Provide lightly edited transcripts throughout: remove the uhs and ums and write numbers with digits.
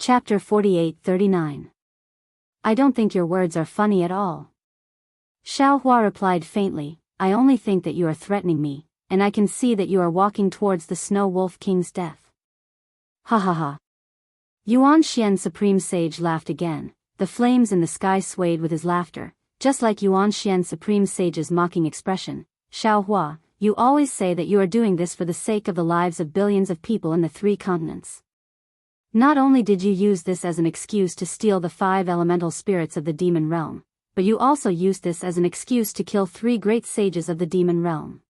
Chapter 48-39. I don't think your words are funny at all. Xiaohua replied faintly, I only think that you are threatening me, and I can see that you are walking towards the Snow Wolf King's death. Ha ha ha. Yuan Xian Supreme Sage laughed again. The flames in the sky swayed with his laughter, just like Yuan Xian Supreme Sage's mocking expression. Xiaohua, you always say that you are doing this for the sake of the lives of billions of people in the 3 continents. Not only did you use this as an excuse to steal the 5 elemental spirits of the demon realm, but you also used this as an excuse to kill 3 great sages of the demon realm.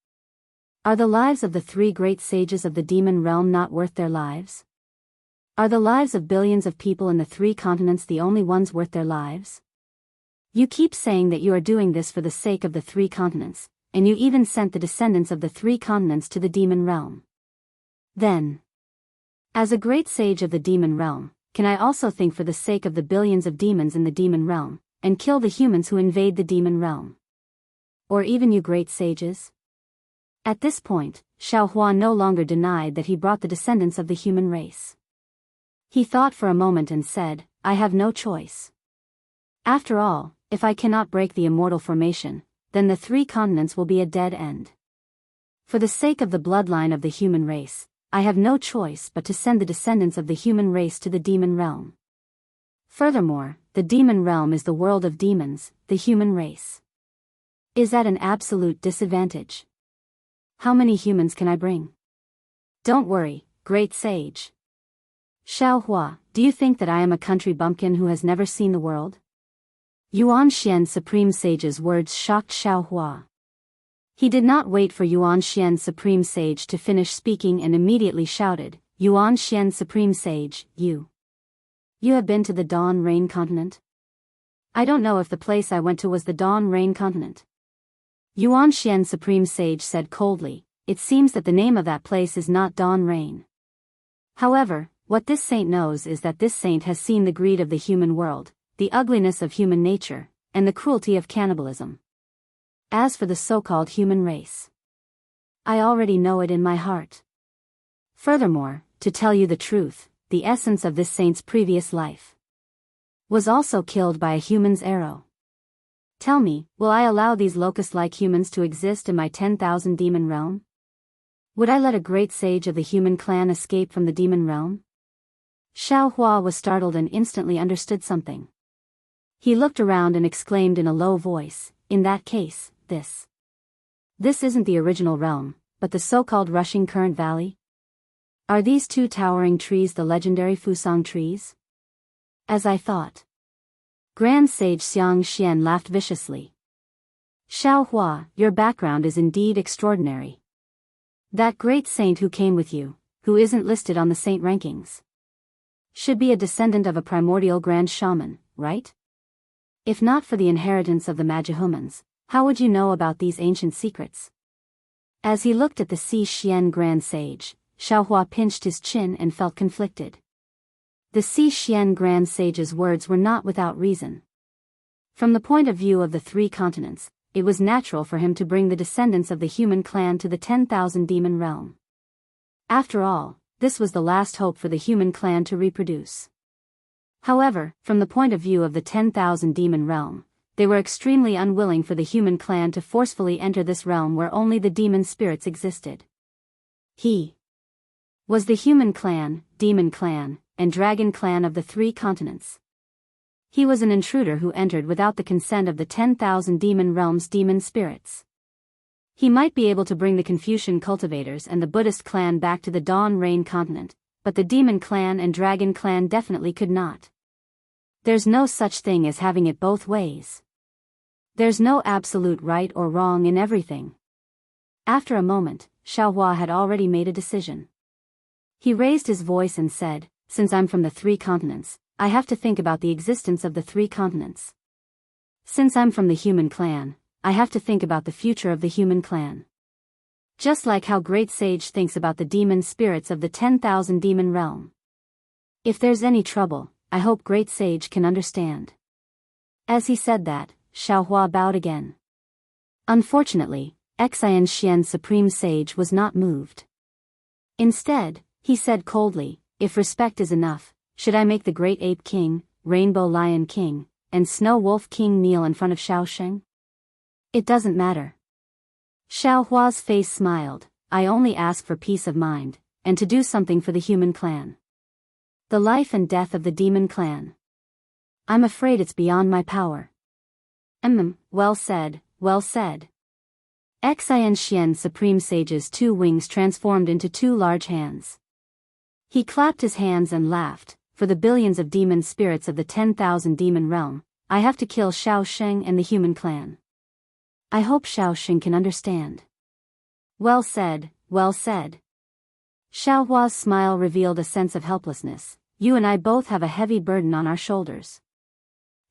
Are the lives of the 3 great sages of the demon realm not worth their lives? Are the lives of billions of people in the 3 continents the only ones worth their lives? You keep saying that you are doing this for the sake of the 3 continents, and you even sent the descendants of the 3 continents to the demon realm. Then, as a great sage of the demon realm, can I also think for the sake of the billions of demons in the demon realm, and kill the humans who invade the demon realm? Or even you great sages? At this point, Xiaohua no longer denied that he brought the descendants of the human race. He thought for a moment and said, I have no choice. After all, if I cannot break the immortal formation, then the 3 continents will be a dead end. For the sake of the bloodline of the human race, I have no choice but to send the descendants of the human race to the demon realm. Furthermore, the demon realm is the world of demons, the human race. Is that an absolute disadvantage? How many humans can I bring? Don't worry, great sage. Xiaohua, do you think that I am a country bumpkin who has never seen the world? Yuan Xian Supreme Sage's words shocked Xiaohua. He did not wait for Yuan Xian Supreme Sage to finish speaking and immediately shouted, Yuan Xian Supreme Sage, you have been to the Dawn Rain continent? I don't know if the place I went to was the Dawn Rain continent. Yuan Xian Supreme Sage said coldly, it seems that the name of that place is not Dawn Rain. However, what this saint knows is that this saint has seen the greed of the human world, the ugliness of human nature, and the cruelty of cannibalism. As for the so-called human race, I already know it in my heart. Furthermore, to tell you the truth, the essence of this saint's previous life was also killed by a human's arrow. Tell me, will I allow these locust-like humans to exist in my 10,000 demon realm? Would I let a great sage of the human clan escape from the demon realm? Xiaohua was startled and instantly understood something. He looked around and exclaimed in a low voice, in that case, This isn't the original realm, but the so-called rushing current valley? Are these 2 towering trees the legendary Fusang trees? As I thought. Grand Sage Xiangxian laughed viciously. Xiaohua, your background is indeed extraordinary. That great saint who came with you, who isn't listed on the saint rankings, should be a descendant of a primordial grand shaman, right? If not for the inheritance of the Magihumans, how would you know about these ancient secrets? As he looked at the Xian Grand Sage, Xiaohua pinched his chin and felt conflicted. The Xian Grand Sage's words were not without reason. From the point of view of the 3 continents, it was natural for him to bring the descendants of the human clan to the 10,000 demon realm. After all, this was the last hope for the human clan to reproduce. However, from the point of view of the 10,000 demon realm, they were extremely unwilling for the human clan to forcefully enter this realm where only the demon spirits existed. He was the human clan, demon clan, and dragon clan of the 3 continents. He was an intruder who entered without the consent of the 10,000 demon realm's demon spirits. He might be able to bring the Confucian cultivators and the Buddhist clan back to the Dawn Rain continent, but the demon clan and dragon clan definitely could not. There's no such thing as having it both ways. There's no absolute right or wrong in everything. After a moment, Xiaohua had already made a decision. He raised his voice and said, since I'm from the 3 continents, I have to think about the existence of the 3 continents. Since I'm from the human clan, I have to think about the future of the human clan. Just like how Great Sage thinks about the demon spirits of the 10,000 demon realm. If there's any trouble, I hope Great Sage can understand. As he said that, Xiaohua bowed again. Unfortunately, Xianxian Supreme Sage was not moved. Instead, he said coldly, if respect is enough, should I make the Great Ape King, Rainbow Lion King, and Snow Wolf King kneel in front of Xiaosheng? It doesn't matter. Xiaohua's face smiled. I only ask for peace of mind, and to do something for the human clan. The life and death of the demon clan. I'm afraid it's beyond my power. Well said, well said. Xianxian Supreme Sage's 2 wings transformed into 2 large hands. He clapped his hands and laughed. For the billions of demon spirits of the 10,000 demon realm, I have to kill Xiaosheng and the human clan. I hope Xiaosheng can understand. Well said, well said. Xiaohua's smile revealed a sense of helplessness. You and I both have a heavy burden on our shoulders.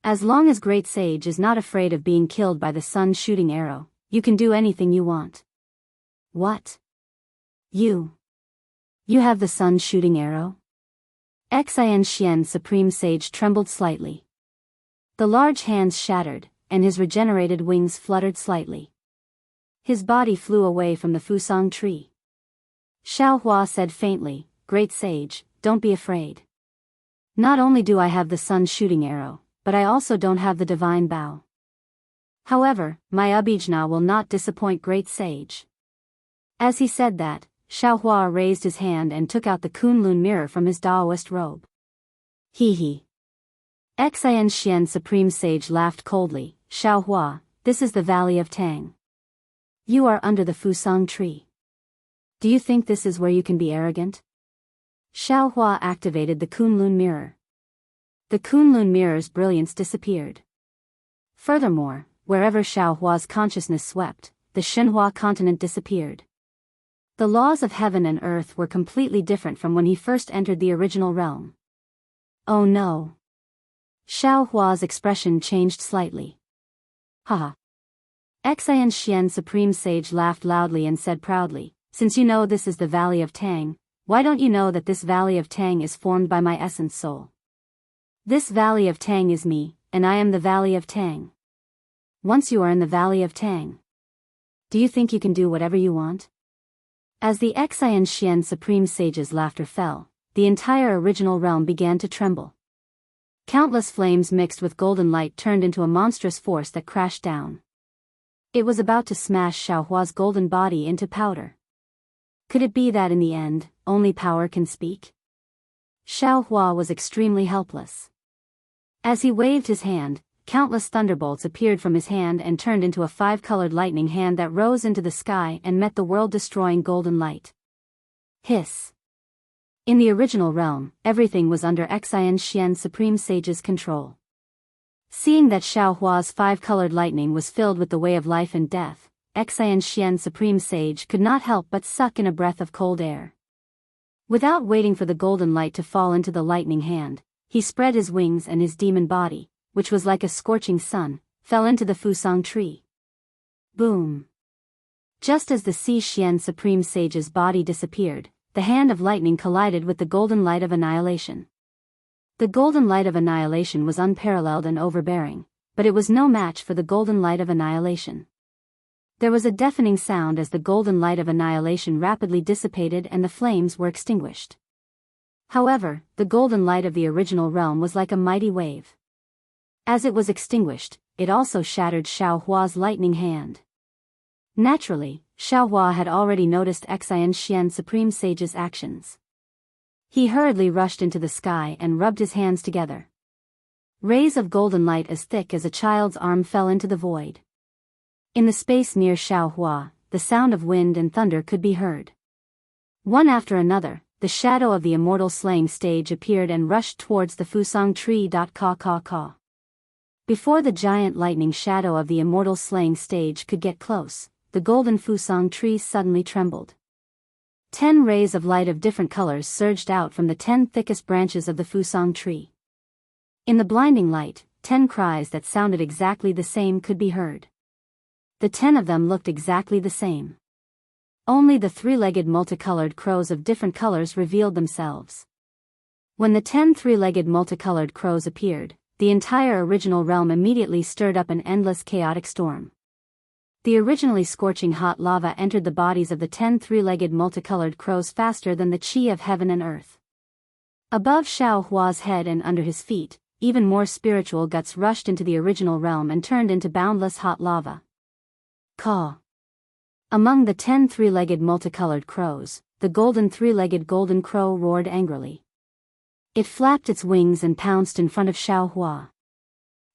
As long as Great Sage is not afraid of being killed by the sun shooting arrow, you can do anything you want. What? You have the sun shooting arrow? Xianxian Supreme Sage trembled slightly. The large hands shattered, and his regenerated wings fluttered slightly. His body flew away from the Fusang tree. Xiaohua said faintly, Great Sage, don't be afraid. Not only do I have the sun shooting arrow, but I also don't have the divine bow. However, my Abhijna will not disappoint Great Sage. As he said that, Xiaohua raised his hand and took out the Kunlun mirror from his Daoist robe. He. Xianxian Supreme Sage laughed coldly. Xiaohua, this is the Valley of Tang. You are under the Fusang tree. Do you think this is where you can be arrogant? Xiaohua activated the Kunlun mirror. The Kunlun mirror's brilliance disappeared. Furthermore, wherever Xiaohua's consciousness swept, the Shenhua continent disappeared. The laws of heaven and earth were completely different from when he first entered the original realm. Oh no. Xiaohua's expression changed slightly. Haha. Xianxian Supreme Sage laughed loudly and said proudly, since you know this is the Valley of Tang, why don't you know that this Valley of Tang is formed by my essence soul? This Valley of Tang is me, and I am the Valley of Tang. Once you are in the Valley of Tang, do you think you can do whatever you want? As the Xianxian Supreme Sage's laughter fell, the entire original realm began to tremble. Countless flames mixed with golden light turned into a monstrous force that crashed down. It was about to smash Xiaohua's golden body into powder. Could it be that in the end, only power can speak? Xiaohua was extremely helpless. As he waved his hand, countless thunderbolts appeared from his hand and turned into a 5-colored lightning hand that rose into the sky and met the world-destroying golden light. Hiss. In the original realm, everything was under Xianxian Supreme Sage's control. Seeing that Xiaohua's 5-colored lightning was filled with the way of life and death, Xianxian Supreme Sage could not help but suck in a breath of cold air. Without waiting for the golden light to fall into the lightning hand, he spread his wings and his demon body, which was like a scorching sun, fell into the Fusang tree. Boom! Just as the Xian Supreme Sage's body disappeared, the hand of lightning collided with the golden light of annihilation. The golden light of annihilation was unparalleled and overbearing, but it was no match for the golden light of annihilation. There was a deafening sound as the golden light of annihilation rapidly dissipated and the flames were extinguished. However, the golden light of the original realm was like a mighty wave. As it was extinguished, it also shattered Xiaohua's lightning hand. Naturally, Xiaohua had already noticed Xianxian Supreme Sage's actions. He hurriedly rushed into the sky and rubbed his hands together. Rays of golden light as thick as a child's arm fell into the void. In the space near Xiaohua, the sound of wind and thunder could be heard. One after another, the shadow of the immortal slaying stage appeared and rushed towards the Fusang tree. Caw. Before the giant lightning shadow of the immortal slaying stage could get close, the golden Fusang tree suddenly trembled. 10 rays of light of different colors surged out from the 10 thickest branches of the Fusang tree. In the blinding light, 10 cries that sounded exactly the same could be heard. The 10 of them looked exactly the same. Only the 3-legged multicolored crows of different colors revealed themselves. When the 10 3-legged multicolored crows appeared, the entire original realm immediately stirred up an endless chaotic storm. The originally scorching hot lava entered the bodies of the 10 3-legged multicolored crows faster than the chi of heaven and earth. Above Xiao Hua's head and under his feet, even more spiritual guts rushed into the original realm and turned into boundless hot lava. Caw. Among the 10 three-legged multicolored crows, the golden three-legged golden crow roared angrily. It flapped its wings and pounced in front of Xiao Hua.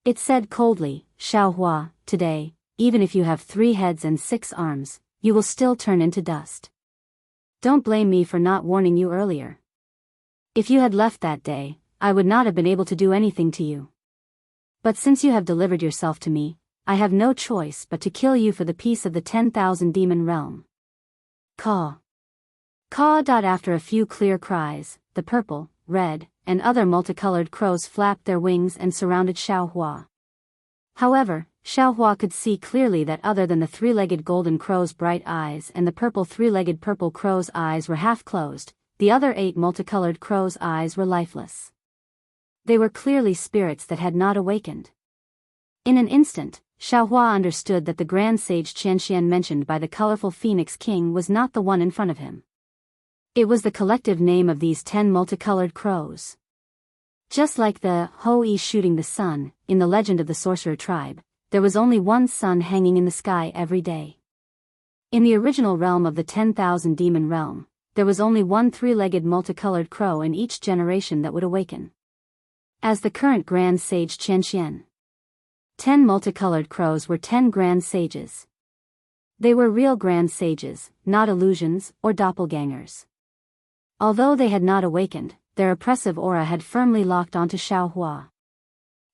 It said coldly, Xiao Hua, today, even if you have 3 heads and 6 arms, you will still turn into dust. Don't blame me for not warning you earlier. If you had left that day, I would not have been able to do anything to you. But since you have delivered yourself to me, I have no choice but to kill you for the peace of the 10,000 demon realm. Caw. Caw. After a few clear cries, the purple, red, and other multicolored crows flapped their wings and surrounded Xiao Hua. However, Xiao Hua could see clearly that other than the three-legged golden crow's bright eyes and the purple three-legged purple crow's eyes were half closed, the other 8 multicolored crows' eyes were lifeless. They were clearly spirits that had not awakened. In an instant, Xiao Hua understood that the grand sage Qianxian mentioned by the colorful Phoenix King was not the one in front of him. It was the collective name of these 10 multicolored crows. Just like the Hou-Yi shooting the sun, in the legend of the sorcerer tribe, there was only one sun hanging in the sky every day. In the original realm of the 10,000 demon realm, there was only one three-legged multicolored crow in each generation that would awaken. As the current grand sage Qianxian, 10 multicolored crows were 10 grand sages. They were real grand sages, not illusions or doppelgangers. Although they had not awakened, their oppressive aura had firmly locked onto Xiao Hua.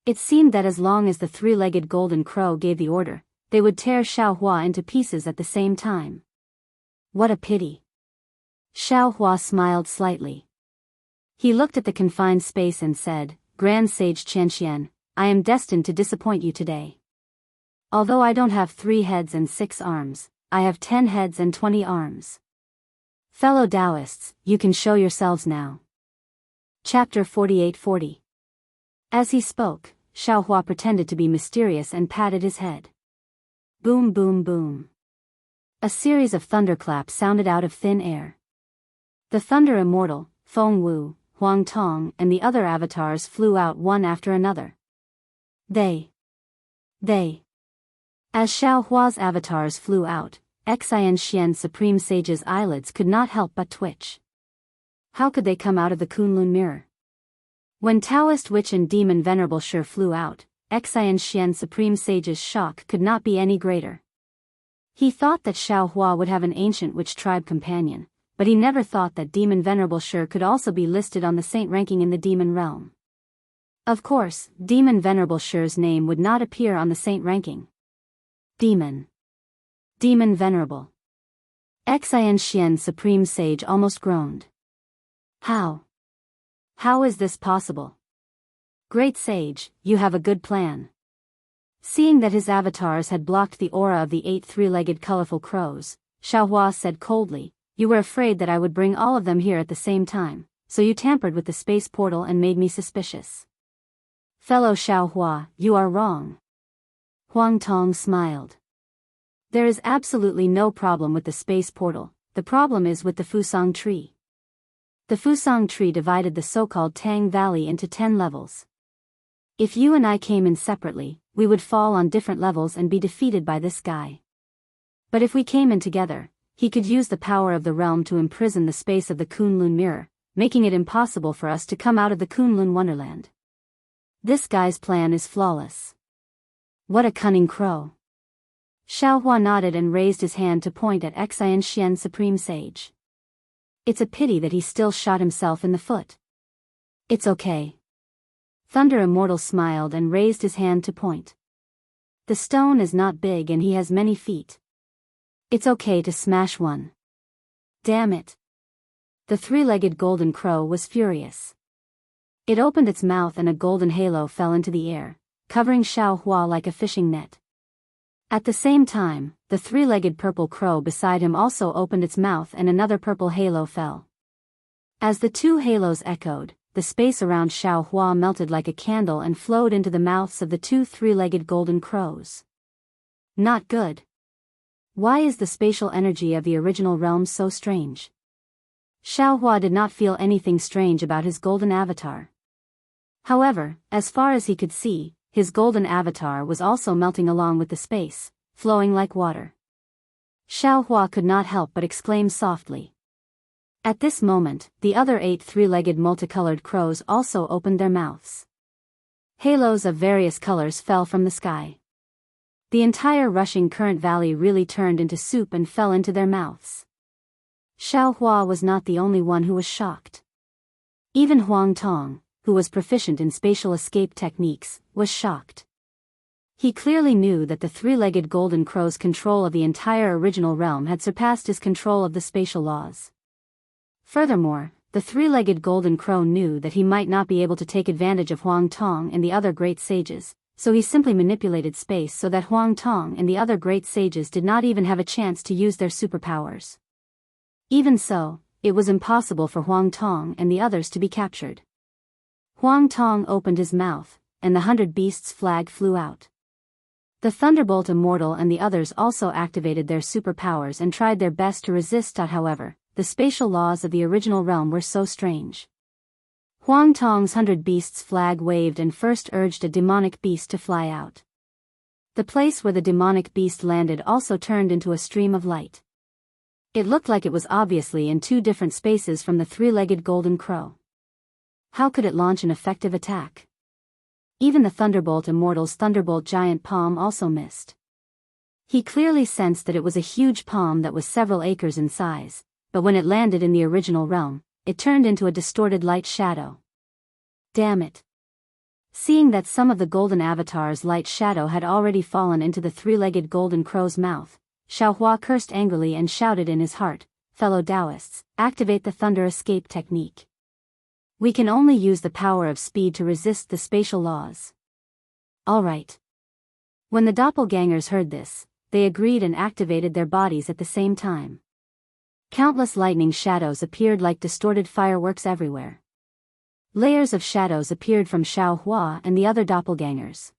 It seemed that as long as the three-legged golden crow gave the order, they would tear Xiao Hua into pieces at the same time. What a pity. Xiao Hua smiled slightly. He looked at the confined space and said, Grand Sage Qianxian, I am destined to disappoint you today. Although I don't have 3 heads and 6 arms, I have 10 heads and 20 arms. Fellow Daoists, you can show yourselves now. Chapter 48-40. As he spoke, Xiao Hua pretended to be mysterious and patted his head. Boom boom boom. A series of thunderclaps sounded out of thin air. The Thunder Immortal, Feng Wu, Huang Tong and the other avatars flew out one after another. They. As Xiao Hua's avatars flew out, Xianxian Supreme Sage's eyelids could not help but twitch. How could they come out of the Kunlun mirror? When Taoist Witch and Demon Venerable Shi flew out, Xianxian Supreme Sage's shock could not be any greater. He thought that Xiao Hua would have an ancient witch tribe companion, but he never thought that Demon Venerable Shi could also be listed on the saint ranking in the demon realm. Of course, Demon Venerable Shi's name would not appear on the saint ranking. Demon Venerable. Xianxian Supreme Sage almost groaned. How is this possible? Great Sage, you have a good plan. Seeing that his avatars had blocked the aura of the 8 three-legged colorful crows, Xiao Hua said coldly, You were afraid that I would bring all of them here at the same time, so you tampered with the space portal and made me suspicious. Fellow Xiao Hua, you are wrong. Huang Tong smiled. There is absolutely no problem with the space portal, the problem is with the Fusang tree. The Fusang tree divided the so-called Tang Valley into 10 levels. If you and I came in separately, we would fall on different levels and be defeated by this guy. But if we came in together, he could use the power of the realm to imprison the space of the Kunlun mirror, making it impossible for us to come out of the Kunlun wonderland. This guy's plan is flawless. What a cunning crow. Xiao Hua nodded and raised his hand to point at Xianxian Supreme Sage. It's a pity that he still shot himself in the foot. It's okay. Thunder Immortal smiled and raised his hand to point. The stone is not big and he has many feet. It's okay to smash one. Damn it. The three-legged golden crow was furious. It opened its mouth and a golden halo fell into the air, covering Xiao Hua like a fishing net. At the same time, the three-legged purple crow beside him also opened its mouth and another purple halo fell. As the 2 halos echoed, the space around Xiao Hua melted like a candle and flowed into the mouths of the 2 three-legged golden crows. Not good. Why is the spatial energy of the original realm so strange? Xiaohua did not feel anything strange about his golden avatar. However, as far as he could see, his golden avatar was also melting along with the space, flowing like water. Xiaohua could not help but exclaim softly. At this moment, the other 8 three-legged multicolored crows also opened their mouths. Halos of various colors fell from the sky. The entire rushing current valley really turned into soup and fell into their mouths. Xiaohua was not the only one who was shocked. Even Huang Tong, who was proficient in spatial escape techniques, was shocked. He clearly knew that the three-legged golden crow's control of the entire original realm had surpassed his control of the spatial laws. Furthermore, the three-legged golden crow knew that he might not be able to take advantage of Huang Tong and the other great sages, so he simply manipulated space so that Huang Tong and the other great sages did not even have a chance to use their superpowers. Even so, it was impossible for Huang Tong and the others to be captured. Huang Tong opened his mouth, and the 100 Beasts flag flew out. The Thunderbolt Immortal and the others also activated their superpowers and tried their best to resist. However, the spatial laws of the original realm were so strange. Huang Tong's 100 Beasts flag waved and first urged a demonic beast to fly out. The place where the demonic beast landed also turned into a stream of light. It looked like it was obviously in 2 different spaces from the three-legged golden crow. How could it launch an effective attack? Even the Thunderbolt Immortal's Thunderbolt Giant Palm also missed. He clearly sensed that it was a huge palm that was several acres in size, but when it landed in the original realm, it turned into a distorted light shadow. Damn it! Seeing that some of the golden avatar's light shadow had already fallen into the three-legged golden crow's mouth, Xiaohua cursed angrily and shouted in his heart, "Fellow Daoists, activate the thunder escape technique. We can only use the power of speed to resist the spatial laws." All right. When the doppelgangers heard this, they agreed and activated their bodies at the same time. Countless lightning shadows appeared like distorted fireworks everywhere. Layers of shadows appeared from Xiaohua and the other doppelgangers.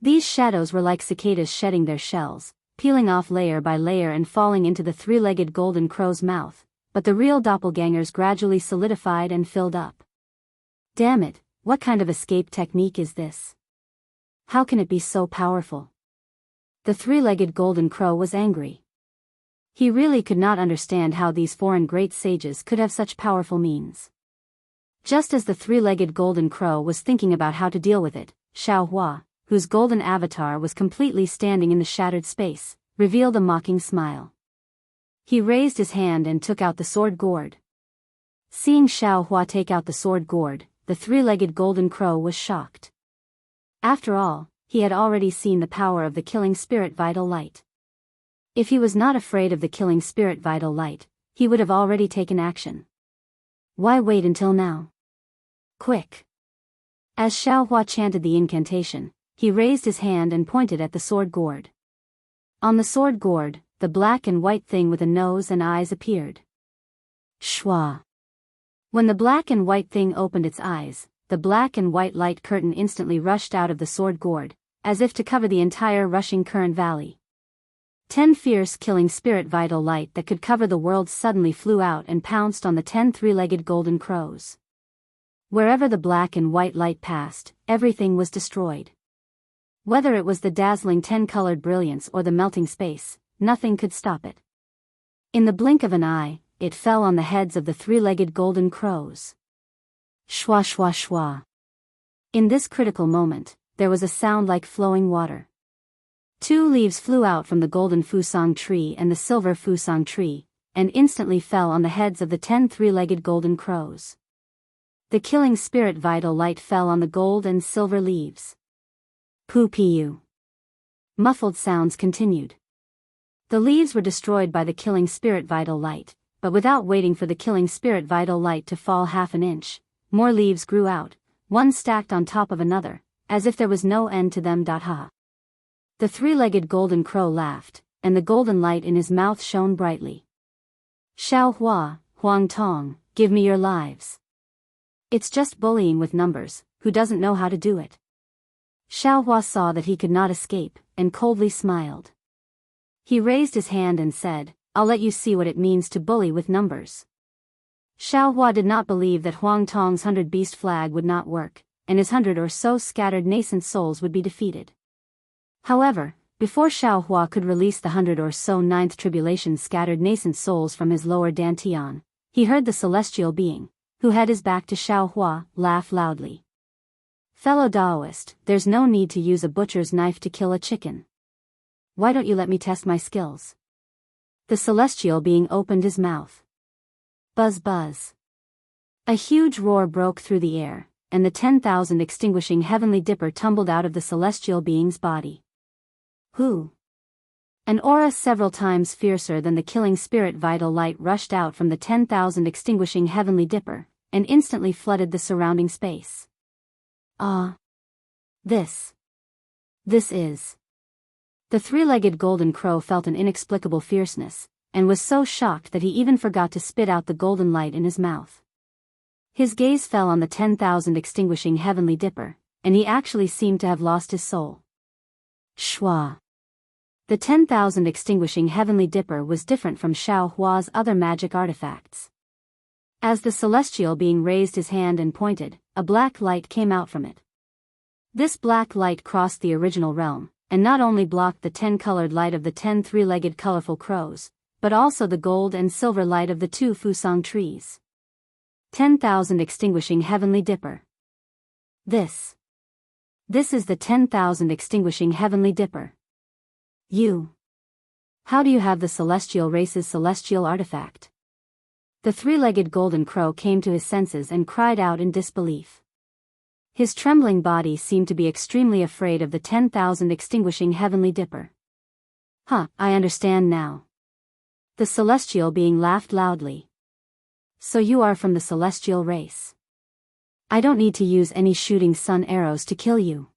These shadows were like cicadas shedding their shells, peeling off layer by layer and falling into the three-legged golden crow's mouth, but the real doppelgangers gradually solidified and filled up. Damn it, what kind of escape technique is this? How can it be so powerful? The three-legged golden crow was angry. He really could not understand how these foreign great sages could have such powerful means. Just as the three-legged golden crow was thinking about how to deal with it, Xiaohua, whose golden avatar was completely standing in the shattered space, revealed a mocking smile. He raised his hand and took out the sword gourd. Seeing Xiaohua take out the sword gourd, the three-legged golden crow was shocked. After all, he had already seen the power of the killing spirit vital light. If he was not afraid of the killing spirit vital light, he would have already taken action. Why wait until now? Quick! As Xiaohua chanted the incantation, he raised his hand and pointed at the sword gourd. On the sword gourd, the black and white thing with a nose and eyes appeared. Shwa! When the black and white thing opened its eyes, the black and white light curtain instantly rushed out of the sword gourd, as if to cover the entire rushing current valley. 10 fierce killing spirit vital light that could cover the world suddenly flew out and pounced on the 10 three-legged golden crows. Wherever the black and white light passed, everything was destroyed. Whether it was the dazzling 10-colored brilliance or the melting space, nothing could stop it. In the blink of an eye, it fell on the heads of the three-legged golden crows. Shwa shwa shwa. In this critical moment, there was a sound like flowing water. 2 leaves flew out from the golden fusang tree and the silver fusang tree, and instantly fell on the heads of the 10 three-legged golden crows. The killing spirit vital light fell on the gold and silver leaves. Pu-pu. Muffled sounds continued. The leaves were destroyed by the killing spirit vital light, but without waiting for the killing spirit vital light to fall half an inch, more leaves grew out, one stacked on top of another, as if there was no end to them. Ha! The three-legged golden crow laughed, and the golden light in his mouth shone brightly. Xiaohua, Huang Tong, give me your lives. It's just bullying with numbers, who doesn't know how to do it? Xiaohua saw that he could not escape, and coldly smiled. He raised his hand and said, I'll let you see what it means to bully with numbers. Xiaohua did not believe that Huang Tong's 100-beast flag would not work, and his 100 or so scattered nascent souls would be defeated. However, before Xiaohua could release the 100 or so ninth tribulation scattered nascent souls from his lower dantian, he heard the celestial being, who had his back to Xiaohua, laugh loudly. "Fellow Daoist, there's no need to use a butcher's knife to kill a chicken. Why don't you let me test my skills?" The celestial being opened his mouth. Buzz buzz. A huge roar broke through the air, and the 10,000 extinguishing heavenly dipper tumbled out of the celestial being's body. Who? An aura several times fiercer than the killing spirit vital light rushed out from the 10,000 extinguishing heavenly dipper, and instantly flooded the surrounding space. Ah! This is... The three-legged golden crow felt an inexplicable fierceness, and was so shocked that he even forgot to spit out the golden light in his mouth. His gaze fell on the 10,000 extinguishing heavenly dipper, and he actually seemed to have lost his soul. Shua. The 10,000 extinguishing heavenly dipper was different from Xiaohua's other magic artifacts. As the celestial being raised his hand and pointed, a black light came out from it. This black light crossed the original realm, and not only blocked the 10-colored light of the 10 three-legged colorful crows, but also the gold and silver light of the 2 fusang trees. 10,000 extinguishing heavenly dipper. This is the 10,000 extinguishing heavenly dipper. You. How do you have the celestial race's celestial artifact? The three-legged golden crow came to his senses and cried out in disbelief. His trembling body seemed to be extremely afraid of the 10,000 extinguishing heavenly dipper. I understand now. The celestial being laughed loudly. So you are from the celestial race. I don't need to use any shooting sun arrows to kill you.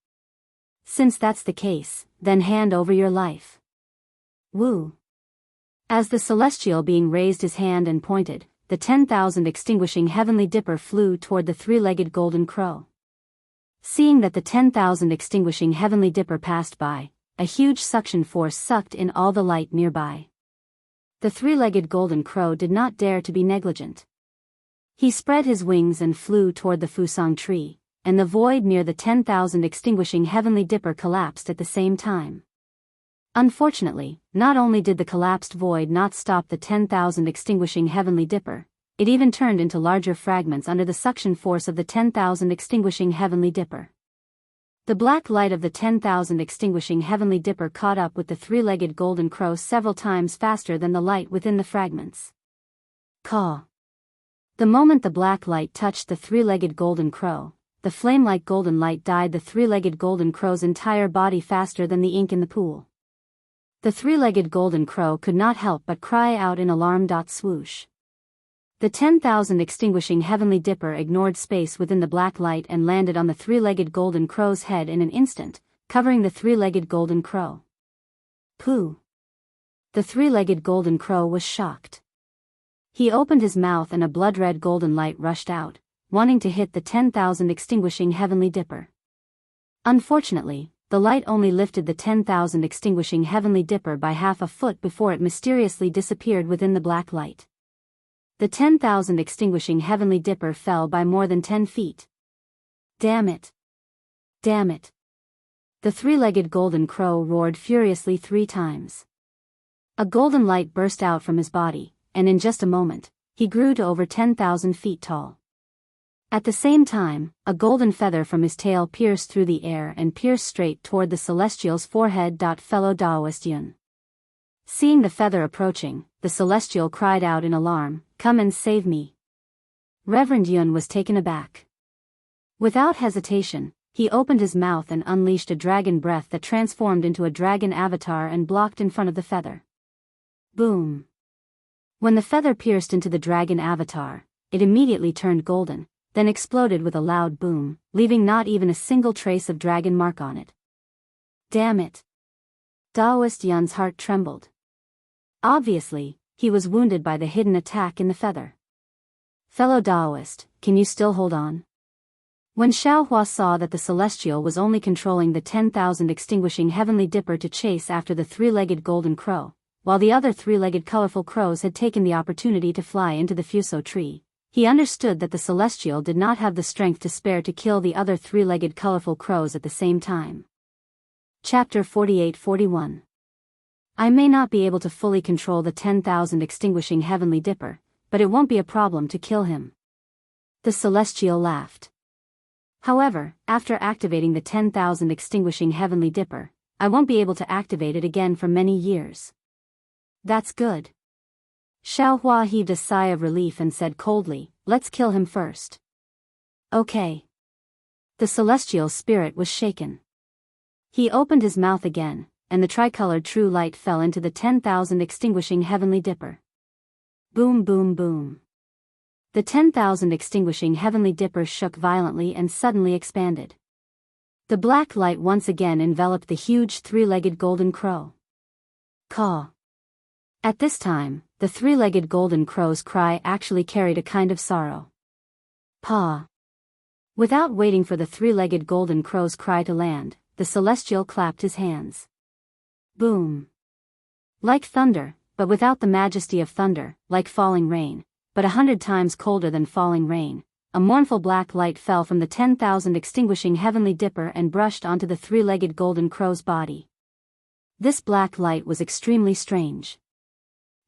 Since that's the case, then hand over your life. Woo. As the celestial being raised his hand and pointed, the 10,000 extinguishing heavenly dipper flew toward the three-legged golden crow. Seeing that the 10,000 extinguishing heavenly dipper passed by, a huge suction force sucked in all the light nearby. The three-legged golden crow did not dare to be negligent. He spread his wings and flew toward the fusang tree, and the void near the 10,000 extinguishing heavenly dipper collapsed at the same time. Unfortunately, not only did the collapsed void not stop the 10,000 extinguishing heavenly dipper, it even turned into larger fragments under the suction force of the 10,000 extinguishing heavenly dipper. The black light of the 10,000 extinguishing heavenly dipper caught up with the three-legged golden crow several times faster than the light within the fragments. Caw. The moment the black light touched the three-legged golden crow, the flame-like golden light dyed the three-legged golden crow's entire body faster than the ink in the pool. The three-legged golden crow could not help but cry out in alarm. Swoosh. The 10,000 extinguishing heavenly dipper ignored space within the black light and landed on the three-legged golden crow's head in an instant, covering the three-legged golden crow. Pooh! The three-legged golden crow was shocked. He opened his mouth and a blood-red golden light rushed out, wanting to hit the 10,000 extinguishing heavenly dipper. Unfortunately, the light only lifted the 10,000 extinguishing heavenly dipper by half a foot before it mysteriously disappeared within the black light. The 10,000 extinguishing heavenly dipper fell by more than 10 feet. Damn it! Damn it! The three-legged golden crow roared furiously 3 times. A golden light burst out from his body, and in just a moment, he grew to over 10,000 feet tall. At the same time, a golden feather from his tail pierced through the air and pierced straight toward the celestial's forehead. Fellow Daoist Yun. Seeing the feather approaching, the celestial cried out in alarm, "Come and save me." Reverend Yun was taken aback. Without hesitation, he opened his mouth and unleashed a dragon breath that transformed into a dragon avatar and blocked in front of the feather. Boom! When the feather pierced into the dragon avatar, it immediately turned golden, then exploded with a loud boom, leaving not even a single trace of dragon mark on it. Damn it! Daoist Yun's heart trembled. Obviously, he was wounded by the hidden attack in the feather. Fellow Daoist, can you still hold on? When Xiaohua saw that the celestial was only controlling the 10,000 extinguishing heavenly dipper to chase after the three-legged golden crow, while the other three-legged colorful crows had taken the opportunity to fly into the fuso tree, He understood that the Celestial did not have the strength to spare to kill the other three-legged colorful crows at the same time. Chapter 48-41. I may not be able to fully control the 10,000 extinguishing heavenly dipper, but it won't be a problem to kill him. The Celestial laughed. However, after activating the 10,000 extinguishing heavenly dipper, I won't be able to activate it again for many years. That's good. Xiaohua heaved a sigh of relief and said coldly, let's kill him first. Okay. The celestial spirit was shaken. He opened his mouth again, and the tricolored true light fell into the 10,000 extinguishing heavenly dipper. Boom boom boom. The 10,000 extinguishing heavenly dipper shook violently and suddenly expanded. The black light once again enveloped the huge three-legged golden crow. Caw. At this time, the three-legged golden crow's cry actually carried a kind of sorrow. Paw. Without waiting for the three-legged golden crow's cry to land, the celestial clapped his hands. Boom. Like thunder, but without the majesty of thunder, like falling rain, but 100 times colder than falling rain, a mournful black light fell from the 10,000 extinguishing heavenly dipper and brushed onto the three-legged golden crow's body. This black light was extremely strange.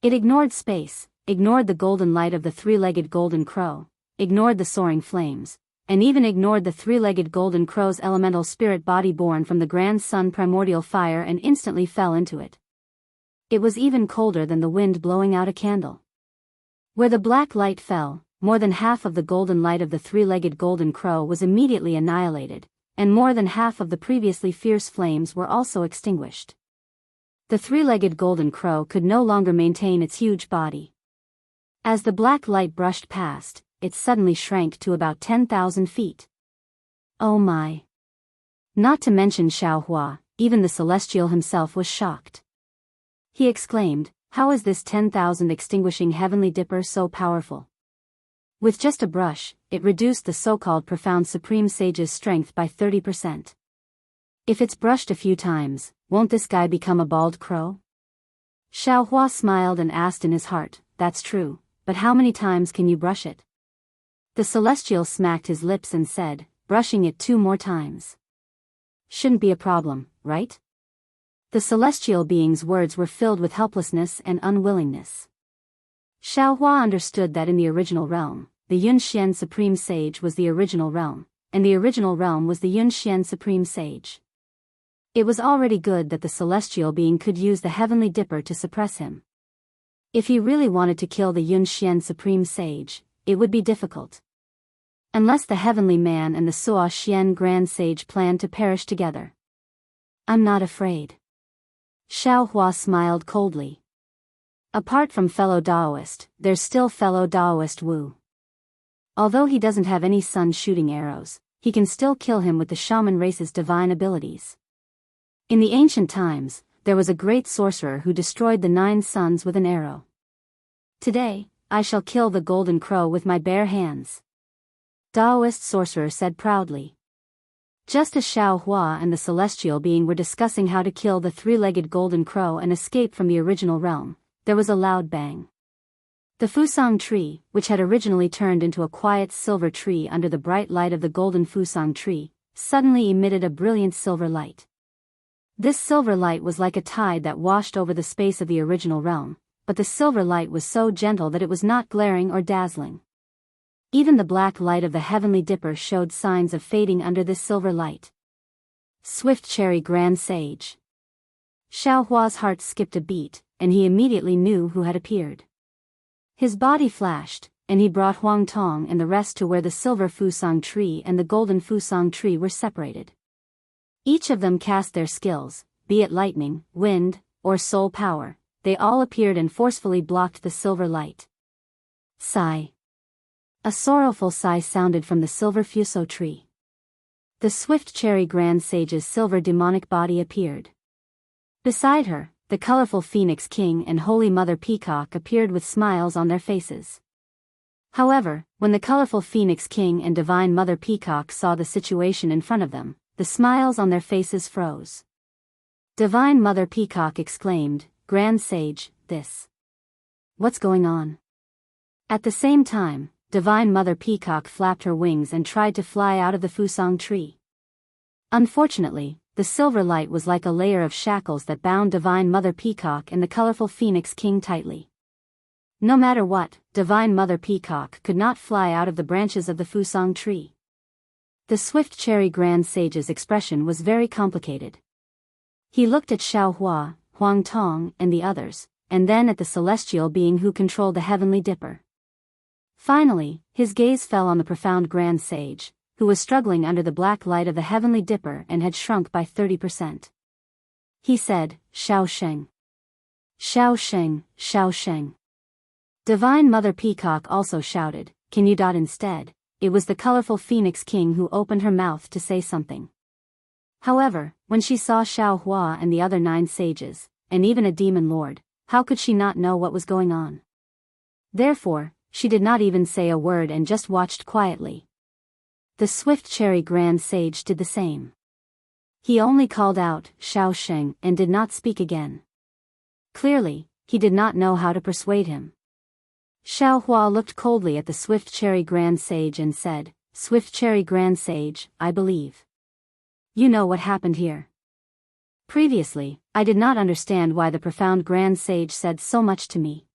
It ignored space, ignored the golden light of the three-legged golden crow, ignored the soaring flames, and even ignored the three-legged golden crow's elemental spirit body born from the grand sun primordial fire and instantly fell into it. It was even colder than the wind blowing out a candle. Where the black light fell, more than half of the golden light of the three-legged golden crow was immediately annihilated, and more than half of the previously fierce flames were also extinguished. The three-legged golden crow could no longer maintain its huge body. As the black light brushed past, it suddenly shrank to about 10,000 feet. Oh my! Not to mention Xiaohua, even the celestial himself was shocked. He exclaimed, how is this 10,000 extinguishing heavenly dipper so powerful? With just a brush, it reduced the so-called profound supreme sage's strength by 30%. If it's brushed a few times, won't this guy become a bald crow? Xiaohua smiled and asked in his heart, that's true, but how many times can you brush it? The celestial smacked his lips and said, brushing it 2 more times. Shouldn't be a problem, right? The celestial being's words were filled with helplessness and unwillingness. Xiaohua understood that in the original realm, the Yunxian Supreme Sage was the original realm, and the original realm was the Yunxian Supreme Sage. It was already good that the celestial being could use the heavenly dipper to suppress him. If he really wanted to kill the Yunxian Supreme Sage, it would be difficult. Unless the heavenly man and the Suo Xian Grand Sage planned to perish together. I'm not afraid. Xiaohua smiled coldly. Apart from fellow Daoist, there's still fellow Daoist Wu. Although he doesn't have any sun shooting arrows, he can still kill him with the shaman race's divine abilities. In the ancient times, there was a great sorcerer who destroyed the 9 suns with an arrow. Today, I shall kill the golden crow with my bare hands. Daoist sorcerer said proudly. Just as Xiaohua and the celestial being were discussing how to kill the three-legged golden crow and escape from the original realm, there was a loud bang. The Fusang tree, which had originally turned into a quiet silver tree under the bright light of the golden Fusang tree, suddenly emitted a brilliant silver light. This silver light was like a tide that washed over the space of the original realm, but the silver light was so gentle that it was not glaring or dazzling. Even the black light of the heavenly dipper showed signs of fading under this silver light. Swift Cherry Grand Sage. Xiaohua's heart skipped a beat, and he immediately knew who had appeared. His body flashed, and he brought Huang Tong and the rest to where the silver Fusang tree and the golden Fusang tree were separated. Each of them cast their skills, be it lightning, wind, or soul power, they all appeared and forcefully blocked the silver light. Sigh. A sorrowful sigh sounded from the silver Fuso tree. The Swift Cherry Grand Sage's silver demonic body appeared. Beside her, the colorful Phoenix King and Holy Mother Peacock appeared with smiles on their faces. However, when the colorful Phoenix King and Divine Mother Peacock saw the situation in front of them, the smiles on their faces froze. Divine Mother Peacock exclaimed, Grand Sage, this. What's going on? At the same time, Divine Mother Peacock flapped her wings and tried to fly out of the fusang tree. Unfortunately, the silver light was like a layer of shackles that bound Divine Mother Peacock and the colorful Phoenix King tightly. No matter what, Divine Mother Peacock could not fly out of the branches of the fusang tree. The Swift Cherry Grand Sage's expression was very complicated. He looked at Xiaohua, Huang Tong, and the others, and then at the celestial being who controlled the Heavenly Dipper. Finally, his gaze fell on the profound Grand Sage, who was struggling under the black light of the Heavenly Dipper and had shrunk by 30%. He said, "Xiao Sheng. Xiao Sheng, Xiao Sheng." Divine Mother Peacock also shouted, "Can you?" Instead, it was the colorful Phoenix King who opened her mouth to say something. However, when she saw Xiaohua and the other 9 sages, and even a demon lord, how could she not know what was going on? Therefore, she did not even say a word and just watched quietly. The Swift Cherry Grand Sage did the same. He only called out, "Xiao Sheng," and did not speak again. Clearly, he did not know how to persuade him. Xiaohua looked coldly at the Swift Cherry Grand Sage and said, "Swift Cherry Grand Sage, I believe you know what happened here. Previously, I did not understand why the profound Grand Sage said so much to me."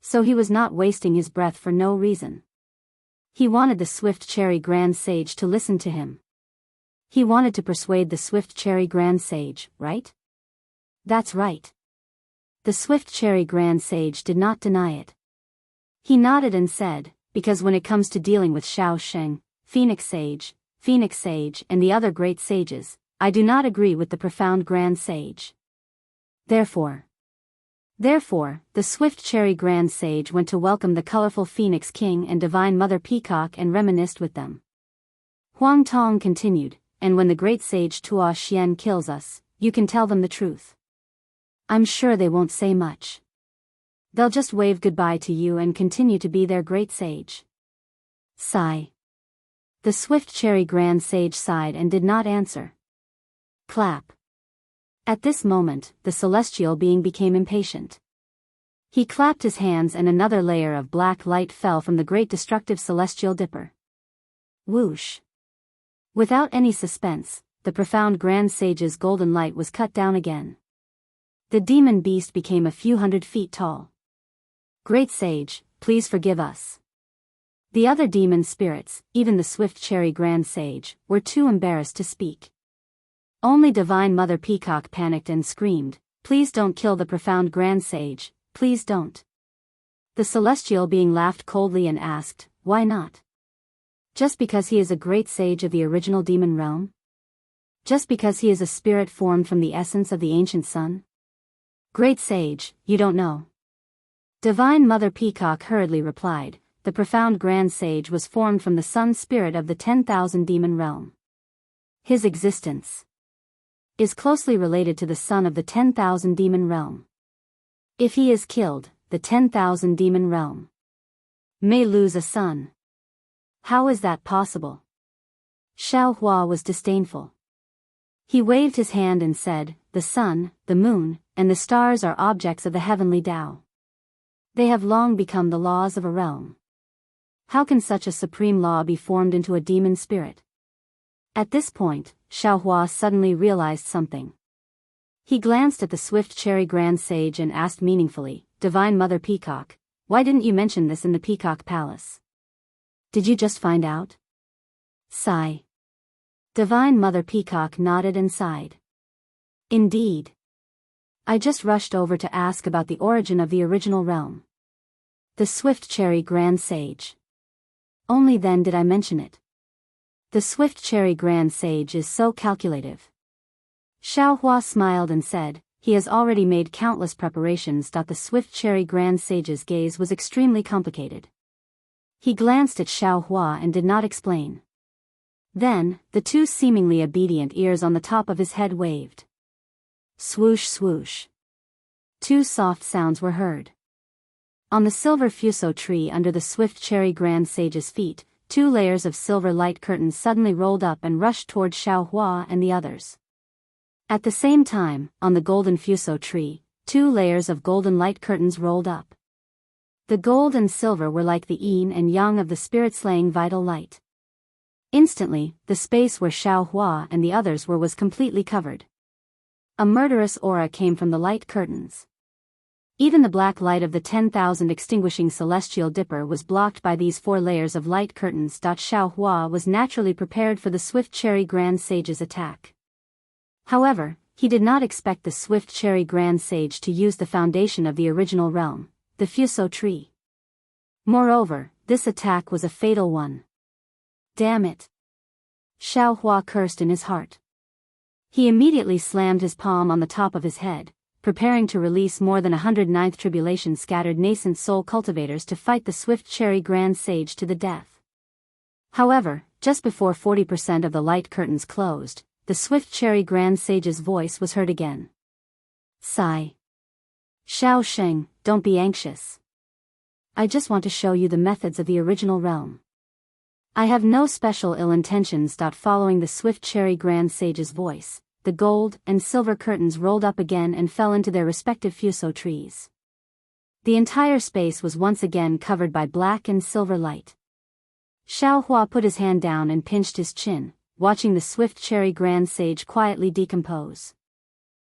So he was not wasting his breath for no reason. He wanted the Swift Cherry Grand Sage to listen to him. He wanted to persuade the Swift Cherry Grand Sage, right? That's right. The Swift Cherry Grand Sage did not deny it. He nodded and said, "Because when it comes to dealing with Xiao Sheng, Phoenix Sage, and the other great sages, I do not agree with the profound Grand Sage. Therefore, the Swift Cherry Grand Sage went to welcome the colorful Phoenix King and Divine Mother Peacock and reminisced with them. Huang Tong continued, "And when the great sage Tuo Xian kills us, you can tell them the truth. I'm sure they won't say much. They'll just wave goodbye to you and continue to be their great sage." Sigh. The Swift Cherry Grand Sage sighed and did not answer. Clap. At this moment, the celestial being became impatient. He clapped his hands and another layer of black light fell from the great destructive celestial dipper. Whoosh. Without any suspense, the profound Grand Sage's golden light was cut down again. The demon beast became a few 100 feet tall. "Great Sage, please forgive us." The other demon spirits, even the Swift Cherry Grand Sage, were too embarrassed to speak. Only Divine Mother Peacock panicked and screamed, "Please don't kill the profound Grand Sage, please don't." The celestial being laughed coldly and asked, "Why not? Just because he is a great sage of the original demon realm? Just because he is a spirit formed from the essence of the ancient sun? Great Sage, you don't know." Divine Mother Peacock hurriedly replied, "The profound Grand Sage was formed from the sun spirit of the 10,000 demon realm. His existence is closely related to the sun of the 10,000 demon realm. If he is killed, the 10,000 demon realm may lose a son." "How is that possible?" Xiaohua was disdainful. He waved his hand and said, "The sun, the moon, and the stars are objects of the heavenly Tao. They have long become the laws of a realm. How can such a supreme law be formed into a demon spirit?" At this point, Xiaohua suddenly realized something. He glanced at the Swift Cherry Grand Sage and asked meaningfully, "Divine Mother Peacock, why didn't you mention this in the Peacock Palace? Did you just find out?" Sigh. Divine Mother Peacock nodded and sighed. "Indeed. I just rushed over to ask about the origin of the original realm. The Swift Cherry Grand Sage. Only then did I mention it. The Swift Cherry Grand Sage is so calculative." Xiaohua smiled and said, "He has already made countless preparations." The Swift Cherry Grand Sage's gaze was extremely complicated. He glanced at Xiaohua and did not explain. Then, the two seemingly obedient ears on the top of his head waved. Swoosh swoosh. Two soft sounds were heard. On the silver fuso tree under the Swift Cherry Grand Sage's feet, 2 layers of silver light curtains suddenly rolled up and rushed toward Xiaohua and the others. At the same time, on the golden fuso tree, 2 layers of golden light curtains rolled up. The gold and silver were like the yin and yang of the spirit-slaying vital light. Instantly, the space where Xiaohua and the others were was completely covered. A murderous aura came from the light curtains. Even the black light of the 10,000 extinguishing celestial dipper was blocked by these 4 layers of light curtains. Xiaohua was naturally prepared for the Swift Cherry Grand Sage's attack. However, he did not expect the Swift Cherry Grand Sage to use the foundation of the original realm, the Fuso tree. Moreover, this attack was a fatal one. Damn it! Xiaohua cursed in his heart. He immediately slammed his palm on the top of his head, preparing to release more than 109th tribulation scattered nascent soul cultivators to fight the Swift Cherry Grand Sage to the death. However, just before 40% of the light curtains closed, the Swift Cherry Grand Sage's voice was heard again. Sigh. Xiao Sheng, don't be anxious. I just want to show you the methods of the original realm. I have no special ill intentions. Following the Swift Cherry Grand Sage's voice, the gold and silver curtains rolled up again and fell into their respective Fuso trees. The entire space was once again covered by black and silver light. Xiaohua put his hand down and pinched his chin, watching the Swift Cherry Grand Sage quietly decompose.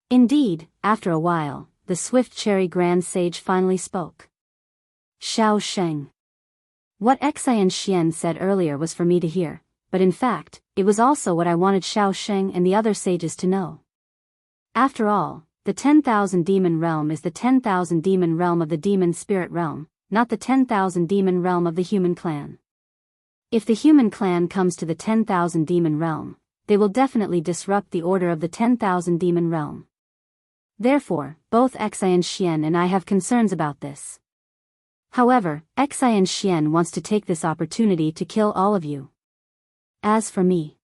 Indeed, after a while, the Swift Cherry Grand Sage finally spoke. Xiao Sheng. What Xianxia said earlier was for me to hear, but in fact, it was also what I wanted Xiao Sheng and the other sages to know. After all, the 10,000 demon realm is the 10,000 demon realm of the demon spirit realm, not the 10,000 demon realm of the human clan. If the human clan comes to the 10,000 demon realm, they will definitely disrupt the order of the 10,000 demon realm. Therefore, both Xianxia and I have concerns about this. However, Xianxia wants to take this opportunity to kill all of you. As for me,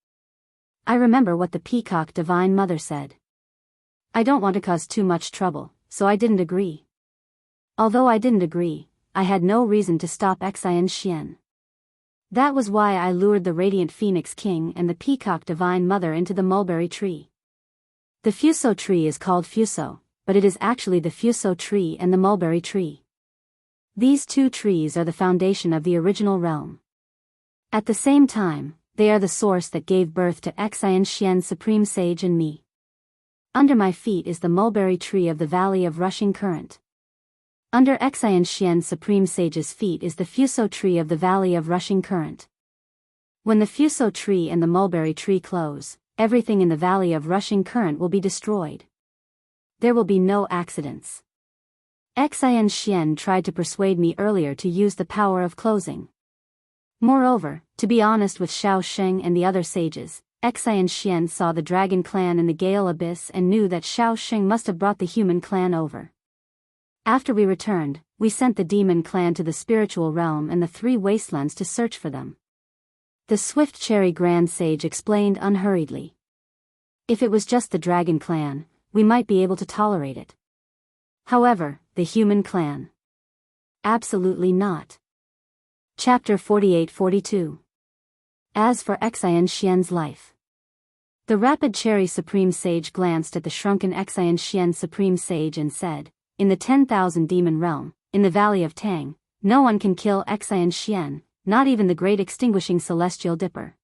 I remember what the Peacock Divine Mother said. I don't want to cause too much trouble, so I didn't agree. Although I didn't agree, I had no reason to stop Xianxia. That was why I lured the Radiant Phoenix King and the Peacock Divine Mother into the mulberry tree. The Fuso tree is called Fuso, but it is actually the Fuso tree and the mulberry tree. These 2 trees are the foundation of the original realm. At the same time, they are the source that gave birth to Xianxia Supreme Sage and me. Under my feet is the mulberry tree of the Valley of Rushing Current. Under Xianxia Supreme Sage's feet is the Fuso tree of the Valley of Rushing Current. When the Fuso tree and the mulberry tree close, everything in the Valley of Rushing Current will be destroyed. There will be no accidents. Xianxia tried to persuade me earlier to use the power of closing. Moreover, to be honest with Xiao Sheng and the other sages, Xianxia saw the dragon clan in the Gale Abyss and knew that Xiao Sheng must have brought the human clan over. After we returned, we sent the demon clan to the spiritual realm and the 3 wastelands to search for them. The Swift Cherry Grand Sage explained unhurriedly. If it was just the dragon clan, we might be able to tolerate it. However, the human clan. Absolutely not. Chapter 48-42. As for Xianxia's life. The Rapid Cherry Supreme Sage glanced at the shrunken Xianxia Supreme Sage and said, in the 10,000 demon realm, in the Valley of Tang, no one can kill Xianxia, not even the Great Extinguishing Celestial Dipper.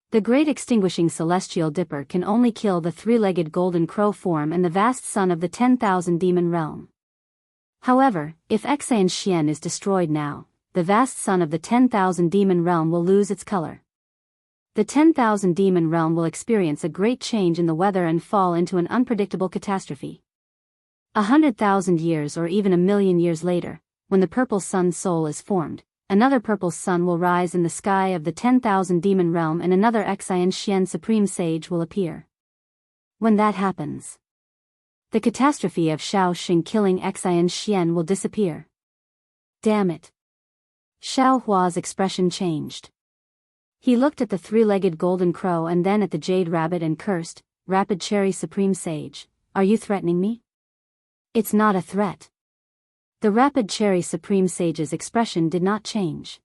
The Great Extinguishing Celestial Dipper can only kill the 3-legged golden crow form and the vast sun of the 10,000 demon realm. However, if Xianxia is destroyed now, the vast sun of the 10,000 demon realm will lose its color. The 10,000 demon realm will experience a great change in the weather and fall into an unpredictable catastrophe. 100,000 years or even 1,000,000 years later, when the purple sun soul is formed, another purple sun will rise in the sky of the 10,000 demon realm and another Xianxia Supreme Sage will appear. When that happens, the catastrophe of Xiao Sheng killing Xianxia will disappear. Damn it. Xiao Hua's expression changed. He looked at the 3-legged golden crow and then at the jade rabbit and cursed, Rapid Cherry Supreme Sage, are you threatening me? It's not a threat. The Rapid Cherry Supreme Sage's expression did not change.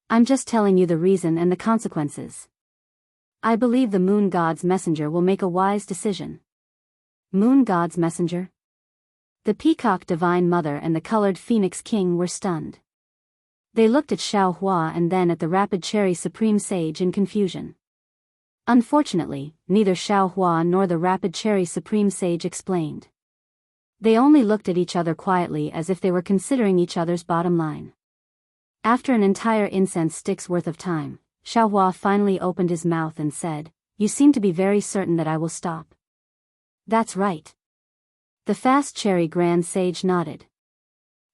I'm just telling you the reason and the consequences. I believe the Moon God's messenger will make a wise decision. Moon God's messenger? The Peacock Divine Mother and the Colored Phoenix King were stunned. They looked at Xiao Hua and then at the Rapid Cherry Supreme Sage in confusion. Unfortunately, neither Xiao Hua nor the Rapid Cherry Supreme Sage explained. They only looked at each other quietly as if they were considering each other's bottom line. After an entire incense stick's worth of time, Xiao Hua finally opened his mouth and said, "You seem to be very certain that I will stop." "That's right." The Fast Cherry Grand Sage nodded.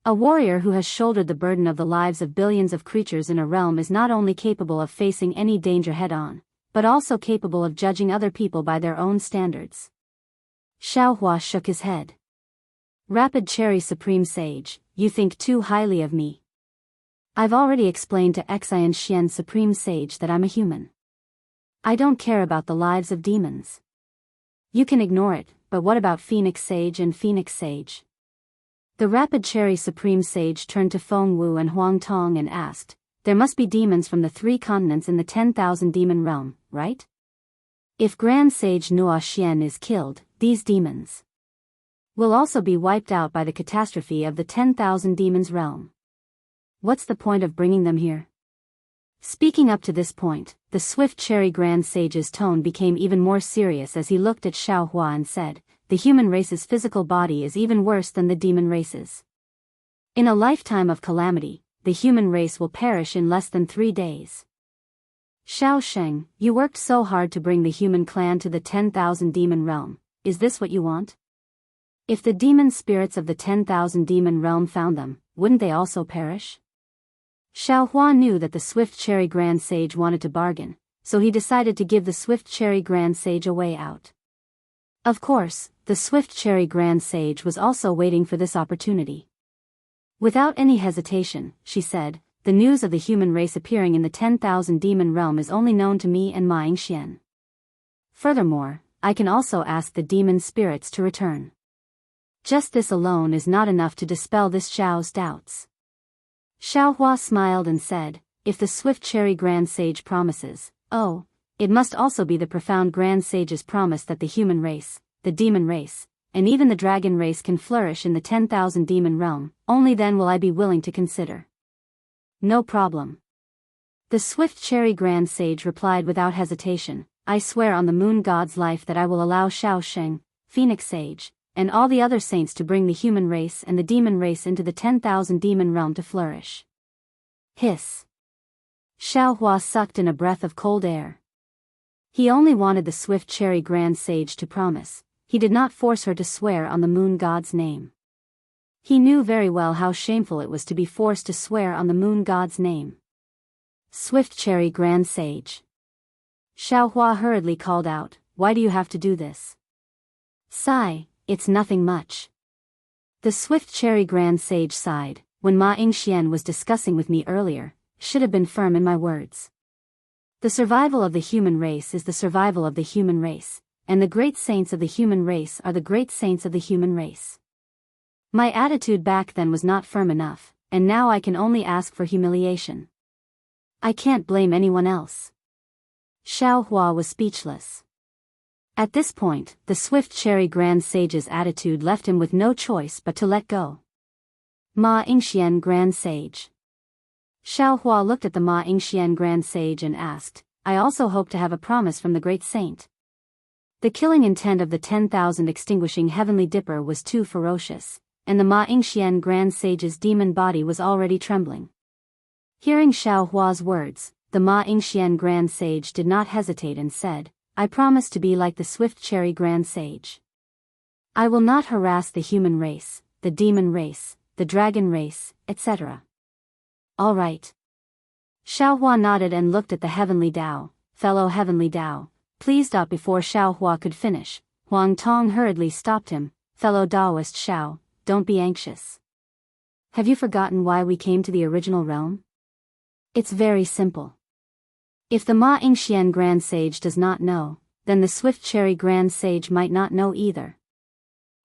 A warrior who has shouldered the burden of the lives of billions of creatures in a realm is not only capable of facing any danger head-on, but also capable of judging other people by their own standards. Xiao Hua shook his head. "Rapid Cherry Supreme Sage, you think too highly of me. I've already explained to Xianxia Supreme Sage that I'm a human. I don't care about the lives of demons. You can ignore it, but what about Phoenix Sage and Phoenix Sage?" The Rapid Cherry Supreme Sage turned to Feng Wu and Huang Tong and asked, "There must be demons from the 3 continents in the 10,000 demon realm, right? If Grand Sage Nuo Xian is killed, these demons will also be wiped out by the catastrophe of the 10,000 demons realm. What's the point of bringing them here?" Speaking up to this point, the Swift Cherry Grand Sage's tone became even more serious as he looked at Xiao Hua and said, "The human race's physical body is even worse than the demon race's. In a lifetime of calamity, the human race will perish in less than 3 days. Xiao Sheng, you worked so hard to bring the human clan to the 10,000 demon realm, is this what you want? If the demon spirits of the 10,000 demon realm found them, wouldn't they also perish?" Xiao Hua knew that the Swift Cherry Grand Sage wanted to bargain, so he decided to give the Swift Cherry Grand Sage a way out. Of course, the Swift Cherry Grand Sage was also waiting for this opportunity. Without any hesitation, she said, "The news of the human race appearing in the 10,000 demon realm is only known to me and Ma Yingxian. Furthermore, I can also ask the demon spirits to return. Just this alone is not enough to dispel this Xiao's doubts." Xiao Hua smiled and said, "If the Swift Cherry Grand Sage promises, oh, it must also be the profound Grand Sage's promise that the human race, the demon race, and even the dragon race can flourish in the 10,000 demon realm, only then will I be willing to consider." "No problem." The Swift Cherry Grand Sage replied without hesitation, "I swear on the moon god's life that I will allow Xiao Sheng, Phoenix Sage, and all the other saints to bring the human race and the demon race into the 10,000 demon realm to flourish." Hiss. Xiao Hua sucked in a breath of cold air. He only wanted the Swift Cherry Grand Sage to promise. He did not force her to swear on the moon god's name. He knew very well how shameful it was to be forced to swear on the moon god's name. "Swift Cherry Grand Sage." Xiao Hua hurriedly called out, "Why do you have to do this?" "Sigh, it's nothing much." The Swift Cherry Grand Sage sighed, "When Ma Yingxian was discussing with me earlier, should have been firm in my words. The survival of the human race is the survival of the human race, and the great saints of the human race are the great saints of the human race. My attitude back then was not firm enough, and now I can only ask for humiliation. I can't blame anyone else." Xiao Hua was speechless. At this point, the Swift Cherry Grand Sage's attitude left him with no choice but to let go. "Ma Yingxian Grand Sage." Xiao Hua looked at the Ma Yingxian Grand Sage and asked, "I also hope to have a promise from the great saint." The killing intent of the 10,000 extinguishing heavenly dipper was too ferocious, and the Ma Yingxian Grand Sage's demon body was already trembling. Hearing Xiao Hua's words, the Ma Yingxian Grand Sage did not hesitate and said, "I promise to be like the Swift Cherry Grand Sage. I will not harass the human race, the demon race, the dragon race, etc." "All right." Xiao Hua nodded and looked at the heavenly Dao. "Fellow heavenly Dao, please stop." Before Xiao Hua could finish, Huang Tong hurriedly stopped him. "Fellow Daoist Xiao, don't be anxious. Have you forgotten why we came to the original realm? It's very simple. If the Ma Yingxian Grand Sage does not know, then the Swift Cherry Grand Sage might not know either."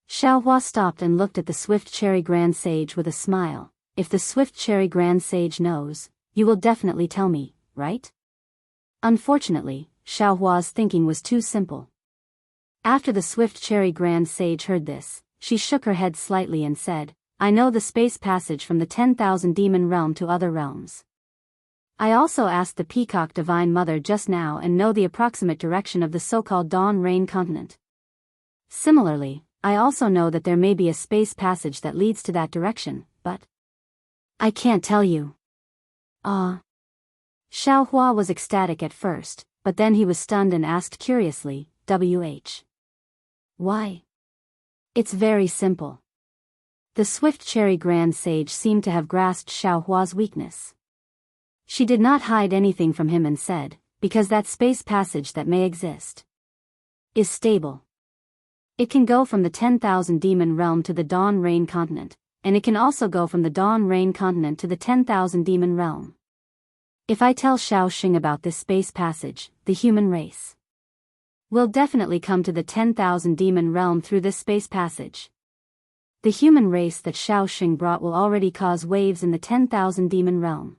Xiao Hua stopped and looked at the Swift Cherry Grand Sage with a smile. "If the Swift Cherry Grand Sage knows, you will definitely tell me, right?" Unfortunately, Xiao Hua's thinking was too simple. After the Swift Cherry Grand Sage heard this, she shook her head slightly and said, I know the space passage from the 10,000 demon realm to other realms. I also asked the Peacock Divine Mother just now and know the approximate direction of the so-called Dawn Rain continent. Similarly, I also know that there may be a space passage that leads to that direction, but I can't tell you. Xiao Hua was ecstatic at first, but then he was stunned and asked curiously, "Wh? Why?" It's very simple. The Swift Cherry Grand Sage seemed to have grasped Xiao Hua's weakness. She did not hide anything from him and said, because that space passage that may exist is stable. It can go from the 10,000 demon realm to the Dawn Rain continent, and it can also go from the Dawn Rain continent to the 10,000 demon realm. If I tell Xiao Xing about this space passage, the human race will definitely come to the 10,000 demon realm through this space passage. The human race that Xiao Xing brought will already cause waves in the 10,000 demon realm.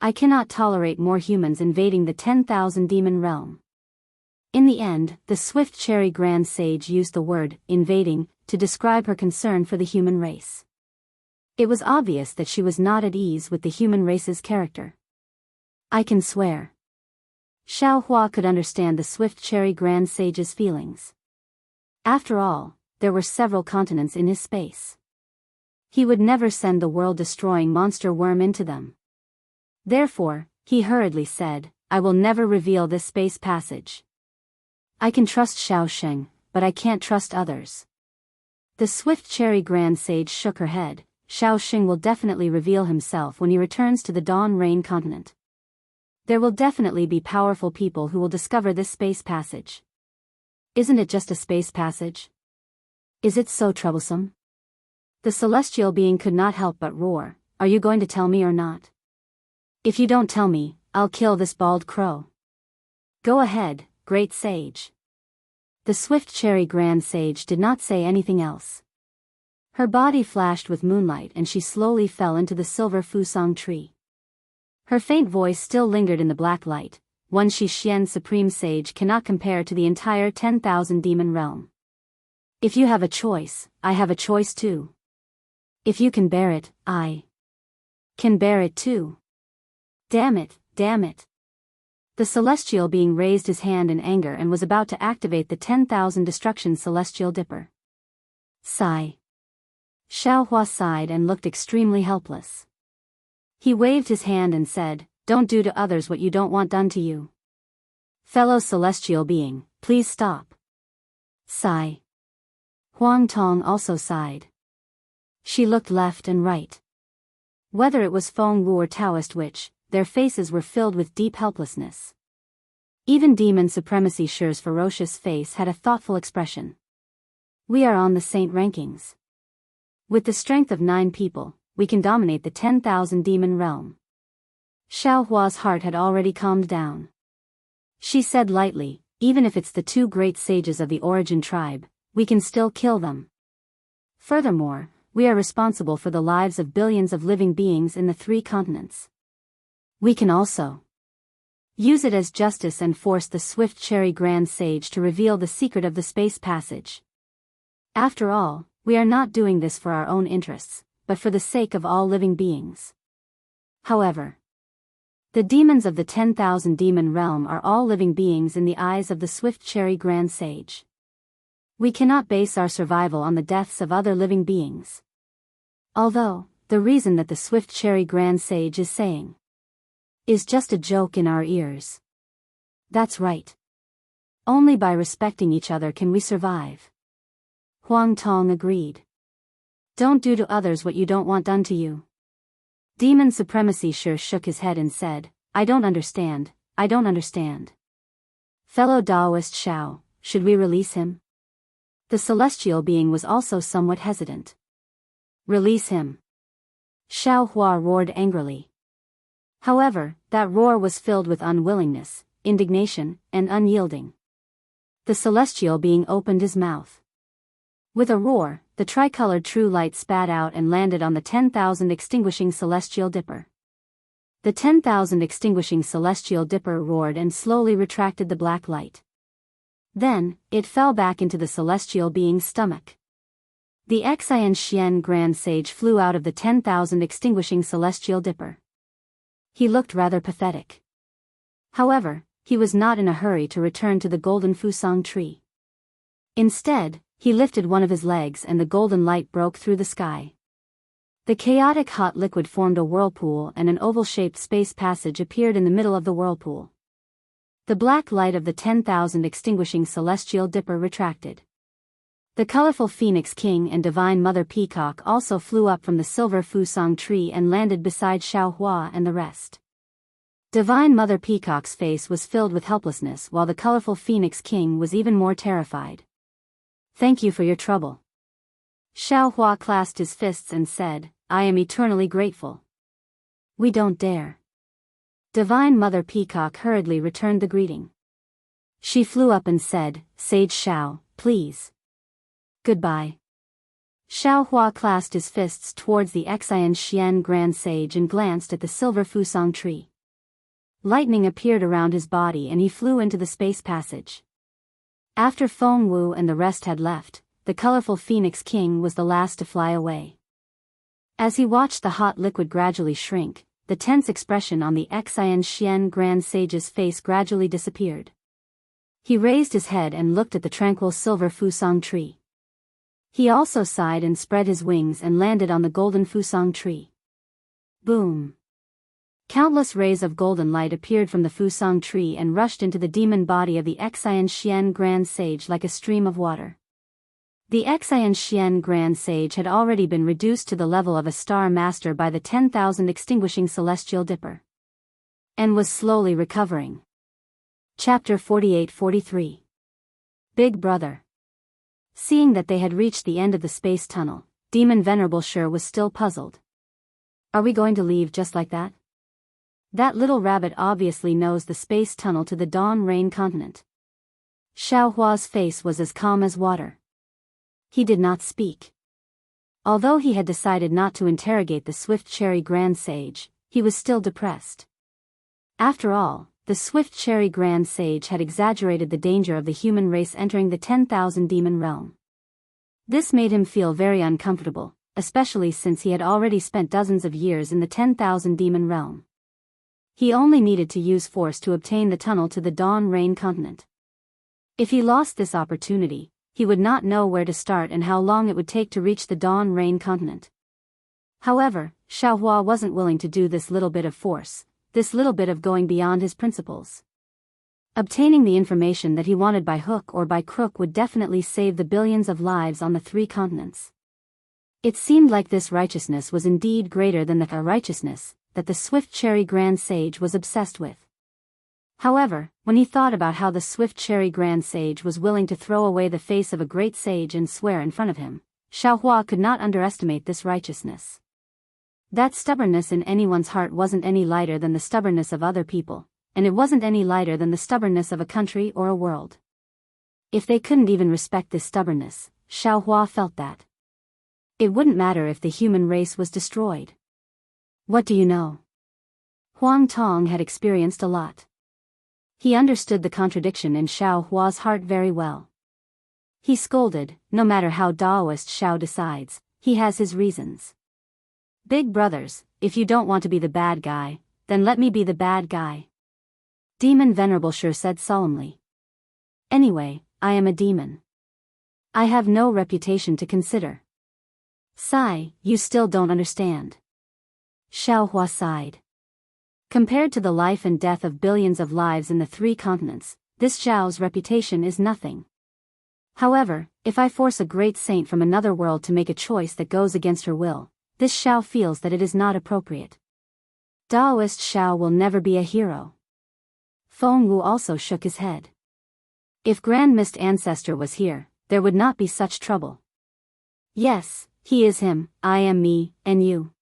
I cannot tolerate more humans invading the 10,000 demon realm. In the end, the Swift Cherry Grand Sage used the word, invading, to describe her concern for the human race. It was obvious that she was not at ease with the human race's character. I can swear. Xiao Hua could understand the Swift Cherry Grand Sage's feelings. After all, there were several continents in his space. He would never send the world-destroying monster worm into them. Therefore, he hurriedly said, I will never reveal this space passage. I can trust Xiao Xing, but I can't trust others. The Swift Cherry Grand Sage shook her head. Xiao Xing will definitely reveal himself when he returns to the Dawn Rain continent. There will definitely be powerful people who will discover this space passage. Isn't it just a space passage? Is it so troublesome? The celestial being could not help but roar, Are you going to tell me or not? If you don't tell me, I'll kill this bald crow. Go ahead, great sage. The Swift Cherry Grand Sage did not say anything else. Her body flashed with moonlight and she slowly fell into the silver fusang tree. Her faint voice still lingered in the black light. One Shi Xian Supreme Sage cannot compare to the entire 10,000 demon realm. If you have a choice, I have a choice too. If you can bear it, I can bear it too. Damn it, damn it. The celestial being raised his hand in anger and was about to activate the 10,000 destruction celestial dipper. Sigh. Xiao Hua sighed and looked extremely helpless. He waved his hand and said, Don't do to others what you don't want done to you. Fellow celestial being, please stop. Sigh. Huang Tong also sighed. She looked left and right. Whether it was Feng Wu or Daoist witch, their faces were filled with deep helplessness. Even Demon Supremacy Shi's ferocious face had a thoughtful expression. We are on the saint rankings. With the strength of 9 people, we can dominate the 10,000 demon realm. Xiao Hua's heart had already calmed down. She said lightly, even if it's the 2 great sages of the origin tribe, we can still kill them. Furthermore, we are responsible for the lives of billions of living beings in the 3 continents. We can also use it as justice and force the Swift Cherry Grand Sage to reveal the secret of the space passage. After all, we are not doing this for our own interests, but for the sake of all living beings. However, the demons of the 10,000 demon realm are all living beings in the eyes of the Swift Cherry Grand Sage. We cannot base our survival on the deaths of other living beings. Although, the reason that the Swift Cherry Grand Sage is saying is just a joke in our ears. That's right. Only by respecting each other can we survive. Huang Tong agreed. Don't do to others what you don't want done to you. Demon Supremacy Shi shook his head and said, I don't understand, I don't understand. Fellow Daoist Xiao, should we release him? The celestial being was also somewhat hesitant. Release him. Xiao Hua roared angrily. However, that roar was filled with unwillingness, indignation, and unyielding. The celestial being opened his mouth. With a roar, the tricolored true light spat out and landed on the 10,000 extinguishing celestial dipper. The 10,000 extinguishing celestial dipper roared and slowly retracted the black light. Then, it fell back into the celestial being's stomach. The Xianxia Grand Sage flew out of the 10,000 extinguishing celestial dipper. He looked rather pathetic. However, he was not in a hurry to return to the golden fusang tree. Instead, he lifted one of his legs and the golden light broke through the sky. The chaotic hot liquid formed a whirlpool and an oval-shaped space passage appeared in the middle of the whirlpool. The black light of the 10,000 extinguishing celestial dipper retracted. The colorful Phoenix King and Divine Mother Peacock also flew up from the silver fusang tree and landed beside Xiaohua and the rest. Divine Mother Peacock's face was filled with helplessness while the colorful Phoenix King was even more terrified. "Thank you for your trouble." Xiaohua clasped his fists and said, "I am eternally grateful." "We don't dare." Divine Mother Peacock hurriedly returned the greeting. She flew up and said, "Sage Xiao, please. Goodbye." Xiaohua clasped his fists towards the Xianxia Grand Sage and glanced at the silver fusang tree. Lightning appeared around his body and he flew into the space passage. After Feng Wu and the rest had left, the colorful Phoenix King was the last to fly away. As he watched the hot liquid gradually shrink, the tense expression on the Xianxia Grand Sage's face gradually disappeared. He raised his head and looked at the tranquil silver fusang tree. He also sighed and spread his wings and landed on the golden fusang tree. Boom! Countless rays of golden light appeared from the fusang tree and rushed into the demon body of the Xianxia Grand Sage like a stream of water. The Xianxia Grand Sage had already been reduced to the level of a star master by the 10,000 extinguishing celestial dipper. And was slowly recovering. Chapter 48-43. Big Brother. Seeing that they had reached the end of the space tunnel, Demon Venerable Sure was still puzzled. "Are we going to leave just like that? That little rabbit obviously knows the space tunnel to the Dawn Rain continent." Xiaohua's face was as calm as water. He did not speak. Although he had decided not to interrogate the Swift Cherry Grand Sage, he was still depressed. After all, the Swift Cherry Grand Sage had exaggerated the danger of the human race entering the 10,000 demon realm. This made him feel very uncomfortable, especially since he had already spent dozens of years in the 10,000 demon realm. He only needed to use force to obtain the tunnel to the Dawn Rain continent. If he lost this opportunity, he would not know where to start and how long it would take to reach the Dawn Rain continent. However, Xiaohua wasn't willing to do this little bit of force, this little bit of going beyond his principles. Obtaining the information that he wanted by hook or by crook would definitely save the billions of lives on the 3 continents. It seemed like this righteousness was indeed greater than the righteousness that the Swift Cherry Grand Sage was obsessed with. However, when he thought about how the Swift Cherry Grand Sage was willing to throw away the face of a great sage and swear in front of him, Xiaohua could not underestimate this righteousness. That stubbornness in anyone's heart wasn't any lighter than the stubbornness of other people, and it wasn't any lighter than the stubbornness of a country or a world. If they couldn't even respect this stubbornness, Xiaohua felt that it wouldn't matter if the human race was destroyed. What do you know? Huang Tong had experienced a lot. He understood the contradiction in Xiaohua's heart very well. He scolded, "No matter how Daoist Xiao decides, he has his reasons. Big brothers, if you don't want to be the bad guy, then let me be the bad guy." Demon Venerable Sure said solemnly. "Anyway, I am a demon. I have no reputation to consider." "Sigh, you still don't understand." Xiaohua sighed. Compared to the life and death of billions of lives in the 3 continents, this Xiao's reputation is nothing. However, if I force a great saint from another world to make a choice that goes against her will, this Xiao feels that it is not appropriate. Daoist Xiao will never be a hero. Feng Wu also shook his head. If Grand Mist Ancestor was here, there would not be such trouble. Yes, he is him, I am me, and you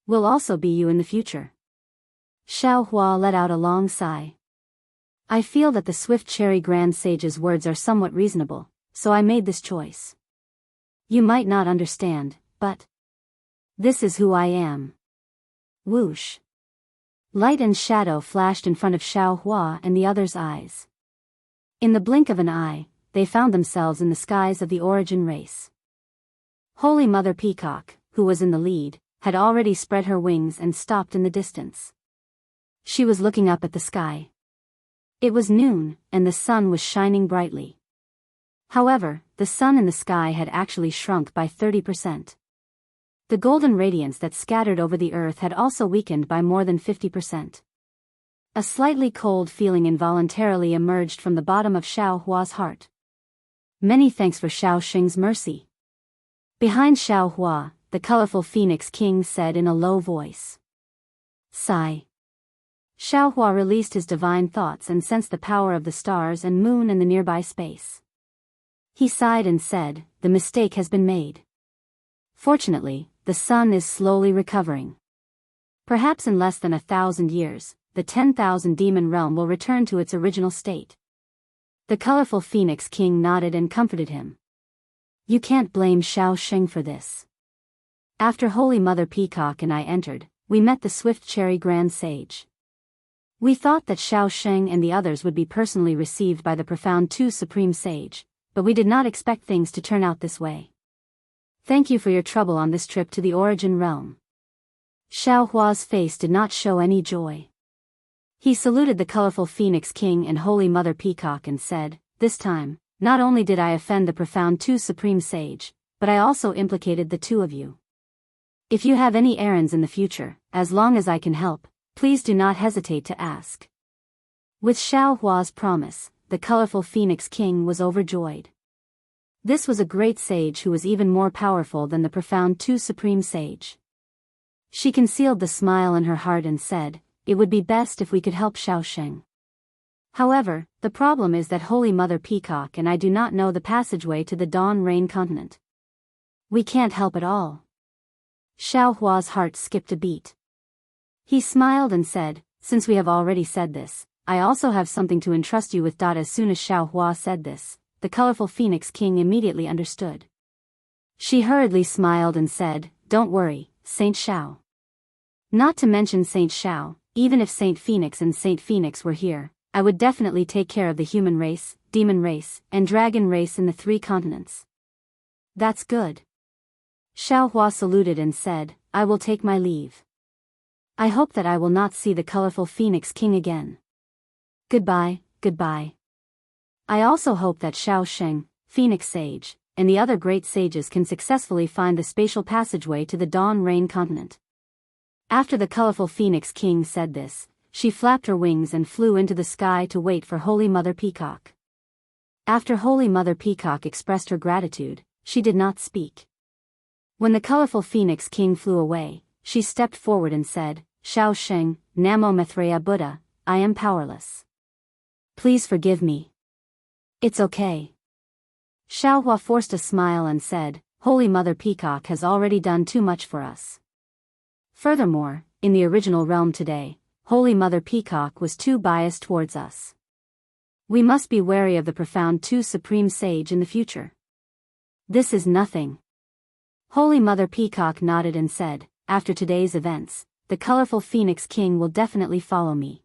will also be you in the future. Xiaohua let out a long sigh. I feel that the Swift Cherry Grand Sage's words are somewhat reasonable, so I made this choice. You might not understand, but this is who I am. Whoosh. Light and shadow flashed in front of Xiaohua and the others' eyes. In the blink of an eye, they found themselves in the skies of the origin race. Holy Mother Peacock, who was in the lead, had already spread her wings and stopped in the distance. She was looking up at the sky. It was noon, and the sun was shining brightly. However, the sun in the sky had actually shrunk by 30%. The golden radiance that scattered over the earth had also weakened by more than 50%. A slightly cold feeling involuntarily emerged from the bottom of Xiao Hua's heart. Many thanks for Xiao Xing's mercy. Behind Xiao Hua, the colorful Phoenix King said in a low voice. Sigh. Xiao Hua released his divine thoughts and sensed the power of the stars and moon in the nearby space. He sighed and said, the mistake has been made. Fortunately, the sun is slowly recovering. Perhaps in less than 1,000 years, the 10,000 demon realm will return to its original state. The colorful Phoenix King nodded and comforted him. You can't blame Xiao Xing for this. After Holy Mother Peacock and I entered, we met the Swift Cherry Grand Sage. We thought that Xiao Xing and the others would be personally received by the Profound Two Supreme Sage, but we did not expect things to turn out this way. Thank you for your trouble on this trip to the Origin Realm. Xiao Hua's face did not show any joy. He saluted the colorful Phoenix King and Holy Mother Peacock and said, this time, not only did I offend the Profound Two Supreme Sage, but I also implicated the two of you. If you have any errands in the future, as long as I can help, please do not hesitate to ask. With Xiao Hua's promise, the colorful Phoenix King was overjoyed. This was a great sage who was even more powerful than the Profound Two Supreme Sage. She concealed the smile in her heart and said, it would be best if we could help Xiao Xing. However, the problem is that Holy Mother Peacock and I do not know the passageway to the Dawn Rain continent. We can't help at all. Xiao Hua's heart skipped a beat. He smiled and said, since we have already said this, I also have something to entrust you with. As soon as Xiao Hua said this, the colorful Phoenix King immediately understood. She hurriedly smiled and said, don't worry, Saint Xiao. Not to mention Saint Xiao, even if Saint Phoenix and Saint Phoenix were here, I would definitely take care of the human race, demon race, and dragon race in the 3 continents. That's good. Xiao Hua saluted and said, I will take my leave. I hope that I will not see the colorful Phoenix King again. Goodbye, goodbye. I also hope that Xiao Xing, Phoenix Sage, and the other great sages can successfully find the spatial passageway to the Dawn Rain continent. After the colorful Phoenix King said this, she flapped her wings and flew into the sky to wait for Holy Mother Peacock. After Holy Mother Peacock expressed her gratitude, she did not speak. When the colorful Phoenix King flew away, she stepped forward and said, Xiao Xing, Namo Maitreya Buddha, I am powerless. Please forgive me. It's okay. Xiao Hua forced a smile and said, Holy Mother Peacock has already done too much for us. Furthermore, in the original realm today, Holy Mother Peacock was too biased towards us. We must be wary of the Profound Two Supreme Sage in the future. This is nothing. Holy Mother Peacock nodded and said, after today's events, the colorful Phoenix King will definitely follow me.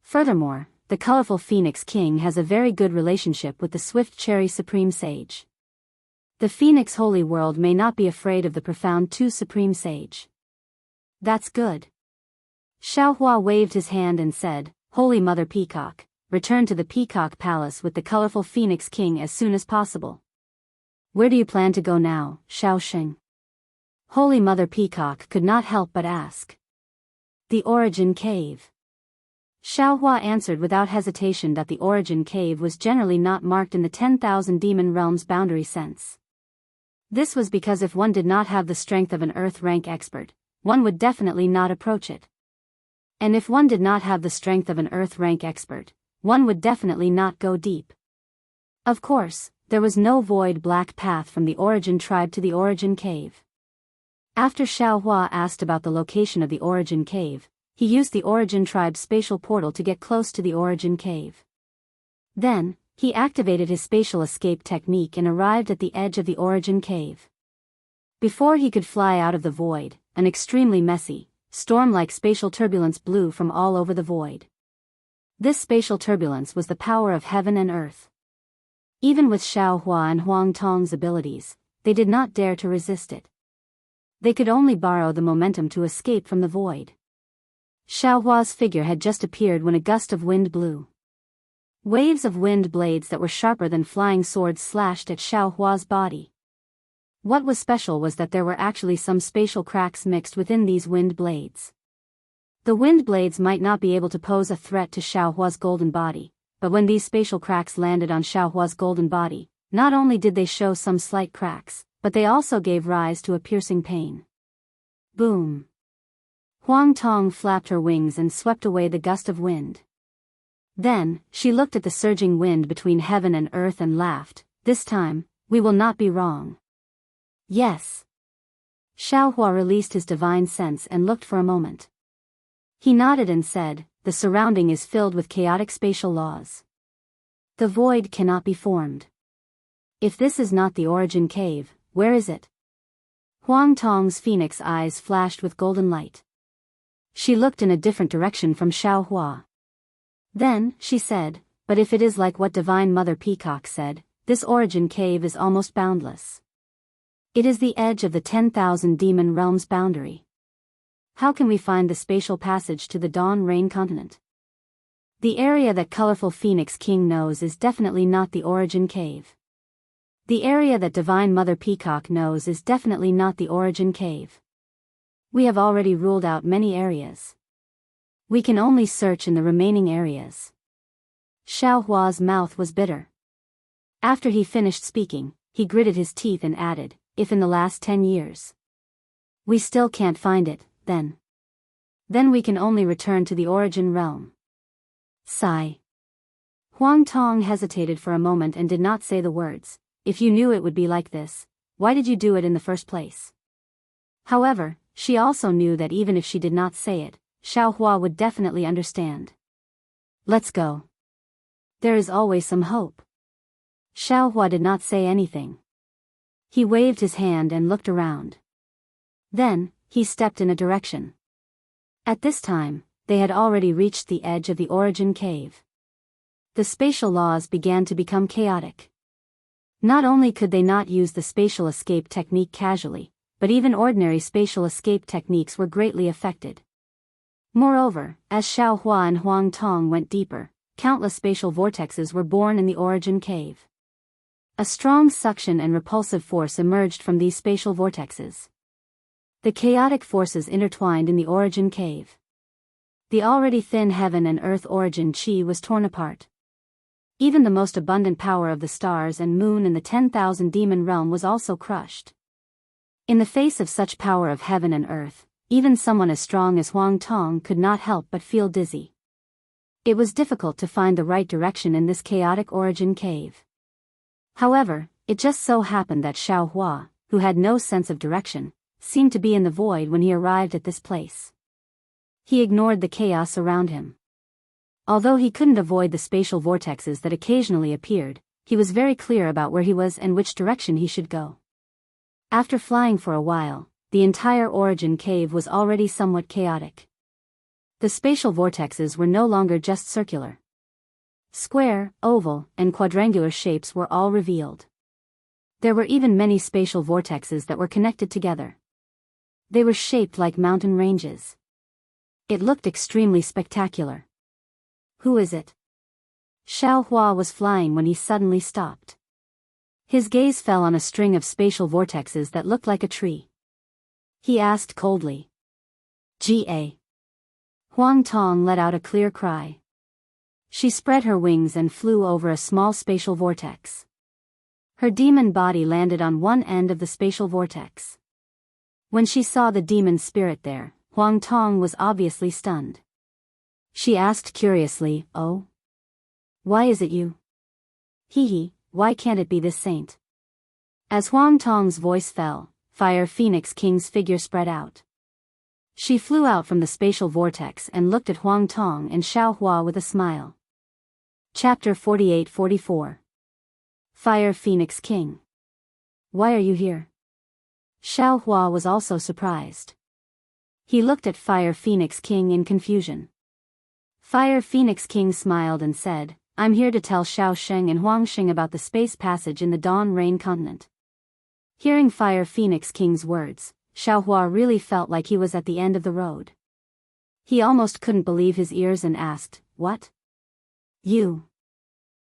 Furthermore, the colorful Phoenix King has a very good relationship with the Swift Cherry Supreme Sage. The Phoenix Holy World may not be afraid of the Profound Two Supreme Sage. That's good. Xiao Hua waved his hand and said, Holy Mother Peacock, return to the Peacock Palace with the colorful Phoenix King as soon as possible. Where do you plan to go now, Xiao Xing? Holy Mother Peacock could not help but ask. The Origin Cave. Xiao Hua answered without hesitation that the Origin Cave was generally not marked in the 10,000 demon realms boundary sense. This was because if one did not have the strength of an Earth rank expert, one would definitely not approach it. And if one did not have the strength of an Earth rank expert, one would definitely not go deep. Of course, there was no void black path from the Origin tribe to the Origin Cave. After Xiao Hua asked about the location of the Origin Cave, he used the Origin tribe's spatial portal to get close to the Origin Cave. Then, he activated his spatial escape technique and arrived at the edge of the Origin Cave. Before he could fly out of the void, an extremely messy, storm-like spatial turbulence blew from all over the void. This spatial turbulence was the power of heaven and earth. Even with Xiao Hua and Huang Tong's abilities, they did not dare to resist it. They could only borrow the momentum to escape from the void. Xiaohua's figure had just appeared when a gust of wind blew. Waves of wind blades that were sharper than flying swords slashed at Xiaohua's body. What was special was that there were actually some spatial cracks mixed within these wind blades. The wind blades might not be able to pose a threat to Xiaohua's golden body, but when these spatial cracks landed on Xiaohua's golden body, not only did they show some slight cracks, but they also gave rise to a piercing pain. Boom! Huang Tong flapped her wings and swept away the gust of wind. Then, she looked at the surging wind between heaven and earth and laughed. This time, we will not be wrong. Yes. Xiaohua released his divine sense and looked for a moment. He nodded and said, the surrounding is filled with chaotic spatial laws. The void cannot be formed. If this is not the origin cave, where is it? Huang Tong's phoenix eyes flashed with golden light. She looked in a different direction from Xiaohua. Then, she said, but if it is like what Divine Mother Peacock said, this origin cave is almost boundless. It is the edge of the 10,000 demon realms boundary. How can we find the spatial passage to the Dawn Rain continent? The area that colorful Phoenix King knows is definitely not the origin cave. The area that Divine Mother Peacock knows is definitely not the origin cave. We have already ruled out many areas. We can only search in the remaining areas. Xiaohua's mouth was bitter. After he finished speaking, he gritted his teeth and added, if in the last 10 years we still can't find it, then we can only return to the origin realm. Sigh. Huang Tong hesitated for a moment and did not say the words, if you knew it would be like this, why did you do it in the first place? However, she also knew that even if she did not say it, Xiaohua would definitely understand. Let's go. There is always some hope. Xiaohua did not say anything. He waved his hand and looked around. Then, he stepped in a direction. At this time, they had already reached the edge of the origin cave. The spatial laws began to become chaotic. Not only could they not use the spatial escape technique casually, but even ordinary spatial escape techniques were greatly affected. Moreover, as Xiaohua and Huang Tong went deeper, countless spatial vortexes were born in the origin cave. A strong suction and repulsive force emerged from these spatial vortexes. The chaotic forces intertwined in the origin cave. The already thin heaven and earth origin chi was torn apart. Even the most abundant power of the stars and moon in the 10,000 demon realm was also crushed. In the face of such power of heaven and earth, even someone as strong as Huang Tong could not help but feel dizzy. It was difficult to find the right direction in this chaotic origin cave. However, it just so happened that Xiaohua, who had no sense of direction, seemed to be in the void when he arrived at this place. He ignored the chaos around him. Although he couldn't avoid the spatial vortexes that occasionally appeared, he was very clear about where he was and which direction he should go. After flying for a while, the entire origin cave was already somewhat chaotic. The spatial vortexes were no longer just circular. Square, oval, and quadrangular shapes were all revealed. There were even many spatial vortexes that were connected together. They were shaped like mountain ranges. It looked extremely spectacular. Who is it? Xiaohua was flying when he suddenly stopped. His gaze fell on a string of spatial vortexes that looked like a tree. He asked coldly. Ga. Huang Tong let out a clear cry. She spread her wings and flew over a small spatial vortex. Her demon body landed on one end of the spatial vortex. When she saw the demon spirit there, Huang Tong was obviously stunned. She asked curiously, oh? Why is it you? Hee, why can't it be this saint? As Huang Tong's voice fell, Fire Phoenix King's figure spread out. She flew out from the spatial vortex and looked at Huang Tong and Xiaohua with a smile. Chapter 48-44. Fire Phoenix King. Why are you here? Xiaohua was also surprised. He looked at Fire Phoenix King in confusion. Fire Phoenix King smiled and said, I'm here to tell Xiao Sheng and Huang Xing about the space passage in the Dawn Rain continent. Hearing Fire Phoenix King's words, Xiaohua really felt like he was at the end of the road. He almost couldn't believe his ears and asked, "What? You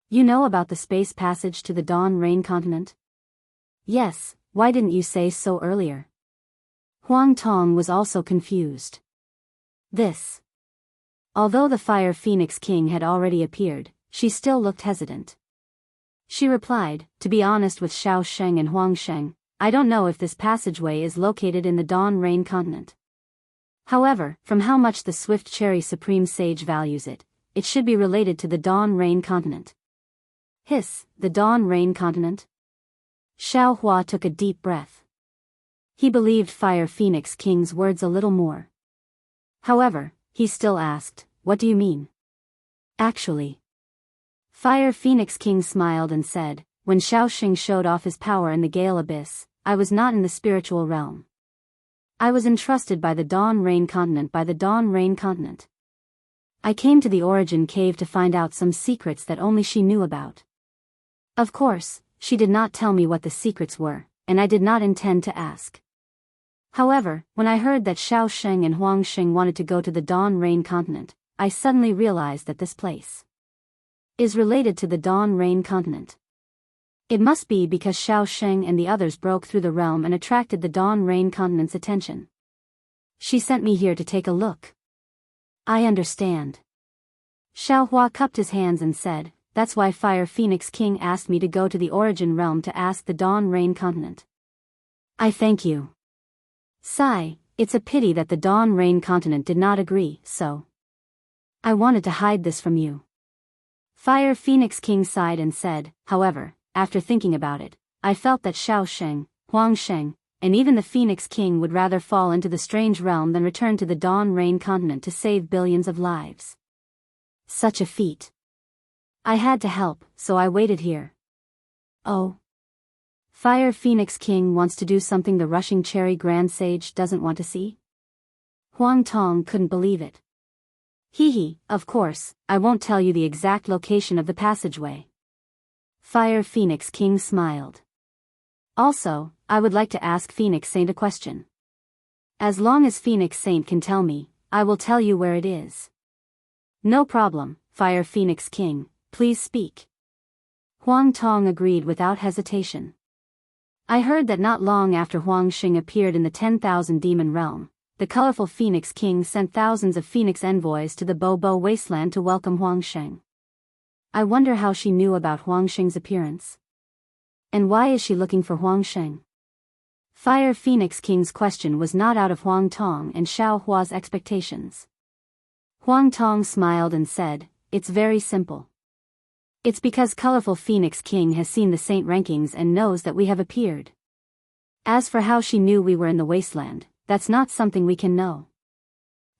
know about the space passage to the Dawn Rain continent?" "Yes, why didn't you say so earlier?" Huang Tong was also confused. Although the Fire Phoenix King had already appeared, she still looked hesitant. She replied, "To be honest with Xiao Sheng and Huang Sheng, I don't know if this passageway is located in the Dawn Rain continent. However, from how much the Swift Cherry Supreme Sage values it, it should be related to the Dawn Rain continent." The Dawn Rain continent? Xiao Hua took a deep breath. He believed Fire Phoenix King's words a little more. However, he still asked, "What do you mean?" "Actually." Fire Phoenix King smiled and said, "When Xiao Xing showed off his power in the Gale Abyss, I was not in the spiritual realm. I was entrusted by the Dawn Rain continent I came to the Origin Cave to find out some secrets that only she knew about. Of course, she did not tell me what the secrets were, and I did not intend to ask. However, when I heard that Xiao Sheng and Huang Xing wanted to go to the Dawn Rain continent, I suddenly realized that this place is related to the Dawn Rain continent. It must be because Xiao Sheng and the others broke through the realm and attracted the Dawn Rain continent's attention. She sent me here to take a look." "I understand." Xiao Hua cupped his hands and said, "That's why Fire Phoenix King asked me to go to the Origin realm to ask the Dawn Rain continent. I thank you. Sigh, it's a pity that the Dawn Rain continent did not agree, so I wanted to hide this from you." Fire Phoenix King sighed and said, "However, after thinking about it, I felt that Xiao Sheng, Huang Sheng, and even the Phoenix King would rather fall into the strange realm than return to the Dawn Rain continent to save billions of lives. Such a feat. I had to help, so I waited here." "Oh. Fire Phoenix King wants to do something the Rushing Cherry Grand Sage doesn't want to see?" Huang Tong couldn't believe it. Of course, I won't tell you the exact location of the passageway." Fire Phoenix King smiled. "Also, I would like to ask Phoenix Saint a question. As long as Phoenix Saint can tell me, I will tell you where it is." "No problem, Fire Phoenix King, please speak." Huang Tong agreed without hesitation. "I heard that not long after Huang Xing appeared in the 10,000 demon realm, the colorful Phoenix King sent thousands of Phoenix envoys to the Bobo wasteland to welcome Huang Xing. I wonder how she knew about Huang Xing's appearance. And why is she looking for Huang Xing?" Fire Phoenix King's question was not out of Huang Tong and Xiao Hua's expectations. Huang Tong smiled and said, "It's very simple. It's because colorful Phoenix King has seen the saint rankings and knows that we have appeared. As for how she knew we were in the wasteland, that's not something we can know.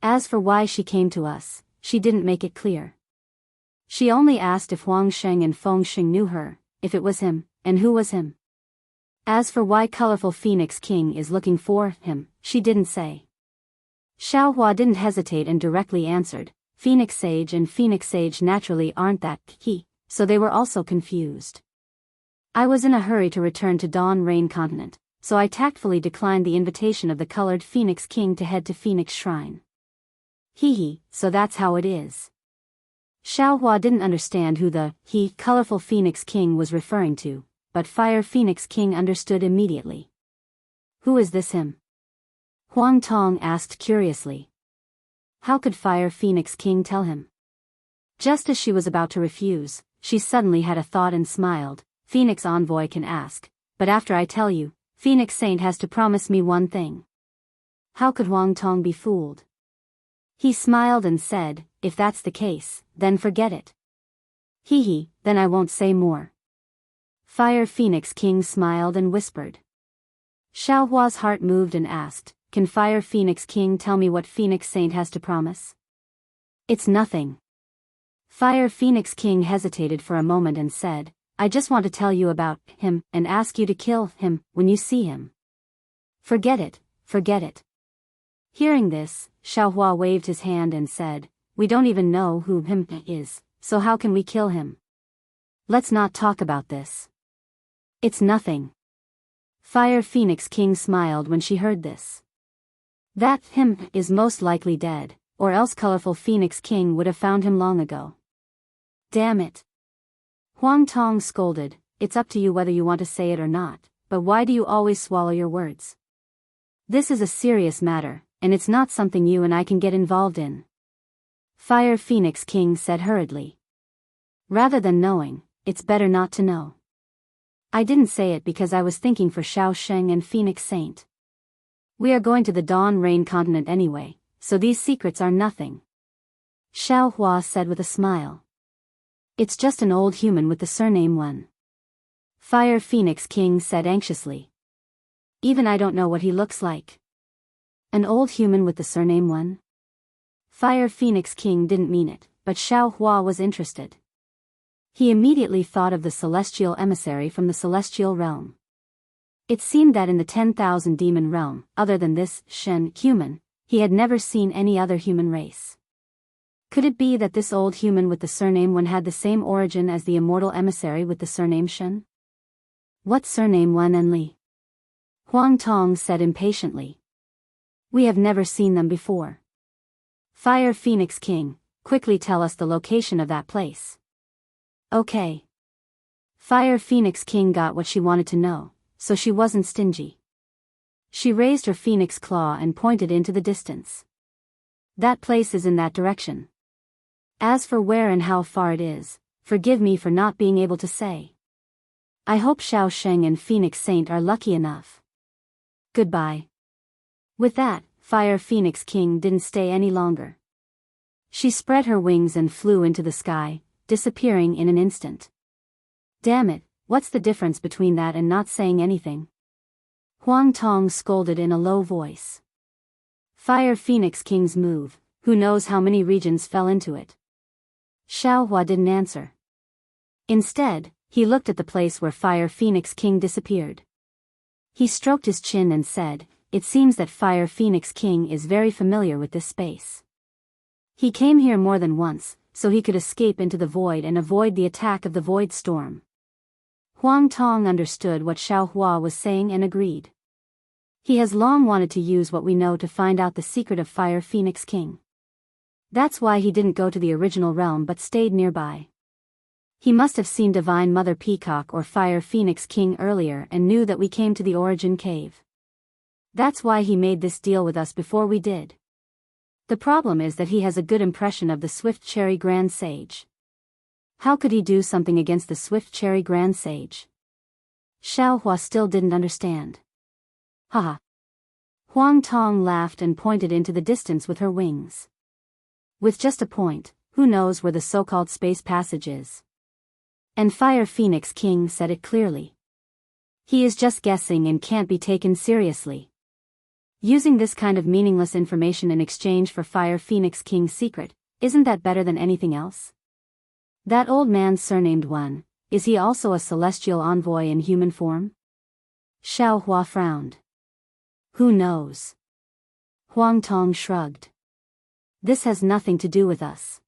As for why she came to us, she didn't make it clear. She only asked if Huang Sheng and Feng Xing knew her, if it was him, and who was him. As for why colorful Phoenix King is looking for him, she didn't say." Xiao Hua didn't hesitate and directly answered, "Phoenix Sage and Phoenix Sage naturally aren't that so they were also confused. I was in a hurry to return to Dawn Rain continent, so I tactfully declined the invitation of the colored Phoenix King to head to Phoenix Shrine." So that's how it is." Xiao Hua didn't understand who the colorful Phoenix King was referring to, but Fire Phoenix King understood immediately. "Who is this him?" Huang Tong asked curiously. How could Fire Phoenix King tell him? Just as she was about to refuse, she suddenly had a thought and smiled. "Phoenix Envoy can ask, but after I tell you, Phoenix Saint has to promise me one thing." How could Huang Tong be fooled? He smiled and said, "If that's the case, then forget it." Then I won't say more." Fire Phoenix King smiled and whispered. Xiao Hua's heart moved and asked, "Can Fire Phoenix King tell me what Phoenix Saint has to promise?" "It's nothing." Fire Phoenix King hesitated for a moment and said, "I just want to tell you about him and ask you to kill him when you see him." Forget it. Hearing this, Xiao Hua waved his hand and said, "We don't even know who him is, so how can we kill him? Let's not talk about this." "It's nothing." Fire Phoenix King smiled when she heard this. That him is most likely dead, or else Colorful Phoenix King would have found him long ago. Damn it. Huang Tong scolded, it's up to you whether you want to say it or not, but why do you always swallow your words? This is a serious matter, and it's not something you and I can get involved in. Fire Phoenix King said hurriedly. Rather than knowing, it's better not to know. I didn't say it because I was thinking for Xiao Sheng and Phoenix Saint. We are going to the Dawn Rain continent anyway, so these secrets are nothing. Xiao Hua said with a smile. It's just an old human with the surname Wen. Fire Phoenix King said anxiously. Even I don't know what he looks like. An old human with the surname Wen? Fire Phoenix King didn't mean it, but Xiao Hua was interested. He immediately thought of the celestial emissary from the celestial realm. It seemed that in the 10,000 demon realm, other than this Shen human, he had never seen any other human race. Could it be that this old human with the surname Wen had the same origin as the immortal emissary with the surname Shen? What surname Wen and Li? Huang Tong said impatiently. We have never seen them before. Fire Phoenix King, quickly tell us the location of that place. Okay. Fire Phoenix King got what she wanted to know, so she wasn't stingy. She raised her phoenix claw and pointed into the distance. That place is in that direction. As for where and how far it is, forgive me for not being able to say. I hope Xiao Sheng and Phoenix Saint are lucky enough. Goodbye. With that, Fire Phoenix King didn't stay any longer. She spread her wings and flew into the sky, disappearing in an instant. Damn it, what's the difference between that and not saying anything? Huang Tong scolded in a low voice. Fire Phoenix King's move, who knows how many regions fell into it? Xiao Hua didn't answer. Instead, he looked at the place where Fire Phoenix King disappeared. He stroked his chin and said, it seems that Fire Phoenix King is very familiar with this space. He came here more than once, so he could escape into the void and avoid the attack of the void storm. Huang Tong understood what Xiao Hua was saying and agreed. He has long wanted to use what we know to find out the secret of Fire Phoenix King. That's why he didn't go to the original realm but stayed nearby. He must have seen Divine Mother Peacock or Fire Phoenix King earlier and knew that we came to the Origin Cave. That's why he made this deal with us before we did. The problem is that he has a good impression of the Swift Cherry Grand Sage. How could he do something against the Swift Cherry Grand Sage? Xiao Hua still didn't understand. Haha. Huang Tong laughed and pointed into the distance with her wings. With just a point, who knows where the so-called space passage is? And Fire Phoenix King said it clearly. He is just guessing and can't be taken seriously. Using this kind of meaningless information in exchange for Fire Phoenix King's secret, isn't that better than anything else? That old man surnamed Wen, is he also a celestial envoy in human form? Xiao Hua frowned. Who knows? Huang Tong shrugged. This has nothing to do with us.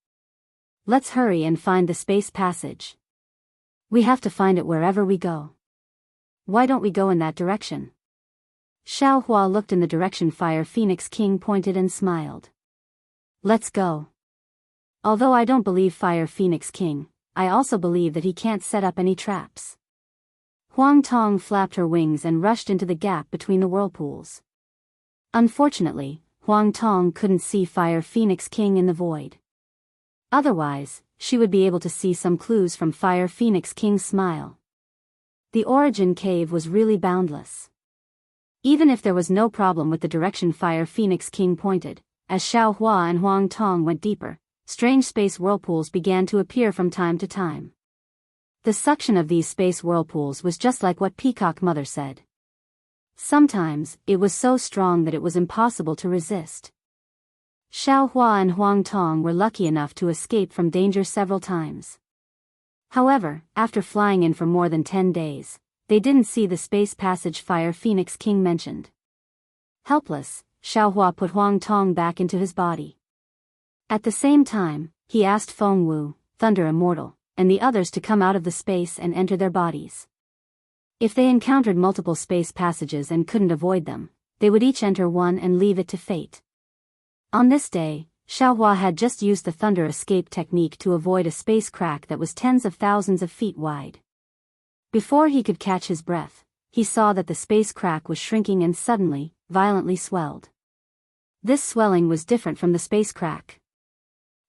Let's hurry and find the space passage. We have to find it wherever we go. Why don't we go in that direction? Xiao Hua looked in the direction Fire Phoenix King pointed and smiled. Let's go. Although I don't believe Fire Phoenix King, I also believe that he can't set up any traps. Huang Tong flapped her wings and rushed into the gap between the whirlpools. Unfortunately, Huang Tong couldn't see Fire Phoenix King in the void. Otherwise, she would be able to see some clues from Fire Phoenix King's smile. The Origin Cave was really boundless. Even if there was no problem with the direction Fire Phoenix King pointed, as Xiao Hua and Huang Tong went deeper, strange space whirlpools began to appear from time to time. The suction of these space whirlpools was just like what Peacock Mother said. Sometimes, it was so strong that it was impossible to resist. Xiao Hua and Huang Tong were lucky enough to escape from danger several times. However, after flying in for more than 10 days, they didn't see the space passage Fire Phoenix King mentioned. Helpless, Xiao Hua put Huang Tong back into his body. At the same time, he asked Feng Wu, Thunder Immortal, and the others to come out of the space and enter their bodies. If they encountered multiple space passages and couldn't avoid them, they would each enter one and leave it to fate. On this day, Xiaohua had just used the thunder escape technique to avoid a space crack that was tens of thousands of feet wide. Before he could catch his breath, he saw that the space crack was shrinking and suddenly, violently swelled. This swelling was different from the space crack.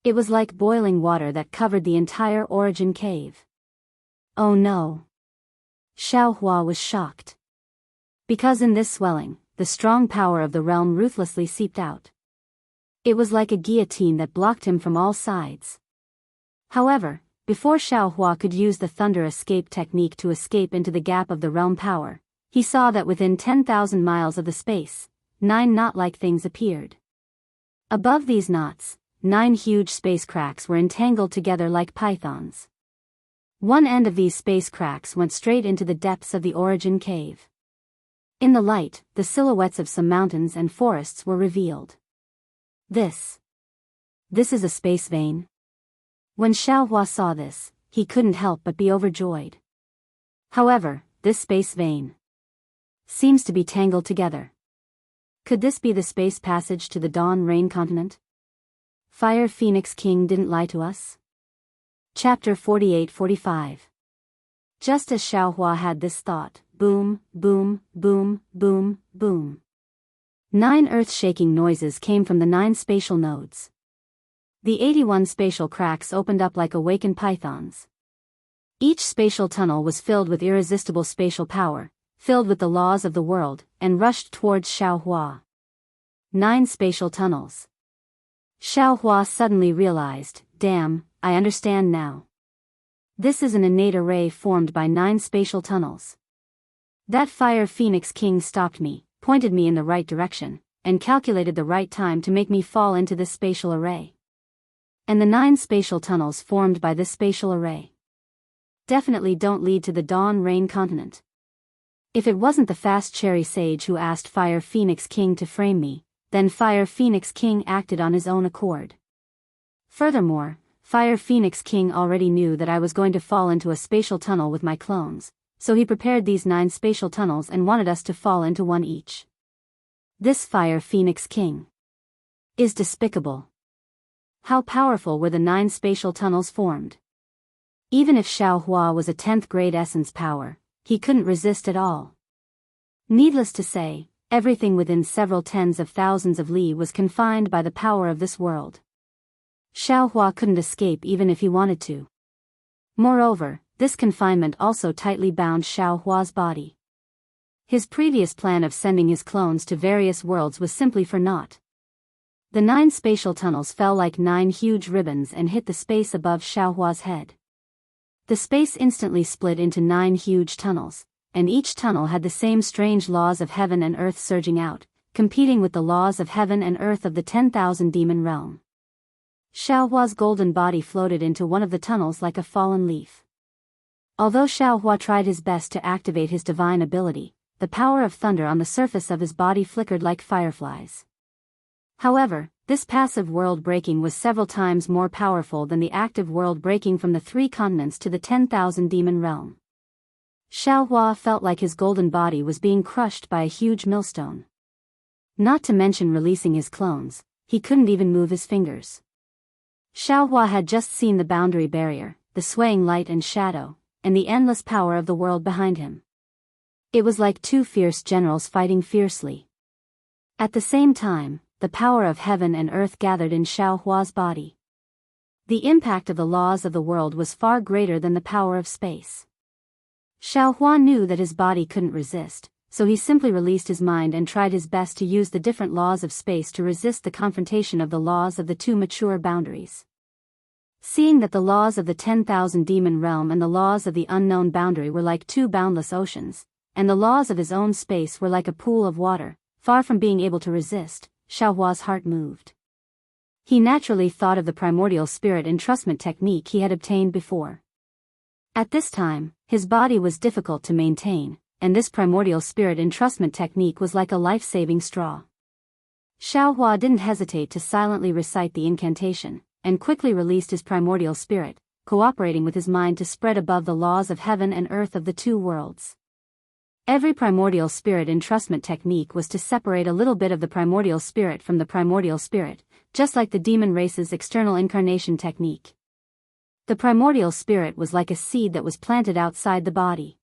It was like boiling water that covered the entire origin cave. Oh no! Xiaohua was shocked. Because in this swelling, the strong power of the realm ruthlessly seeped out. It was like a guillotine that blocked him from all sides. However, before Xiaohua could use the thunder escape technique to escape into the gap of the realm power, he saw that within 10,000 miles of the space, 9 knot-like things appeared. Above these knots, 9 huge space cracks were entangled together like pythons. One end of these space cracks went straight into the depths of the origin cave. In the light, the silhouettes of some mountains and forests were revealed. This is a space vein. When Xiaohua saw this, he couldn't help but be overjoyed. However, this space vein seems to be tangled together. Could this be the space passage to the Dawn Rain continent? Fire Phoenix King didn't lie to us? Chapter 48-45. Just as Xiaohua had this thought, boom, boom, boom, boom, boom. 9 earth-shaking noises came from the 9 spatial nodes. The 81 spatial cracks opened up like awakened pythons. Each spatial tunnel was filled with irresistible spatial power, filled with the laws of the world, and rushed towards Xiaohua. 9 spatial tunnels. Xiaohua suddenly realized, damn, I understand now. This is an innate array formed by 9 spatial tunnels. That Fire Phoenix King stopped me, pointed me in the right direction, and calculated the right time to make me fall into this spatial array. And the 9 spatial tunnels formed by this spatial array definitely don't lead to the Dawn Rain continent. If it wasn't the fast cherry sage who asked Fire Phoenix King to frame me, then Fire Phoenix King acted on his own accord. Furthermore, Fire Phoenix King already knew that I was going to fall into a spatial tunnel with my clones, so he prepared these 9 spatial tunnels and wanted us to fall into one each. This Fire Phoenix King is despicable. How powerful were the 9 spatial tunnels formed? Even if Xiaohua was a 10th grade essence power, he couldn't resist at all. Needless to say, everything within several tens of thousands of li was confined by the power of this world. Xiaohua couldn't escape even if he wanted to. Moreover, this confinement also tightly bound Xiaohua's body. His previous plan of sending his clones to various worlds was simply for naught. The 9 spatial tunnels fell like 9 huge ribbons and hit the space above Xiaohua's head. The space instantly split into 9 huge tunnels, and each tunnel had the same strange laws of heaven and earth surging out, competing with the laws of heaven and earth of the 10,000 demon realm. Xiaohua's golden body floated into one of the tunnels like a fallen leaf. Although Xiaohua tried his best to activate his divine ability, the power of thunder on the surface of his body flickered like fireflies. However, this passive world breaking was several times more powerful than the active world breaking from the 3 continents to the 10,000 demon realm. Xiaohua felt like his golden body was being crushed by a huge millstone. Not to mention releasing his clones, he couldn't even move his fingers. Xiaohua had just seen the boundary barrier, the swaying light and shadow, and the endless power of the world behind him. It was like 2 fierce generals fighting fiercely. At the same time, the power of heaven and earth gathered in Xiaohua's body. The impact of the laws of the world was far greater than the power of space. Xiaohua knew that his body couldn't resist, so he simply released his mind and tried his best to use the different laws of space to resist the confrontation of the laws of the 2 mature boundaries. Seeing that the laws of the 10,000 demon realm and the laws of the unknown boundary were like 2 boundless oceans, and the laws of his own space were like a pool of water, far from being able to resist, Xiaohua's heart moved. He naturally thought of the primordial spirit entrustment technique he had obtained before. At this time, his body was difficult to maintain, and this primordial spirit entrustment technique was like a life-saving straw. Xiaohua didn't hesitate to silently recite the incantation, and quickly released his primordial spirit, cooperating with his mind to spread above the laws of heaven and earth of the 2 worlds. Every primordial spirit entrustment technique was to separate a little bit of the primordial spirit from the primordial spirit, just like the demon race's external incarnation technique. The primordial spirit was like a seed that was planted outside the body.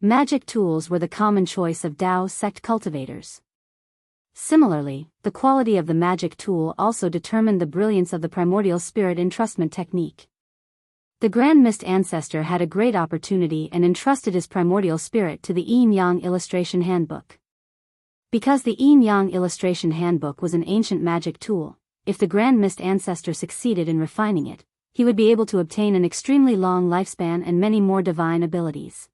Magic tools were the common choice of Dao sect cultivators. Similarly, the quality of the magic tool also determined the brilliance of the primordial spirit entrustment technique. The Grand Mist Ancestor had a great opportunity and entrusted his primordial spirit to the Yin-Yang Illustration Handbook. Because the Yin-Yang Illustration Handbook was an ancient magic tool, if the Grand Mist Ancestor succeeded in refining it, he would be able to obtain an extremely long lifespan and many more divine abilities.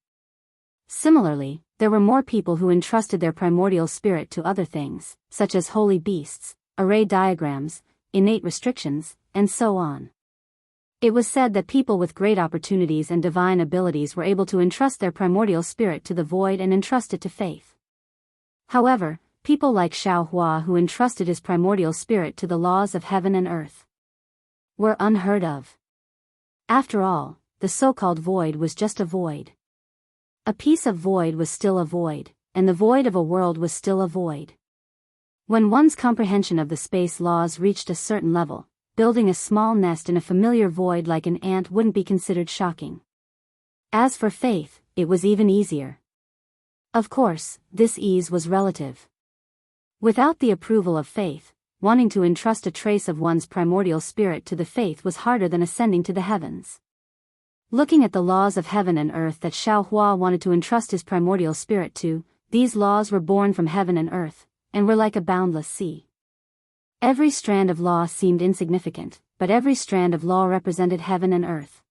Similarly, there were more people who entrusted their primordial spirit to other things, such as holy beasts, array diagrams, innate restrictions, and so on. It was said that people with great opportunities and divine abilities were able to entrust their primordial spirit to the void and entrust it to faith. However, people like Xiaohua, who entrusted his primordial spirit to the laws of heaven and earth, were unheard of. After all, the so-called void was just a void. A piece of void was still a void, and the void of a world was still a void. When one's comprehension of the space laws reached a certain level, building a small nest in a familiar void like an ant wouldn't be considered shocking. As for faith, it was even easier. Of course, this ease was relative. Without the approval of faith, wanting to entrust a trace of one's primordial spirit to the faith was harder than ascending to the heavens. Looking at the laws of heaven and earth that Xiaohua wanted to entrust his primordial spirit to, these laws were born from heaven and earth, and were like a boundless sea. Every strand of law seemed insignificant, but every strand of law represented heaven and earth.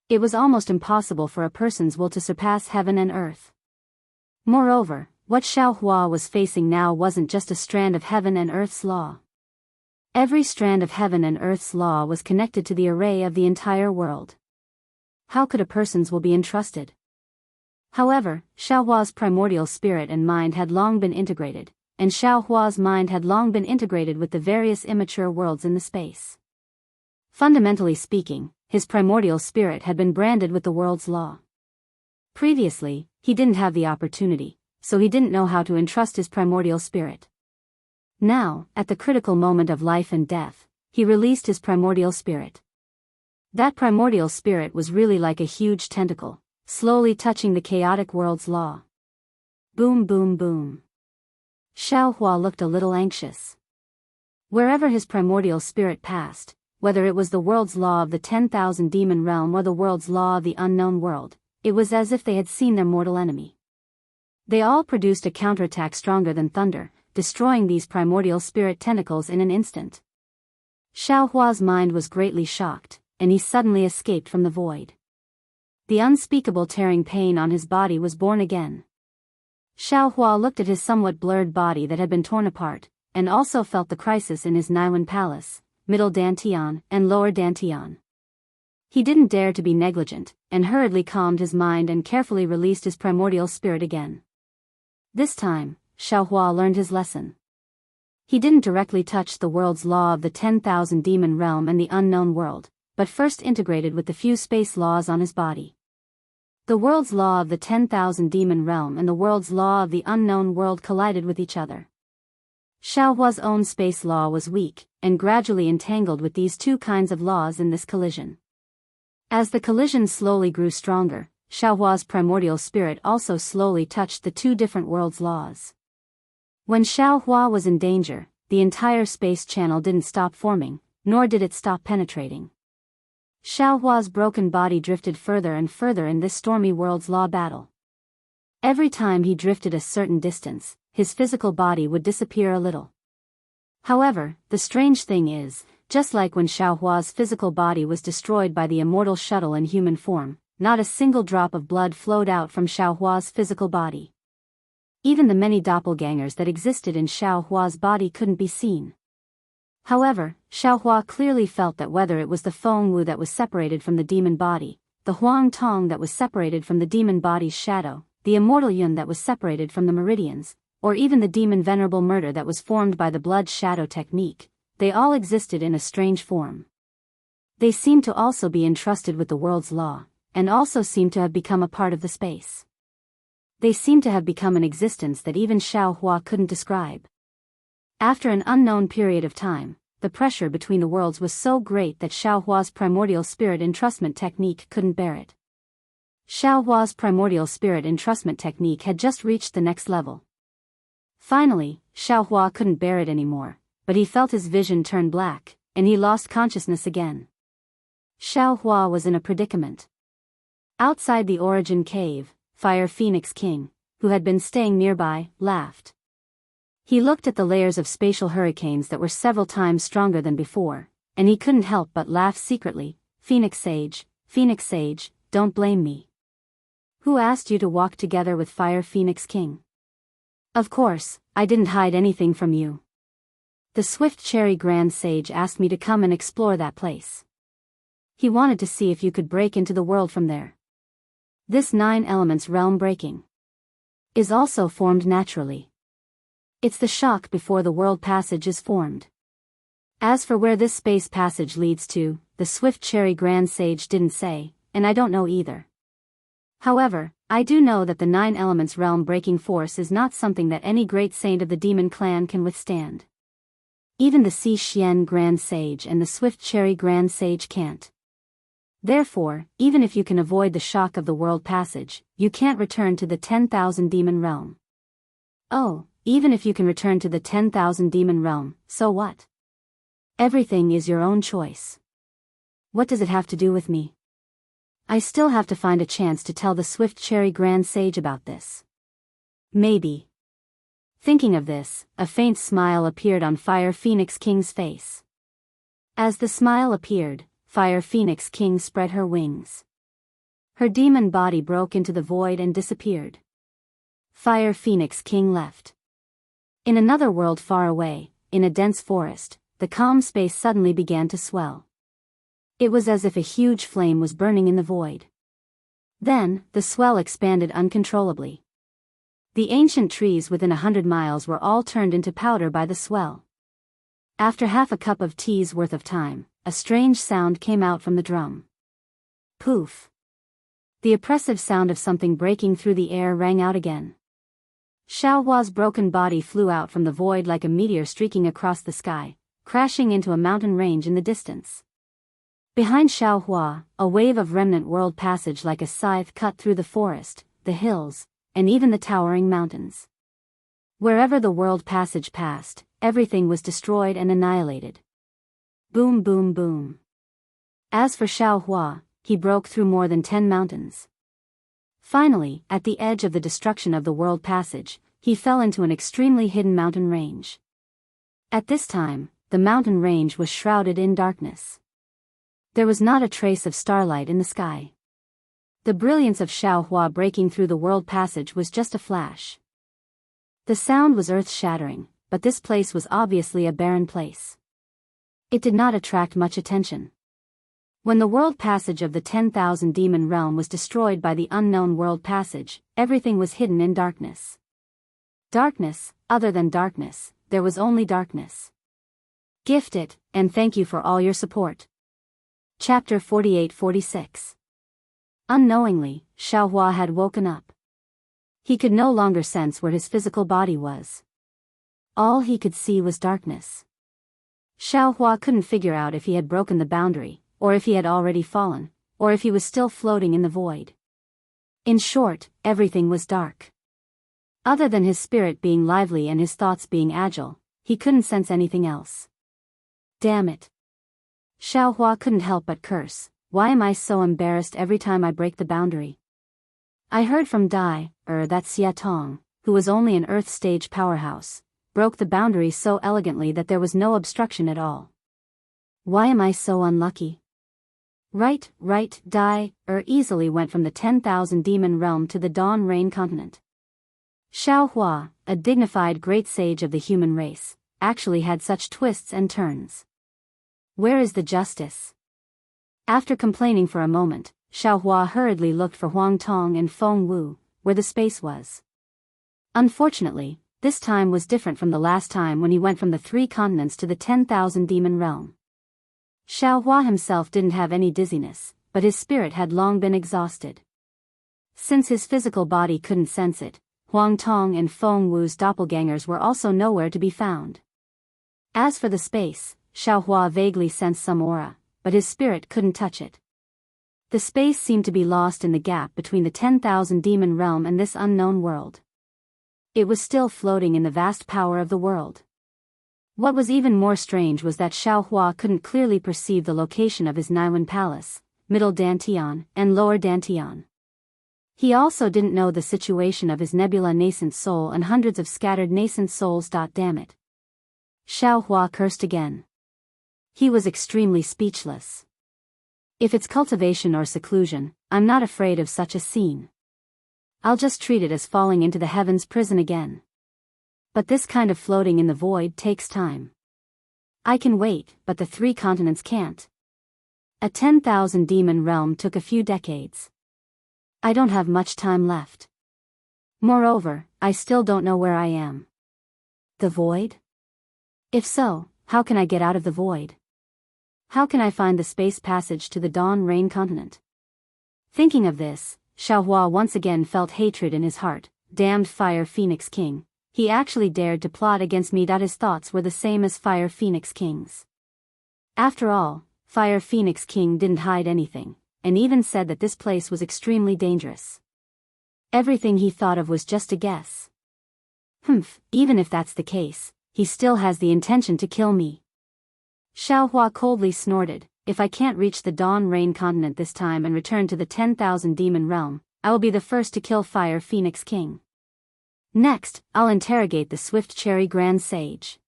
It was almost impossible for a person's will to surpass heaven and earth. Moreover, what Xiaohua was facing now wasn't just a strand of heaven and earth's law. Every strand of heaven and earth's law was connected to the array of the entire world. How could a person's will be entrusted? However, Xiaohua's primordial spirit and mind had long been integrated, and Xiaohua's mind had long been integrated with the various immature worlds in the space. Fundamentally speaking, his primordial spirit had been branded with the world's law. Previously, he didn't have the opportunity, so he didn't know how to entrust his primordial spirit. Now, at the critical moment of life and death, he released his primordial spirit. That primordial spirit was really like a huge tentacle, slowly touching the chaotic world's law. Boom, boom, boom. Xiaohua looked a little anxious. Wherever his primordial spirit passed, whether it was the world's law of the 10,000 demon realm or the world's law of the unknown world, it was as if they had seen their mortal enemy. They all produced a counterattack stronger than thunder, destroying these primordial spirit tentacles in an instant. Xiaohua's mind was greatly shocked, and he suddenly escaped from the void. The unspeakable tearing pain on his body was born again. Xiaohua looked at his somewhat blurred body that had been torn apart, and also felt the crisis in his Naiwan palace, middle Dantian and lower Dantian. He didn't dare to be negligent, and hurriedly calmed his mind and carefully released his primordial spirit again. This time, Xiaohua learned his lesson. He didn't directly touch the world's law of the 10,000 demon realm and the unknown world, but first integrated with the few space laws on his body. The world's law of the 10,000 demon realm and the world's law of the unknown world collided with each other. Xiaohua's own space law was weak, and gradually entangled with these two kinds of laws in this collision. As the collision slowly grew stronger, Xiaohua's primordial spirit also slowly touched the two different worlds' laws. When Xiaohua was in danger, the entire space channel didn't stop forming, nor did it stop penetrating. Xiaohua's broken body drifted further and further in this stormy world's law battle. Every time he drifted a certain distance, his physical body would disappear a little. However, the strange thing is, just like when Xiaohua's physical body was destroyed by the immortal shuttle in human form, not a single drop of blood flowed out from Xiaohua's physical body. Even the many doppelgangers that existed in Xiaohua's body couldn't be seen. However, Xiaohua clearly felt that whether it was the Feng Wu that was separated from the demon body, the Huang Tong that was separated from the demon body's shadow, the immortal Yun that was separated from the meridians, or even the demon venerable murder that was formed by the blood shadow technique, they all existed in a strange form. They seemed to also be entrusted with the world's law, and also seemed to have become a part of the space. They seemed to have become an existence that even Xiaohua couldn't describe. After an unknown period of time, the pressure between the worlds was so great that Xiaohua's primordial spirit entrustment technique couldn't bear it. Xiaohua's primordial spirit entrustment technique had just reached the next level. Finally, Xiaohua couldn't bear it anymore, but he felt his vision turn black, and he lost consciousness again. Xiaohua was in a predicament. Outside the origin cave, Fire Phoenix King, who had been staying nearby, laughed. He looked at the layers of spatial hurricanes that were several times stronger than before, and he couldn't help but laugh secretly. Phoenix Sage, don't blame me. Who asked you to walk together with Fire Phoenix King? Of course, I didn't hide anything from you. The Swift Cherry Grand Sage asked me to come and explore that place. He wanted to see if you could break into the world from there. This 9 elements realm breaking is also formed naturally. It's the shock before the world passage is formed. As for where this space passage leads to, the Swift Cherry Grand Sage didn't say, and I don't know either. However, I do know that the 9 elements realm breaking force is not something that any great saint of the demon clan can withstand. Even the Xi Xian Grand Sage and the Swift Cherry Grand Sage can't. Therefore, even if you can avoid the shock of the world passage, you can't return to the 10,000 demon realm. Oh, even if you can return to the 10,000 demon realm, so what? Everything is your own choice. What does it have to do with me? I still have to find a chance to tell the Swift Cherry Grand Sage about this. Maybe. Thinking of this, a faint smile appeared on Fire Phoenix King's face. As the smile appeared, Fire Phoenix King spread her wings. Her demon body broke into the void and disappeared. Fire Phoenix King left. In another world far away, in a dense forest, the calm space suddenly began to swell. It was as if a huge flame was burning in the void. Then, the swell expanded uncontrollably. The ancient trees within 100 miles were all turned into powder by the swell. After half a cup of tea's worth of time, a strange sound came out from the drum. Poof! The oppressive sound of something breaking through the air rang out again. Xiaohua's broken body flew out from the void like a meteor streaking across the sky, crashing into a mountain range in the distance. Behind Xiaohua, a wave of remnant world passage like a scythe cut through the forest, the hills, and even the towering mountains. Wherever the world passage passed, everything was destroyed and annihilated. Boom boom boom. As for Xiaohua, he broke through more than 10 mountains. Finally, at the edge of the destruction of the world passage, he fell into an extremely hidden mountain range. At this time, the mountain range was shrouded in darkness. There was not a trace of starlight in the sky. The brilliance of Xiaohua breaking through the world passage was just a flash. The sound was earth-shattering, but this place was obviously a barren place. It did not attract much attention. When the world passage of the 10,000 demon realm was destroyed by the unknown world passage, everything was hidden in darkness. Darkness, other than darkness, there was only darkness. Gift it, and thank you for all your support. Chapter 48-46. Unknowingly, Xiaohua had woken up. He could no longer sense where his physical body was. All he could see was darkness. Xiaohua couldn't figure out if he had broken the boundary, or if he had already fallen, or if he was still floating in the void. In short, everything was dark. Other than his spirit being lively and his thoughts being agile, he couldn't sense anything else. Damn it. Xiaohua couldn't help but curse. Why am I so embarrassed every time I break the boundary? I heard from that Xia Tong, who was only an Earth stage powerhouse, broke the boundary so elegantly that there was no obstruction at all. Why am I so unlucky? Right, easily went from the 10,000 demon realm to the Dawn Rain continent. Xiaohua, a dignified great sage of the human race, actually had such twists and turns. Where is the justice? After complaining for a moment, Xiaohua hurriedly looked for Huang Tong and Feng Wu, where the space was. Unfortunately, this time was different from the last time when he went from the 3 continents to the 10,000 demon realm. Xiaohua himself didn't have any dizziness, but his spirit had long been exhausted. Since his physical body couldn't sense it, Huang Tong and Feng Wu's doppelgangers were also nowhere to be found. As for the space, Xiaohua vaguely sensed some aura, but his spirit couldn't touch it. The space seemed to be lost in the gap between the 10,000 demon realm and this unknown world. It was still floating in the vast power of the world. What was even more strange was that Xiaohua couldn't clearly perceive the location of his Naiwan Palace, Middle Dantian, and Lower Dantian. He also didn't know the situation of his nebula nascent soul and hundreds of scattered nascent souls. Damn it. Xiaohua cursed again. He was extremely speechless. If it's cultivation or seclusion, I'm not afraid of such a scene. I'll just treat it as falling into the heavens prison again. But this kind of floating in the void takes time. I can wait, but the 3 continents can't. A 10,000 demon realm took a few decades. I don't have much time left. Moreover, I still don't know where I am. The void? If so, how can I get out of the void? How can I find the space passage to the Dawn Rain continent? Thinking of this, Xiaohua once again felt hatred in his heart. Damned Fire Phoenix King, he actually dared to plot against me. His thoughts were the same as Fire Phoenix King's. After all, Fire Phoenix King didn't hide anything, and even said that this place was extremely dangerous. Everything he thought of was just a guess. Even if that's the case, he still has the intention to kill me. Xiaohua coldly snorted, if I can't reach the Dawn Rain continent this time and return to the 10,000 demon realm, I will be the first to kill Fire Phoenix King. Next, I'll interrogate the Swift Cherry Grand Sage.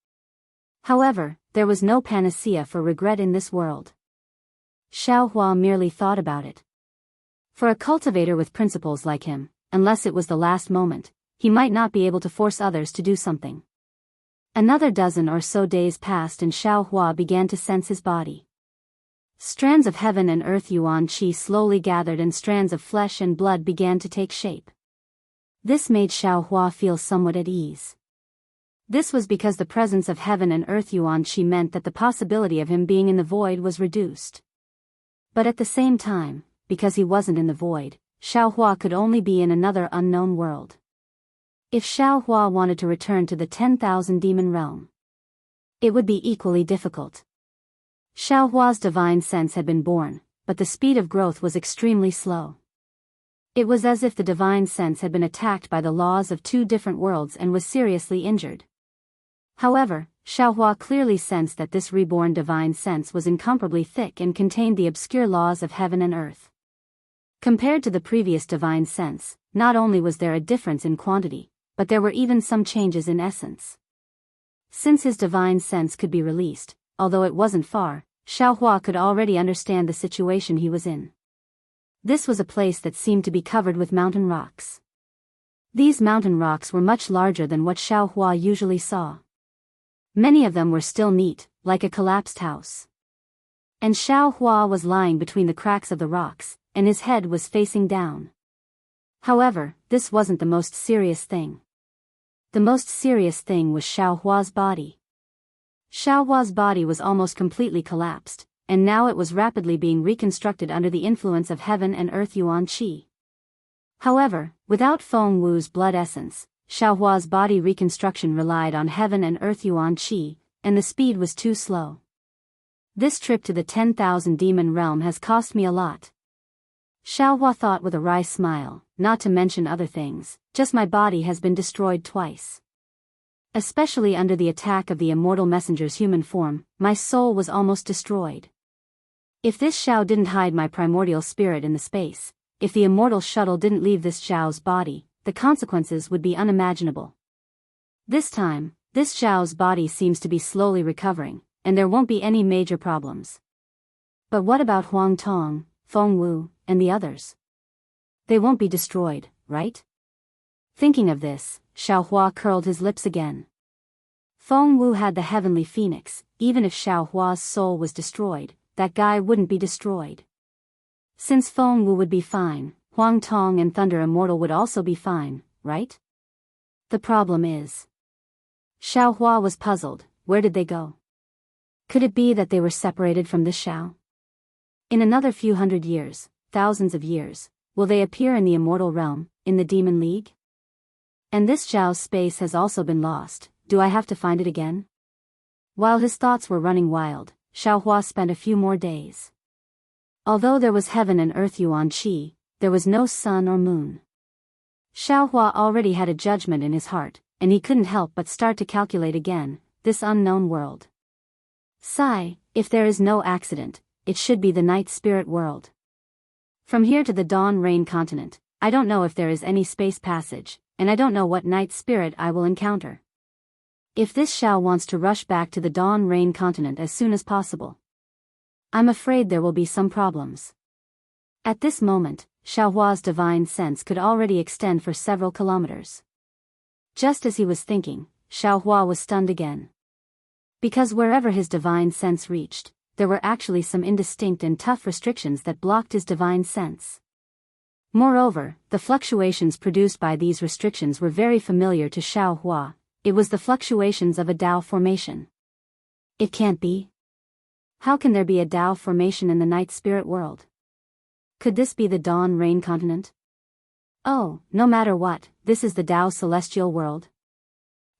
However, there was no panacea for regret in this world. Xiaohua merely thought about it. For a cultivator with principles like him, unless it was the last moment, he might not be able to force others to do something. Another dozen or so days passed and Xiaohua began to sense his body. Strands of heaven and earth yuan qi slowly gathered and strands of flesh and blood began to take shape. This made Xiaohua feel somewhat at ease. This was because the presence of heaven and earth yuan qi meant that the possibility of him being in the void was reduced. But at the same time, because he wasn't in the void, Xiaohua could only be in another unknown world. If Xiaohua wanted to return to the 10,000 demon realm, it would be equally difficult. Xiaohua's divine sense had been born, but the speed of growth was extremely slow. It was as if the divine sense had been attacked by the laws of 2 different worlds and was seriously injured. However, Xiaohua clearly sensed that this reborn divine sense was incomparably thick and contained the obscure laws of heaven and earth. Compared to the previous divine sense, not only was there a difference in quantity, but there were even some changes in essence. Since his divine sense could be released, although it wasn't far, Xiaohua could already understand the situation he was in. This was a place that seemed to be covered with mountain rocks. These mountain rocks were much larger than what Xiaohua usually saw. Many of them were still neat, like a collapsed house. And Xiaohua was lying between the cracks of the rocks, and his head was facing down. However, this wasn't the most serious thing. The most serious thing was Xiaohua's body. Xiaohua's body was almost completely collapsed, and now it was rapidly being reconstructed under the influence of heaven and earth yuan qi. However, without Feng Wu's blood essence, Xiaohua's body reconstruction relied on heaven and earth yuan qi, and the speed was too slow. This trip to the 10,000 demon realm has cost me a lot. Xiaohua thought with a wry smile, not to mention other things, just my body has been destroyed twice. Especially under the attack of the immortal messenger's human form, my soul was almost destroyed. If this Xiao didn't hide my primordial spirit in the space, if the immortal shuttle didn't leave this Xiao's body, the consequences would be unimaginable. This time, this Xiao's body seems to be slowly recovering, and there won't be any major problems. But what about Huang Tong, Feng Wu, and the others? They won't be destroyed, right? Thinking of this, Xiaohua curled his lips again. Feng Wu had the heavenly phoenix. Even if Xiaohua's soul was destroyed, that guy wouldn't be destroyed. Since Feng Wu would be fine, Huang Tong and Thunder Immortal would also be fine, right? The problem is... Xiaohua was puzzled. Where did they go? Could it be that they were separated from this Xiao? In another few hundred years, thousands of years, will they appear in the immortal realm, in the Demon League? And this Zhao's space has also been lost, do I have to find it again? While his thoughts were running wild, Xiaohua spent a few more days. Although there was heaven and earth Yuan Qi, there was no sun or moon. Xiaohua already had a judgment in his heart, and he couldn't help but start to calculate again, this unknown world. Sigh, if there is no accident, it should be the night spirit world. From here to the Dawn Rain continent, I don't know if there is any space passage, and I don't know what night spirit I will encounter. If this Xiao wants to rush back to the Dawn Rain continent as soon as possible, I'm afraid there will be some problems. At this moment, Xiaohua's divine sense could already extend for several kilometers. Just as he was thinking, Xiaohua was stunned again. Because wherever his divine sense reached, there were actually some indistinct and tough restrictions that blocked his divine sense. Moreover, the fluctuations produced by these restrictions were very familiar to Xiaohua. It was the fluctuations of a Dao formation. It can't be. How can there be a Dao formation in the night spirit world? Could this be the Dawn Rain continent? Oh, no matter what, this is the Dao celestial world.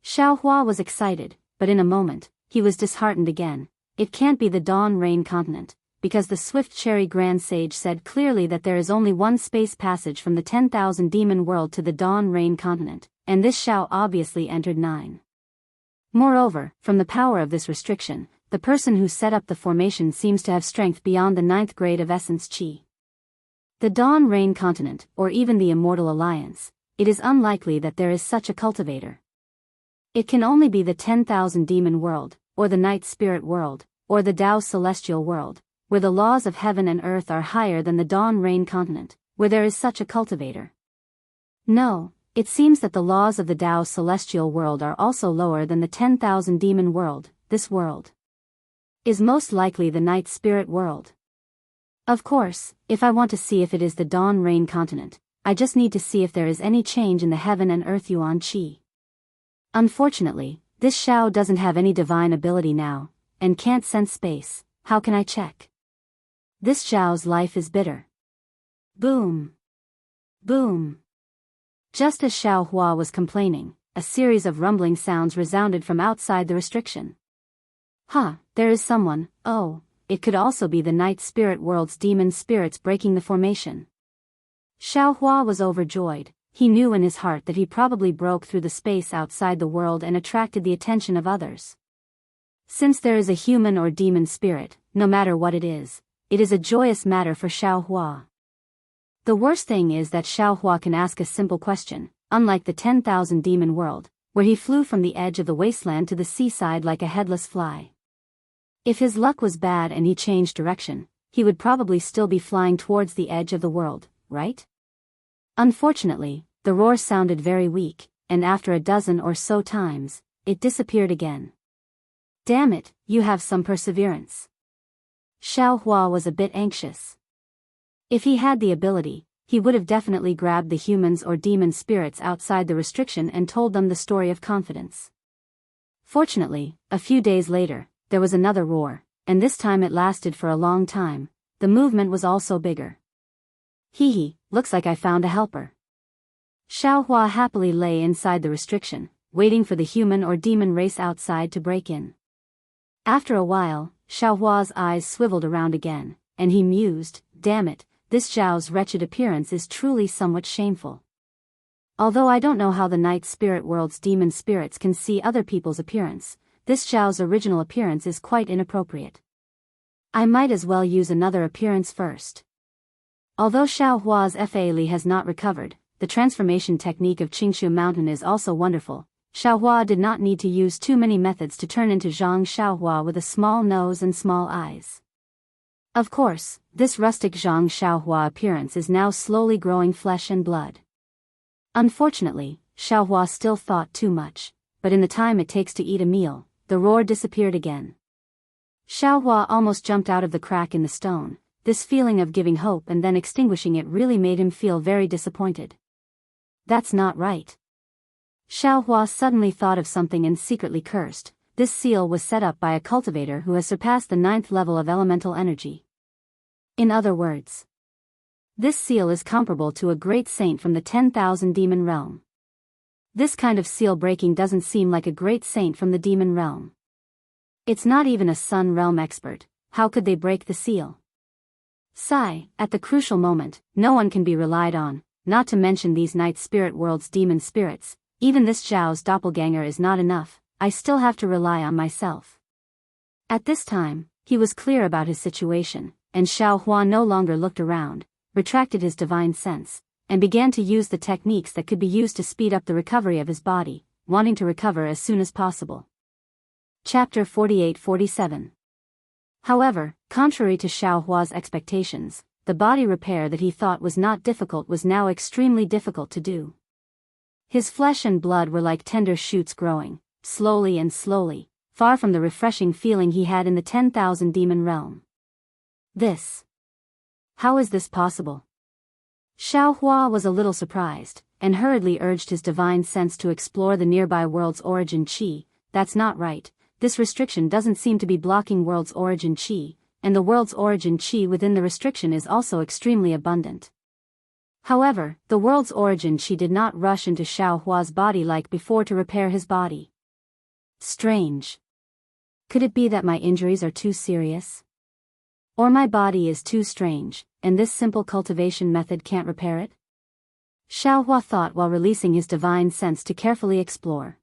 Xiaohua was excited, but in a moment, he was disheartened again. It can't be the Dawn Rain continent, because the Swift Cherry Grand Sage said clearly that there is only one space passage from the 10,000 demon world to the Dawn Rain continent, and this Xiao obviously entered 9. Moreover, from the power of this restriction, the person who set up the formation seems to have strength beyond the 9th grade of Essence Qi. The Dawn Rain continent, or even the Immortal Alliance, it is unlikely that there is such a cultivator. It can only be the 10,000 demon world, or the night spirit world, or the Dao celestial world, where the laws of heaven and earth are higher than the Dawn Rain continent, where there is such a cultivator. No, it seems that the laws of the Dao celestial world are also lower than the 10,000 demon world. This world is most likely the night spirit world. Of course, if I want to see if it is the Dawn Rain continent, I just need to see if there is any change in the heaven and earth Yuan Qi. Unfortunately, this Xiao doesn't have any divine ability now, and can't sense space. How can I check? This Xiao's life is bitter. Boom! Boom! Just as Xiaohua was complaining, a series of rumbling sounds resounded from outside the restriction. There is someone. Oh, it could also be the night spirit world's demon spirits breaking the formation. Xiaohua was overjoyed. He knew in his heart that he probably broke through the space outside the world and attracted the attention of others. Since there is a human or demon spirit, no matter what it is a joyous matter for Xiaohua. The worst thing is that Xiaohua can ask a simple question, unlike the 10,000 demon world, where he flew from the edge of the wasteland to the seaside like a headless fly. If his luck was bad and he changed direction, he would probably still be flying towards the edge of the world, right? Unfortunately, the roar sounded very weak, and after a dozen or so times, it disappeared again. Damn it, you have some perseverance. Xiaohua was a bit anxious. If he had the ability, he would have definitely grabbed the humans or demon spirits outside the restriction and told them the story of confidence. Fortunately, a few days later, there was another roar, and this time it lasted for a long time. The movement was also bigger. Hee, looks like I found a helper. Xiaohua happily lay inside the restriction, waiting for the human or demon race outside to break in. After a while, Xiaohua's eyes swiveled around again, and he mused, damn it, this Zhao's wretched appearance is truly somewhat shameful. Although I don't know how the night spirit world's demon spirits can see other people's appearance, this Zhao's original appearance is quite inappropriate. I might as well use another appearance first. Although Xiaohua's Fa has not recovered, the transformation technique of Qingshu Mountain is also wonderful. Xiaohua did not need to use too many methods to turn into Zhang Xiaohua with a small nose and small eyes. Of course, this rustic Zhang Xiaohua appearance is now slowly growing flesh and blood. Unfortunately, Xiaohua still thought too much, but in the time it takes to eat a meal, the roar disappeared again. Xiaohua almost jumped out of the crack in the stone. This feeling of giving hope and then extinguishing it really made him feel very disappointed. That's not right. Xiaohua suddenly thought of something and secretly cursed. This seal was set up by a cultivator who has surpassed the 9th level of elemental energy. In other words, This seal is comparable to a great saint from the 10,000 demon realm. This kind of seal breaking doesn't seem like a great saint from the demon realm. It's not even a sun realm expert. How could they break the seal? Sigh, at the crucial moment, no one can be relied on, not to mention these night spirit world's demon spirits. Even this Zhao's doppelganger is not enough, I still have to rely on myself. At this time, he was clear about his situation, and Xiao Hua no longer looked around, retracted his divine sense, and began to use the techniques that could be used to speed up the recovery of his body, wanting to recover as soon as possible. Chapter 48-47. However, contrary to Xiao Hua's expectations, the body repair that he thought was not difficult was now extremely difficult to do. His flesh and blood were like tender shoots growing, slowly and slowly, far from the refreshing feeling he had in the 10,000 demon realm. How is this possible? Xiao Hua was a little surprised, and hurriedly urged his divine sense to explore the nearby world's origin qi. That's not right. This restriction doesn't seem to be blocking world's origin qi, and the world's origin qi within the restriction is also extremely abundant. However, the world's origin qi did not rush into Xiao Hua's body like before to repair his body. Strange. Could it be that my injuries are too serious? Or my body is too strange, and this simple cultivation method can't repair it? Xiao Hua thought while releasing his divine sense to carefully explore.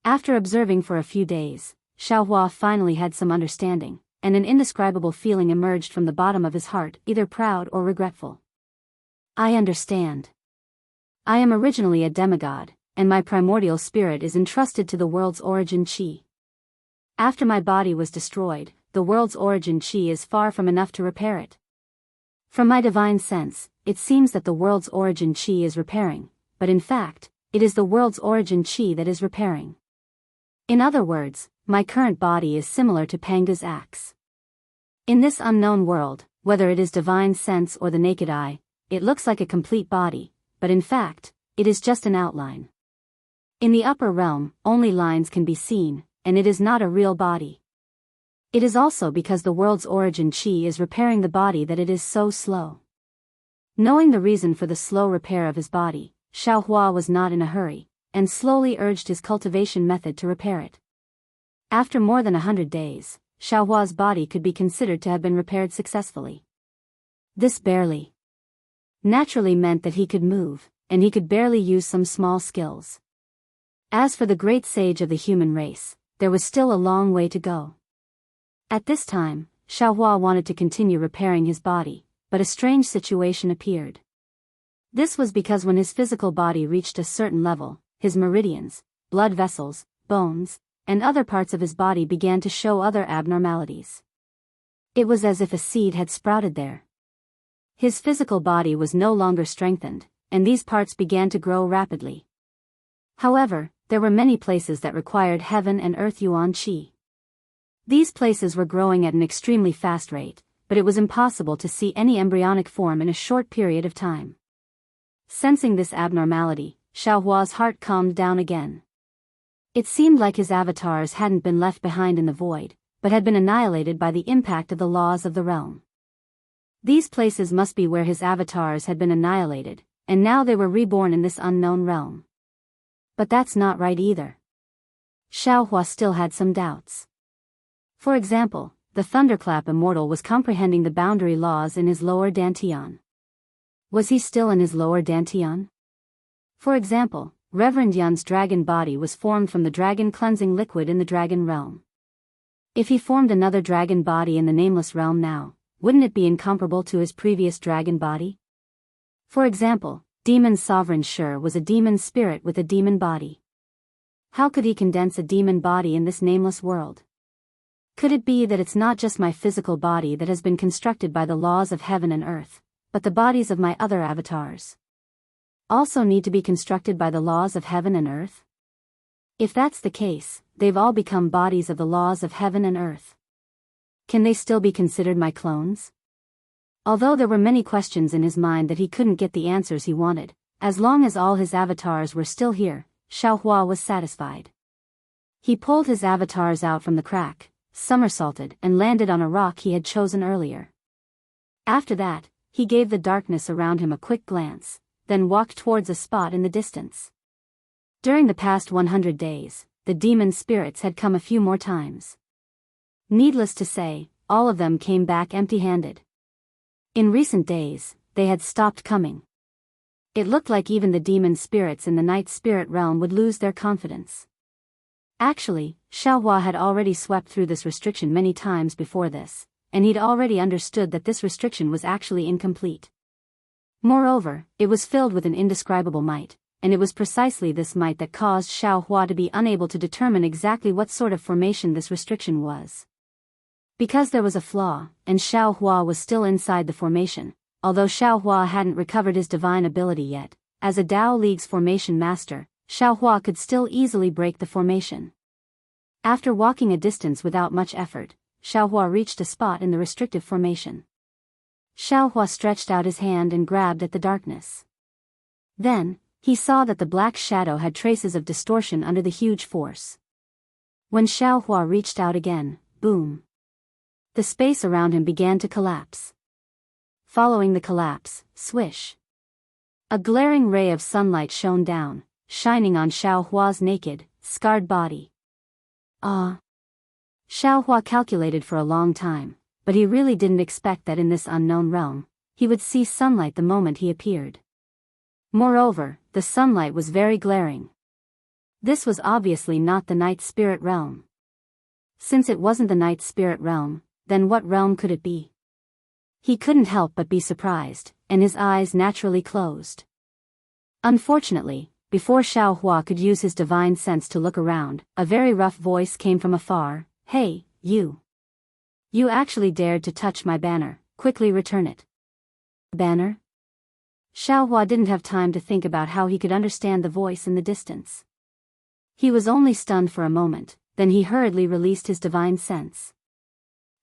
After observing for a few days, Xiao Hua finally had some understanding, and an indescribable feeling emerged from the bottom of his heart, either proud or regretful. I understand. I am originally a demigod, and my primordial spirit is entrusted to the world's origin qi. After my body was destroyed, the world's origin qi is far from enough to repair it. From my divine sense, it seems that the world's origin qi is repairing, but in fact, it is the world's origin qi that is repairing. In other words, my current body is similar to Panga's axe. In this unknown world, whether it is divine sense or the naked eye, it looks like a complete body, but in fact, it is just an outline. In the upper realm, only lines can be seen, and it is not a real body. It is also because the world's origin qi is repairing the body that it is so slow. Knowing the reason for the slow repair of his body, Xiao Hua was not in a hurry, and slowly urged his cultivation method to repair it. After more than 100 days, Xiao Hua's body could be considered to have been repaired successfully. This barely naturally meant that he could move, and he could barely use some small skills. As for the great sage of the human race, there was still a long way to go. At this time, Xiao Hua wanted to continue repairing his body, but a strange situation appeared. This was because when his physical body reached a certain level, his meridians, blood vessels, bones, and other parts of his body began to show other abnormalities. It was as if a seed had sprouted there. His physical body was no longer strengthened, and these parts began to grow rapidly. However, there were many places that required heaven and earth yuan qi. These places were growing at an extremely fast rate, but it was impossible to see any embryonic form in a short period of time. Sensing this abnormality, Xiao Hua's heart calmed down again. It seemed like his avatars hadn't been left behind in the void, but had been annihilated by the impact of the laws of the realm. These places must be where his avatars had been annihilated, and now they were reborn in this unknown realm. But that's not right either. Xiao Hua still had some doubts. For example, the Thunderclap Immortal was comprehending the boundary laws in his lower dantian. Was he still in his lower dantian? For example, Reverend Yun's dragon body was formed from the dragon cleansing liquid in the dragon realm. If he formed another dragon body in the nameless realm now, wouldn't it be incomparable to his previous dragon body? For example, Demon Sovereign Sure was a demon spirit with a demon body. How could he condense a demon body in this nameless world? Could it be that it's not just my physical body that has been constructed by the laws of heaven and earth, but the bodies of my other avatars also need to be constructed by the laws of heaven and earth? If that's the case, they've all become bodies of the laws of heaven and earth. Can they still be considered my clones? Although there were many questions in his mind that he couldn't get the answers he wanted, as long as all his avatars were still here, Xiao Hua was satisfied. He pulled his avatars out from the crack, somersaulted and landed on a rock he had chosen earlier. After that, he gave the darkness around him a quick glance, then walked towards a spot in the distance. During the past 100 days, the demon spirits had come a few more times. Needless to say, all of them came back empty-handed. In recent days, they had stopped coming. It looked like even the demon spirits in the night spirit realm would lose their confidence. Actually, Xiaohua had already swept through this restriction many times before this, and he'd already understood that this restriction was actually incomplete. Moreover, it was filled with an indescribable might, and it was precisely this might that caused Xiaohua to be unable to determine exactly what sort of formation this restriction was. Because there was a flaw, and Xiaohua was still inside the formation, although Xiaohua hadn't recovered his divine ability yet, as a Dao League's formation master, Xiaohua could still easily break the formation. After walking a distance without much effort, Xiaohua reached a spot in the restrictive formation. Xiaohua stretched out his hand and grabbed at the darkness. Then, he saw that the black shadow had traces of distortion under the huge force. When Xiaohua reached out again, boom! The space around him began to collapse. Following the collapse, swish! A glaring ray of sunlight shone down, shining on Xiaohua's naked, scarred body. Xiaohua calculated for a long time, but he really didn't expect that in this unknown realm, he would see sunlight the moment he appeared. Moreover, the sunlight was very glaring. This was obviously not the night spirit realm. Since it wasn't the night spirit realm, then what realm could it be? He couldn't help but be surprised, and his eyes naturally closed. Unfortunately, before Xiaohua could use his divine sense to look around, a very rough voice came from afar. "Hey, you! You actually dared to touch my banner, quickly return it." Banner? Xiaohua didn't have time to think about how he could understand the voice in the distance. He was only stunned for a moment, then he hurriedly released his divine sense.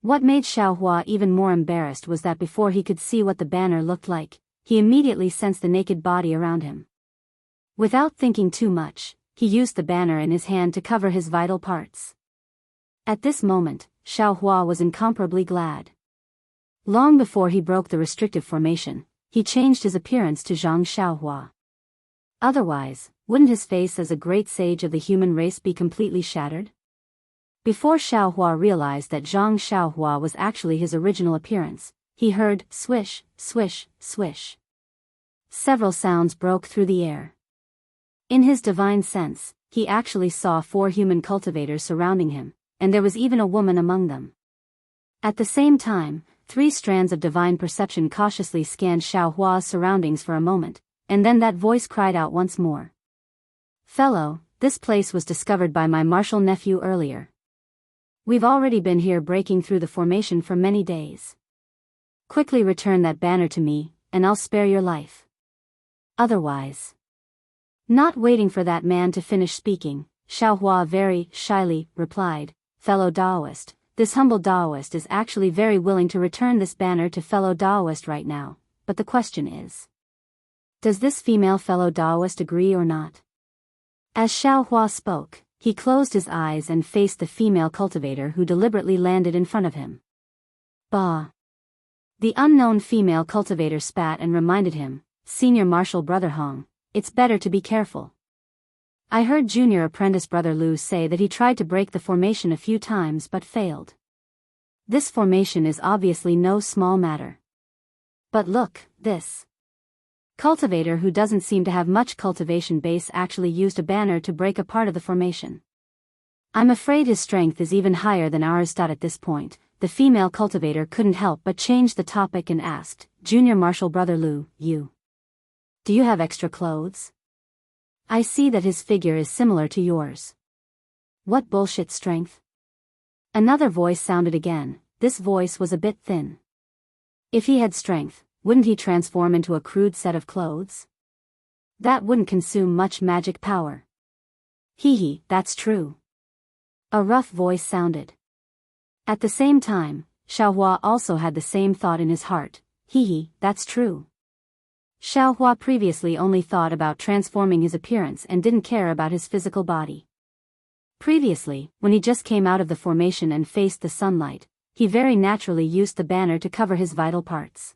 What made Xiaohua even more embarrassed was that before he could see what the banner looked like, he immediately sensed the naked body around him. Without thinking too much, he used the banner in his hand to cover his vital parts. At this moment, Xiaohua was incomparably glad. Long before he broke the restrictive formation, he changed his appearance to Zhang Xiaohua. Otherwise, wouldn't his face as a great sage of the human race be completely shattered? Before Xiaohua realized that Zhang Xiaohua was actually his original appearance, he heard swish, swish, swish. Several sounds broke through the air. In his divine sense, he actually saw 4 human cultivators surrounding him, and there was even a woman among them. At the same time, 3 strands of divine perception cautiously scanned Xiaohua's surroundings for a moment, and then that voice cried out once more. "Fellow, this place was discovered by my martial nephew earlier. We've already been here breaking through the formation for many days. Quickly return that banner to me, and I'll spare your life. Otherwise..." Not waiting for that man to finish speaking, Xiaohua very shyly replied, "Fellow Daoist, this humble Daoist is actually very willing to return this banner to fellow Daoist right now, but the question is, does this female fellow Daoist agree or not?" As Xiaohua spoke, he closed his eyes and faced the female cultivator who deliberately landed in front of him. Bah! The unknown female cultivator spat and reminded him, "Senior Marshal Brother Hong, it's better to be careful. I heard Junior Apprentice Brother Lu say that he tried to break the formation a few times but failed. This formation is obviously no small matter. But look, this cultivator who doesn't seem to have much cultivation base actually used a banner to break a part of the formation. I'm afraid his strength is even higher than ours." At this point, the female cultivator couldn't help but change the topic and asked, "Junior Marshal Brother Lu, do you have extra clothes? I see that his figure is similar to yours. What bullshit strength?" Another voice sounded again. This voice was a bit thin. If he had strength, wouldn't he transform into a crude set of clothes? That wouldn't consume much magic power. Hee, that's true. A rough voice sounded. At the same time, Xiaohua also had the same thought in his heart. Hee, that's true. Xiaohua previously only thought about transforming his appearance and didn't care about his physical body. Previously, when he just came out of the formation and faced the sunlight, he very naturally used the banner to cover his vital parts.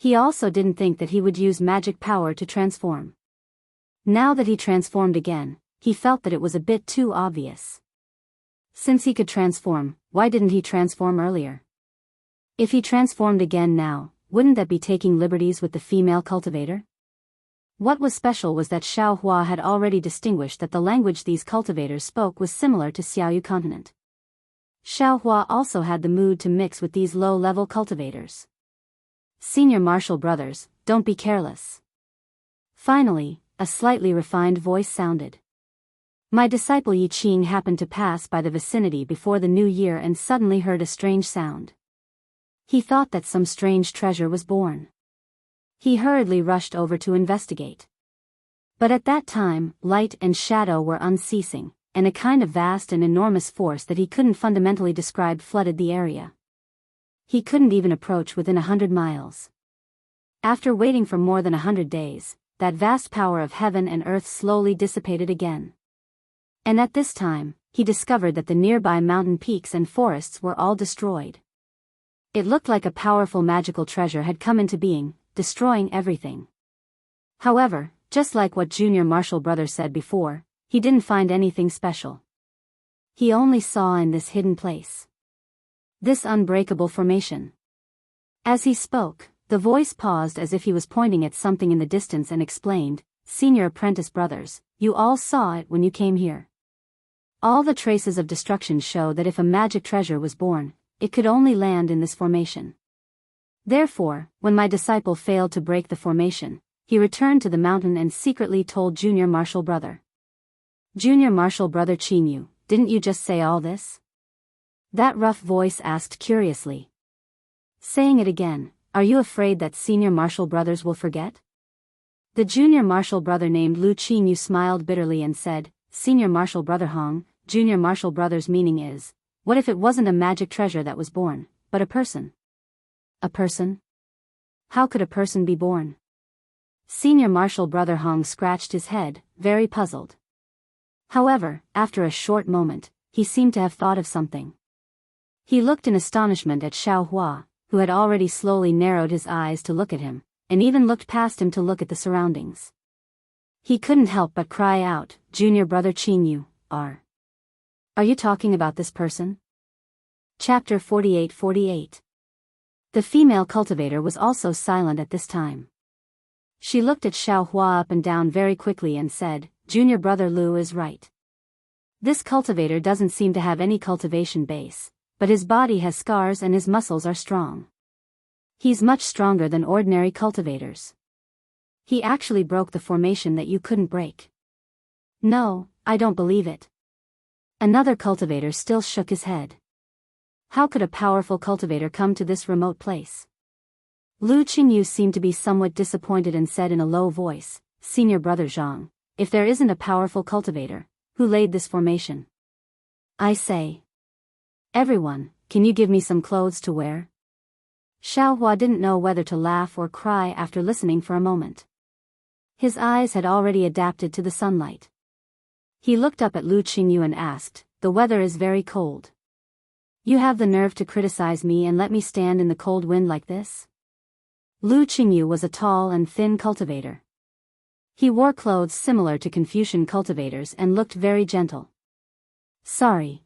He also didn't think that he would use magic power to transform. Now that he transformed again, he felt that it was a bit too obvious. Since he could transform, why didn't he transform earlier? If he transformed again now, wouldn't that be taking liberties with the female cultivator? What was special was that Xiaohua had already distinguished that the language these cultivators spoke was similar to Xiaoyu continent. Xiaohua also had the mood to mix with these low-level cultivators. Senior martial brothers, don't be careless. Finally, a slightly refined voice sounded. My disciple Yi Qing happened to pass by the vicinity before the new year and suddenly heard a strange sound. He thought that some strange treasure was born. He hurriedly rushed over to investigate. But at that time, light and shadow were unceasing, and a kind of vast and enormous force that he couldn't fundamentally describe flooded the area. He couldn't even approach within 100 miles. After waiting for more than 100 days, that vast power of heaven and earth slowly dissipated again. And at this time, he discovered that the nearby mountain peaks and forests were all destroyed. It looked like a powerful magical treasure had come into being, destroying everything. However, just like what Junior Martial Brother said before, he didn't find anything special. He only saw in this hidden place this unbreakable formation. As he spoke, the voice paused as if he was pointing at something in the distance and explained, Senior Apprentice Brothers, you all saw it when you came here. All the traces of destruction show that if a magic treasure was born, it could only land in this formation. Therefore, when my disciple failed to break the formation, he returned to the mountain and secretly told Junior Martial Brother. Junior Martial Brother Qingyu, didn't you just say all this? That rough voice asked curiously. Saying it again, are you afraid that Senior Martial Brothers will forget? The Junior Martial Brother named Lu Qingyu smiled bitterly and said, Senior Martial Brother Hong, Junior Martial Brother's meaning is, what if it wasn't a magic treasure that was born, but a person? A person? How could a person be born? Senior Martial Brother Hong scratched his head, very puzzled. However, after a short moment, he seemed to have thought of something. He looked in astonishment at Xiaohua, who had already slowly narrowed his eyes to look at him, and even looked past him to look at the surroundings. He couldn't help but cry out, Junior Brother Qingyu, Are you talking about this person? Chapter 48-48. The female cultivator was also silent at this time. She looked at Xiaohua up and down very quickly and said, Junior Brother Lu is right. This cultivator doesn't seem to have any cultivation base, but his body has scars and his muscles are strong. He's much stronger than ordinary cultivators. He actually broke the formation that you couldn't break. No, I don't believe it. Another cultivator still shook his head. How could a powerful cultivator come to this remote place? Lu Qingyu seemed to be somewhat disappointed and said in a low voice, Senior Brother Zhang, if there isn't a powerful cultivator, who laid this formation? I say. Everyone, can you give me some clothes to wear? Xiaohua didn't know whether to laugh or cry after listening for a moment. His eyes had already adapted to the sunlight. He looked up at Lu Qingyu and asked, the weather is very cold. You have the nerve to criticize me and let me stand in the cold wind like this? Lu Qingyu was a tall and thin cultivator. He wore clothes similar to Confucian cultivators and looked very gentle. Sorry.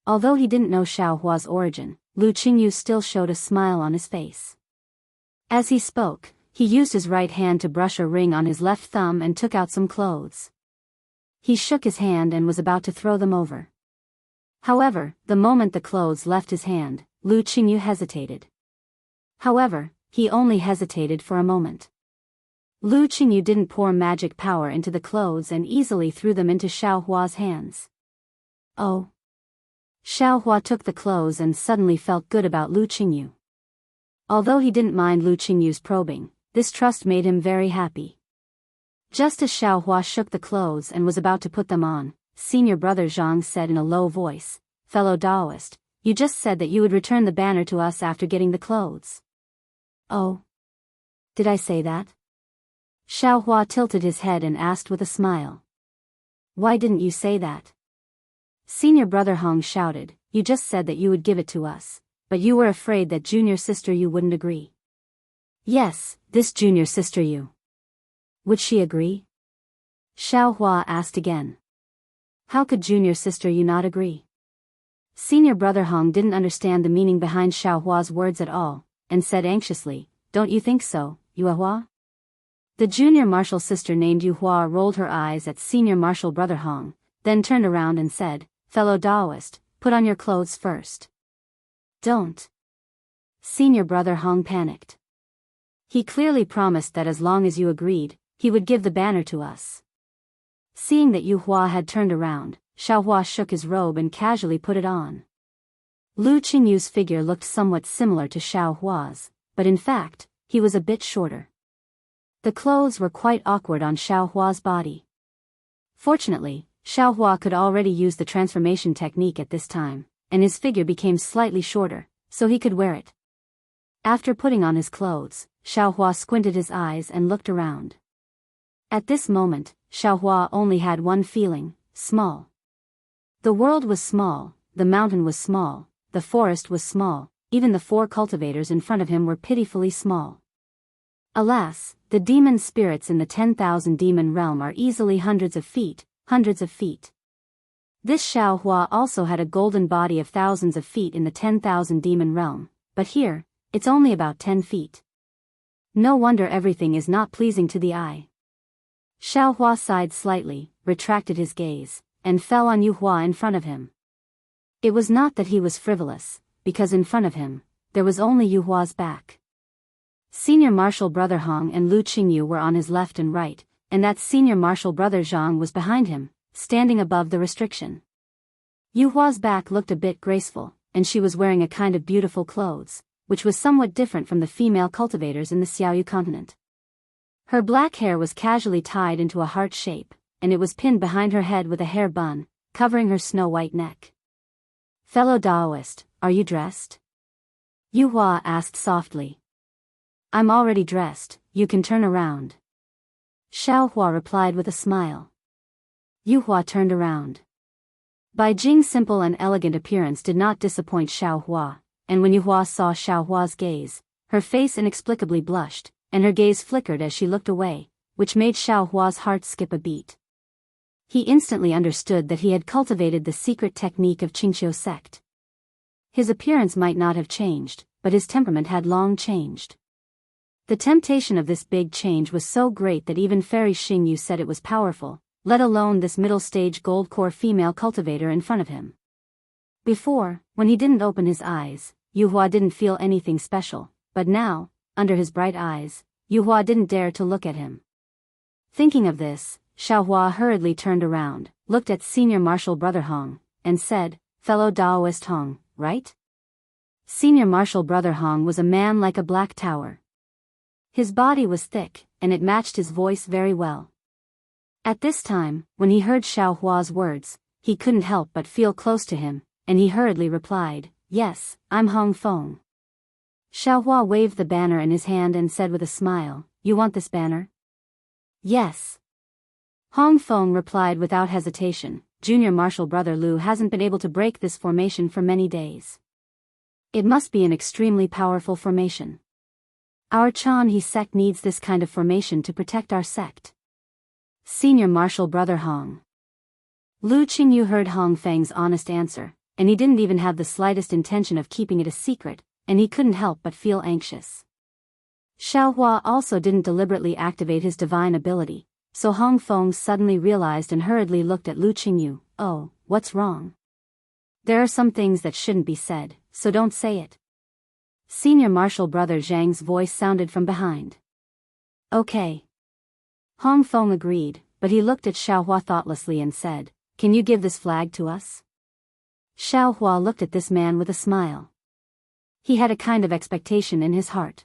Although he didn't know Xiaohua's origin, Lu Qingyu still showed a smile on his face. As he spoke, he used his right hand to brush a ring on his left thumb and took out some clothes. He shook his hand and was about to throw them over. However, the moment the clothes left his hand, Lu Qingyu hesitated. However, he only hesitated for a moment. Lu Qingyu didn't pour magic power into the clothes and easily threw them into Xiaohua's hands. Oh. Xiaohua took the clothes and suddenly felt good about Lu Qingyu. Although he didn't mind Lu Qingyu's probing, this trust made him very happy. Just as Xiaohua shook the clothes and was about to put them on, Senior Brother Zhang said in a low voice, Fellow Daoist, you just said that you would return the banner to us after getting the clothes. Oh. Did I say that? Xiaohua tilted his head and asked with a smile. Why didn't you say that? Senior Brother Hong shouted, you just said that you would give it to us, but you were afraid that junior sister you wouldn't agree. Yes, this junior sister Yu. Would she agree? Xiaohua asked again. How could junior sister Yu not agree? Senior brother Hong didn't understand the meaning behind Xiaohua's words at all, and said anxiously, Don't you think so, Yuehua? The junior martial sister named Yuehua rolled her eyes at senior martial brother Hong, then turned around and said, Fellow Daoist, put on your clothes first. Don't. Senior brother Hong panicked. He clearly promised that as long as you agreed, he would give the banner to us. Seeing that Yuehua had turned around, Xiaohua shook his robe and casually put it on. Lu Qingyu's figure looked somewhat similar to Xiaohua's, but in fact, he was a bit shorter. The clothes were quite awkward on Xiaohua's body. Fortunately, Xiaohua could already use the transformation technique at this time, and his figure became slightly shorter, so he could wear it. After putting on his clothes, Xiaohua squinted his eyes and looked around. At this moment, Xiaohua only had one feeling, small. The world was small, the mountain was small, the forest was small, even the 4 cultivators in front of him were pitifully small. Alas, the demon spirits in the 10,000 demon realm are easily hundreds of feet. This Xiaohua also had a golden body of thousands of feet in the 10,000 demon realm, but here, it's only about 10 feet. No wonder everything is not pleasing to the eye. Xiaohua sighed slightly, retracted his gaze, and fell on Yuehua in front of him. It was not that he was frivolous, because in front of him, there was only Yuhua's back. Senior martial brother Hong and Lu Qingyu were on his left and right, and that senior martial brother Zhang was behind him, standing above the restriction. Yuhua's back looked a bit graceful, and she was wearing a kind of beautiful clothes, which was somewhat different from the female cultivators in the Xiaoyu continent. Her black hair was casually tied into a heart shape, and it was pinned behind her head with a hair bun, covering her snow-white neck. Fellow Daoist, are you dressed? Yuehua asked softly. I'm already dressed, you can turn around. Xiaohua replied with a smile. Yuehua turned around. Bai Jing's simple and elegant appearance did not disappoint Xiaohua, and when Yuehua saw Xiaohua's gaze, her face inexplicably blushed, and her gaze flickered as she looked away, which made Xiaohua's heart skip a beat. He instantly understood that he had cultivated the secret technique of Qingqiu sect. His appearance might not have changed, but his temperament had long changed. The temptation of this big change was so great that even Fairy Xingyu said it was powerful, let alone this middle-stage gold-core female cultivator in front of him. Before, when he didn't open his eyes, Yuehua didn't feel anything special, but now, under his bright eyes, Yuehua didn't dare to look at him. Thinking of this, Xiaohua hurriedly turned around, looked at senior martial brother Hong, and said, Fellow Daoist Hong, right? Senior martial brother Hong was a man like a black tower. His body was thick, and it matched his voice very well. At this time, when he heard Xiaohua's words, he couldn't help but feel close to him, and he hurriedly replied, Yes, I'm Hong Feng. Xiaohua waved the banner in his hand and said with a smile, You want this banner? Yes. Hong Feng replied without hesitation, Junior martial brother Lu hasn't been able to break this formation for many days. It must be an extremely powerful formation. Our Chanhe sect needs this kind of formation to protect our sect. Senior martial brother Hong. Lu Qingyu heard Hong Feng's honest answer, and he didn't even have the slightest intention of keeping it a secret, and he couldn't help but feel anxious. Xiaohua also didn't deliberately activate his divine ability, so Hong Feng suddenly realized and hurriedly looked at Lu Qingyu. Oh, what's wrong? There are some things that shouldn't be said, so don't say it. Senior martial brother Zhang's voice sounded from behind. Okay. Hong Feng agreed, but he looked at Xiaohua thoughtlessly and said, Can you give this flag to us? Xiaohua looked at this man with a smile. He had a kind of expectation in his heart.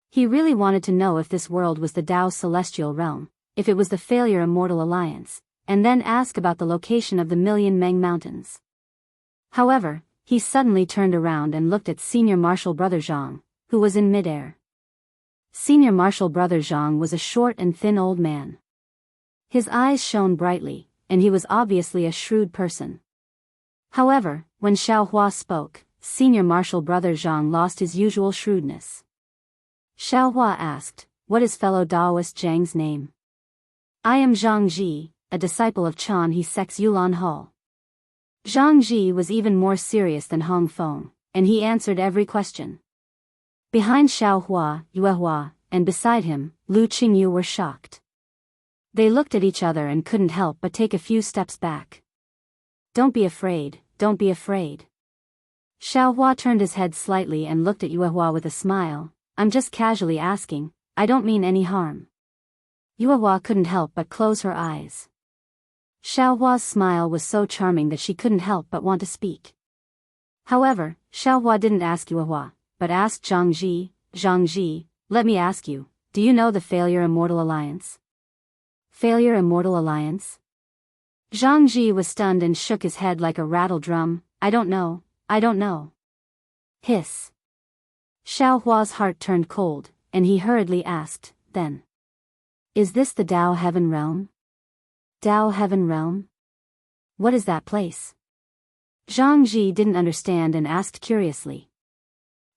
He really wanted to know if this world was the Dao celestial realm, if it was the failure immortal alliance, and then ask about the location of the Million Meng Mountains. However, he suddenly turned around and looked at senior martial brother Zhang, who was in midair. Senior martial brother Zhang was a short and thin old man. His eyes shone brightly, and he was obviously a shrewd person. However, when Xiaohua spoke, senior martial brother Zhang lost his usual shrewdness. Xiaohua asked, "What is fellow Daoist Zhang's name?" "I am Zhang Ji, a disciple of Chan He Sek's Yulan Hall." Zhang Ji was even more serious than Hong Feng, and he answered every question. Behind Xiaohua, Yuehua, and beside him, Lu Qingyu were shocked. They looked at each other and couldn't help but take a few steps back. "Don't be afraid, don't be afraid." Xiaohua turned his head slightly and looked at Yuehua with a smile. "I'm just casually asking, I don't mean any harm." Yuehua couldn't help but close her eyes. Xiaohua's smile was so charming that she couldn't help but want to speak. However, Xiaohua didn't ask Yuehua, but asked Zhang Ji, "Zhang Ji, let me ask you, do you know the Failure Immortal Alliance?" "Failure Immortal Alliance?" Zhang Ji was stunned and shook his head like a rattle drum. I don't know. Hiss. Xiaohua's heart turned cold, and he hurriedly asked, "Then, is this the Dao Heaven Realm?" "Dao Heaven Realm? What is that place?" Zhang Ji didn't understand and asked curiously.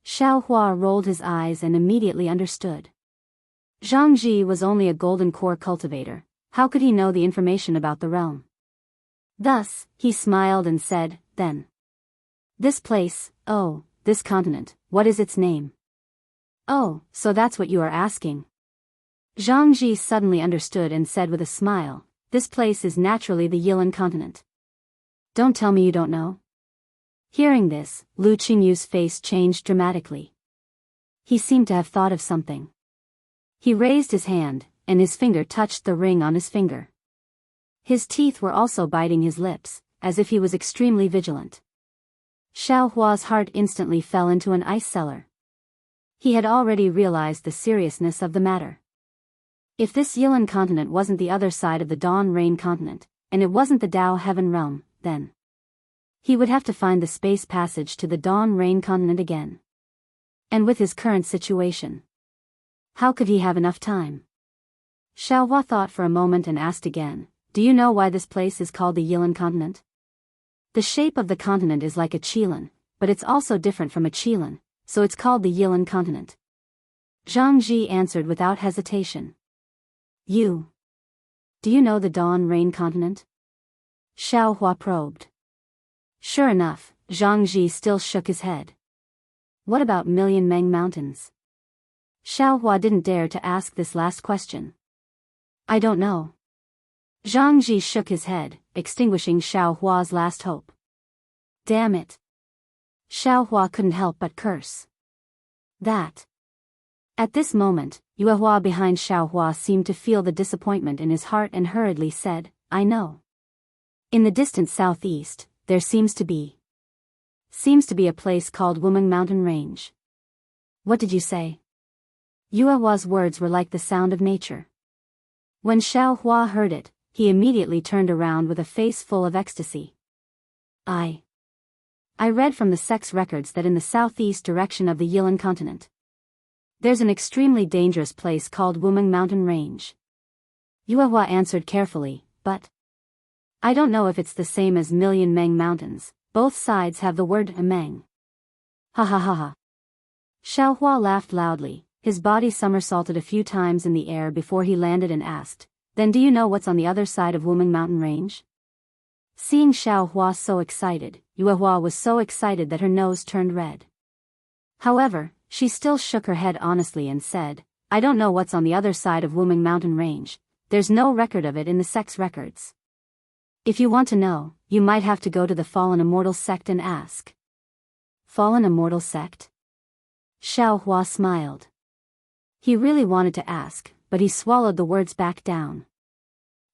Xiaohua rolled his eyes and immediately understood. Zhang Ji was only a golden core cultivator. How could he know the information about the realm? Thus, he smiled and said, "Then, this place, this continent, what is its name?" "Oh, so that's what you are asking." Zhang Ji suddenly understood and said with a smile, "This place is naturally the Yilan continent." "Don't tell me you don't know." Hearing this, Lu Qingyu's face changed dramatically. He seemed to have thought of something. He raised his hand, and his finger touched the ring on his finger. His teeth were also biting his lips, as if he was extremely vigilant. Xiaohua's heart instantly fell into an ice cellar. He had already realized the seriousness of the matter. If this Yilan continent wasn't the other side of the Dawn Rain continent, and it wasn't the Dao Heaven Realm, then he would have to find the space passage to the Dawn Rain continent again. And with his current situation, how could he have enough time? Xiaohua thought for a moment and asked again, "Do you know why this place is called the Yilan continent?" "The shape of the continent is like a qilin, but it's also different from a qilin, so it's called the Yilan continent." Zhang Ji answered without hesitation. Do you know the Dawn Rain continent?" Xiaohua probed. Sure enough, Zhang Ji still shook his head. "What about Million Meng Mountains?" Xiaohua didn't dare to ask this last question. "I don't know." Zhang Ji shook his head, extinguishing Xiaohua's last hope. Damn it. Xiaohua couldn't help but curse. That. At this moment, Yuehua behind Xiaohua seemed to feel the disappointment in his heart and hurriedly said, "I know. In the distant southeast, there seems to be a place called Wumeng Mountain Range." "What did you say?" Yuehua's words were like the sound of nature. When Xiaohua heard it, he immediately turned around with a face full of ecstasy. I read from the sect's records that in the southeast direction of the Yilan continent, there's an extremely dangerous place called Wumeng Mountain Range. Yuehua answered carefully, "But I don't know if it's the same as Million Meng Mountains. Both sides have the word Meng." Ha ha ha ha. Xiaohua laughed loudly. His body somersaulted a few times in the air before he landed and asked, "Then do you know what's on the other side of Wumeng Mountain Range?" Seeing Xiaohua so excited, Yuehua was so excited that her nose turned red. However, she still shook her head honestly and said, "I don't know what's on the other side of Wumeng Mountain Range. There's no record of it in the sect's records. If you want to know, you might have to go to the Fallen Immortal sect and ask." Fallen Immortal sect? Xiaohua smiled. He really wanted to ask, but he swallowed the words back down.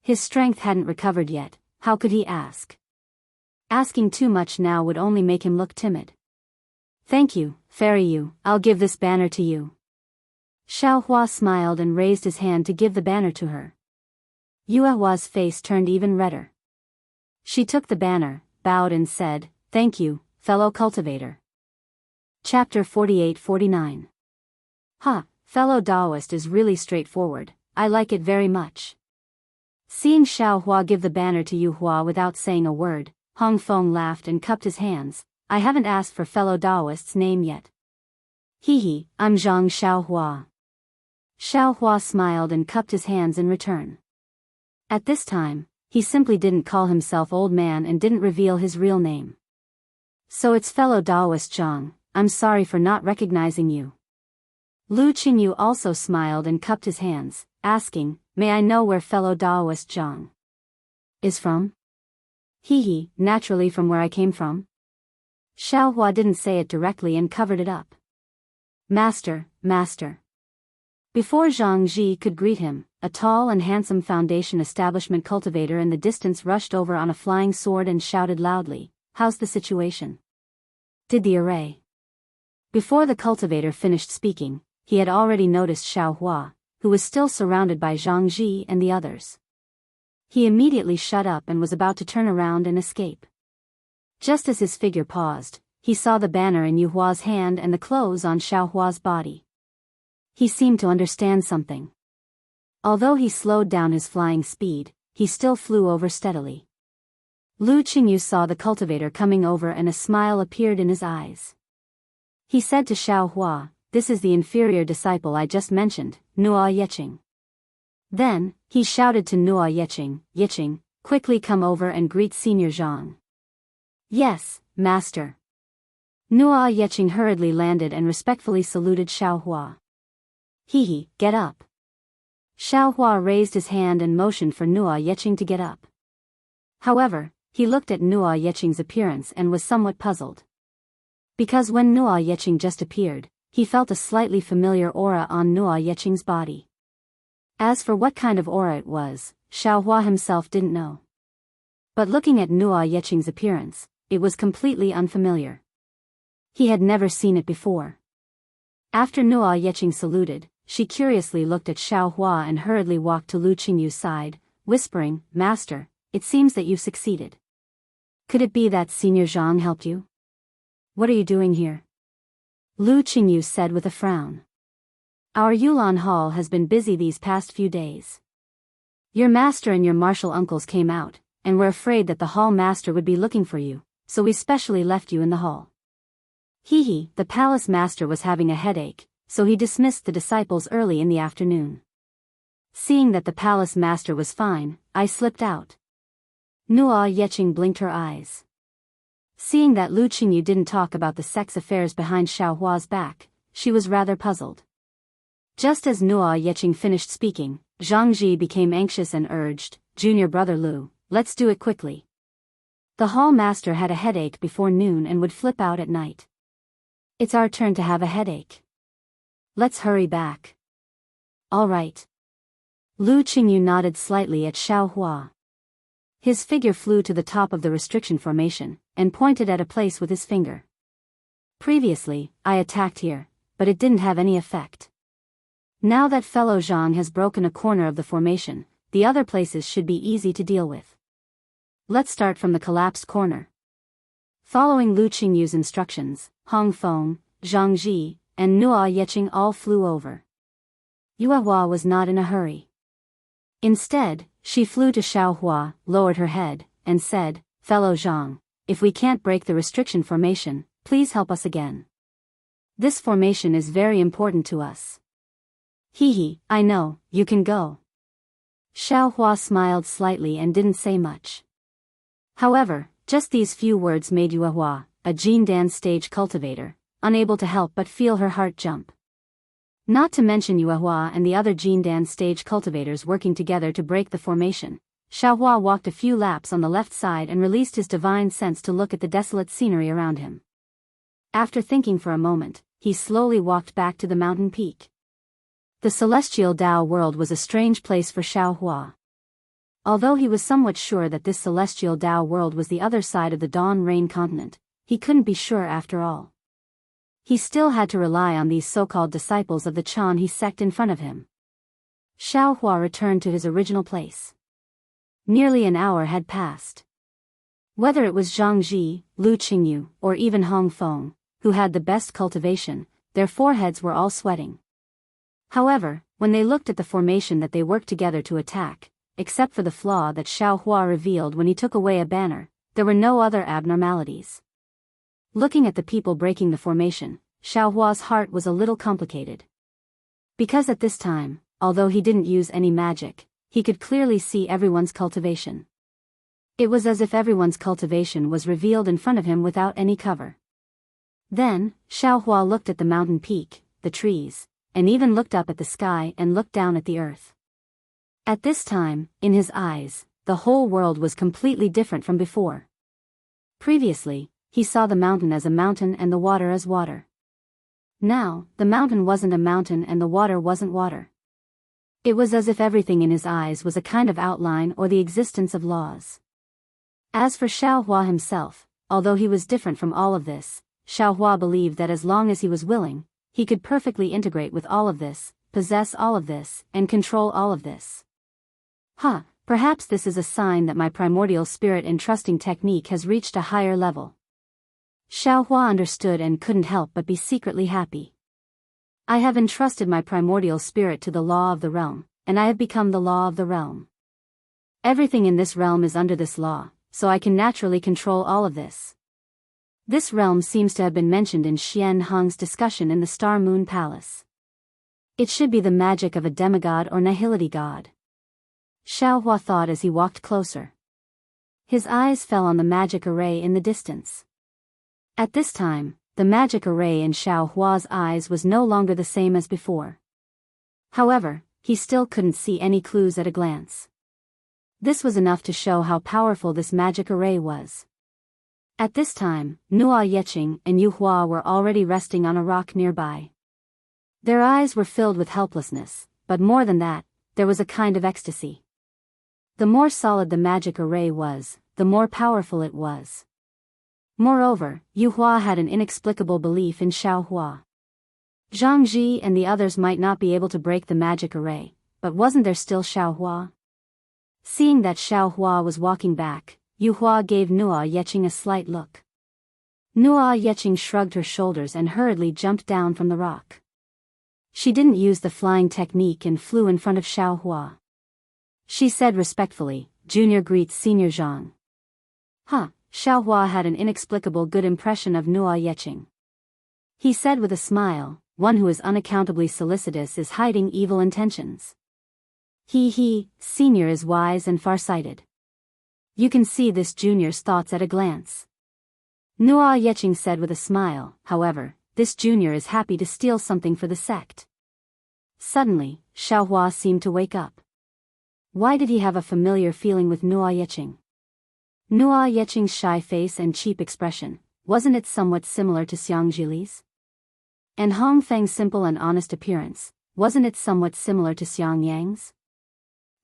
His strength hadn't recovered yet. How could he ask? Asking too much now would only make him look timid. "Thank you, Fairy Yu, I'll give this banner to you." Xiaohua smiled and raised his hand to give the banner to her. Yuehua's face turned even redder. She took the banner, bowed and said, "Thank you, fellow cultivator." Chapter 48-49. Fellow Daoist is really straightforward. I like it very much. Seeing Xiaohua give the banner to Yuehua without saying a word, Hong Feng laughed and cupped his hands. "I haven't asked for fellow Daoist's name yet." "Hee hee, I'm Zhang Xiaohua." Xiao Hua smiled and cupped his hands in return. At this time, he simply didn't call himself old man and didn't reveal his real name. So it's fellow Daoist Zhang, I'm sorry for not recognizing you. Lu Qingyu also smiled and cupped his hands, asking, may I know where fellow Daoist Zhang is from? Hee, naturally from where I came from. Xiao Hua didn't say it directly and covered it up. Master. Before Zhang Ji could greet him, a tall and handsome Foundation establishment cultivator in the distance rushed over on a flying sword and shouted loudly, how's the situation? Did the array? Before the cultivator finished speaking, he had already noticed Xiao Hua, who was still surrounded by Zhang Ji and the others. He immediately shut up and was about to turn around and escape. Just as his figure paused, he saw the banner in Yu Hua's hand and the clothes on Xiao Hua's body. He seemed to understand something. Although he slowed down his flying speed, he still flew over steadily. Lu Qingyu saw the cultivator coming over and a smile appeared in his eyes. He said to Xiao Hua, this is the inferior disciple I just mentioned, Nuo Yeqing. Then, he shouted to Nuo Yeqing, quickly come over and greet Senior Zhang. Yes, master. Nuo Yeqing hurriedly landed and respectfully saluted Xiao Hua. Get up. Xiao Hua raised his hand and motioned for Nuo Yeqing to get up. However, he looked at Nuo Yeqing's appearance and was somewhat puzzled. Because when Nuo Yeqing just appeared, he felt a slightly familiar aura on Nuo Yeqing's body. As for what kind of aura it was, Xiao Hua himself didn't know. But looking at Nuo Yeqing's appearance, it was completely unfamiliar. He had never seen it before. After Nuo Yeqing saluted, she curiously looked at Xiao Hua and hurriedly walked to Lu Qingyu's side, whispering, Master, it seems that you've succeeded. Could it be that Senior Zhang helped you? What are you doing here? Lu Qingyu said with a frown. Our Yulan Hall has been busy these past few days. Your master and your martial uncles came out, and were afraid that the hall master would be looking for you, so we specially left you in the hall. The palace master was having a headache, so he dismissed the disciples early in the afternoon. Seeing that the palace master was fine, I slipped out. Nuo Yeqing blinked her eyes. Seeing that Lu Qingyu didn't talk about the sex affairs behind Xiao Hua's back, she was rather puzzled. Just as Nuo Yeqing finished speaking, Zhang Ji became anxious and urged, Junior brother Lu, let's do it quickly. The hall master had a headache before noon and would flip out at night. It's our turn to have a headache. Let's hurry back. All right. Lu Qingyu nodded slightly at Xiao Hua. His figure flew to the top of the restriction formation, and pointed at a place with his finger. Previously, I attacked here, but it didn't have any effect. Now that fellow Zhang has broken a corner of the formation, the other places should be easy to deal with. Let's start from the collapsed corner. Following Lu Qingyu's instructions, Hong Feng, Zhang Ji, and Nuo Yeqing all flew over. Yue Hua was not in a hurry. Instead, she flew to Xiao Hua, lowered her head, and said, Fellow Zhang, if we can't break the restriction formation, please help us again. This formation is very important to us. I know, you can go. Xiao Hua smiled slightly and didn't say much. However, just these few words made Yue Hua, a Jindan stage cultivator, unable to help but feel her heart jump. Not to mention Yue Hua and the other Jindan stage cultivators working together to break the formation, Xiao Hua walked a few laps on the left side and released his divine sense to look at the desolate scenery around him. After thinking for a moment, he slowly walked back to the mountain peak. The celestial Dao world was a strange place for Xiao Hua. Although he was somewhat sure that this celestial Dao world was the other side of the Dawn Rain continent, he couldn't be sure after all. He still had to rely on these so-called disciples of the Chan He sect in front of him. Xiao Hua returned to his original place. Nearly an hour had passed. Whether it was Zhang Ji, Lu Qingyu, or even Hong Feng, who had the best cultivation, their foreheads were all sweating. However, when they looked at the formation that they worked together to attack, except for the flaw that Xiao Hua revealed when he took away a banner, there were no other abnormalities. Looking at the people breaking the formation, Xiao Hua's heart was a little complicated. Because at this time, although he didn't use any magic, he could clearly see everyone's cultivation. It was as if everyone's cultivation was revealed in front of him without any cover. Then, Xiaohua looked at the mountain peak, the trees, and even looked up at the sky and looked down at the earth. At this time, in his eyes, the whole world was completely different from before. Previously, he saw the mountain as a mountain and the water as water. Now, the mountain wasn't a mountain and the water wasn't water. It was as if everything in his eyes was a kind of outline or the existence of laws. As for Xiaohua himself, although he was different from all of this, Xiaohua believed that as long as he was willing, he could perfectly integrate with all of this, possess all of this, and control all of this. Perhaps this is a sign that my primordial spirit entrusting technique has reached a higher level. Xiaohua understood and couldn't help but be secretly happy. I have entrusted my primordial spirit to the law of the realm, and I have become the law of the realm. Everything in this realm is under this law, so I can naturally control all of this. This realm seems to have been mentioned in Xian Hong's discussion in the Star Moon Palace. It should be the magic of a demigod or nihility god. Xiaohua thought as he walked closer. His eyes fell on the magic array in the distance. At this time, the magic array in Xiaohua's eyes was no longer the same as before. However, he still couldn't see any clues at a glance. This was enough to show how powerful this magic array was. At this time, Nuo Yeqing and Yu Hua were already resting on a rock nearby. Their eyes were filled with helplessness, but more than that, there was a kind of ecstasy. The more solid the magic array was, the more powerful it was. Moreover, Yu Hua had an inexplicable belief in Xiaohua. Zhang Ji and the others might not be able to break the magic array, but wasn't there still Xiaohua? Seeing that Xiaohua was walking back, Yu Hua gave Nuo Yeqing a slight look. Nuo Yeqing shrugged her shoulders and hurriedly jumped down from the rock. She didn't use the flying technique and flew in front of Xiaohua. She said respectfully, "Junior greets Senior Zhang." Xiaohua had an inexplicable good impression of Nuo Yeqing. He said with a smile, "One who is unaccountably solicitous is hiding evil intentions." Senior is wise and far-sighted. You can see this junior's thoughts at a glance. Nuo Yeqing said with a smile, "However, this junior is happy to steal something for the sect." Suddenly, Xiaohua seemed to wake up. Why did he have a familiar feeling with Nuo Yeqing? Nuo Yeqing's shy face and cheap expression, wasn't it somewhat similar to Xiang Jili's? And Hong Feng's simple and honest appearance, wasn't it somewhat similar to Xiang Yang's?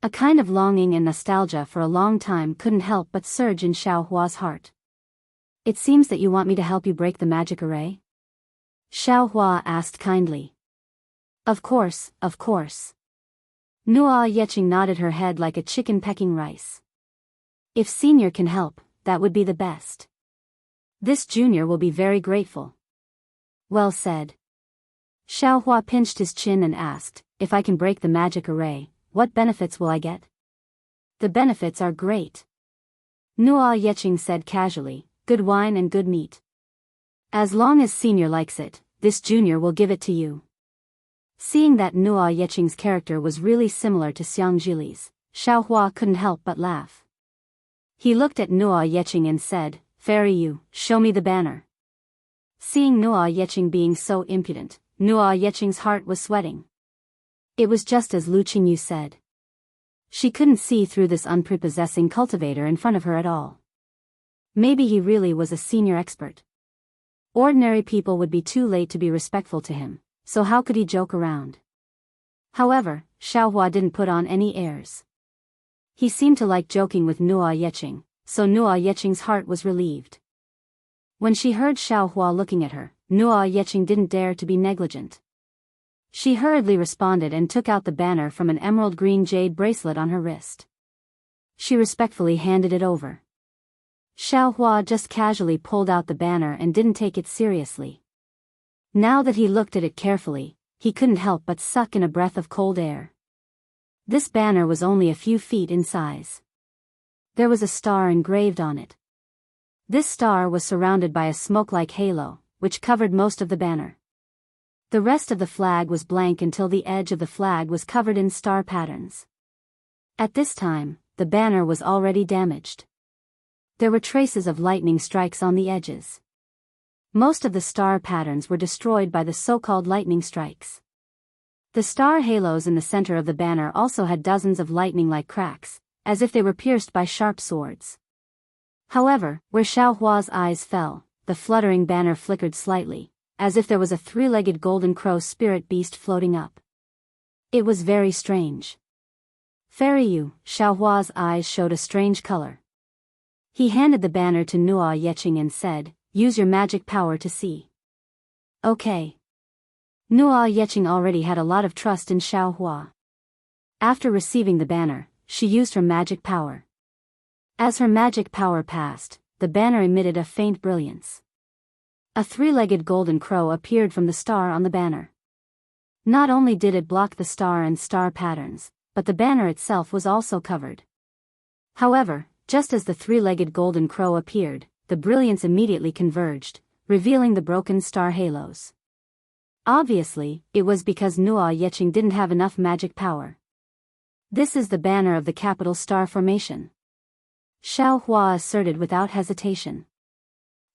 A kind of longing and nostalgia for a long time couldn't help but surge in Xiaohua's heart. "It seems that you want me to help you break the magic array?" Xiaohua asked kindly. Of course. Nuo Yeqing nodded her head like a chicken pecking rice. "If Senior can help, that would be the best. This junior will be very grateful." "Well said." Xiaohua pinched his chin and asked, "If I can break the magic array, what benefits will I get?" "The benefits are great." Nuo Yeqing said casually, "Good wine and good meat. As long as Senior likes it, this junior will give it to you." Seeing that Nuo Yeqing's character was really similar to Xiang Jili's, Xiaohua couldn't help but laugh. He looked at Nuo Yeqing and said, "Fairy you, show me the banner." Seeing Nuo Yeqing being so impudent, Nuo Yeqing's heart was sweating. It was just as Lu Qingyu said. She couldn't see through this unprepossessing cultivator in front of her at all. Maybe he really was a senior expert. Ordinary people would be too late to be respectful to him, so how could he joke around? However, Xiaohua didn't put on any airs. He seemed to like joking with Nuo Yeqing, so Nuo Yeqing's heart was relieved. When she heard Xiaohua looking at her, Nuo Yeqing didn't dare to be negligent. She hurriedly responded and took out the banner from an emerald green jade bracelet on her wrist. She respectfully handed it over. Xiaohua just casually pulled out the banner and didn't take it seriously. Now that he looked at it carefully, he couldn't help but suck in a breath of cold air. This banner was only a few feet in size. There was a star engraved on it. This star was surrounded by a smoke-like halo, which covered most of the banner. The rest of the flag was blank until the edge of the flag was covered in star patterns. At this time, the banner was already damaged. There were traces of lightning strikes on the edges. Most of the star patterns were destroyed by the so-called lightning strikes. The star halos in the center of the banner also had dozens of lightning-like cracks, as if they were pierced by sharp swords. However, where Xiaohua's eyes fell, the fluttering banner flickered slightly, as if there was a three-legged golden crow spirit beast floating up. It was very strange. Fairy Yu, Xiaohua's eyes showed a strange color. He handed the banner to Nuo Yeqing and said, "Use your magic power to see." Okay. Nuo Yeqing already had a lot of trust in Xiaohua. After receiving the banner, she used her magic power. As her magic power passed, the banner emitted a faint brilliance. A three-legged golden crow appeared from the star on the banner. Not only did it block the star and star patterns, but the banner itself was also covered. However, just as the three-legged golden crow appeared, the brilliance immediately converged, revealing the broken star halos. Obviously, it was because Nuo Yeqing didn't have enough magic power. This is the banner of the capital star formation, Xiaohua asserted without hesitation.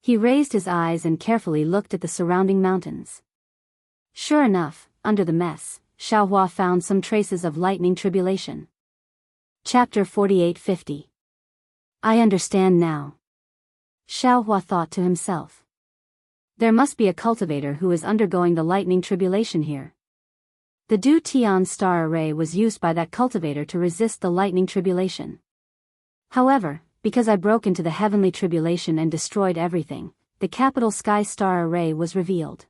He raised his eyes and carefully looked at the surrounding mountains. Sure enough, under the mess, Xiaohua found some traces of lightning tribulation. Chapter 4850. I understand now. Xiaohua thought to himself. There must be a cultivator who is undergoing the lightning tribulation here. The Du Tian star array was used by that cultivator to resist the lightning tribulation. However, because I broke into the heavenly tribulation and destroyed everything, the capital sky star array was revealed.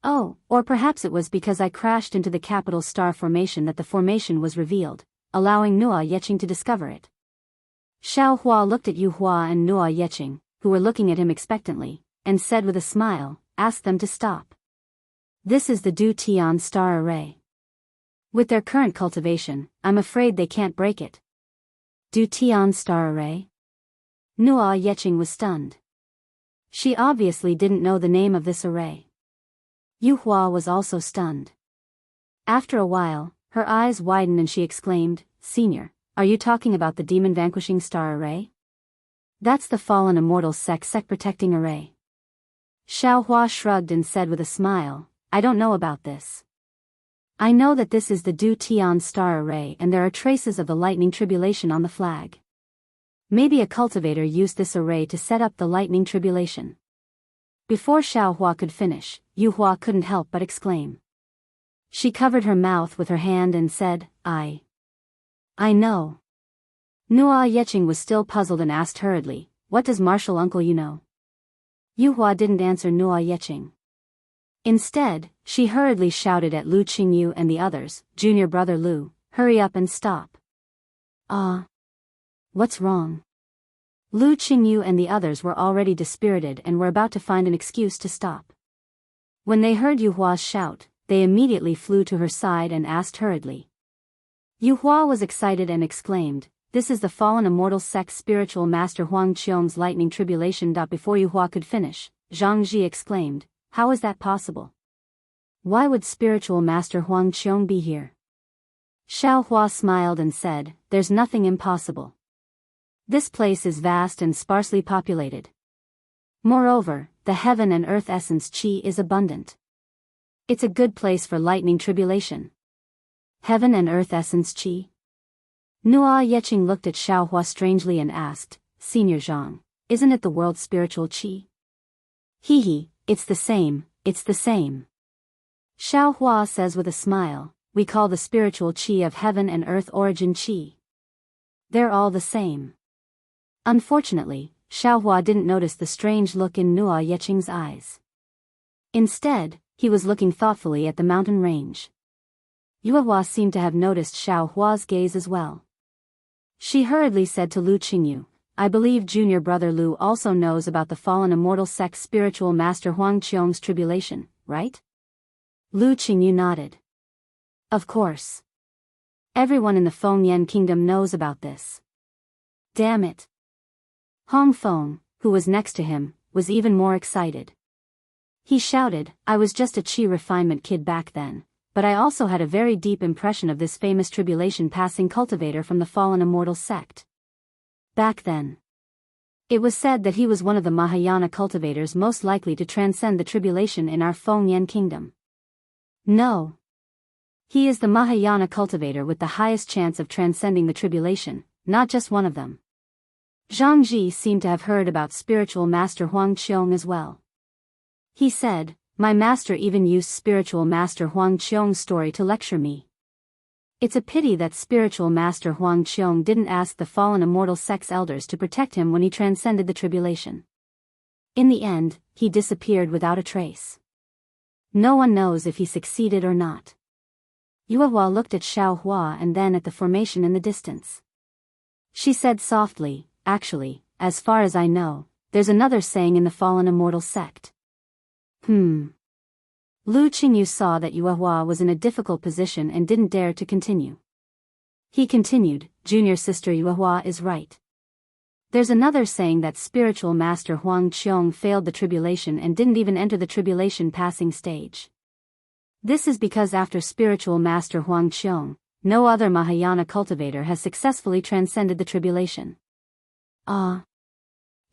Oh, or perhaps it was because I crashed into the capital star formation that the formation was revealed, allowing Nuo Yeqing to discover it. Xiaohua looked at Yu Hua and Nuo Yeqing, who were looking at him expectantly, and said with a smile, "Ask them to stop. This is the Du Tian star array. With their current cultivation, I'm afraid they can't break it." Du Tian star array? Nuo Yeqing was stunned. She obviously didn't know the name of this array. Yu Hua was also stunned. After a while, her eyes widened and she exclaimed, "Senior, are you talking about the demon-vanquishing star array? That's the fallen immortal sect protecting array." Xiaohua shrugged and said with a smile, "I don't know about this. I know that this is the Du Tian star array and there are traces of the lightning tribulation on the flag. Maybe a cultivator used this array to set up the lightning tribulation." Before Xiaohua could finish, Yu Hua couldn't help but exclaim. She covered her mouth with her hand and said, I know." Nuo Yeqing was still puzzled and asked hurriedly, "What does martial uncle you know?" Yu Hua didn't answer Nuo Yeqing. Instead, she hurriedly shouted at Lu Qingyu and the others, "Junior brother Lu, hurry up and stop." What's wrong?" Lu Qingyu and the others were already dispirited and were about to find an excuse to stop. When they heard Yu Hua's shout, they immediately flew to her side and asked hurriedly. Yu Hua was excited and exclaimed, "This is the fallen immortal sect's spiritual master Huang Qiong's lightning tribulation." Before Yu Hua could finish, Zhang Ji exclaimed, "How is that possible? Why would spiritual master Huang Qiong be here?" Xiaohua smiled and said, "There's nothing impossible. This place is vast and sparsely populated. Moreover, the heaven and earth essence qi is abundant. It's a good place for lightning tribulation." Heaven and earth essence qi? Nuo Yeqing looked at Xiaohua strangely and asked, "Senior Zhang, isn't it the world's spiritual qi?" "Hee, it's the same, it's the same." Xiaohua says with a smile, "We call the spiritual qi of heaven and earth origin qi. They're all the same." Unfortunately, Xiaohua didn't notice the strange look in Nuo Yeqing's eyes. Instead, he was looking thoughtfully at the mountain range. Yu Hua seemed to have noticed Xiaohua's gaze as well. She hurriedly said to Lu Qingyu, "I believe junior brother Lu also knows about the fallen immortal sect's spiritual master Huang Qiong's tribulation, right?" Lu Qingyu nodded. "Of course. Everyone in the Fengyan kingdom knows about this." Damn it. Hong Feng, who was next to him, was even more excited. He shouted, I was just a chi refinement kid back then, but I also had a very deep impression of this famous tribulation-passing cultivator from the fallen immortal sect. Back then, it was said that he was one of the Mahayana cultivators most likely to transcend the tribulation in our Fengyan kingdom. No. He is the Mahayana cultivator with the highest chance of transcending the tribulation, not just one of them. Zhang Ji seemed to have heard about spiritual master Huang Qiong as well. He said, my master even used spiritual master Huang Qiong's story to lecture me. It's a pity that spiritual master Huang Qiong didn't ask the fallen immortal sect's elders to protect him when he transcended the tribulation. In the end, he disappeared without a trace. No one knows if he succeeded or not. Yuehua looked at Xiaohua and then at the formation in the distance. She said softly, actually, as far as I know, there's another saying in the fallen immortal sect. Lu Qingyu saw that Yuehua was in a difficult position and didn't dare to continue. He continued, junior sister Yuehua is right. There's another saying that spiritual master Huang Qiong failed the tribulation and didn't even enter the tribulation passing stage. This is because after spiritual master Huang Qiong, no other Mahayana cultivator has successfully transcended the tribulation.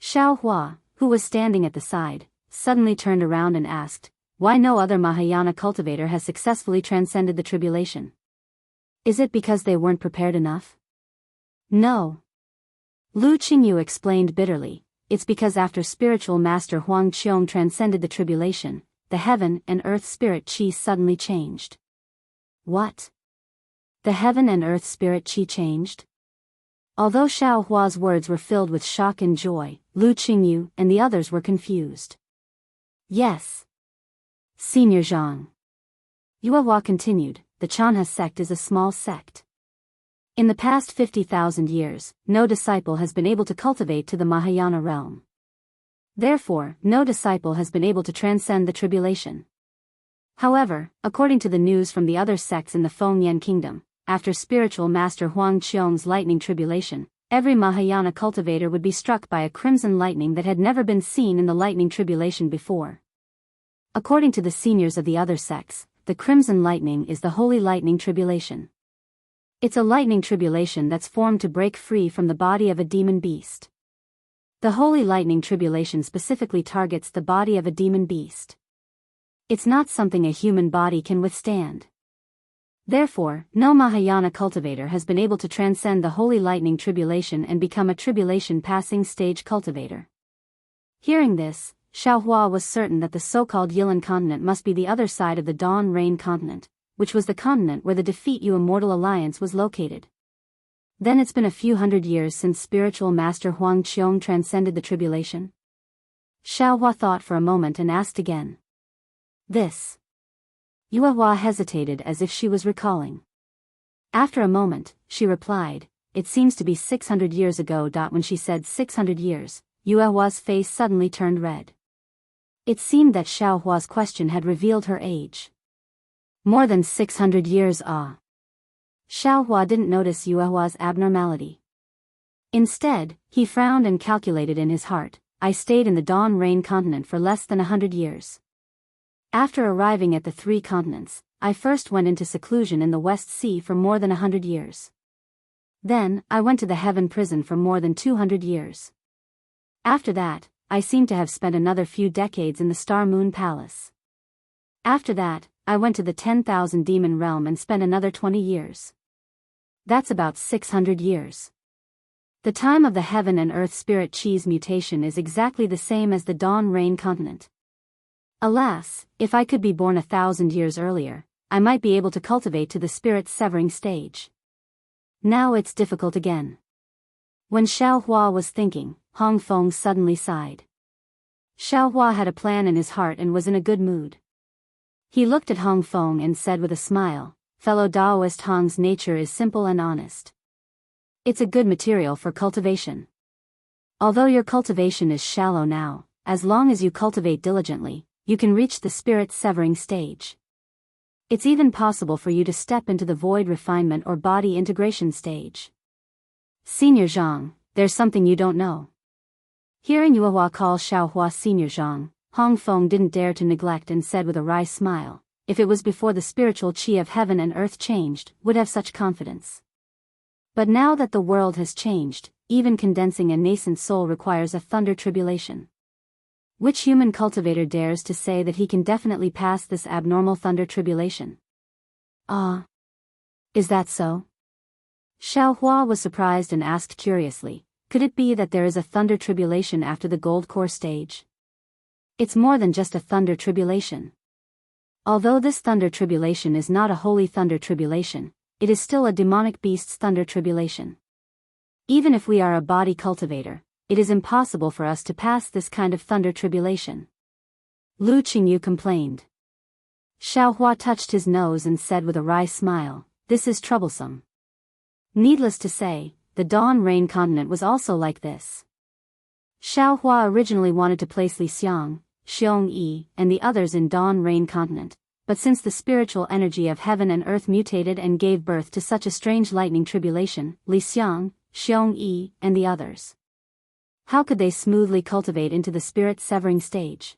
Xiaohua, who was standing at the side, suddenly turned around and asked, why no other Mahayana cultivator has successfully transcended the tribulation? Is it because they weren't prepared enough? No. Lu Qingyu explained bitterly, it's because after spiritual master Huang Qiong transcended the tribulation, the heaven and earth spirit chi suddenly changed. What? The heaven and earth spirit chi changed? Although Xiaohua's words were filled with shock and joy, Lu Qingyu and the others were confused. Yes. Senior Zhang. Yuehua continued, the Chanha sect is a small sect. In the past 50,000 years, no disciple has been able to cultivate to the Mahayana realm. Therefore, no disciple has been able to transcend the tribulation. However, according to the news from the other sects in the Fengyan kingdom, after spiritual master Huang Qiong's lightning tribulation, every Mahayana cultivator would be struck by a crimson lightning that had never been seen in the lightning tribulation before. According to the seniors of the other sects, the crimson lightning is the holy lightning tribulation. It's a lightning tribulation that's formed to break free from the body of a demon beast. The holy lightning tribulation specifically targets the body of a demon beast. It's not something a human body can withstand. Therefore, no Mahayana cultivator has been able to transcend the holy lightning tribulation and become a tribulation passing stage cultivator. Hearing this, Xiaohua was certain that the so-called Yilan continent must be the other side of the Dawn Rain continent, which was the continent where the Defeat You Immortal Alliance was located. Then it's been a few hundred years since spiritual master Huang Qiong transcended the tribulation. Xiaohua thought for a moment and asked again. This. Yuehua hesitated as if she was recalling. After a moment, she replied, it seems to be 600 years ago. When she said 600 years, Yuehua's face suddenly turned red. It seemed that Xiaohua's question had revealed her age. More than 600 years. Xiaohua didn't notice Yuehua's abnormality. Instead, he frowned and calculated in his heart, I stayed in the Dawn Rain continent for less than 100 years. After arriving at the three continents, I first went into seclusion in the West Sea for more than 100 years. Then, I went to the Heaven prison for more than 200 years. After that, I seem to have spent another few decades in the Star Moon Palace. After that, I went to the 10,000 demon realm and spent another 20 years. That's about 600 years. The time of the heaven and earth spirit chi's mutation is exactly the same as the Dawn Rain continent. Alas, if I could be born 1,000 years earlier, I might be able to cultivate to the spirit severing stage. Now it's difficult again. When Xiaohua was thinking, Hong Feng suddenly sighed. Xiaohua had a plan in his heart and was in a good mood. He looked at Hong Feng and said with a smile, fellow Daoist, Hong's nature is simple and honest. It's a good material for cultivation. Although your cultivation is shallow now, as long as you cultivate diligently, you can reach the spirit severing stage. It's even possible for you to step into the void refinement or body integration stage. Senior Zhang, there's something you don't know. Hearing Yuehua call Xiaohua Senior Zhang, Hong Feng didn't dare to neglect and said with a wry smile, if it was before the spiritual chi of heaven and earth changed, would have such confidence. But now that the world has changed, even condensing a nascent soul requires a thunder tribulation. Which human cultivator dares to say that he can definitely pass this abnormal thunder tribulation? Ah. Is that so? Xiaohua was surprised and asked curiously, could it be that there is a thunder tribulation after the gold core stage? It's more than just a thunder tribulation. Although this thunder tribulation is not a holy thunder tribulation, it is still a demonic beast's thunder tribulation. Even if we are a body cultivator, it is impossible for us to pass this kind of thunder tribulation. Lu Qingyu complained. Xiaohua touched his nose and said with a wry smile, this is troublesome. Needless to say, the Dawn Rain continent was also like this. Xiaohua originally wanted to place Li Xiang, Xiong Yi, and the others in Dawn Rain continent, but since the spiritual energy of heaven and earth mutated and gave birth to such a strange lightning tribulation, Li Xiang, Xiong Yi, and the others. How could they smoothly cultivate into the spirit-severing stage?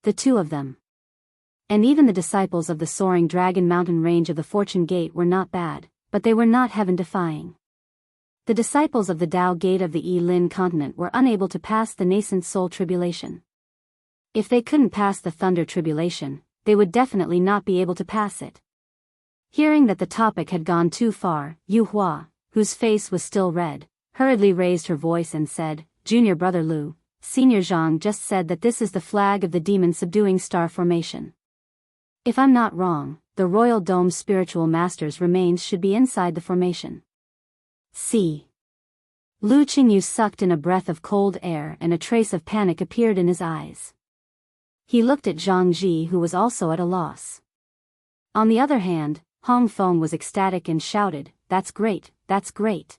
The two of them. And even the disciples of the soaring dragon mountain range of the Fortune Gate were not bad, but they were not heaven-defying. The disciples of the Tao Gate of the Yi Lin continent were unable to pass the nascent soul tribulation. If they couldn't pass the thunder tribulation, they would definitely not be able to pass it. Hearing that the topic had gone too far, Yu Hua, whose face was still red, hurriedly raised her voice and said, Junior brother Lu, Senior Zhang just said that this is the flag of the demon subduing star formation. If I'm not wrong, the Royal Dome's spiritual master's remains should be inside the formation. See. Lu Qingyu sucked in a breath of cold air and a trace of panic appeared in his eyes. He looked at Zhang Ji, who was also at a loss. On the other hand, Hong Feng was ecstatic and shouted, that's great, that's great.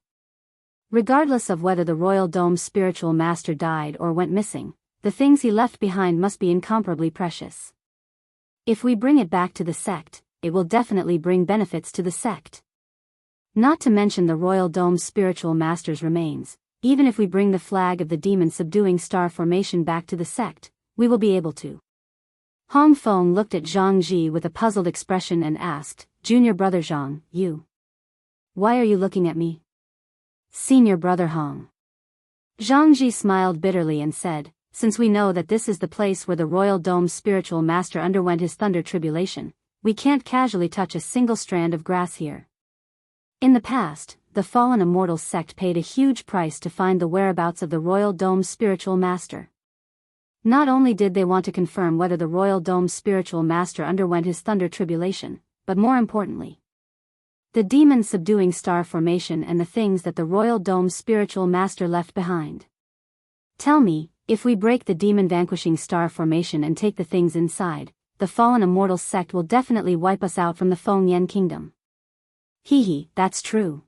Regardless of whether the Royal Dome's spiritual master died or went missing, the things he left behind must be incomparably precious. If we bring it back to the sect, it will definitely bring benefits to the sect. Not to mention the Royal Dome's spiritual master's remains, even if we bring the flag of the demon subduing star formation back to the sect, we will be able to. Hong Feng looked at Zhang Ji with a puzzled expression and asked, Junior brother Zhang, you. Why are you looking at me? Senior brother Hong. Zhang Ji smiled bitterly and said, since we know that this is the place where the Royal Dome's spiritual master underwent his thunder tribulation, we can't casually touch a single strand of grass here. In the past, the fallen immortal sect paid a huge price to find the whereabouts of the Royal Dome's spiritual master. Not only did they want to confirm whether the Royal Dome's spiritual master underwent his thunder tribulation, but more importantly, the demon subduing star formation and the things that the Royal Dome's spiritual master left behind. Tell me, if we break the demon vanquishing star formation and take the things inside, the fallen immortal sect will definitely wipe us out from the Feng Yen kingdom. Hee, that's true.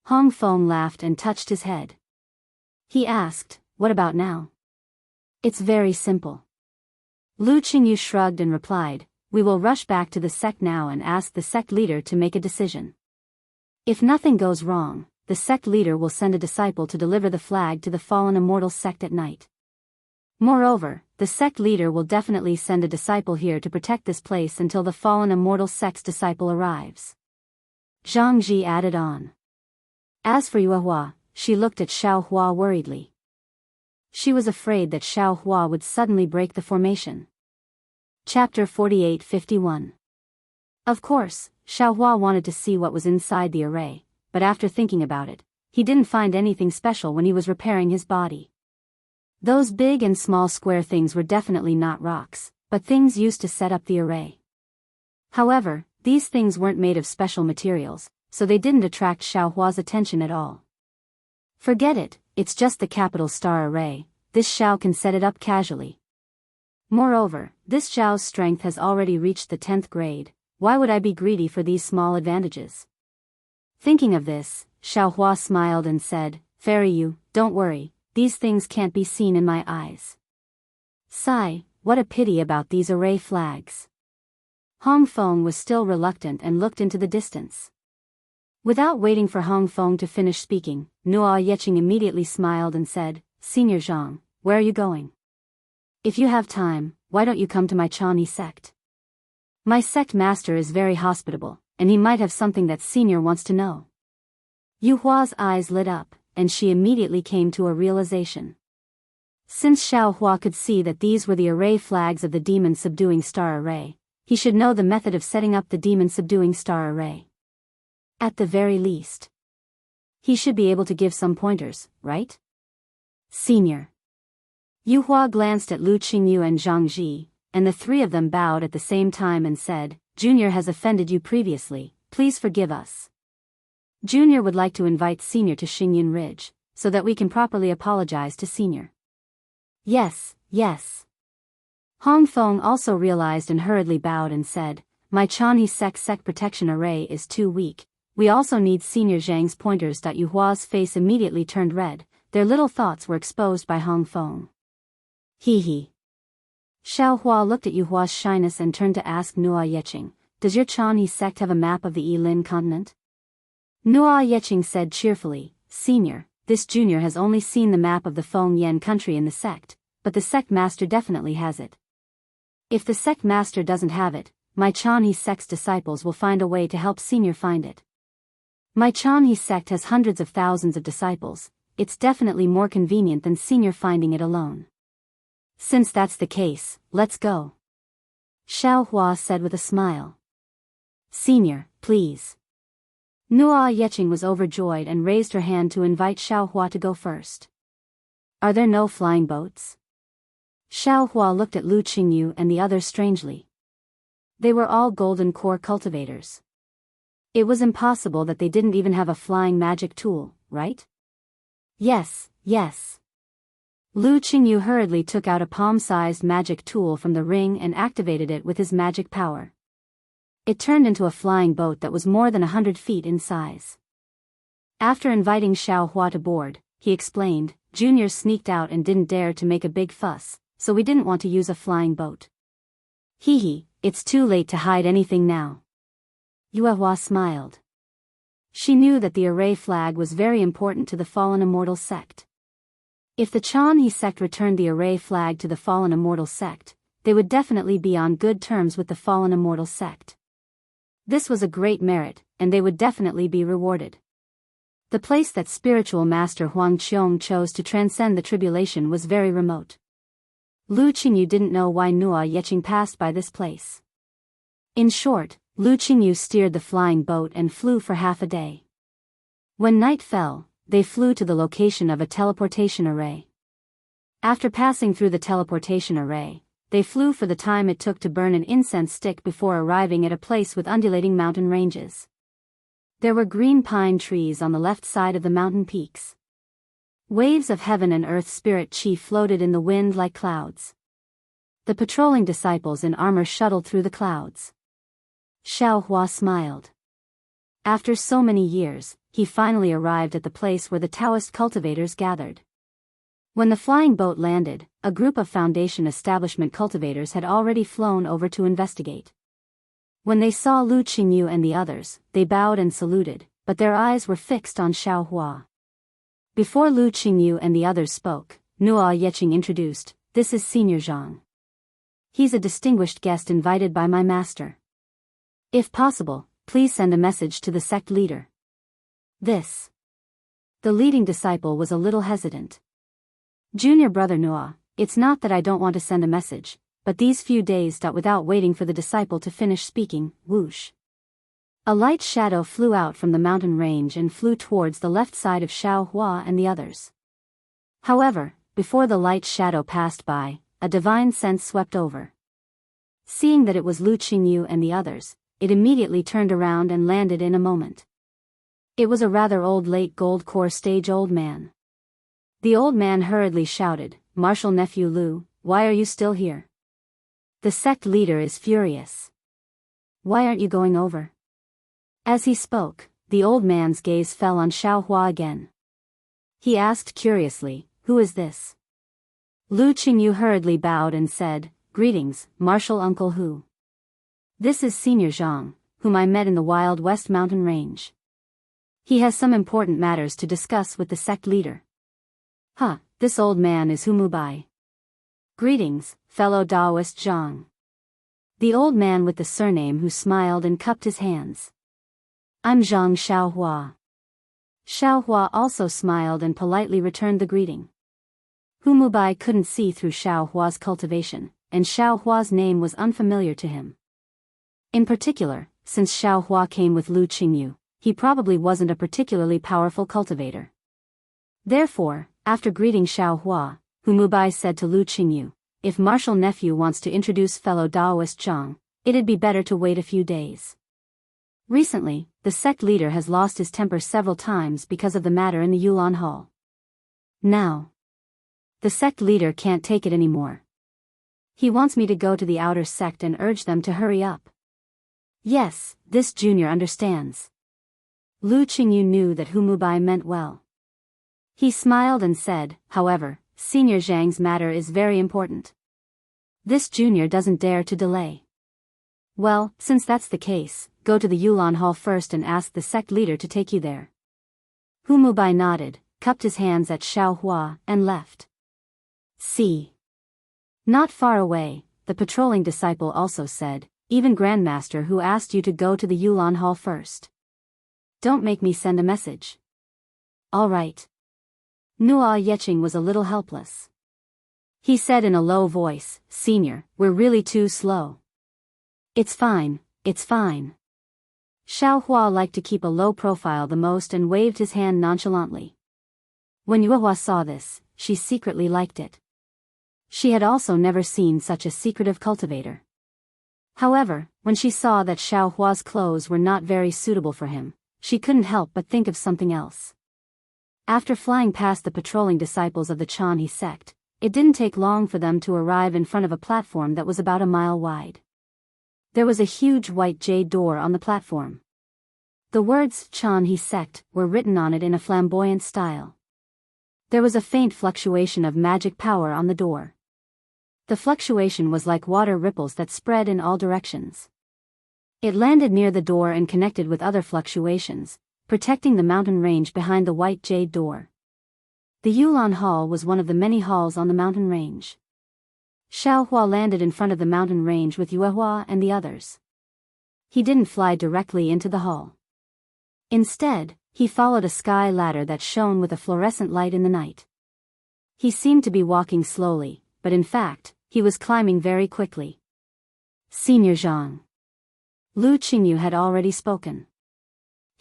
Hong Feng laughed and touched his head. He asked, what about now? It's very simple. Lu Qingyu shrugged and replied, we will rush back to the sect now and ask the sect leader to make a decision. If nothing goes wrong, the sect leader will send a disciple to deliver the flag to the fallen immortal sect at night. Moreover, the sect leader will definitely send a disciple here to protect this place until the fallen immortal sect's disciple arrives. Zhang Ji added on. As for Yuehua, she looked at Xiaohua worriedly. She was afraid that Xiaohua would suddenly break the formation. Chapter 48-51. Of course, Xiaohua wanted to see what was inside the array, but after thinking about it, he didn't find anything special when he was repairing his body. Those big and small square things were definitely not rocks, but things used to set up the array. However, these things weren't made of special materials, so they didn't attract Xiaohua's attention at all. Forget it, it's just the capital star array, this Xiao can set it up casually. Moreover, this Xiao's strength has already reached the 10th grade, why would I be greedy for these small advantages? Thinking of this, Xiaohua smiled and said, Fairy you, don't worry, these things can't be seen in my eyes. Sigh, what a pity about these array flags. Hong Feng was still reluctant and looked into the distance. Without waiting for Hong Feng to finish speaking, Nuo Yeqing immediately smiled and said, Senior Zhang, where are you going? If you have time, why don't you come to my Chani sect? My sect master is very hospitable, and he might have something that senior wants to know. Yu Hua's eyes lit up, and she immediately came to a realization. Since Xiao Hua could see that these were the array flags of the demon subduing star array, he should know the method of setting up the demon subduing star array. At the very least, he should be able to give some pointers, right? Senior. Yu Hua glanced at Lu Qingyu and Zhang Ji, and the three of them bowed at the same time and said, Junior has offended you previously, please forgive us. Junior would like to invite Senior to Xingyin Ridge, so that we can properly apologize to Senior. Yes, yes. Hong Feng also realized and hurriedly bowed and said, my Chani sect protection array is too weak. We also need Senior Zhang's pointers. Yu Hua's face immediately turned red, their little thoughts were exposed by Hong Feng. He. Xiao Hua looked at Yu Hua's shyness and turned to ask Nua Yeqing, does your Chani sect have a map of the Yilin continent? Nua Yeqing said cheerfully, Senior, this junior has only seen the map of the Feng Yan country in the sect, but the sect master definitely has it. If the sect master doesn't have it, my Chani sect's disciples will find a way to help Senior find it. My Chani sect has hundreds of thousands of disciples, it's definitely more convenient than Senior finding it alone. Since that's the case, let's go. Xiao Hua said with a smile. Senior, please. Nua Yeqing was overjoyed and raised her hand to invite Xiao Hua to go first. Are there no flying boats? Xiao Hua looked at Lu Qingyu and the others strangely. They were all golden core cultivators. It was impossible that they didn't even have a flying magic tool, right? Yes, yes. Lu Qingyu hurriedly took out a palm-sized magic tool from the ring and activated it with his magic power. It turned into a flying boat that was more than 100 feet in size. After inviting Xiao Hua to board, he explained, Junior sneaked out and didn't dare to make a big fuss, so we didn't want to use a flying boat. It's too late to hide anything now. Yu Hua smiled. She knew that the array flag was very important to the fallen immortal sect. If the Chani sect returned the array flag to the fallen immortal sect, they would definitely be on good terms with the fallen immortal sect. This was a great merit, and they would definitely be rewarded. The place that spiritual master Huang Qiong chose to transcend the tribulation was very remote. Lu Qingyu didn't know why Nua Yeqing passed by this place. In short, Lu Qingyu steered the flying boat and flew for half a day. When night fell, they flew to the location of a teleportation array. After passing through the teleportation array, they flew for the time it took to burn an incense stick before arriving at a place with undulating mountain ranges. There were green pine trees on the left side of the mountain peaks. Waves of heaven and earth spirit chi floated in the wind like clouds. The patrolling disciples in armor shuttled through the clouds. Xiao Hua smiled. After so many years, he finally arrived at the place where the Daoist cultivators gathered. When the flying boat landed, a group of Foundation establishment cultivators had already flown over to investigate. When they saw Lu Qingyu and the others, they bowed and saluted, but their eyes were fixed on Xiao Hua. Before Lu Qingyu and the others spoke, Nua Yeqing introduced, this is Senior Zhang. He's a distinguished guest invited by my master. If possible, please send a message to the sect leader. This. The leading disciple was a little hesitant. Junior brother Nua, it's not that I don't want to send a message, but these few days. Without waiting for the disciple to finish speaking, whoosh. A light shadow flew out from the mountain range and flew towards the left side of Xiao Hua and the others. However, before the light shadow passed by, a divine sense swept over. Seeing that it was Lu Qingyu and the others, it immediately turned around and landed in a moment. It was a rather old late gold core stage old man. The old man hurriedly shouted, Martial nephew Lu, why are you still here? The sect leader is furious. Why aren't you going over? As he spoke, the old man's gaze fell on Xiao Hua again. He asked curiously, who is this? Lu Qingyu hurriedly bowed and said, greetings, Martial Uncle Hu. This is Senior Zhang, whom I met in the Wild West mountain range. He has some important matters to discuss with the sect leader. This old man is Humubai. Greetings, fellow Daoist Zhang. The old man with the surname who smiled and cupped his hands. I'm Zhang Xiaohua. Xiaohua also smiled and politely returned the greeting. Hu Mubai couldn't see through Xiaohua's cultivation, and Xiaohua's name was unfamiliar to him. In particular, since Xiaohua came with Lu Qingyu, he probably wasn't a particularly powerful cultivator. Therefore, after greeting Xiaohua, Hu Mubai said to Lu Qingyu, if martial nephew wants to introduce fellow Daoist Zhang, it'd be better to wait a few days. Recently, the sect leader has lost his temper several times because of the matter in the Yulan Hall. Now, the sect leader can't take it anymore. He wants me to go to the outer sect and urge them to hurry up. Yes, this junior understands. Lu Qingyu knew that Hu Mubai meant well. He smiled and said, however, Senior Zhang's matter is very important. This junior doesn't dare to delay. Well, since that's the case, go to the Yulan Hall first and ask the sect leader to take you there. Hu Mubai nodded, cupped his hands at Xiaohua, and left. See. Not far away, the patrolling disciple also said, even Grandmaster who asked you to go to the Yulan Hall first. Don't make me send a message. All right. Nua Yeching was a little helpless. He said in a low voice, Senior, we're really too slow. It's fine, it's fine. Xiaohua liked to keep a low profile the most and waved his hand nonchalantly. When Yuehua saw this, she secretly liked it. She had also never seen such a secretive cultivator. However, when she saw that Xiaohua's clothes were not very suitable for him, she couldn't help but think of something else. After flying past the patrolling disciples of the Chanhe sect, it didn't take long for them to arrive in front of a platform that was about a mile wide. There was a huge white jade door on the platform. The words Chanhe sect were written on it in a flamboyant style. There was a faint fluctuation of magic power on the door. The fluctuation was like water ripples that spread in all directions. It landed near the door and connected with other fluctuations, protecting the mountain range behind the white jade door. The Yulan Hall was one of the many halls on the mountain range. Xiaohua landed in front of the mountain range with Yuehua and the others. He didn't fly directly into the hall. Instead, he followed a sky ladder that shone with a fluorescent light in the night. He seemed to be walking slowly, but in fact, he was climbing very quickly. Senior Zhang. Lu Qingyu had already spoken.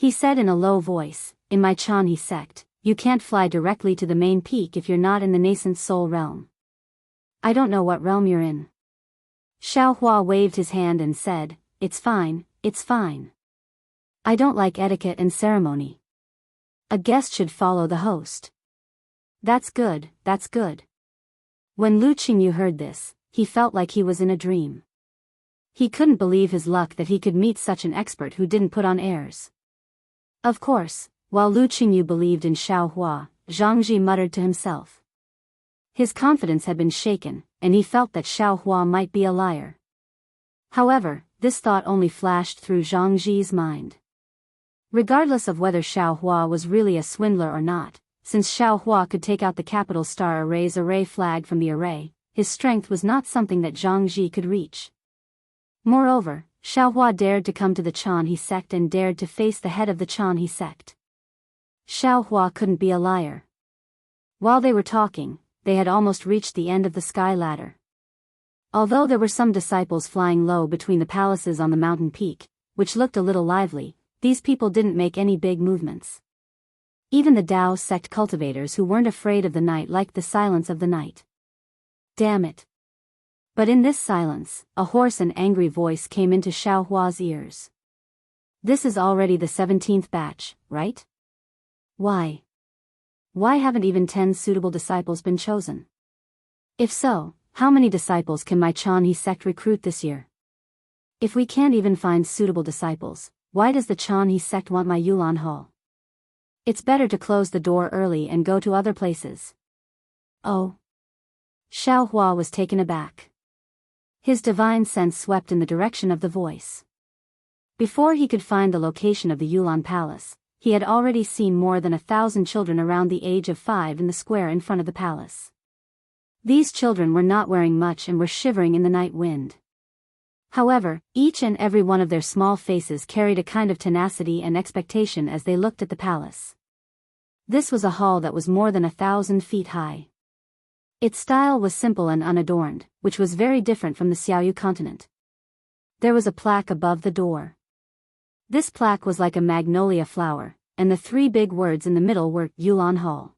He said in a low voice, in my Chanhe sect, you can't fly directly to the main peak if you're not in the nascent soul realm. I don't know what realm you're in. Xiaohua waved his hand and said, it's fine, it's fine. I don't like etiquette and ceremony. A guest should follow the host. That's good, that's good. When Lu Qingyu heard this, he felt like he was in a dream. He couldn't believe his luck that he could meet such an expert who didn't put on airs. Of course, while Lu Qingyu believed in Xiaohua, Zhang Ji muttered to himself. His confidence had been shaken, and he felt that Xiaohua might be a liar. However, this thought only flashed through Zhang Ji's mind. Regardless of whether Xiaohua was really a swindler or not, since Xiaohua could take out the capital star array's array flag from the array, his strength was not something that Zhang Ji could reach. Moreover, Xiaohua dared to come to the Chanhe sect and dared to face the head of the Chanhe sect. Xiaohua couldn't be a liar. While they were talking, they had almost reached the end of the sky ladder. Although there were some disciples flying low between the palaces on the mountain peak, which looked a little lively, these people didn't make any big movements. Even the Dao sect cultivators who weren't afraid of the night liked the silence of the night. Damn it. But in this silence, a hoarse and angry voice came into Xiaohua's ears. This is already the 17th batch, right? Why? Why haven't even 10 suitable disciples been chosen? If so, how many disciples can my Chanhe sect recruit this year? If we can't even find suitable disciples, why does the Chanhe sect want my Yulan Hall? It's better to close the door early and go to other places. Oh. Xiaohua was taken aback. His divine sense swept in the direction of the voice. Before he could find the location of the Yulan Palace, he had already seen more than 1,000 children around the age of 5 in the square in front of the palace. These children were not wearing much and were shivering in the night wind. However, each and every one of their small faces carried a kind of tenacity and expectation as they looked at the palace. This was a hall that was more than 1,000 feet high. Its style was simple and unadorned, which was very different from the Xiaoyu continent. There was a plaque above the door. This plaque was like a magnolia flower, and the 3 big words in the middle were Yulan Hall.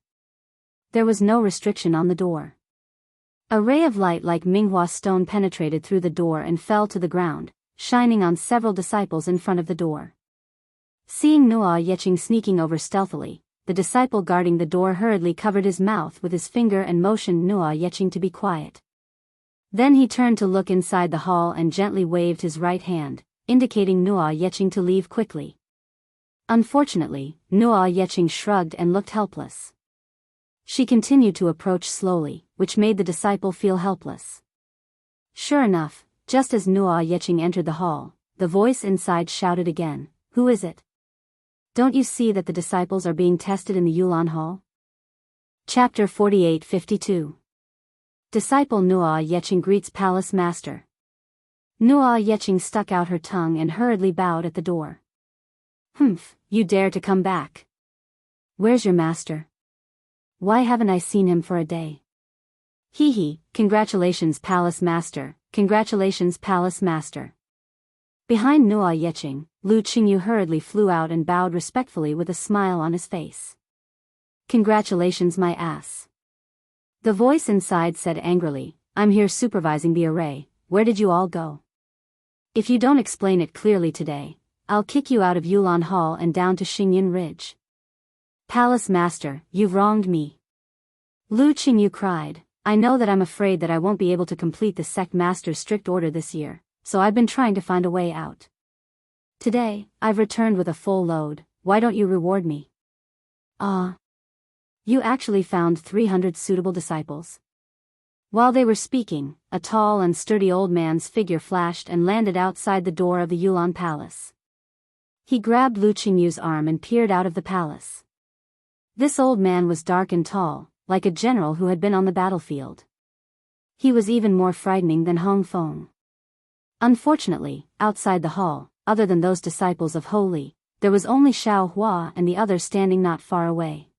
There was no restriction on the door. A ray of light like Minghua stone penetrated through the door and fell to the ground, shining on several disciples in front of the door. Seeing Nuo Yeqing sneaking over stealthily, the disciple guarding the door hurriedly covered his mouth with his finger and motioned Nuo Yeqing to be quiet. Then he turned to look inside the hall and gently waved his right hand, indicating Nuo Yeqing to leave quickly. Unfortunately, Nuo Yeqing shrugged and looked helpless. She continued to approach slowly, which made the disciple feel helpless. Sure enough, just as Nuo Yeqing entered the hall, the voice inside shouted again, "Who is it? Don't you see that the disciples are being tested in the Yulan Hall?" Chapter 48-52. Disciple Nuo Yeqing greets Palace Master. Nuo Yeqing stuck out her tongue and hurriedly bowed at the door. "Humph, you dare to come back. Where's your master? Why haven't I seen him for a day?" "Hee, congratulations Palace Master, congratulations Palace Master." Behind Nuo Yeqing, Lu Qingyu hurriedly flew out and bowed respectfully with a smile on his face. "Congratulations my ass." The voice inside said angrily, "I'm here supervising the array, where did you all go? If you don't explain it clearly today, I'll kick you out of Yulan Hall and down to Xingyin Ridge." "Palace Master, you've wronged me." Lu Qingyu cried, "I know that I'm afraid that I won't be able to complete the sect master's strict order this year, so I've been trying to find a way out. Today, I've returned with a full load, why don't you reward me?" "Ah. You actually found 300 suitable disciples?" While they were speaking, a tall and sturdy old man's figure flashed and landed outside the door of the Yulan Palace. He grabbed Lu Qingyu's arm and peered out of the palace. This old man was dark and tall, like a general who had been on the battlefield. He was even more frightening than Hong Feng. Unfortunately, outside the hall, other than those disciples of Holy, there was only Xiao Hua and the others standing not far away.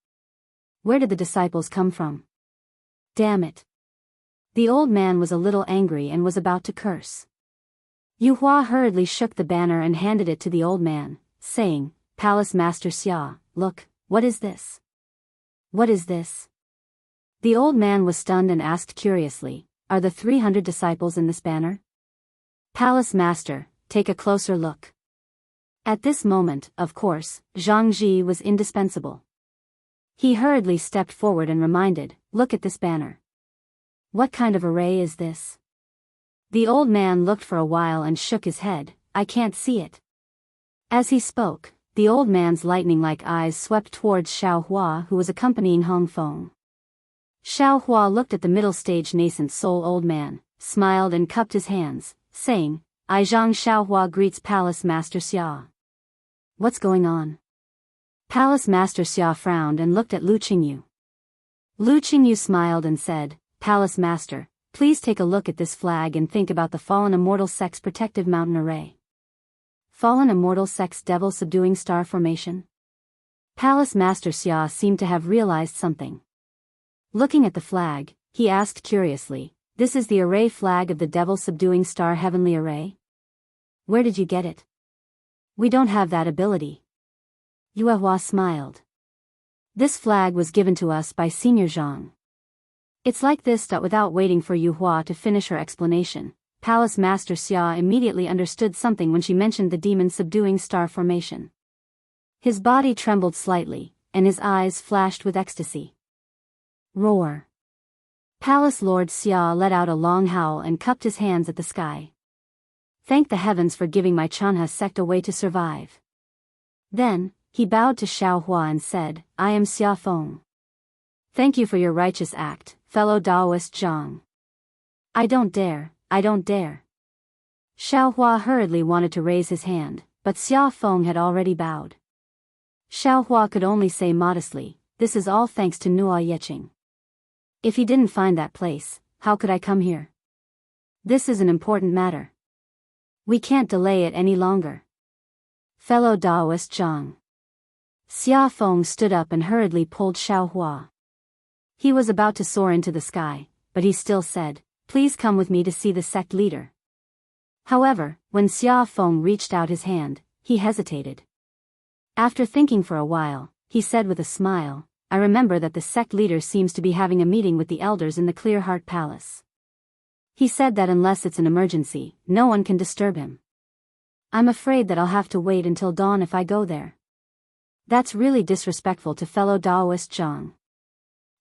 Where did the disciples come from? Damn it. The old man was a little angry and was about to curse. Yu Hua hurriedly shook the banner and handed it to the old man, saying, "Palace Master Xia, look, what is this? What is this?" The old man was stunned and asked curiously, "Are the 300 disciples in this banner?" "Palace Master, take a closer look." At this moment, of course, Zhang Ji was indispensable. He hurriedly stepped forward and reminded, "Look at this banner. What kind of array is this?" The old man looked for a while and shook his head, "I can't see it." As he spoke, the old man's lightning-like eyes swept towards Xiao Hua who was accompanying Hong Feng. Xiao Hua looked at the middle-stage nascent soul old man, smiled and cupped his hands, saying, "I Zhang Xiao Hua greets Palace Master Xia." "What's going on?" Palace Master Xia frowned and looked at Lu Qingyu. Lu Qingyu smiled and said, "Palace Master, please take a look at this flag and think about the Fallen Immortal Sect's protective mountain array." Fallen Immortal Sect's devil subduing star formation? Palace Master Xia seemed to have realized something. Looking at the flag, he asked curiously, "This is the array flag of the devil subduing star heavenly array? Where did you get it?" "We don't have that ability." Yuehua smiled. "This flag was given to us by Senior Zhang." "It's like this." Without waiting for Yuehua to finish her explanation, Palace Master Xia immediately understood something when she mentioned the demon subduing star formation. His body trembled slightly, and his eyes flashed with ecstasy. Roar. Palace Lord Xia let out a long howl and cupped his hands at the sky. "Thank the heavens for giving my Chanha sect a way to survive." Then, he bowed to Xiao Hua and said, "I am Xia Feng. Thank you for your righteous act, fellow Daoist Zhang." I don't dare. Xiao Hua hurriedly wanted to raise his hand, but Xia Feng had already bowed. Xiao Hua could only say modestly, "This is all thanks to Nuo Yeqing." If he didn't find that place, how could I come here? This is an important matter. We can't delay it any longer. Fellow Daoist Zhang. Xia Feng stood up and hurriedly pulled Xiaohua. He was about to soar into the sky, but he still said, "Please come with me to see the sect leader." However, when Xia Feng reached out his hand, he hesitated. After thinking for a while, he said with a smile, "I remember that the sect leader seems to be having a meeting with the elders in the Clear Heart Palace. He said that unless it's an emergency, no one can disturb him. I'm afraid that I'll have to wait until dawn if I go there. That's really disrespectful to fellow Daoist Zhang.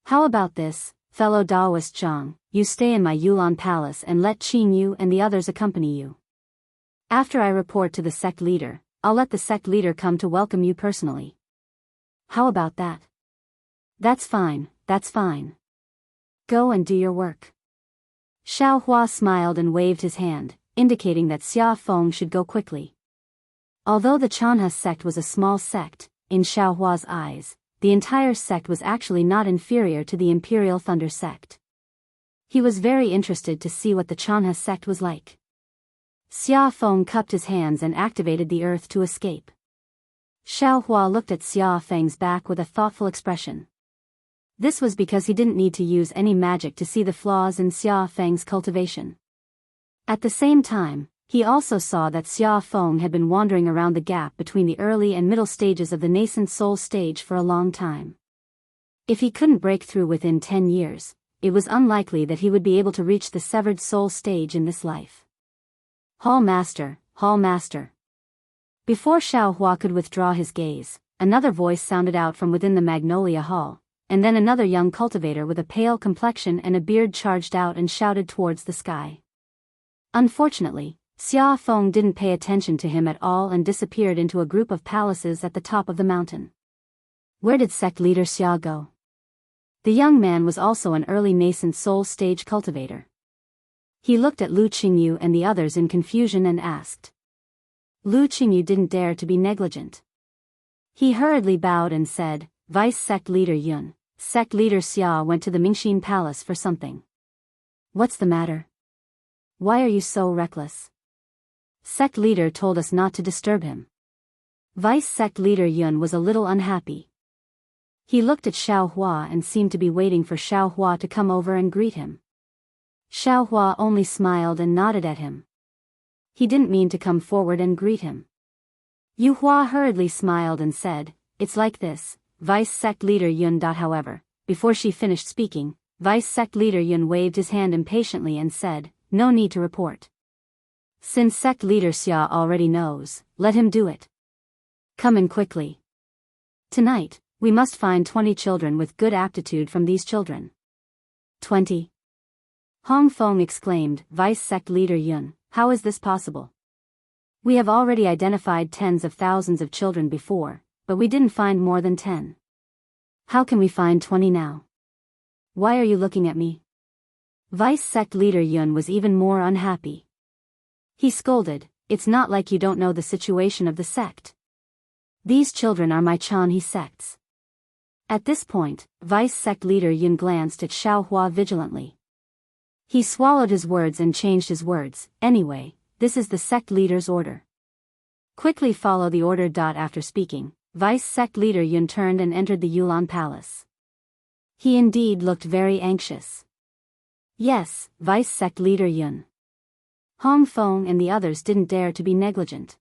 How about this, fellow Daoist Zhang, you stay in my Yulan Palace and let Qingyu and the others accompany you. After I report to the sect leader, I'll let the sect leader come to welcome you personally. How about that?" That's fine, that's fine. Go and do your work." Xiaohua smiled and waved his hand, indicating that Xia Feng should go quickly. Although the Chanha sect was a small sect, in Xiaohua's eyes, the entire sect was actually not inferior to the Imperial Thunder sect. He was very interested to see what the Chanha sect was like. Xia Feng cupped his hands and activated the earth to escape. Xiaohua looked at Xia Feng's back with a thoughtful expression. This was because he didn't need to use any magic to see the flaws in Xia Feng's cultivation. At the same time, he also saw that Xia Feng had been wandering around the gap between the early and middle stages of the nascent soul stage for a long time. If he couldn't break through within 10 years, it was unlikely that he would be able to reach the severed soul stage in this life. Hall Master, Hall Master. Before Xiaohua could withdraw his gaze, another voice sounded out from within the Magnolia Hall, and then another young cultivator with a pale complexion and a beard charged out and shouted towards the sky. Unfortunately, Xia Feng didn't pay attention to him at all and disappeared into a group of palaces at the top of the mountain. Where did sect leader Xia go? The young man was also an early nascent soul stage cultivator. He looked at Lu Qingyu and the others in confusion and asked. Lu Qingyu didn't dare to be negligent. He hurriedly bowed and said, "Vice sect leader Yun, sect leader Xia went to the Mingxin Palace for something." "What's the matter? Why are you so reckless?" "Sect leader told us not to disturb him." Vice sect leader Yun was a little unhappy. He looked at Xiaohua and seemed to be waiting for Xiaohua to come over and greet him. Xiaohua only smiled and nodded at him. He didn't mean to come forward and greet him. Yuhua hurriedly smiled and said, "It's like this, Vice sect leader Yun." However, before she finished speaking, Vice sect leader Yun waved his hand impatiently and said, "No need to report. Since sect leader Xia already knows, let him do it. Come in quickly. Tonight, we must find 20 children with good aptitude from these children." 20. Hong Feng exclaimed, "Vice sect leader Yun, how is this possible? We have already identified tens of thousands of children before, but we didn't find more than 10. How can we find 20 now? Why are you looking at me?" Vice sect leader Yun was even more unhappy. He scolded, "It's not like you don't know the situation of the sect. These children are my Chanhe sects." At this point, Vice sect leader Yun glanced at Xiaohua vigilantly. He swallowed his words and changed his words. "Anyway, this is the sect leader's order. Quickly follow the order." After speaking, Vice sect leader Yun turned and entered the Yulan Palace. He indeed looked very anxious. "Yes, Vice sect leader Yun." Hong Feng and the others didn't dare to be negligent.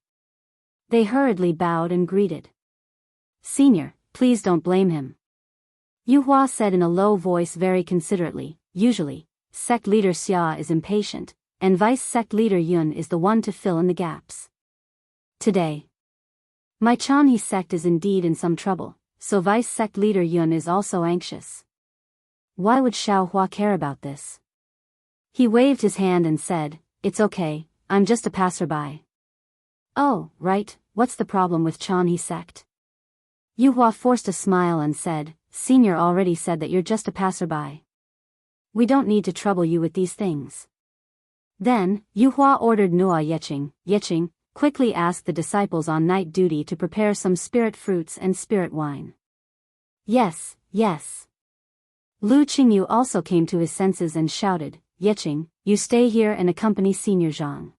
They hurriedly bowed and greeted. "Senior, please don't blame him," Yuhua said in a low voice very considerately. "Usually, sect leader Xia is impatient, and Vice sect leader Yun is the one to fill in the gaps. Today, my Chanhe sect is indeed in some trouble, so Vice sect leader Yun is also anxious. Why would Xiaohua care about this?" He waved his hand and said, "It's okay, I'm just a passerby." "Oh, right, what's the problem with Chanhe sect?" Yuhua forced a smile and said, "Senior already said that you're just a passerby. We don't need to trouble you with these things." Then, Yuhua ordered Nua Yeching, quickly ask the disciples on night duty to prepare some spirit fruits and spirit wine. Yes, yes. Lu Qingyu also came to his senses and shouted, "Yeqing, you stay here and accompany Senior Zhang.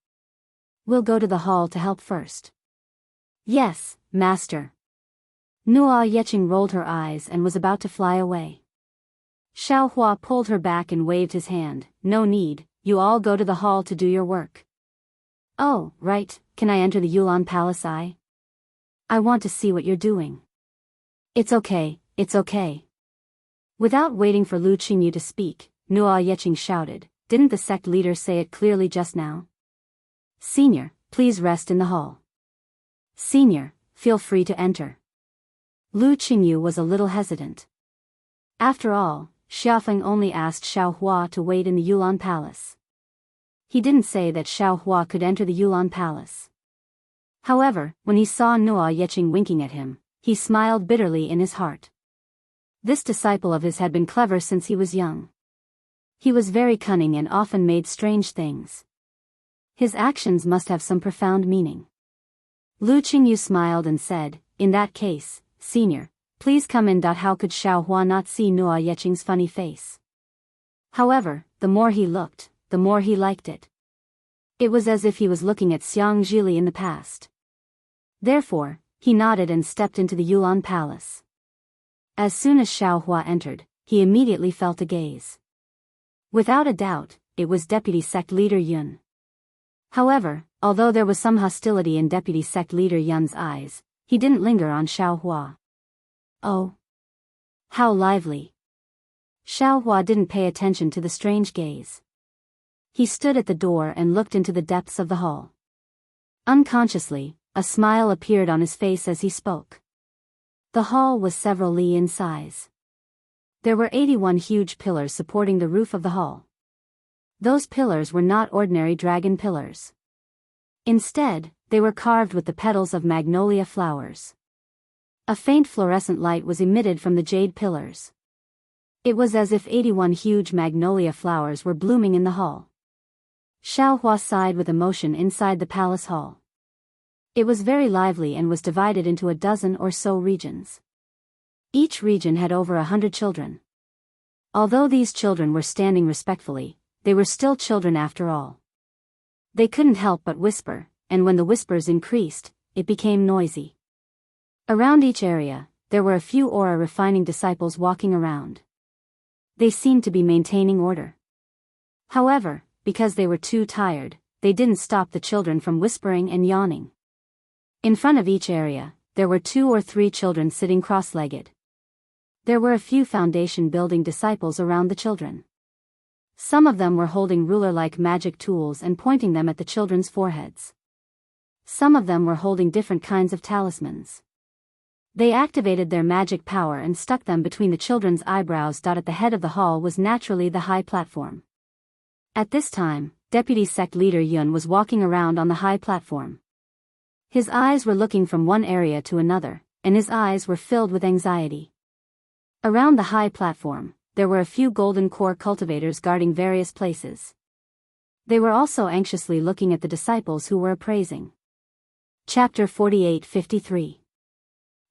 We'll go to the hall to help first." "Yes, master." Nuo Yeqing rolled her eyes and was about to fly away. Xiaohua pulled her back and waved his hand. "No need, you all go to the hall to do your work." "Oh, right, can I enter the Yulan Palace? I want to see what you're doing." It's okay, it's okay." Without waiting for Lu Qingyu to speak, Nuo Yeqing shouted, "Didn't the sect leader say it clearly just now? Senior, please rest in the hall. Senior, feel free to enter." Lu Qingyu was a little hesitant. After all, Xiaofeng only asked Xiaohua to wait in the Yulan Palace. He didn't say that Xiaohua could enter the Yulan Palace. However, when he saw Nuo Yeqing winking at him, he smiled bitterly in his heart. This disciple of his had been clever since he was young. He was very cunning and often made strange things. His actions must have some profound meaning. Lu Qingyu smiled and said, "In that case, Senior, please come in." How could Xiaohua not see Nuo Yeqing's funny face? However, the more he looked, the more he liked it. It was as if he was looking at Xiang Zhili in the past. Therefore, he nodded and stepped into the Yulan Palace. As soon as Xiaohua entered, he immediately felt a gaze. Without a doubt, it was Deputy Sect Leader Yun. However, although there was some hostility in Deputy Sect Leader Yun's eyes, he didn't linger on Xiaohua. "Oh, how lively." Xiaohua didn't pay attention to the strange gaze. He stood at the door and looked into the depths of the hall. Unconsciously, a smile appeared on his face as he spoke. The hall was several li in size. There were 81 huge pillars supporting the roof of the hall. Those pillars were not ordinary dragon pillars. Instead, they were carved with the petals of magnolia flowers. A faint fluorescent light was emitted from the jade pillars. It was as if 81 huge magnolia flowers were blooming in the hall. Xiaohua sighed with emotion inside the palace hall. It was very lively and was divided into a dozen or so regions. Each region had over 100 children. Although these children were standing respectfully, they were still children after all. They couldn't help but whisper, and when the whispers increased, it became noisy. Around each area, there were a few aura refining disciples walking around. They seemed to be maintaining order. However, because they were too tired, they didn't stop the children from whispering and yawning. In front of each area, there were 2 or 3 children sitting cross-legged. There were a few foundation building disciples around the children. Some of them were holding ruler-like magic tools and pointing them at the children's foreheads. Some of them were holding different kinds of talismans. They activated their magic power and stuck them between the children's eyebrows. At the head of the hall was naturally the high platform. At this time, Deputy Sect Leader Yun was walking around on the high platform. His eyes were looking from one area to another, and his eyes were filled with anxiety. Around the high platform, there were a few golden core cultivators guarding various places. They were also anxiously looking at the disciples who were appraising. Chapter 48-53.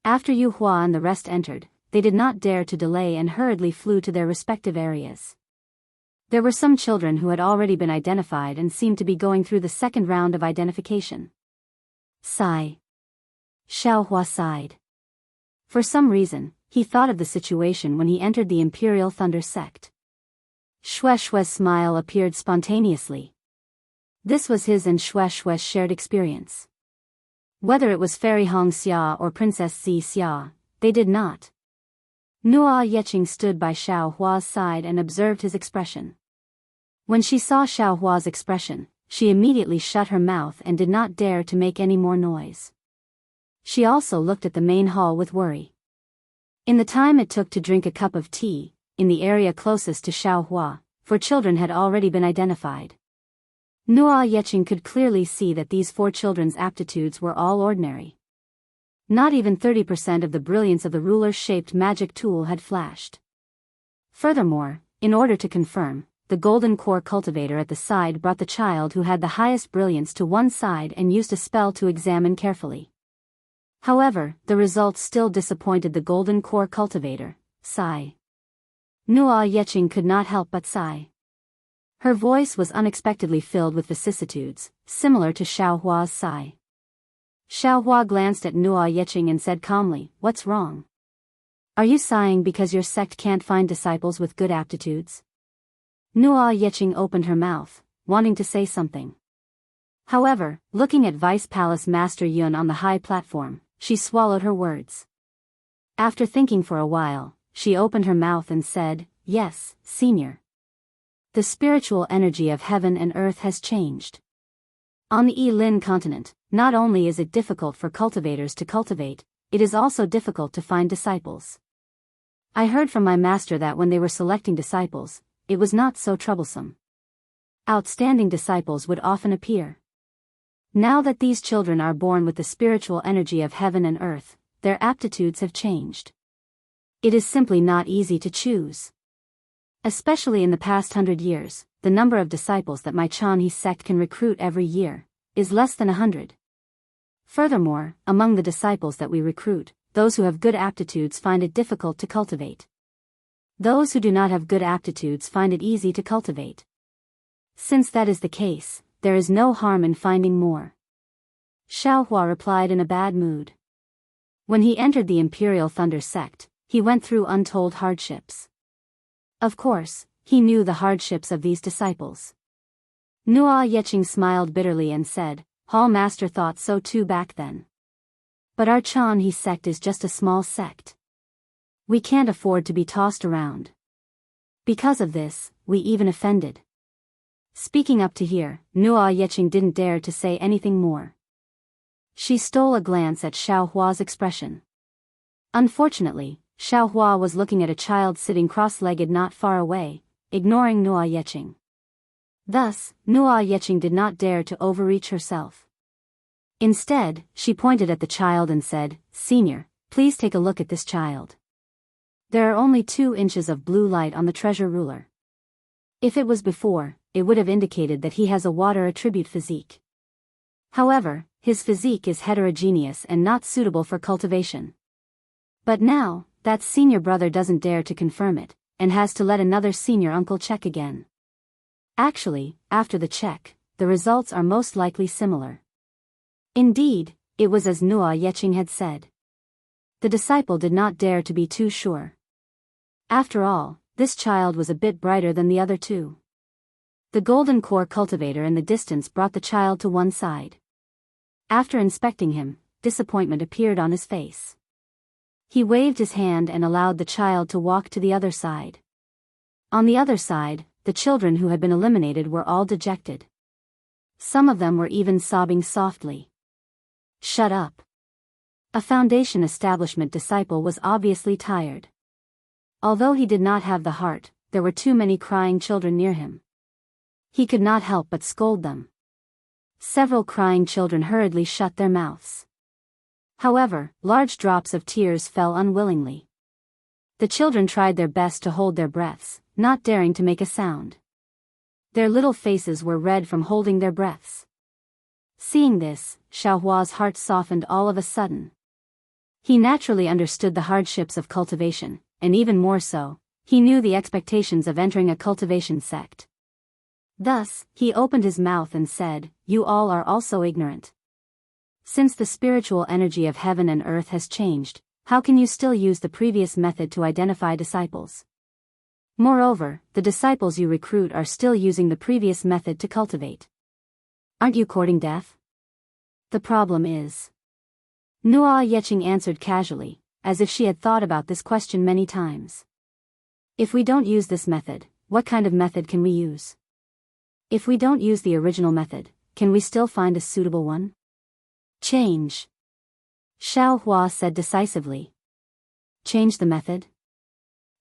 After Yu Hua and the rest entered, they did not dare to delay and hurriedly flew to their respective areas. There were some children who had already been identified and seemed to be going through the second round of identification. Sigh. Xiaohua sighed. For some reason, he thought of the situation when he entered the Imperial Thunder sect. Shue's smile appeared spontaneously. This was his and Shue's shared experience. Whether it was Fairy Hong Xia or Princess Zi Xia, they did not. Nuo Yeqing stood by Xiaohua's side and observed his expression. When she saw Xiaohua's expression, she immediately shut her mouth and did not dare to make any more noise. She also looked at the main hall with worry. In the time it took to drink a cup of tea, in the area closest to Xiaohua, 4 children had already been identified. Nuo Yeqing could clearly see that these 4 children's aptitudes were all ordinary. Not even 30% of the brilliance of the ruler-shaped magic tool had flashed. Furthermore, in order to confirm, the golden core cultivator at the side brought the child who had the highest brilliance to one side and used a spell to examine carefully. However, the results still disappointed the golden core cultivator. Sigh. Nuo Yeqing could not help but sigh. Her voice was unexpectedly filled with vicissitudes, similar to Xiaohua's sigh. Xiaohua glanced at Nuo Yeqing and said calmly, "What's wrong? Are you sighing because your sect can't find disciples with good aptitudes?" Nuo Yeqing opened her mouth, wanting to say something. However, looking at Vice Palace Master Yun on the high platform, she swallowed her words. After thinking for a while, she opened her mouth and said, "Yes, Senior. The spiritual energy of heaven and earth has changed. On the Yilin continent, not only is it difficult for cultivators to cultivate, it is also difficult to find disciples. I heard from my master that when they were selecting disciples, it was not so troublesome. Outstanding disciples would often appear. Now that these children are born with the spiritual energy of heaven and earth, their aptitudes have changed. It is simply not easy to choose. Especially in the past 100 years, the number of disciples that my Chanhe sect can recruit every year is less than 100. Furthermore, among the disciples that we recruit, those who have good aptitudes find it difficult to cultivate. Those who do not have good aptitudes find it easy to cultivate. Since that is the case, there is no harm in finding more." Xiaohua replied in a bad mood. When he entered the Imperial Thunder sect, he went through untold hardships. Of course, he knew the hardships of these disciples. Nuo Yeqing smiled bitterly and said, "Hall Master thought so too back then. But our Chanhe sect is just a small sect. We can't afford to be tossed around. Because of this, we even offended." Speaking up to here, Nuo Yeqing didn't dare to say anything more. She stole a glance at Xiaohua's expression. Unfortunately, Xiaohua was looking at a child sitting cross-legged not far away, ignoring Nuo Yeqing. Thus, Nuo Yeqing did not dare to overreach herself. Instead, she pointed at the child and said, "Senior, please take a look at this child. There are only 2 inches of blue light on the treasure ruler. If it was before, it would have indicated that he has a water attribute physique. However, his physique is heterogeneous and not suitable for cultivation. But now, that senior brother doesn't dare to confirm it, and has to let another senior uncle check again. Actually, after the check, the results are most likely similar." Indeed, it was as Nuo Yeqing had said. The disciple did not dare to be too sure. After all, this child was a bit brighter than the other 2. The golden core cultivator in the distance brought the child to one side. After inspecting him, disappointment appeared on his face. He waved his hand and allowed the child to walk to the other side. On the other side, the children who had been eliminated were all dejected. Some of them were even sobbing softly. "Shut up." A foundation establishment disciple was obviously tired. Although he did not have the heart, there were too many crying children near him. He could not help but scold them. Several crying children hurriedly shut their mouths. However, large drops of tears fell unwillingly. The children tried their best to hold their breaths, not daring to make a sound. Their little faces were red from holding their breaths. Seeing this, Xiaohua's heart softened all of a sudden. He naturally understood the hardships of cultivation, and even more so, he knew the expectations of entering a cultivation sect. Thus, he opened his mouth and said, "You all are also ignorant. Since the spiritual energy of heaven and earth has changed, how can you still use the previous method to identify disciples? Moreover, the disciples you recruit are still using the previous method to cultivate. Aren't you courting death? The problem is..." Nuo Yeqing answered casually, as if she had thought about this question many times. "If we don't use this method, what kind of method can we use? If we don't use the original method, can we still find a suitable one?" "Change," Xiaohua said decisively. "Change the method?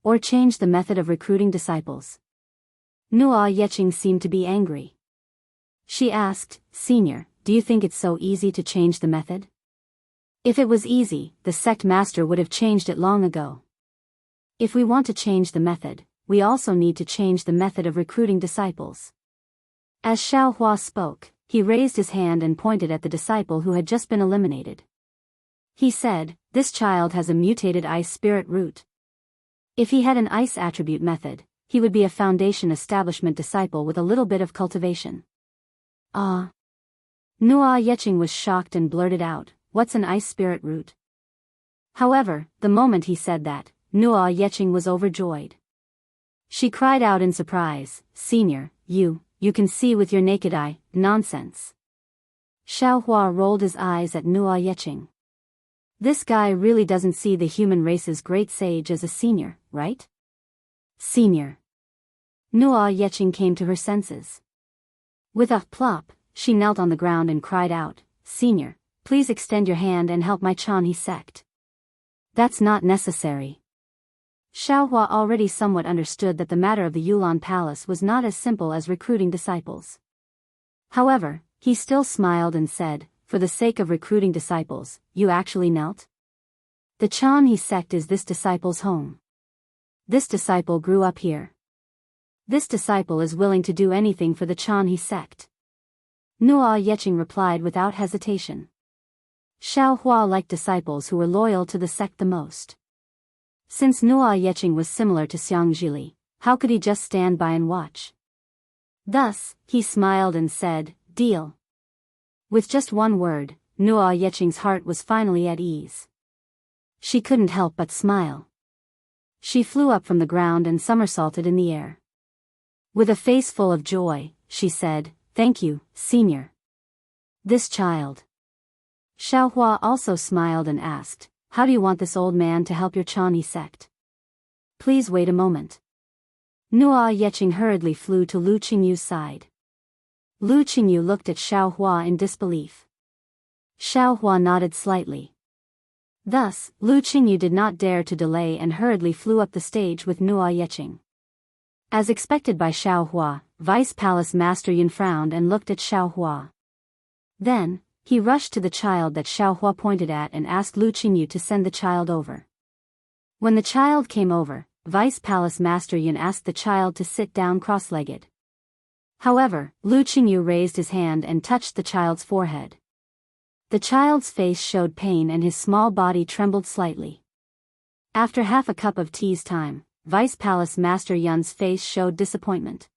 Or change the method of recruiting disciples?" Nuo Yeqing seemed to be angry. She asked, "Senior, do you think it's so easy to change the method? If it was easy, the sect master would have changed it long ago. If we want to change the method, we also need to change the method of recruiting disciples." As Xiaohua spoke, he raised his hand and pointed at the disciple who had just been eliminated. He said, "This child has a mutated ice spirit root. If he had an ice attribute method, he would be a foundation establishment disciple with a little bit of cultivation. Ah. Nua Yeching was shocked and blurted out, "What's an ice spirit root?" However, the moment he said that, Nua Yeching was overjoyed. She cried out in surprise, "Senior, you can see with your naked eye, nonsense." Xiaohua rolled his eyes at Nua Yeching. This guy really doesn't see the human race's great sage as a senior, right? Senior. Nua Yeching came to her senses. With a plop, she knelt on the ground and cried out, "Senior, please extend your hand and help my Chanhe sect." "That's not necessary." Xiaohua already somewhat understood that the matter of the Yulan Palace was not as simple as recruiting disciples. However, he still smiled and said, "For the sake of recruiting disciples, you actually knelt?" The Chanhe sect is this disciple's home. This disciple grew up here. This disciple is willing to do anything for the Chanhe sect. Nua Yeching replied without hesitation. Xiaohua liked disciples who were loyal to the sect the most. Since Nua Yeching was similar to Xianxia, how could he just stand by and watch? Thus, he smiled and said, "Deal." With just one word, Nua Yeching's heart was finally at ease. She couldn't help but smile. She flew up from the ground and somersaulted in the air. With a face full of joy, she said, "Thank you, Senior." This child. Xiaohua also smiled and asked, "How do you want this old man to help your Chanhe sect?" "Please wait a moment." Nua Yeching hurriedly flew to Lu Qingyu's side. Lu Qingyu looked at Xiaohua in disbelief. Xiaohua nodded slightly. Thus, Lu Qingyu did not dare to delay and hurriedly flew up the stage with Nua Yeching. As expected by Xiaohua, Vice Palace Master Yun frowned and looked at Xiaohua. Then, he rushed to the child that Xiaohua pointed at and asked Lu Qingyu to send the child over. When the child came over, Vice Palace Master Yun asked the child to sit down cross-legged. However, Lu Qingyu raised his hand and touched the child's forehead. The child's face showed pain and his small body trembled slightly. After half a cup of tea's time, Vice Palace Master Yun's face showed disappointment.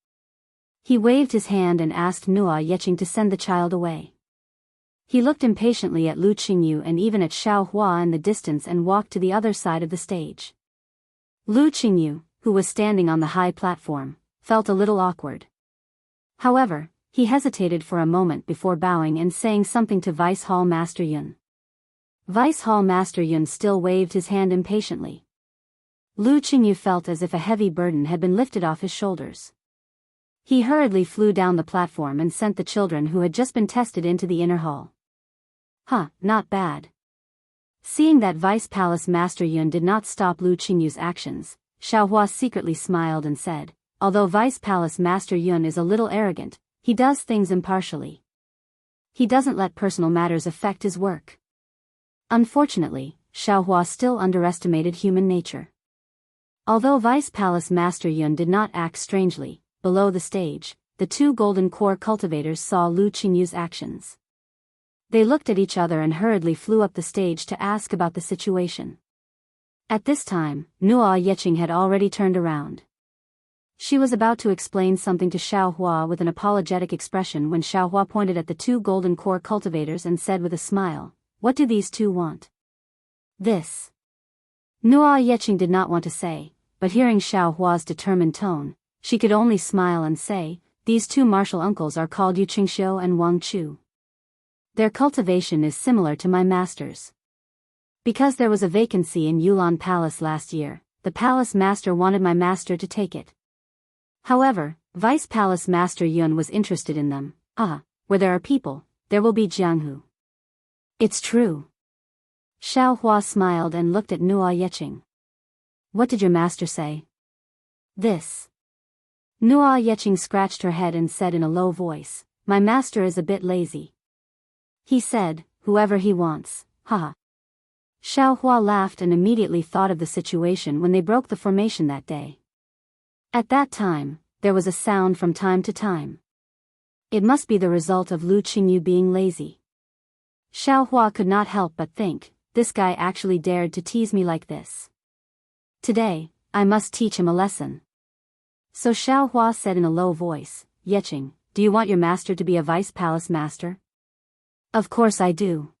He waved his hand and asked Nua Yeching to send the child away. He looked impatiently at Lu Qingyu and even at Xiaohua in the distance and walked to the other side of the stage. Lu Qingyu, who was standing on the high platform, felt a little awkward. However, he hesitated for a moment before bowing and saying something to Vice Hall Master Yun. Vice Hall Master Yun still waved his hand impatiently. Lu Qingyu felt as if a heavy burden had been lifted off his shoulders. He hurriedly flew down the platform and sent the children who had just been tested into the inner hall. Not bad. Seeing that Vice Palace Master Yun did not stop Lu Qingyu's actions, Xiaohua secretly smiled and said, "Although Vice Palace Master Yun is a little arrogant, he does things impartially. He doesn't let personal matters affect his work." Unfortunately, Xiaohua still underestimated human nature. Although Vice Palace Master Yun did not act strangely, below the stage, the two golden core cultivators saw Lu Qingyu's actions. They looked at each other and hurriedly flew up the stage to ask about the situation. At this time, Nua Yeching had already turned around. She was about to explain something to Xiaohua with an apologetic expression when Xiaohua pointed at the two golden core cultivators and said with a smile, "What do these two want?" "This." Nua Yeching did not want to say, but hearing Xiaohua's determined tone, she could only smile and say, "These two martial uncles are called Yu Qingxiu and Wang Chu. Their cultivation is similar to my master's. Because there was a vacancy in Yulan Palace last year, the palace master wanted my master to take it. However, Vice Palace Master Yun was interested in them. Where there are people, there will be Jianghu." "It's true." Xiaohua smiled and looked at Nua Yeching. "What did your master say?" "This." Nua Yeching scratched her head and said in a low voice, "My master is a bit lazy. He said, whoever he wants, haha." Xiaohua laughed and immediately thought of the situation when they broke the formation that day. At that time, there was a sound from time to time. It must be the result of Lu Qingyu being lazy. Xiaohua could not help but think, this guy actually dared to tease me like this. Today, I must teach him a lesson. So Xiaohua said in a low voice, Yeqing, do you want your master to be a vice palace master? Of course I do.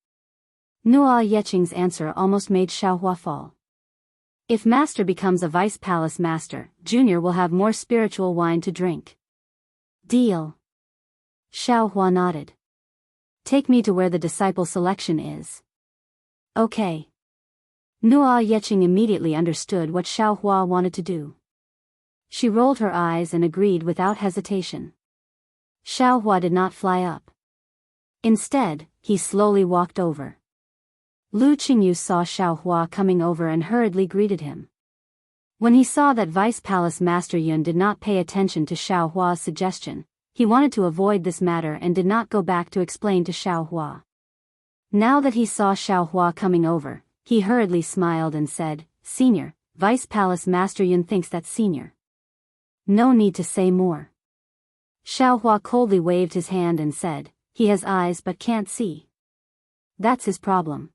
Nua Yeqing's answer almost made Xiaohua fall. If master becomes a vice palace master, Junior will have more spiritual wine to drink. Deal. Xiaohua nodded. Take me to where the disciple selection is. Okay. Nua Yeqing immediately understood what Xiaohua wanted to do. She rolled her eyes and agreed without hesitation. Xiaohua did not fly up. Instead, he slowly walked over. Lu Qingyu saw Xiaohua coming over and hurriedly greeted him. When he saw that Vice Palace Master Yun did not pay attention to Xiaohua's suggestion, he wanted to avoid this matter and did not go back to explain to Xiaohua. Now that he saw Xiaohua coming over, he hurriedly smiled and said, Senior, Vice Palace Master Yun thinks that's senior. No need to say more. Xiaohua coldly waved his hand and said, he has eyes but can't see. That's his problem.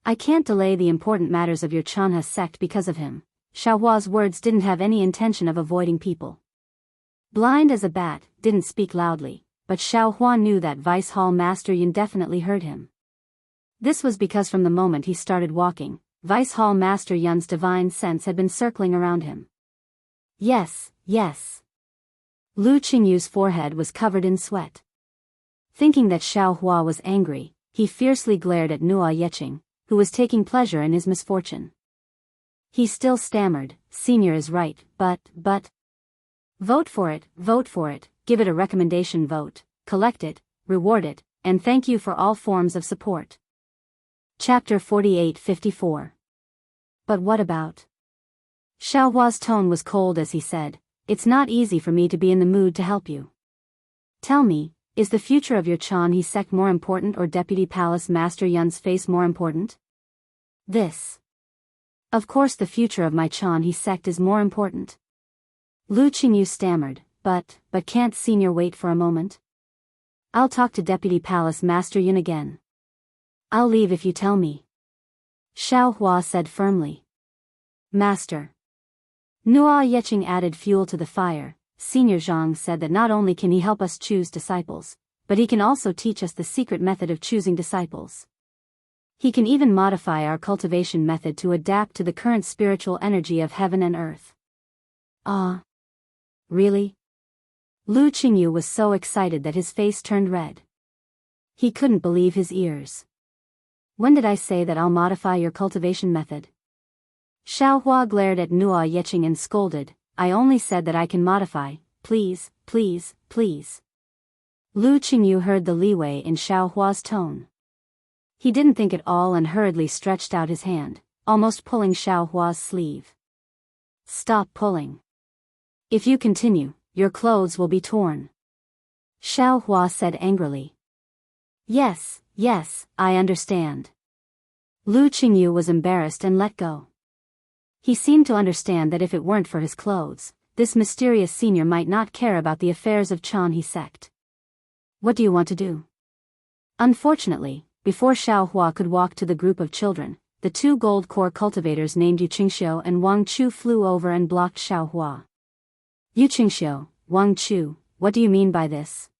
I can't delay the important matters of your Chanha sect because of him. Xiaohua's words didn't have any intention of avoiding people. Blind as a bat, didn't speak loudly, but Xiaohua knew that Vice Hall Master Yun definitely heard him. This was because from the moment he started walking, Vice Hall Master Yun's divine sense had been circling around him. Yes, yes. Lu Qingyu's forehead was covered in sweat. Thinking that Xiaohua was angry, he fiercely glared at Nua Yeqing, who was taking pleasure in his misfortune. He still stammered, Senior is right, but... Vote for it, give it a recommendation vote, collect it, reward it, and thank you for all forms of support. Chapter 48-54. But what about? Xiaohua's tone was cold as he said, it's not easy for me to be in the mood to help you. Tell me, is the future of your Chanhe sect more important or Deputy Palace Master Yun's face more important? This. Of course the future of my Chanhe sect is more important. Lu Qingyu stammered, but can't Senior wait for a moment? I'll talk to Deputy Palace Master Yun again. I'll leave if you tell me. Xiaohua said firmly. Master. Nua Yeqing added fuel to the fire. Senior Zhang said that not only can he help us choose disciples, but he can also teach us the secret method of choosing disciples. He can even modify our cultivation method to adapt to the current spiritual energy of heaven and earth. Ah. Really? Lu Qingyu was so excited that his face turned red. He couldn't believe his ears. When did I say that I'll modify your cultivation method? Xiaohua glared at Nua Yeqing and scolded, I only said that I can modify, please. Lu Qingyu heard the leeway in Xiaohua's tone. He didn't think at all and hurriedly stretched out his hand, almost pulling Xiaohua's sleeve. Stop pulling. If you continue, your clothes will be torn. Xiaohua said angrily. Yes, I understand. Lu Qingyu was embarrassed and let go. He seemed to understand that if it weren't for his clothes, this mysterious senior might not care about the affairs of Chanhe sect. What do you want to do? Unfortunately, before Xiaohua could walk to the group of children, the two gold core cultivators named Yu Qingxiu and Wang Chu flew over and blocked Xiaohua. Yu Qingxiu, Wang Chu, what do you mean by this?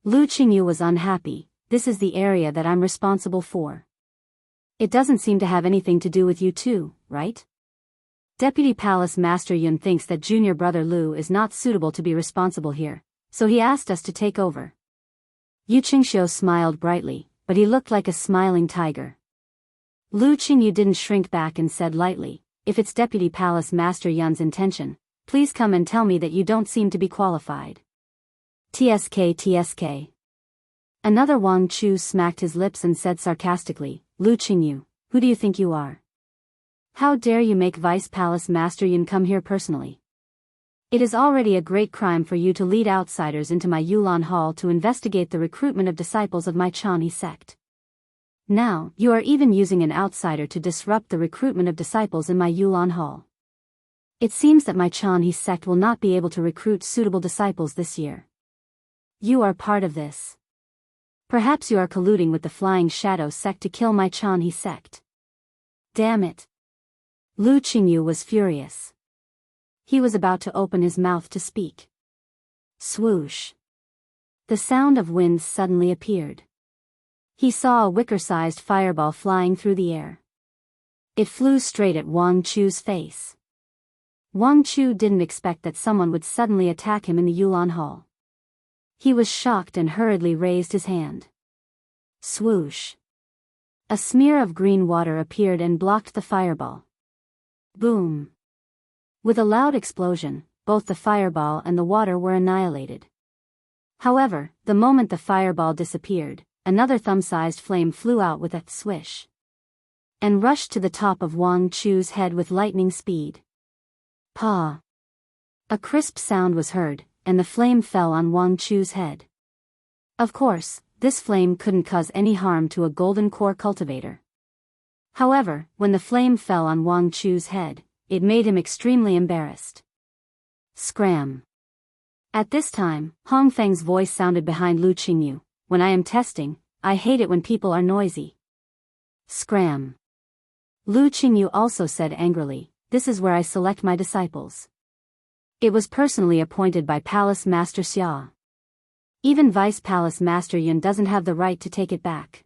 Lu Qingyu was unhappy, this is the area that I'm responsible for. It doesn't seem to have anything to do with you two, right? Deputy Palace Master Yun thinks that junior brother Lu is not suitable to be responsible here, so he asked us to take over. Yu Qingxiu smiled brightly, but he looked like a smiling tiger. Lu Qingyu didn't shrink back and said lightly, if it's Deputy Palace Master Yun's intention, please come and tell me that you don't seem to be qualified. TSK. Another Wang Chu smacked his lips and said sarcastically, Lu Qingyu, who do you think you are? How dare you make Vice Palace Master Yun come here personally? It is already a great crime for you to lead outsiders into my Yulan Hall to investigate the recruitment of disciples of my Chanhe sect. Now, you are even using an outsider to disrupt the recruitment of disciples in my Yulan Hall. It seems that my Chanhe sect will not be able to recruit suitable disciples this year. You are part of this. Perhaps you are colluding with the Flying Shadow sect to kill my Chanhe sect. Damn it. Lu Qingyu was furious. He was about to open his mouth to speak. Swoosh. The sound of winds suddenly appeared. He saw a wicker-sized fireball flying through the air. It flew straight at Wang Chu's face. Wang Chu didn't expect that someone would suddenly attack him in the Yulan Hall. He was shocked and hurriedly raised his hand. Swoosh. A smear of green water appeared and blocked the fireball. Boom. With a loud explosion, both the fireball and the water were annihilated. However, the moment the fireball disappeared, another thumb-sized flame flew out with a swish and rushed to the top of Wang Chu's head with lightning speed. Pa! A crisp sound was heard, and the flame fell on Wang Chu's head. Of course, this flame couldn't cause any harm to a golden core cultivator. However, when the flame fell on Wang Chu's head, it made him extremely embarrassed. Scram! At this time, Hong Feng's voice sounded behind Lu Qingyu. When I am testing, I hate it when people are noisy. Scram! Lu Qingyu also said angrily, this is where I select my disciples. It was personally appointed by Palace Master Xia. Even Vice Palace Master Yun doesn't have the right to take it back.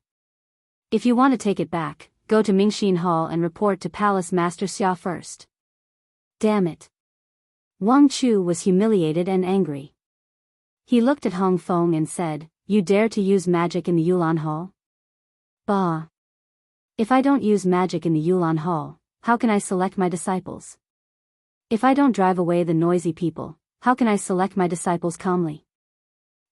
If you want to take it back, go to Mingxin Hall and report to Palace Master Xia first. Damn it. Wang Chu was humiliated and angry. He looked at Hong Feng and said, you dare to use magic in the Yulan Hall? Bah. If I don't use magic in the Yulan Hall, how can I select my disciples? If I don't drive away the noisy people, how can I select my disciples calmly?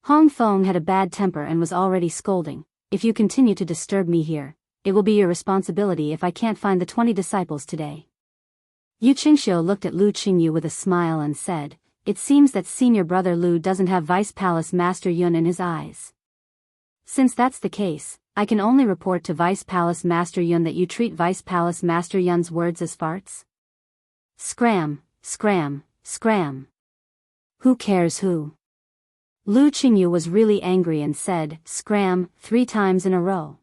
Hong Feng had a bad temper and was already scolding. If you continue to disturb me here, it will be your responsibility if I can't find the 20 disciples today. Yu Qingxiu looked at Lu Qingyu with a smile and said, it seems that senior brother Lu doesn't have Vice Palace Master Yun in his eyes. Since that's the case, I can only report to Vice Palace Master Yun that you treat Vice Palace Master Yun's words as farts. Scram, scram, scram. Who cares who? Lu Qingyu was really angry and said, scram, 3 times in a row.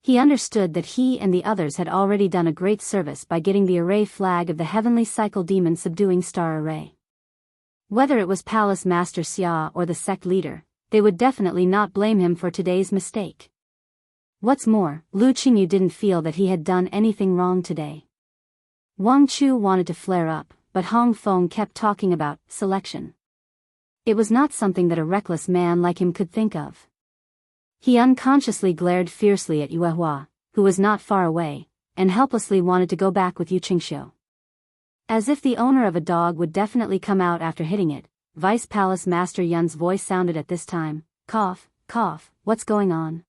He understood that he and the others had already done a great service by getting the array flag of the heavenly cycle demon subduing star array. Whether it was Palace Master Xia or the sect leader, they would definitely not blame him for today's mistake. What's more, Lu Qingyu didn't feel that he had done anything wrong today. Wang Chu wanted to flare up, but Hong Feng kept talking about selection. It was not something that a reckless man like him could think of. He unconsciously glared fiercely at Yuehua, who was not far away, and helplessly wanted to go back with Yu Qingxiu. As if the owner of a dog would definitely come out after hitting it, Vice Palace Master Yun's voice sounded at this time, cough, cough, what's going on?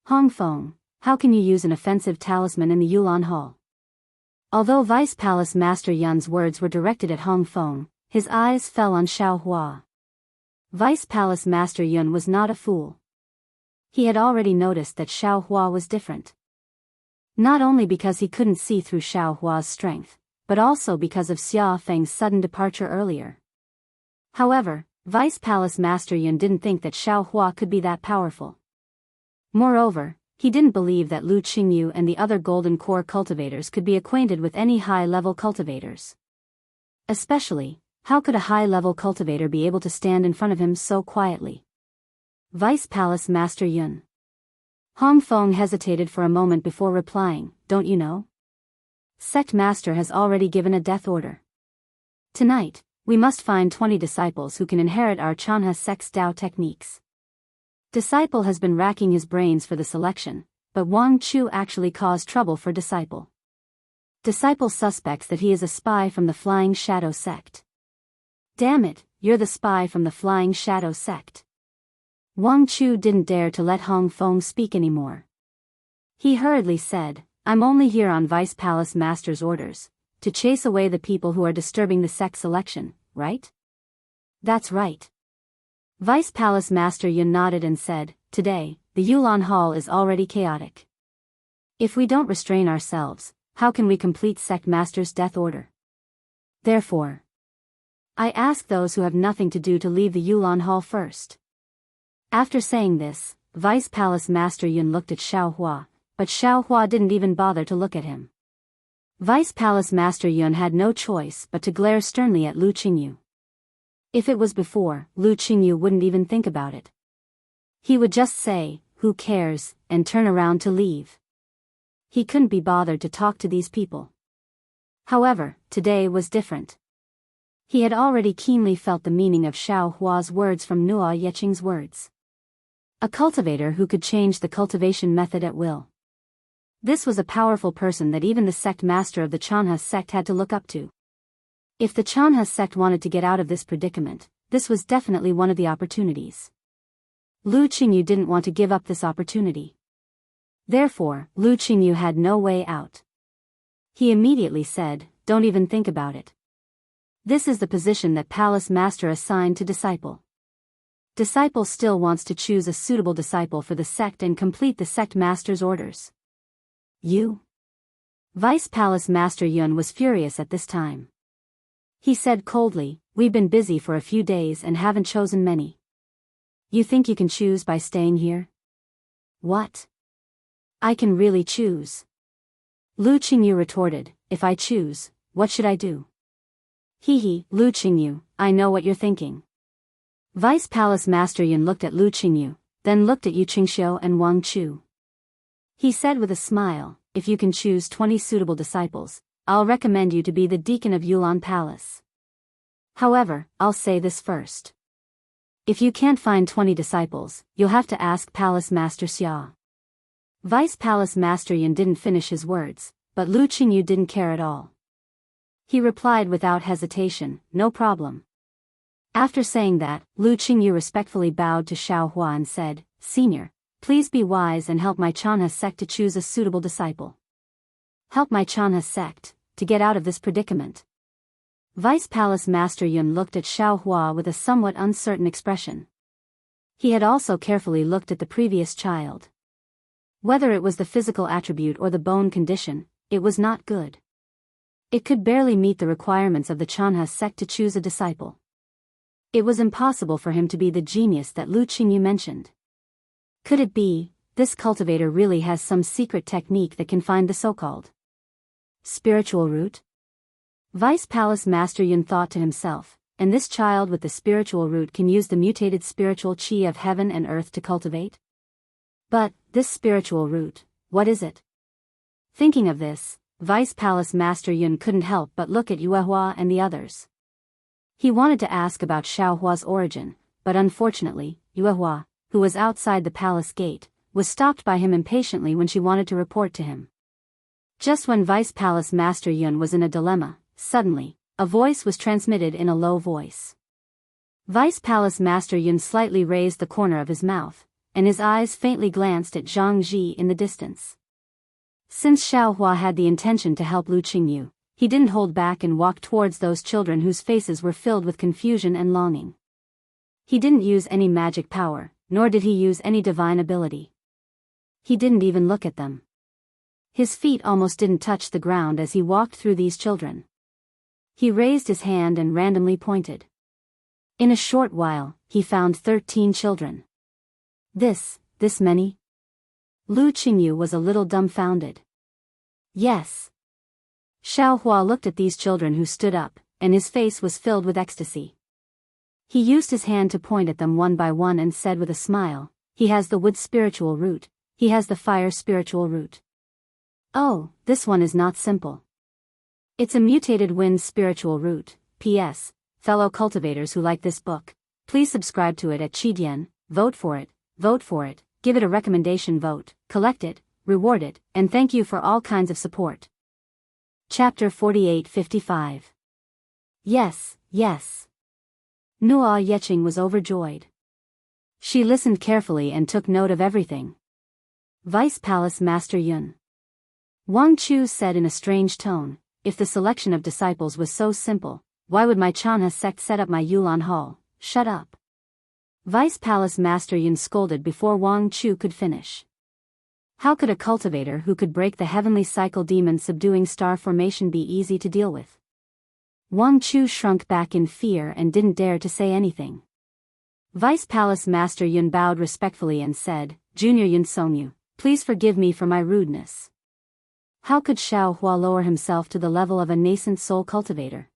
Hong Feng, how can you use an offensive talisman in the Yulan Hall? Although Vice Palace Master Yun's words were directed at Hong Feng, his eyes fell on Xiaohua. Vice Palace Master Yun was not a fool. He had already noticed that Xiaohua was different. Not only because he couldn't see through Xiaohua's strength, but also because of Xia Feng's sudden departure earlier. However, Vice Palace Master Yun didn't think that Xiaohua could be that powerful. Moreover, he didn't believe that Lu Qingyu and the other Golden Core cultivators could be acquainted with any high-level cultivators. Especially, how could a high-level cultivator be able to stand in front of him so quietly? Vice Palace Master Yun. Hong Feng hesitated for a moment before replying, don't you know? Sect Master has already given a death order. Tonight, we must find 20 disciples who can inherit our Chanha sect's Dao techniques. Disciple has been racking his brains for the selection, but Wang Chu actually caused trouble for Disciple. Disciple suspects that he is a spy from the Flying Shadow sect. Damn it, you're the spy from the Flying Shadow sect. Wang Chu didn't dare to let Hong Feng speak anymore. He hurriedly said, I'm only here on Vice Palace Master's orders, to chase away the people who are disturbing the sect selection, right? That's right. Vice Palace Master Yun nodded and said, today, the Yulan Hall is already chaotic. If we don't restrain ourselves, how can we complete Sect Master's death order? Therefore, I ask those who have nothing to do to leave the Yulan Hall first. After saying this, Vice Palace Master Yun looked at Xiaohua, but Xiaohua didn't even bother to look at him. Vice Palace Master Yun had no choice but to glare sternly at Lu Qingyu. If it was before, Lu Qingyu wouldn't even think about it. He would just say, "Who cares," and turn around to leave. He couldn't be bothered to talk to these people. However, today was different. He had already keenly felt the meaning of Xiao Hua's words from Nuo Yeching's words. A cultivator who could change the cultivation method at will. This was a powerful person that even the sect master of the Chanha sect had to look up to. If the Chanha sect wanted to get out of this predicament, this was definitely one of the opportunities. Lu Qingyu didn't want to give up this opportunity. Therefore, Lu Qingyu had no way out. He immediately said, "Don't even think about it. This is the position that Palace Master assigned to disciple. Disciple still wants to choose a suitable disciple for the sect and complete the sect master's orders." You? Vice Palace Master Yun was furious at this time. He said coldly, "We've been busy for a few days and haven't chosen many. You think you can choose by staying here? What? I can really choose." Lu Qingyu retorted, "If I choose, what should I do?" Hee, Lu Qingyu, I know what you're thinking." Vice Palace Master Yun looked at Lu Qingyu, then looked at Yu Qingxiu and Wang Chu. He said with a smile, "If you can choose 20 suitable disciples, I'll recommend you to be the deacon of Yulan Palace. However, I'll say this first. If you can't find 20 disciples, you'll have to ask Palace Master Xia." Vice Palace Master Yun didn't finish his words, but Lu Qingyu didn't care at all. He replied without hesitation, "No problem." After saying that, Lu Qingyu respectfully bowed to Xiao Hua and said, "Senior, please be wise and help my Chanha sect to choose a suitable disciple. Help my Chanha sect to get out of this predicament." Vice Palace Master Yun looked at Xiao Hua with a somewhat uncertain expression. He had also carefully looked at the previous child. Whether it was the physical attribute or the bone condition, it was not good. It could barely meet the requirements of the Chanha sect to choose a disciple. It was impossible for him to be the genius that Lu Qingyu mentioned. Could it be, this cultivator really has some secret technique that can find the so-called spiritual root? Vice Palace Master Yun thought to himself, and this child with the spiritual root can use the mutated spiritual qi of heaven and earth to cultivate? But, this spiritual root, what is it? Thinking of this, Vice Palace Master Yun couldn't help but look at Yuehua and the others. He wanted to ask about Xiao Hua's origin, but unfortunately, Yuehua, who was outside the palace gate, was stopped by him impatiently when she wanted to report to him. Just when Vice Palace Master Yun was in a dilemma, suddenly, a voice was transmitted in a low voice. Vice Palace Master Yun slightly raised the corner of his mouth, and his eyes faintly glanced at Zhang Ji in the distance. Since Xiao Hua had the intention to help Lu Qingyu, he didn't hold back and walked towards those children whose faces were filled with confusion and longing. He didn't use any magic power, nor did he use any divine ability. He didn't even look at them. His feet almost didn't touch the ground as he walked through these children. He raised his hand and randomly pointed. In a short while, he found 13 children. This many? Lu Qingyu was a little dumbfounded. Yes. Xiao Hua looked at these children who stood up, and his face was filled with ecstasy. He used his hand to point at them one by one and said with a smile, "He has the wood spiritual root, he has the fire spiritual root. Oh, this one is not simple. It's a mutated wind spiritual root. P.S. Fellow cultivators who like this book, please subscribe to it at Qidian, vote for it, give it a recommendation vote, collect it, reward it, and thank you for all kinds of support." Chapter 48-55. Yes. Nuo Yeching was overjoyed. She listened carefully and took note of everything. Vice Palace Master Yun. Wang Chu said in a strange tone, "If the selection of disciples was so simple, why would my Chanha sect set up my Yulan Hall? Shut up." Vice Palace Master Yun scolded before Wang Chu could finish. How could a cultivator who could break the heavenly cycle demon subduing star formation be easy to deal with? Wang Chu shrunk back in fear and didn't dare to say anything. Vice Palace Master Yun bowed respectfully and said, "Junior Yun Songyu, please forgive me for my rudeness. How could Xiao Hua lower himself to the level of a nascent soul cultivator?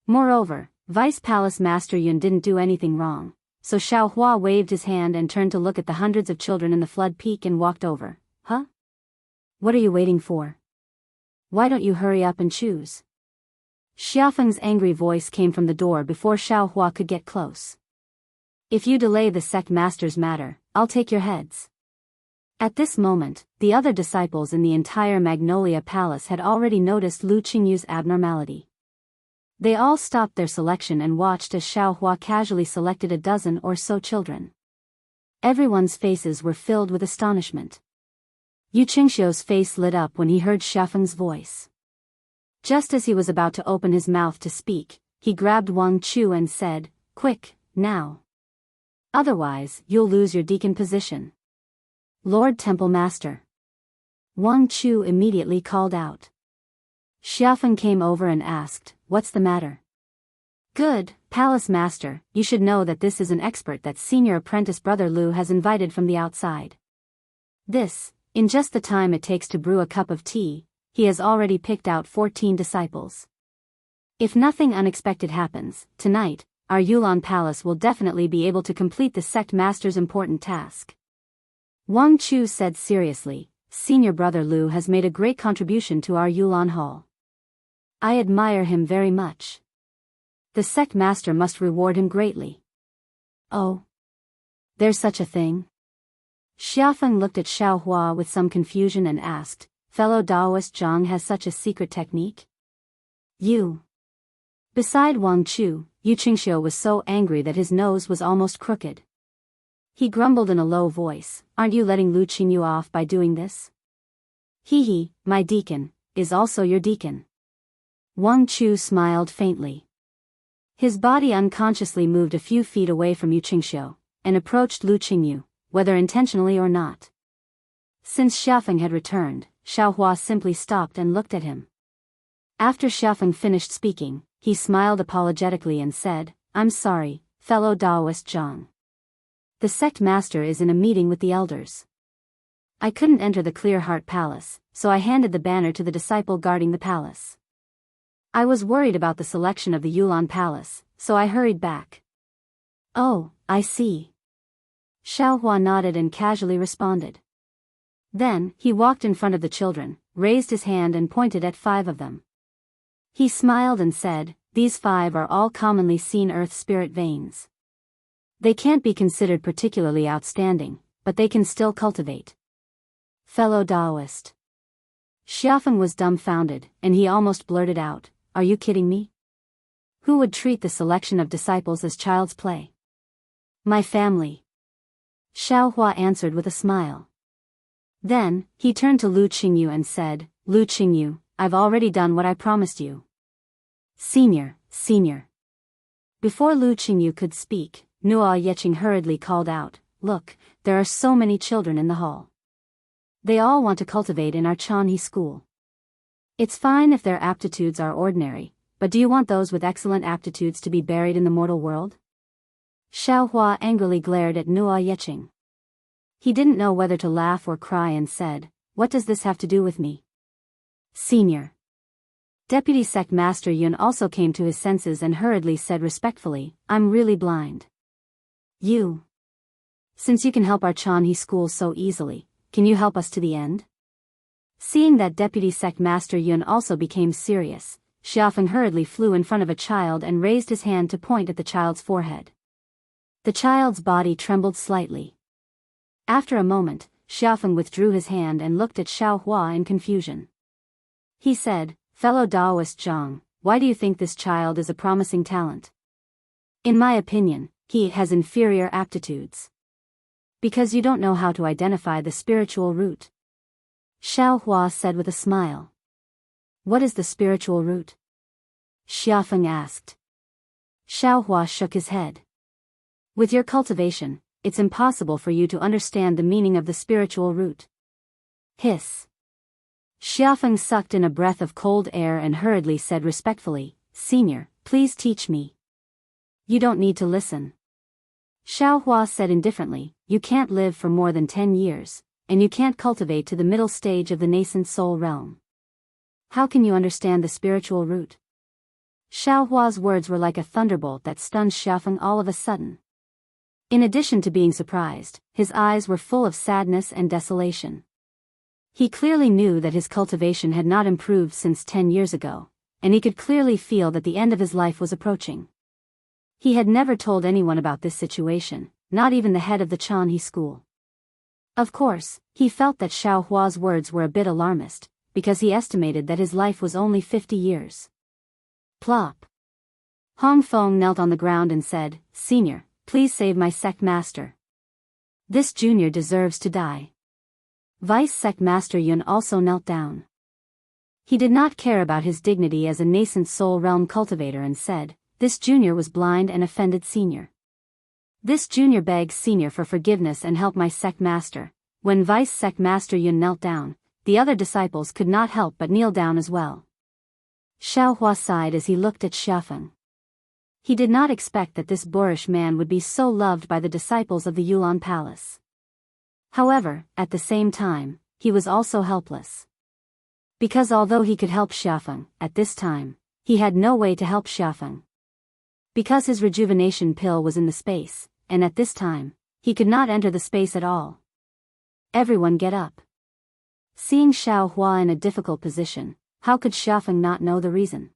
Moreover, Vice Palace Master Yun didn't do anything wrong, so Xiao Hua waved his hand and turned to look at the hundreds of children in the flood peak and walked over. Huh? What are you waiting for? Why don't you hurry up and choose? Xiafeng's angry voice came from the door before Xiao Hua could get close. If you delay the sect master's matter, I'll take your heads. At this moment, the other disciples in the entire Magnolia Palace had already noticed Lu Qingyu's abnormality. They all stopped their selection and watched as Xiao Hua casually selected a dozen or so children. Everyone's faces were filled with astonishment. Yu Qingxiu's face lit up when he heard Xiafeng's voice. Just as he was about to open his mouth to speak, he grabbed Wang Chu and said, "Quick, now. Otherwise, you'll lose your deacon position." "Lord Temple Master." Wang Chu immediately called out. Xiafeng came over and asked, "What's the matter?" "Good, Palace Master, you should know that this is an expert that senior apprentice brother Lu has invited from the outside. This, in just the time it takes to brew a cup of tea, he has already picked out 14 disciples. If nothing unexpected happens, tonight, our Yulan Palace will definitely be able to complete the sect master's important task." Wang Chu said seriously, "Senior brother Lu has made a great contribution to our Yulan Hall. I admire him very much. The sect master must reward him greatly." "Oh? There's such a thing?" Xiafeng looked at Xiao Hua with some confusion and asked, "Fellow Daoist Zhang has such a secret technique?" "You." Beside Wang Chu, Yu Qingxiu was so angry that his nose was almost crooked. He grumbled in a low voice, "Aren't you letting Lu Qingyu off by doing this? He, my deacon, is also your deacon." Wang Chu smiled faintly. His body unconsciously moved a few feet away from Yu Qingxiu, and approached Lu Qingyu, whether intentionally or not. Since Xiafeng had returned, Xiao Hua simply stopped and looked at him. After Xiafeng finished speaking, he smiled apologetically and said, "I'm sorry, fellow Daoist Zhang. The sect master is in a meeting with the elders. I couldn't enter the Clear Heart Palace, so I handed the banner to the disciple guarding the palace. I was worried about the selection of the Yulan Palace, so I hurried back." "Oh, I see." Xiao Hua nodded and casually responded. Then, he walked in front of the children, raised his hand and pointed at 5 of them. He smiled and said, "These 5 are all commonly seen earth spirit veins. They can't be considered particularly outstanding, but they can still cultivate." "Fellow Daoist." Xiafeng was dumbfounded, and he almost blurted out, "Are you kidding me? Who would treat the selection of disciples as child's play?" "My family." Xiao Hua answered with a smile. Then, he turned to Lu Qingyu and said, "Lu Qingyu, I've already done what I promised you." Senior. Before Lu Qingyu could speak, Nuo Yeching hurriedly called out, "Look, there are so many children in the hall. They all want to cultivate in our Chanhe school. It's fine if their aptitudes are ordinary, but do you want those with excellent aptitudes to be buried in the mortal world?" Xiao Hua angrily glared at Nuo Yeching. He didn't know whether to laugh or cry and said, "What does this have to do with me?" Senior. Deputy Sect Master Yun also came to his senses and hurriedly said respectfully, "I'm really blind. Since you can help our Chanhe school so easily, can you help us to the end?" Seeing that Deputy Sect Master Yun also became serious, Xiafeng hurriedly flew in front of a child and raised his hand to point at the child's forehead. The child's body trembled slightly. After a moment, Xiafeng withdrew his hand and looked at Xiao Hua in confusion. He said, "Fellow Daoist Zhang, why do you think this child is a promising talent?" "In my opinion, he has inferior aptitudes. Because you don't know how to identify the spiritual root." Xiao Hua said with a smile. "What is the spiritual root?" Xiafeng asked. Xiao Hua shook his head. "With your cultivation, it's impossible for you to understand the meaning of the spiritual root." Hiss. Xiafeng sucked in a breath of cold air and hurriedly said respectfully, "Senior, please teach me." "You don't need to listen." Xiao Hua said indifferently, "You can't live for more than 10 years, and you can't cultivate to the middle stage of the nascent soul realm. How can you understand the spiritual root? Xiaohua's words were like a thunderbolt that stunned Xiafeng all of a sudden. In addition to being surprised, his eyes were full of sadness and desolation. He clearly knew that his cultivation had not improved since 10 years ago, and he could clearly feel that the end of his life was approaching. He had never told anyone about this situation, not even the head of the Chanhe school. Of course, he felt that Xiaohua's words were a bit alarmist, because he estimated that his life was only 50 years. Plop. Hong Feng knelt on the ground and said, "Senior, please save my sect master. This junior deserves to die." Vice Sect Master Yun also knelt down. He did not care about his dignity as a nascent soul realm cultivator and said, "This junior was blind and offended senior. This junior begs senior for forgiveness and help my sect master." When Vice Sect Master Yun knelt down, the other disciples could not help but kneel down as well. Xiaohua sighed as he looked at Xiafeng. He did not expect that this boorish man would be so loved by the disciples of the Yulan Palace. However, at the same time, he was also helpless. Because although he could help Xiafeng, at this time, he had no way to help Xiafeng. Because his rejuvenation pill was in the space, and at this time, he could not enter the space at all. Everyone get up. Seeing Xiaohua in a difficult position, how could Xiafeng not know the reason?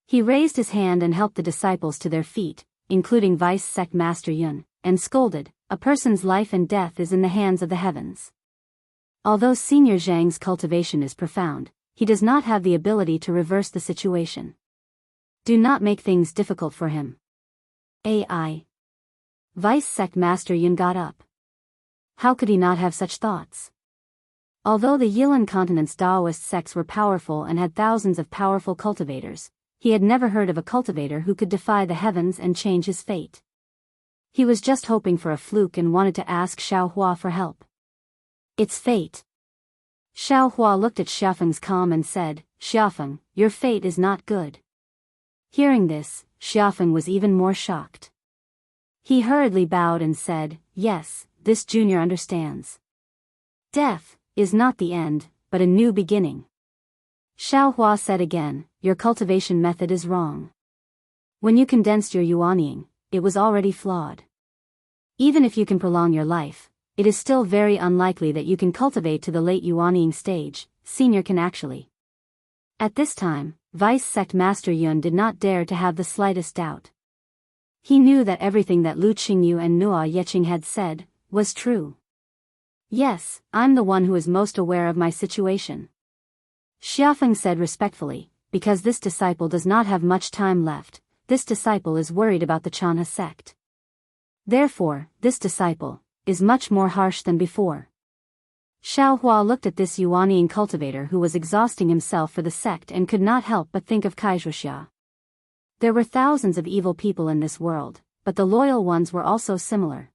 He raised his hand and helped the disciples to their feet, including Vice Sect Master Yun, and scolded, "A person's life and death is in the hands of the heavens." Although Senior Zhang's cultivation is profound, he does not have the ability to reverse the situation. Do not make things difficult for him. AI. Vice Sect Master Yun got up. How could he not have such thoughts? Although the Yilan continent's Daoist sects were powerful and had thousands of powerful cultivators, he had never heard of a cultivator who could defy the heavens and change his fate. He was just hoping for a fluke and wanted to ask Xiaohua for help. It's fate. Xiaohua looked at Xiafeng's calm and said, "Xiafeng, your fate is not good." Hearing this, Xiafeng was even more shocked. He hurriedly bowed and said, "Yes, this junior understands. Death is not the end, but a new beginning." Xiaohua said again, "Your cultivation method is wrong. When you condensed your yuanying, it was already flawed. Even if you can prolong your life, it is still very unlikely that you can cultivate to the late yuanying stage. Senior can actually." At this time, Vice Sect Master Yun did not dare to have the slightest doubt. He knew that everything that Lu Qingyu and Nuo Yeqing had said was true. "Yes, I'm the one who is most aware of my situation," Xiafeng said respectfully, because this disciple does not have much time left. This disciple is worried about the Chanhe sect. Therefore, this disciple is much more harsh than before. Xiaohua looked at this yuanying cultivator who was exhausting himself for the sect and could not help but think of Kaizhuxia. There were thousands of evil people in this world, but the loyal ones were also similar.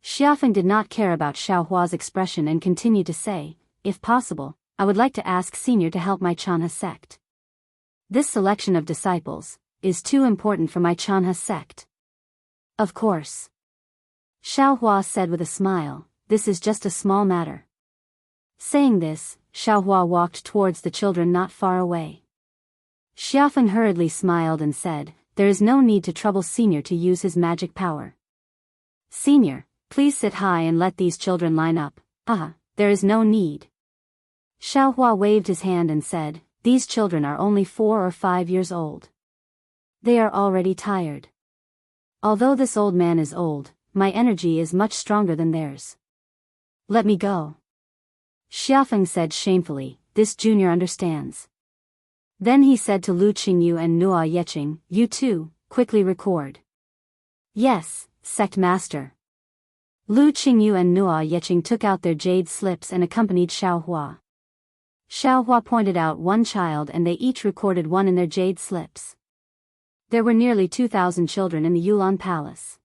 Xiafeng did not care about Xiaohua's expression and continued to say, "If possible, I would like to ask Senior to help my Chanhe sect. This selection of disciples is too important for my Chanhe sect." "Of course," Xiaohua said with a smile, "this is just a small matter." Saying this, Xiaohua walked towards the children not far away. Xiafeng hurriedly smiled and said, "There is no need to trouble Senior to use his magic power. Senior, please sit high and let these children line up." There is no need." Xiaohua waved his hand and said, "These children are only 4 or 5 years old. They are already tired. Although this old man is old, my energy is much stronger than theirs. Let me go." Xiafeng said shamefully, "This junior understands." Then he said to Lu Qingyu and Nuo Yeqing, "You two, quickly record." "Yes, Sect Master." Lu Qingyu and Nuo Yeqing took out their jade slips and accompanied Xiaohua. Xiaohua pointed out one child and they each recorded one in their jade slips. There were nearly 2,000 children in the Yulan Palace.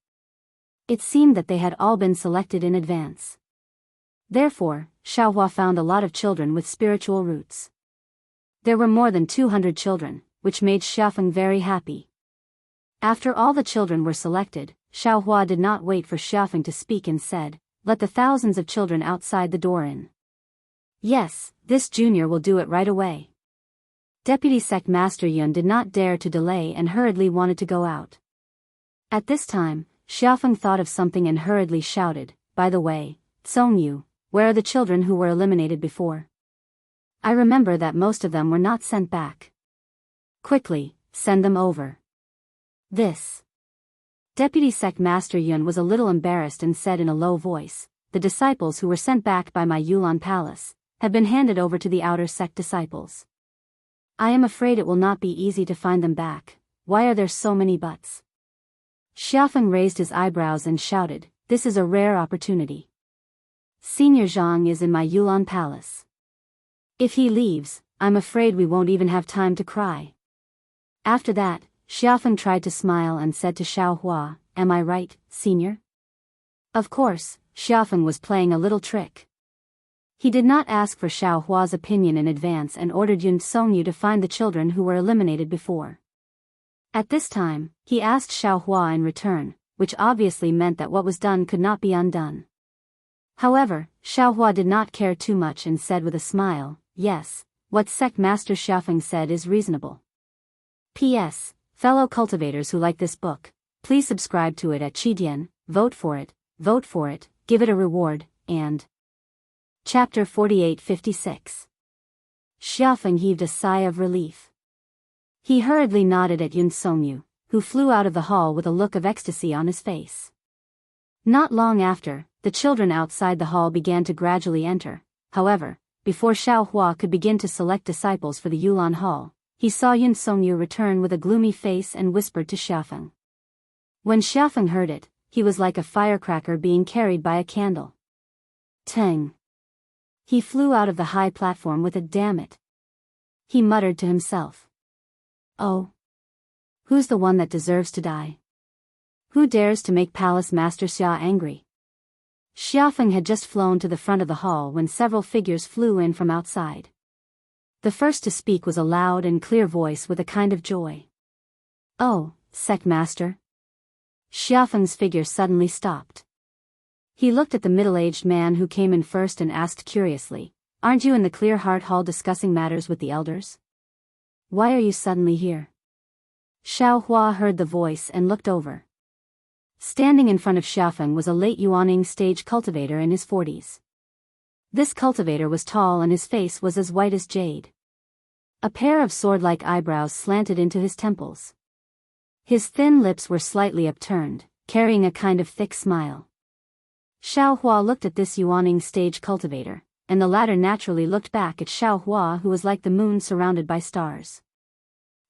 It seemed that they had all been selected in advance. Therefore, Xiaohua found a lot of children with spiritual roots. There were more than 200 children, which made Xiafeng very happy. After all the children were selected, Xiaohua did not wait for Xiafeng to speak and said, let the thousands of children outside the door in. Yes, this junior will do it right away. Deputy Sect Master Yun did not dare to delay and hurriedly wanted to go out. At this time, Xiaofeng thought of something and hurriedly shouted, "By the way, Tsongyu, where are the children who were eliminated before? I remember that most of them were not sent back. Quickly, send them over." This. Deputy Sect Master Yun was a little embarrassed and said in a low voice, "The disciples who were sent back by my Yulan Palace have been handed over to the outer sect disciples. I am afraid it will not be easy to find them back. Why are there so many buts?" Xiaofeng raised his eyebrows and shouted, "This is a rare opportunity. Senior Zhang is in my Yulan Palace. If he leaves, I'm afraid we won't even have time to cry." After that, Xiaofeng tried to smile and said to Xiaohua, "Am I right, senior?" Of course, Xiaofeng was playing a little trick. He did not ask for Xiaohua's opinion in advance and ordered Yun Songyu to find the children who were eliminated before. At this time, he asked Xiaohua in return, which obviously meant that what was done could not be undone. However, Xiaohua did not care too much and said with a smile, "Yes, what Sect Master Xiaofeng said is reasonable. P.S. Fellow cultivators who like this book, please subscribe to it at Qidian, vote for it, give it a reward, and..." Chapter 48-56. Xiaofeng heaved a sigh of relief. He hurriedly nodded at Yun Songyu, who flew out of the hall with a look of ecstasy on his face. Not long after, the children outside the hall began to gradually enter. However, before Xiaohua could begin to select disciples for the Yulan Hall, he saw Yun Songyu return with a gloomy face and whispered to Xiaofeng. When Xiaofeng heard it, he was like a firecracker being carried by a candle. Teng. He flew out of the high platform with a "Damn it." He muttered to himself. "Oh. Who's the one that deserves to die? Who dares to make Palace Master Xia angry?" Xiaofeng had just flown to the front of the hall when several figures flew in from outside. The first to speak was a loud and clear voice with a kind of joy. "Oh, Sect Master." Xiaofeng's figure suddenly stopped. He looked at the middle-aged man who came in first and asked curiously, "Aren't you in the Clear Heart Hall discussing matters with the elders? Why are you suddenly here?" Xiaohua heard the voice and looked over. Standing in front of Xiaofeng was a late Yuaning stage cultivator in his 40s. This cultivator was tall and his face was as white as jade. A pair of sword-like eyebrows slanted into his temples. His thin lips were slightly upturned, carrying a kind of thick smile. Xiaohua looked at this Yuaning stage cultivator, and the latter naturally looked back at Xiaohua, who was like the moon surrounded by stars.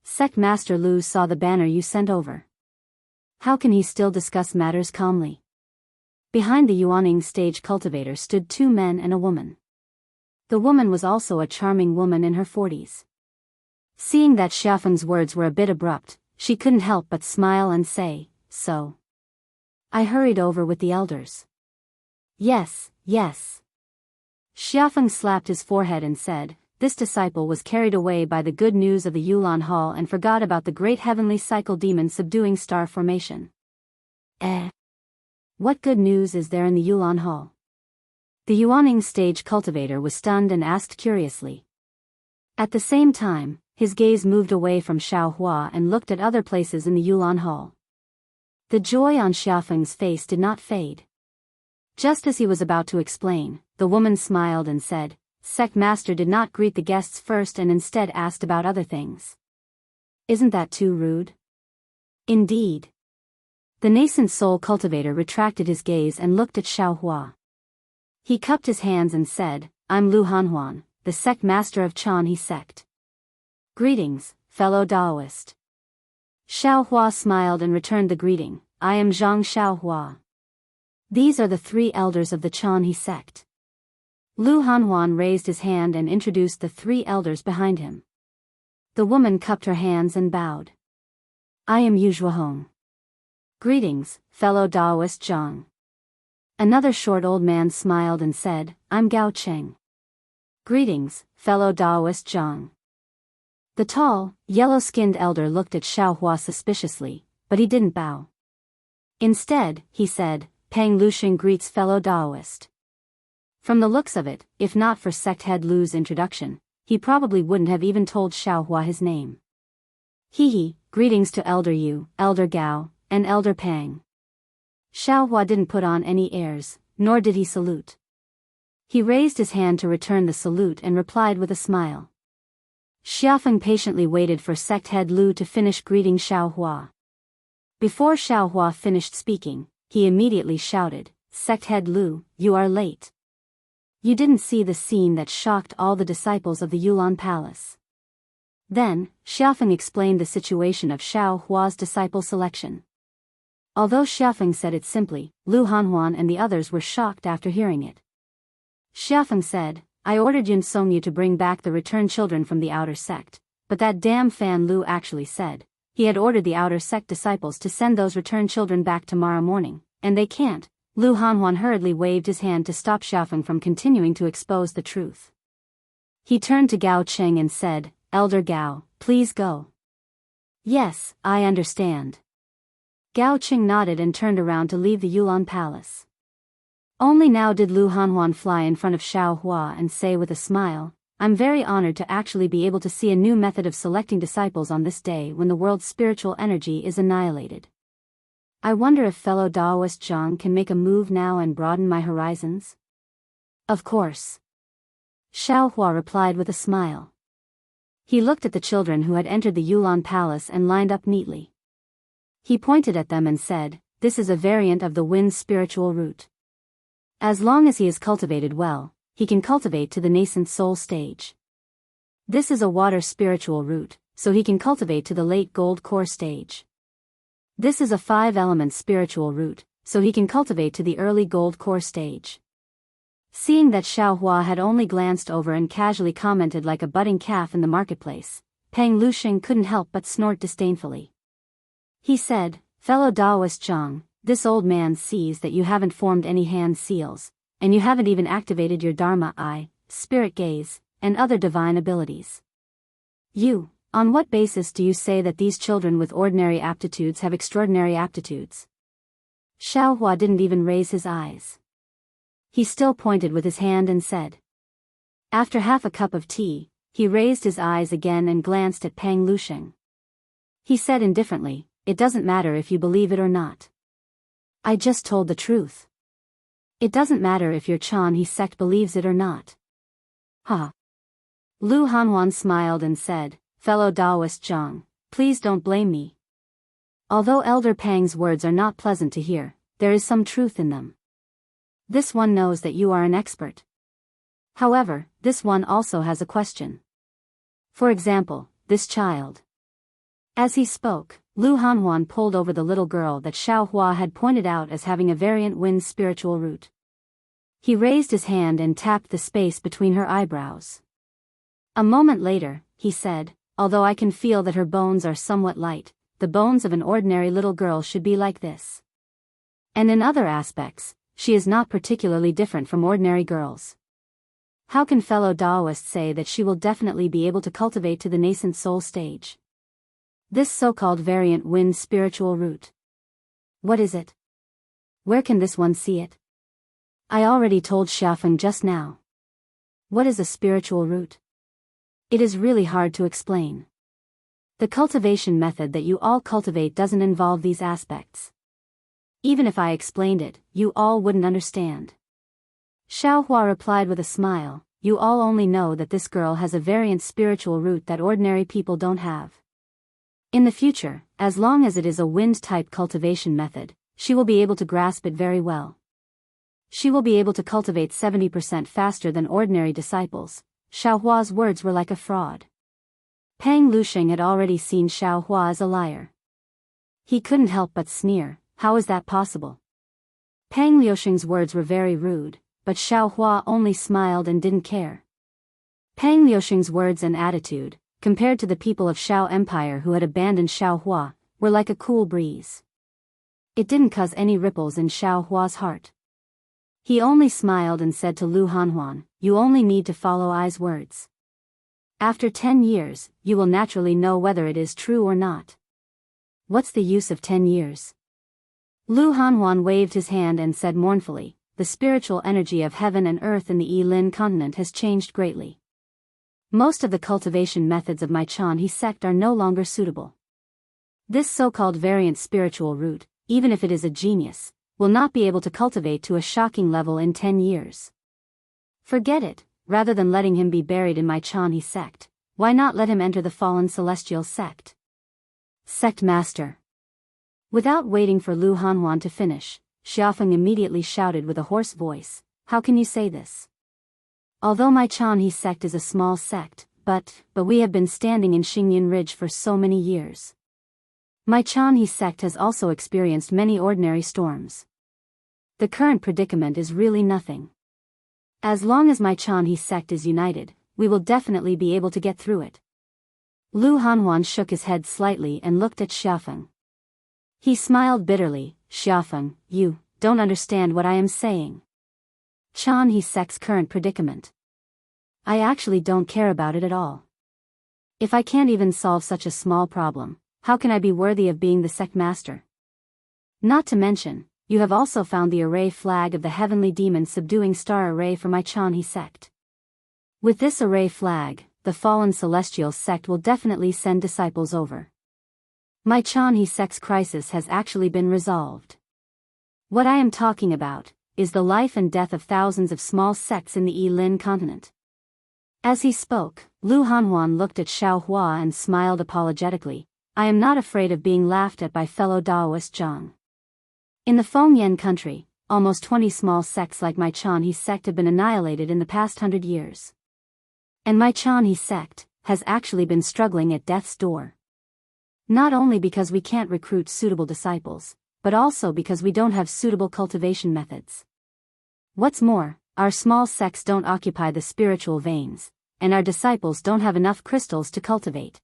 "Sect Master Lu saw the banner you sent over. How can he still discuss matters calmly?" Behind the Yuaning stage cultivator stood two men and a woman. The woman was also a charming woman in her 40s. Seeing that Xiaofeng's words were a bit abrupt, she couldn't help but smile and say, "So. I hurried over with the elders." "Yes, yes." Xiaofeng slapped his forehead and said, "This disciple was carried away by the good news of the Yulan Hall and forgot about the great heavenly cycle demon subduing star formation." What good news is there in the Yulan Hall?" The Yuaning stage cultivator was stunned and asked curiously. At the same time, his gaze moved away from Xiaohua and looked at other places in the Yulan Hall. The joy on Xiaofeng's face did not fade. Just as he was about to explain, the woman smiled and said, "Sect Master did not greet the guests first and instead asked about other things. Isn't that too rude?" "Indeed." The nascent soul cultivator retracted his gaze and looked at Xiaohua. He cupped his hands and said, "I'm Lu Hanhuan, the Sect Master of Chanhe Sect. Greetings, fellow Daoist." Xiaohua smiled and returned the greeting, "I am Zhang Xiaohua. These are the three elders of the Chanhe sect." Lu Hanhuan raised his hand and introduced the three elders behind him. The woman cupped her hands and bowed. "I am Yu Zhuahong. Greetings, fellow Daoist Zhang." Another short old man smiled and said, "I'm Gao Cheng. Greetings, fellow Daoist Zhang." The tall, yellow-skinned elder looked at Xiaohua suspiciously, but he didn't bow. Instead, he said, Peng Lusheng greets fellow Daoist. From the looks of it, if not for sect head Lu's introduction, he probably wouldn't have even told Xiaohua his name. Hee, greetings to Elder Yu, Elder Gao, and Elder Pang. Xiaohua didn't put on any airs, nor did he salute. He raised his hand to return the salute and replied with a smile. Xiafeng patiently waited for sect head Lu to finish greeting Xiaohua. Before Xiaohua finished speaking, he immediately shouted, "Sect head Lu, you are late. You didn't see the scene that shocked all the disciples of the Yulan Palace." Then, Xiafeng explained the situation of Xiaohua's disciple selection. Although Xiafeng said it simply, Lu Hanhuan and the others were shocked after hearing it. Xiafeng said, "I ordered Yun Songyu to bring back the returned children from the outer sect, but that damn Fan Lu actually said he had ordered the outer sect disciples to send those returned children back tomorrow morning, and they can't." Lu Hanhuan hurriedly waved his hand to stop Xiafeng from continuing to expose the truth. He turned to Gao Cheng and said, "Elder Gao, please go." "Yes, I understand." Gao Cheng nodded and turned around to leave the Yulan Palace. Only now did Lu Hanhuan fly in front of Xiaohua and say with a smile, "I'm very honored to actually be able to see a new method of selecting disciples on this day when the world's spiritual energy is annihilated. I wonder if fellow Daoist Zhang can make a move now and broaden my horizons?" "Of course," Xiaohua replied with a smile. He looked at the children who had entered the Yulan Palace and lined up neatly. He pointed at them and said, "This is a variant of the wind's spiritual root. As long as he is cultivated well, he can cultivate to the nascent soul stage. This is a water spiritual root, so he can cultivate to the late gold core stage. This is a 5-element spiritual root, so he can cultivate to the early gold core stage." Seeing that Xiaohua had only glanced over and casually commented like a budding calf in the marketplace, Peng Lusheng couldn't help but snort disdainfully. He said, "Fellow Daoist Zhang, this old man sees that you haven't formed any hand seals, and you haven't even activated your Dharma eye, spirit gaze, and other divine abilities. On what basis do you say that these children with ordinary aptitudes have extraordinary aptitudes?" Xiaohua didn't even raise his eyes. He still pointed with his hand and said. After half a cup of tea, he raised his eyes again and glanced at Peng Lusheng. He said indifferently, "It doesn't matter if you believe it or not. I just told the truth. It doesn't matter if your Chanhe sect believes it or not." "Ha." Lu Hanhuan smiled and said, "Fellow Daoist Zhang, please don't blame me. Although Elder Pang's words are not pleasant to hear, there is some truth in them. This one knows that you are an expert. However, this one also has a question. For example, this child." As he spoke, Lu Hanhuan pulled over the little girl that Xiaohua had pointed out as having a variant wind spiritual root. He raised his hand and tapped the space between her eyebrows. A moment later, he said, "Although I can feel that her bones are somewhat light, the bones of an ordinary little girl should be like this. And in other aspects, she is not particularly different from ordinary girls. How can fellow Daoists say that she will definitely be able to cultivate to the nascent soul stage? This so-called variant wind spiritual root. What is it? Where can this one see it? I already told Xiafeng just now. What is a spiritual root? It is really hard to explain. The cultivation method that you all cultivate doesn't involve these aspects. Even if I explained it, you all wouldn't understand." Xiaohua replied with a smile, "You all only know that this girl has a variant spiritual root that ordinary people don't have. In the future, as long as it is a wind-type cultivation method, she will be able to grasp it very well. She will be able to cultivate 70% faster than ordinary disciples." Xiaohua's words were like a fraud. Peng Lusheng had already seen Xiaohua as a liar. He couldn't help but sneer, "How is that possible?" Peng Luosheng's words were very rude, but Xiaohua only smiled and didn't care. Peng Luosheng's words and attitude, compared to the people of Xiao Empire who had abandoned Xiaohua, were like a cool breeze. It didn't cause any ripples in Xiaohua's heart. He only smiled and said to Lu Hanhuan, "You only need to follow I's words. After 10 years, you will naturally know whether it is true or not." "What's the use of 10 years?" Lu Hanhuan waved his hand and said mournfully, the spiritual energy of heaven and earth in the Yilin continent has changed greatly. Most of the cultivation methods of my Chanhe sect are no longer suitable. This so-called variant spiritual root, even if it is a genius, will not be able to cultivate to a shocking level in 10 years. Forget it, rather than letting him be buried in my Chanhe sect, why not let him enter the fallen celestial sect? Sect Master. Without waiting for Lu Hanhuan to finish, Xiaofeng immediately shouted with a hoarse voice, how can you say this? Although my Chanhe sect is a small sect, but we have been standing in Xingyan Ridge for so many years. My Chanhe sect has also experienced many ordinary storms. The current predicament is really nothing. As long as my Chanhe sect is united, we will definitely be able to get through it. Lu Hanhuan shook his head slightly and looked at Xiaofeng. He smiled bitterly, Xiaofeng, you don't understand what I am saying. Chanhe sect's current predicament. I actually don't care about it at all. If I can't even solve such a small problem, how can I be worthy of being the sect master? Not to mention, you have also found the array flag of the heavenly demon subduing star array for my Chanhe sect. With this array flag, the fallen celestial sect will definitely send disciples over. My Chanhe sect's crisis has actually been resolved. What I am talking about is the life and death of thousands of small sects in the Yilin continent. As he spoke, Lu Hanhuan looked at Xiao Hua and smiled apologetically. I am not afraid of being laughed at by fellow Daoist Zhang. In the Fengyan country, almost 20 small sects like my Chanhe sect have been annihilated in the past 100 years. And my Chanhe sect has actually been struggling at death's door. Not only because we can't recruit suitable disciples, but also because we don't have suitable cultivation methods. What's more, our small sects don't occupy the spiritual veins, and our disciples don't have enough crystals to cultivate.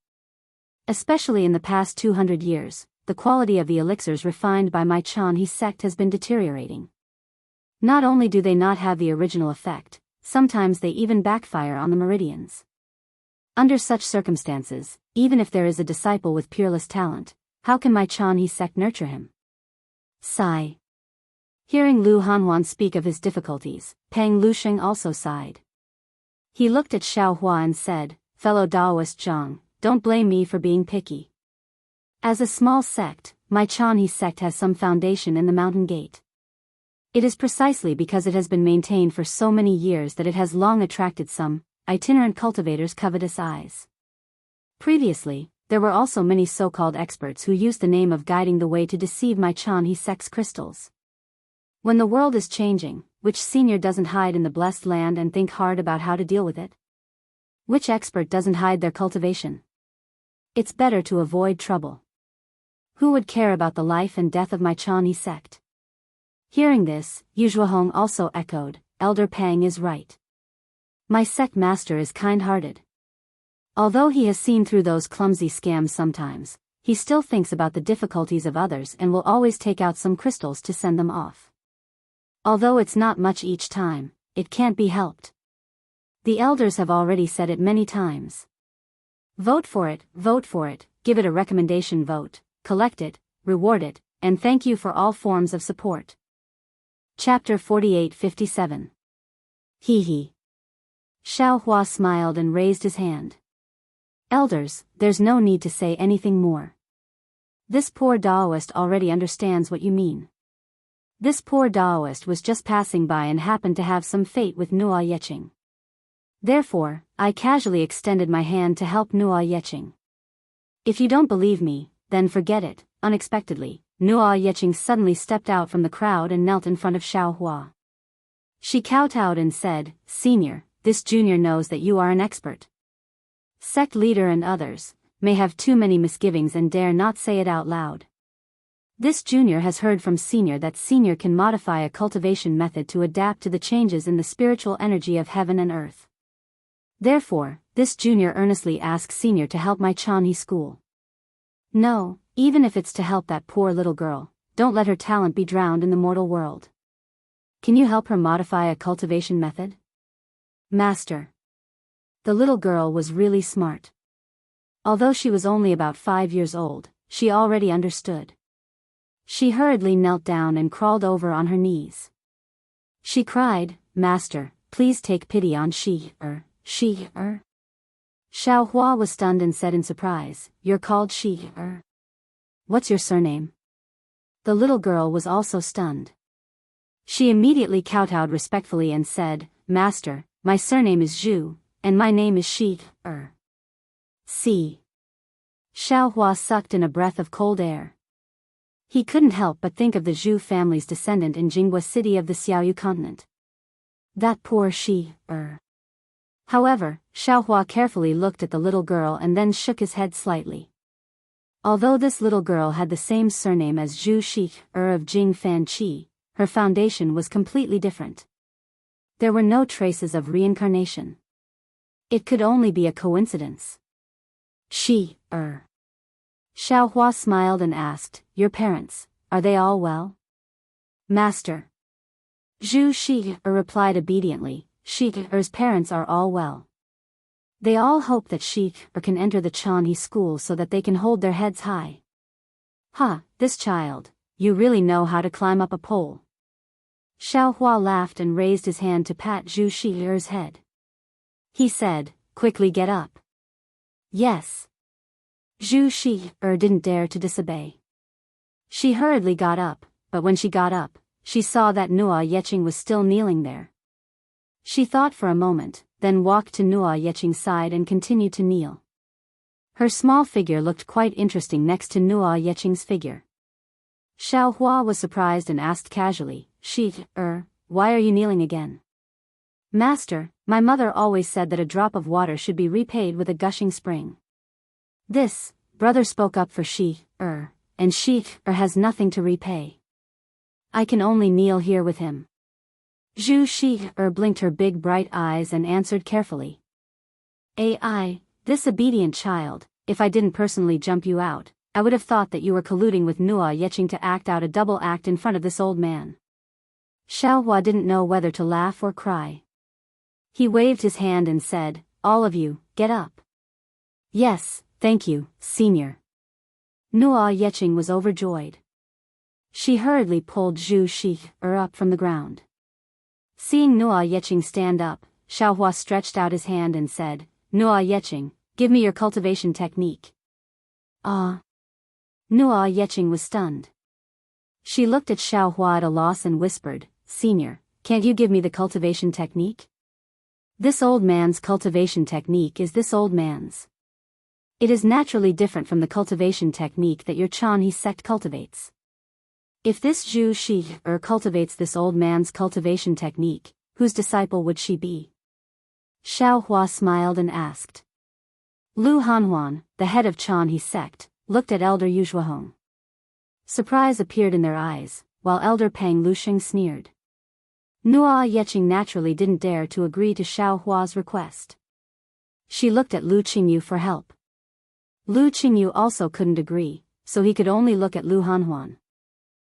Especially in the past 200 years, the quality of the elixirs refined by my Chanhe sect has been deteriorating. Not only do they not have the original effect, sometimes they even backfire on the meridians. Under such circumstances, even if there is a disciple with peerless talent, how can my Chanhe sect nurture him? Sigh. Hearing Lu Hanhuan speak of his difficulties, Peng Lusheng also sighed. He looked at Xiao Hua and said, fellow Daoist Zhang, don't blame me for being picky. As a small sect, my Chanhe sect has some foundation in the mountain gate. It is precisely because it has been maintained for so many years that it has long attracted some itinerant cultivators' covetous eyes. Previously, there were also many so-called experts who used the name of guiding the way to deceive my Chanhe sect's crystals. When the world is changing, which senior doesn't hide in the blessed land and think hard about how to deal with it? Which expert doesn't hide their cultivation? It's better to avoid trouble. Who would care about the life and death of my Chanhe sect? Hearing this, Yu Zhuohong also echoed, Elder Pang is right. My sect master is kind-hearted. Although he has seen through those clumsy scams sometimes, he still thinks about the difficulties of others and will always take out some crystals to send them off. Although it's not much each time, it can't be helped. The elders have already said it many times. Vote for it, give it a recommendation vote, collect it, reward it, and thank you for all forms of support. Chapter 48-57. Hee. Xiao Hua smiled and raised his hand. Elders, there's no need to say anything more. This poor Daoist already understands what you mean. This poor Daoist was just passing by and happened to have some fate with Nuo Yeqing. Therefore, I casually extended my hand to help Nuo Yeqing. If you don't believe me, then forget it. Unexpectedly, Nuo Yeqing suddenly stepped out from the crowd and knelt in front of Xiao Hua. She kowtowed and said, Senior, this junior knows that you are an expert. Sect leader and others may have too many misgivings and dare not say it out loud. This junior has heard from senior that senior can modify a cultivation method to adapt to the changes in the spiritual energy of heaven and earth. Therefore, this junior earnestly asks senior to help my Chanhe school. No, even if it's to help that poor little girl, don't let her talent be drowned in the mortal world. Can you help her modify a cultivation method? Master. The little girl was really smart. Although she was only about 5 years old, she already understood. She hurriedly knelt down and crawled over on her knees. She cried, "Master, please take pity on she-er. Xiao Hua was stunned and said in surprise, "You're called she-er? What's your surname?" The little girl was also stunned. She immediately kowtowed respectfully and said, "Master, my surname is Zhu, and my name is she-er." See. Xiao Hua sucked in a breath of cold air. He couldn't help but think of the Zhu family's descendant in Jinghua city of the Xiaoyu continent. That poor she-er. However, Xiao Hua carefully looked at the little girl and then shook his head slightly. Although this little girl had the same surname as Zhu Shi-er of Jing Fan Qi, her foundation was completely different. There were no traces of reincarnation. It could only be a coincidence. Shi-er. Xiao Hua smiled and asked, "Your parents, are they all well?" "Master." Zhu Shi-er replied obediently, "Shi-er's parents are all well. They all hope that Shi-er can enter the Chanhe school so that they can hold their heads high." This child, you really know how to climb up a pole." Xiao Hua laughed and raised his hand to pat Zhu Shi-er's head. He said, "Quickly get up." "Yes." Zhu Shi-er didn't dare to disobey. She hurriedly got up, but when she got up, she saw that Nuo Yeching was still kneeling there. She thought for a moment, then walked to Nuo Yeching's side and continued to kneel. Her small figure looked quite interesting next to Nuo Yeching's figure. Xiao Hua was surprised and asked casually, "Shi-er, why are you kneeling again?" "Master, my mother always said that a drop of water should be repaid with a gushing spring." This brother spoke up for Shi-er, and Shi-er has nothing to repay. "I can only kneel here with him." Zhu Shi-er blinked her big bright eyes and answered carefully. This obedient child, if I didn't personally jump you out, I would have thought that you were colluding with Nuo Yeching to act out a double act in front of this old man." Xiao Hua didn't know whether to laugh or cry. He waved his hand and said, "All of you, get up." "Yes, thank you, senior." Nuo Yeching was overjoyed. She hurriedly pulled Zhu Shi-er up from the ground. Seeing Nuo Yeching stand up, Xiao Hua stretched out his hand and said, "Nuo Yeching, give me your cultivation technique." Nuo Yeching was stunned. She looked at Xiao Hua at a loss and whispered, "Senior, can't you give me the cultivation technique?" This old man's cultivation technique is this old man's. It is naturally different from the cultivation technique that your Chanhe sect cultivates. If this Zhu Shi-er cultivates this old man's cultivation technique, whose disciple would she be? Xiao Hua smiled and asked. Lu Hanhuan, the head of Chanhe sect, looked at Elder Yu Zhuahong. Surprise appeared in their eyes, while Elder Pang Lusheng sneered. Nuo Yeching naturally didn't dare to agree to Xiao Hua's request. She looked at Lu Qingyu for help. Lu Qingyu also couldn't agree, so he could only look at Lu Hanhuan.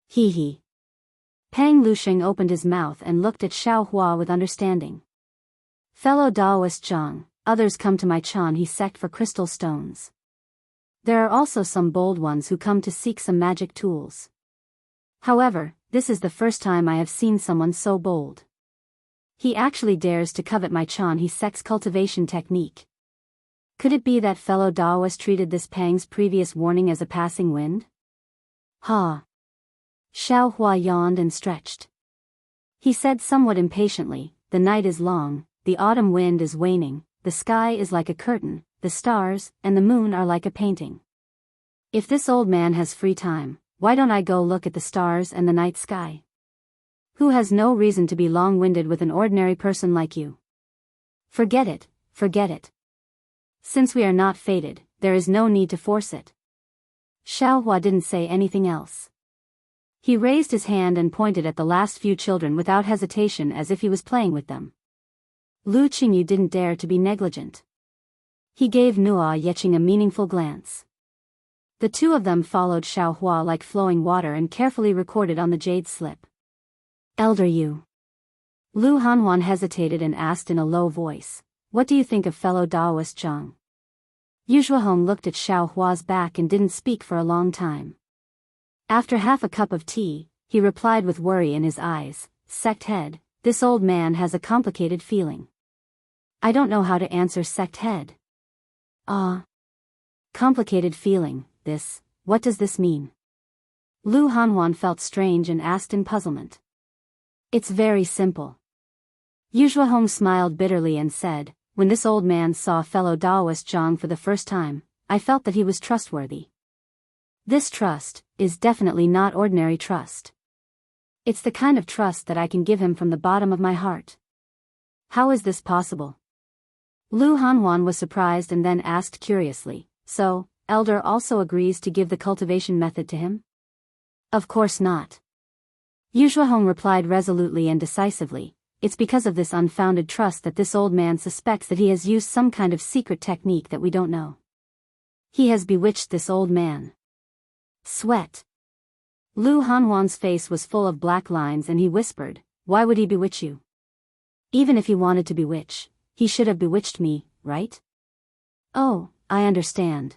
He. Pang Lusheng opened his mouth and looked at Xiao Hua with understanding. "Fellow Daoist Zhang, others come to my Chanhe sect for crystal stones. There are also some bold ones who come to seek some magic tools. However, this is the first time I have seen someone so bold. He actually dares to covet my Chanhe sect's cultivation technique. Could it be that fellow Daoist treated this Pang's previous warning as a passing wind?" Xiao Hua yawned and stretched. He said somewhat impatiently, "The night is long, the autumn wind is waning, the sky is like a curtain, the stars and the moon are like a painting. If this old man has free time, why don't I go look at the stars and the night sky? Who has no reason to be long-winded with an ordinary person like you? Forget it, forget it. Since we are not fated, there is no need to force it." Xiao Hua didn't say anything else. He raised his hand and pointed at the last few children without hesitation as if he was playing with them. Lu Qingyu didn't dare to be negligent. He gave Nuo Yeching a meaningful glance. The two of them followed Xiao Hua like flowing water and carefully recorded on the jade slip. "Elder Yu." Lu Hanhuan hesitated and asked in a low voice, "What do you think of fellow Daoist Zhang?" Yu Zhuahong looked at Xiao Hua's back and didn't speak for a long time. After half a cup of tea, he replied with worry in his eyes, "Sect head, this old man has a complicated feeling. I don't know how to answer, sect head." "Ah. Complicated feeling, what does this mean?" Lu Hanhuan felt strange and asked in puzzlement. "It's very simple." Yuzhuahong smiled bitterly and said, "When this old man saw fellow Daoist Jiang for the first time, I felt that he was trustworthy. This trust is definitely not ordinary trust. It's the kind of trust that I can give him from the bottom of my heart." "How is this possible?" Lu Hanhuan was surprised and then asked curiously, "So, Elder also agrees to give the cultivation method to him?" "Of course not." Yuzhuahong replied resolutely and decisively, "It's because of this unfounded trust that this old man suspects that he has used some kind of secret technique that we don't know. He has bewitched this old man." Sweat. Lu Hanhuan's face was full of black lines and he whispered, "Why would he bewitch you? Even if he wanted to bewitch, he should have bewitched me, right?" "Oh, I understand.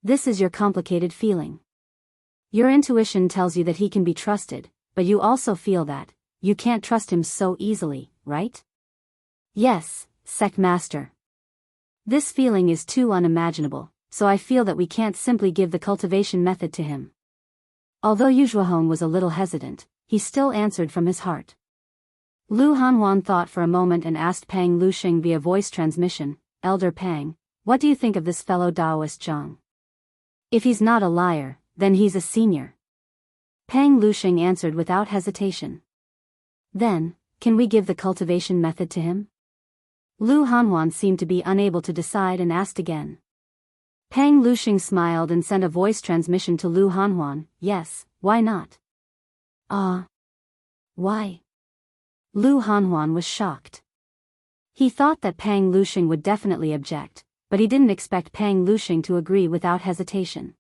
This is your complicated feeling. Your intuition tells you that he can be trusted, but you also feel that you can't trust him so easily, right?" "Yes, sect master. This feeling is too unimaginable, so I feel that we can't simply give the cultivation method to him." Although Yuzhuahong was a little hesitant, he still answered from his heart. Lu Hanhuan thought for a moment and asked Pang Lushing via voice transmission, "Elder Pang, what do you think of this fellow Daoist Jiang? If he's not a liar, then he's a senior." Pang Lushing answered without hesitation. "Then, can we give the cultivation method to him?" Lu Hanhuan seemed to be unable to decide and asked again. Pang Lushing smiled and sent a voice transmission to Lu Hanhuan, "Yes, why not?" "Ah. Why?" Lu Hanhuan was shocked. He thought that Pang Lushing would definitely object, but he didn't expect Pang Lushing to agree without hesitation.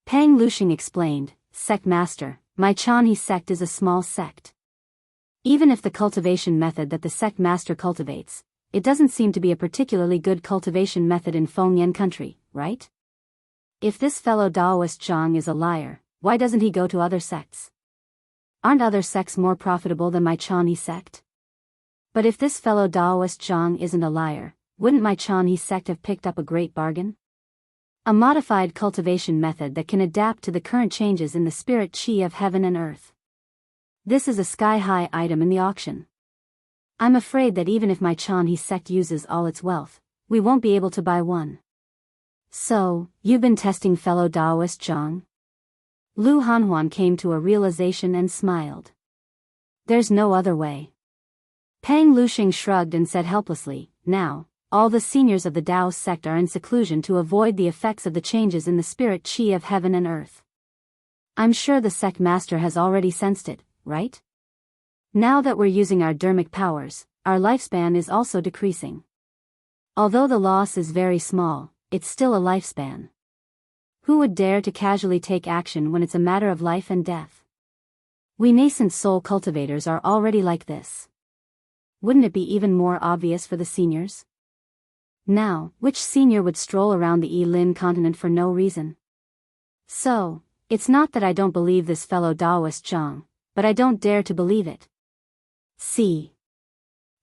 Pang Lushing explained, "Sect master, my Chanhe sect is a small sect. Even if the cultivation method that the sect master cultivates, it doesn't seem to be a particularly good cultivation method in Fengyan country, right? If this fellow Daoist Jiang is a liar, why doesn't he go to other sects? Aren't other sects more profitable than my Chanhe sect? But if this fellow Daoist Jiang isn't a liar, wouldn't my Chanhe sect have picked up a great bargain? A modified cultivation method that can adapt to the current changes in the spirit chi of heaven and earth. This is a sky-high item in the auction. I'm afraid that even if my Chanhe sect uses all its wealth, we won't be able to buy one." "So, you've been testing fellow Daoist Jiang?" Lu Hanhuan came to a realization and smiled. "There's no other way." Pang Lushing shrugged and said helplessly, "Now, all the seniors of the Dao sect are in seclusion to avoid the effects of the changes in the spirit chi of heaven and earth. I'm sure the sect master has already sensed it, right? Now that we're using our dermic powers, our lifespan is also decreasing. Although the loss is very small, it's still a lifespan. Who would dare to casually take action when it's a matter of life and death? We nascent soul cultivators are already like this. Wouldn't it be even more obvious for the seniors? Now, which senior would stroll around the Yilin continent for no reason? So, it's not that I don't believe this fellow Daoist Jiang, but I don't dare to believe it." See.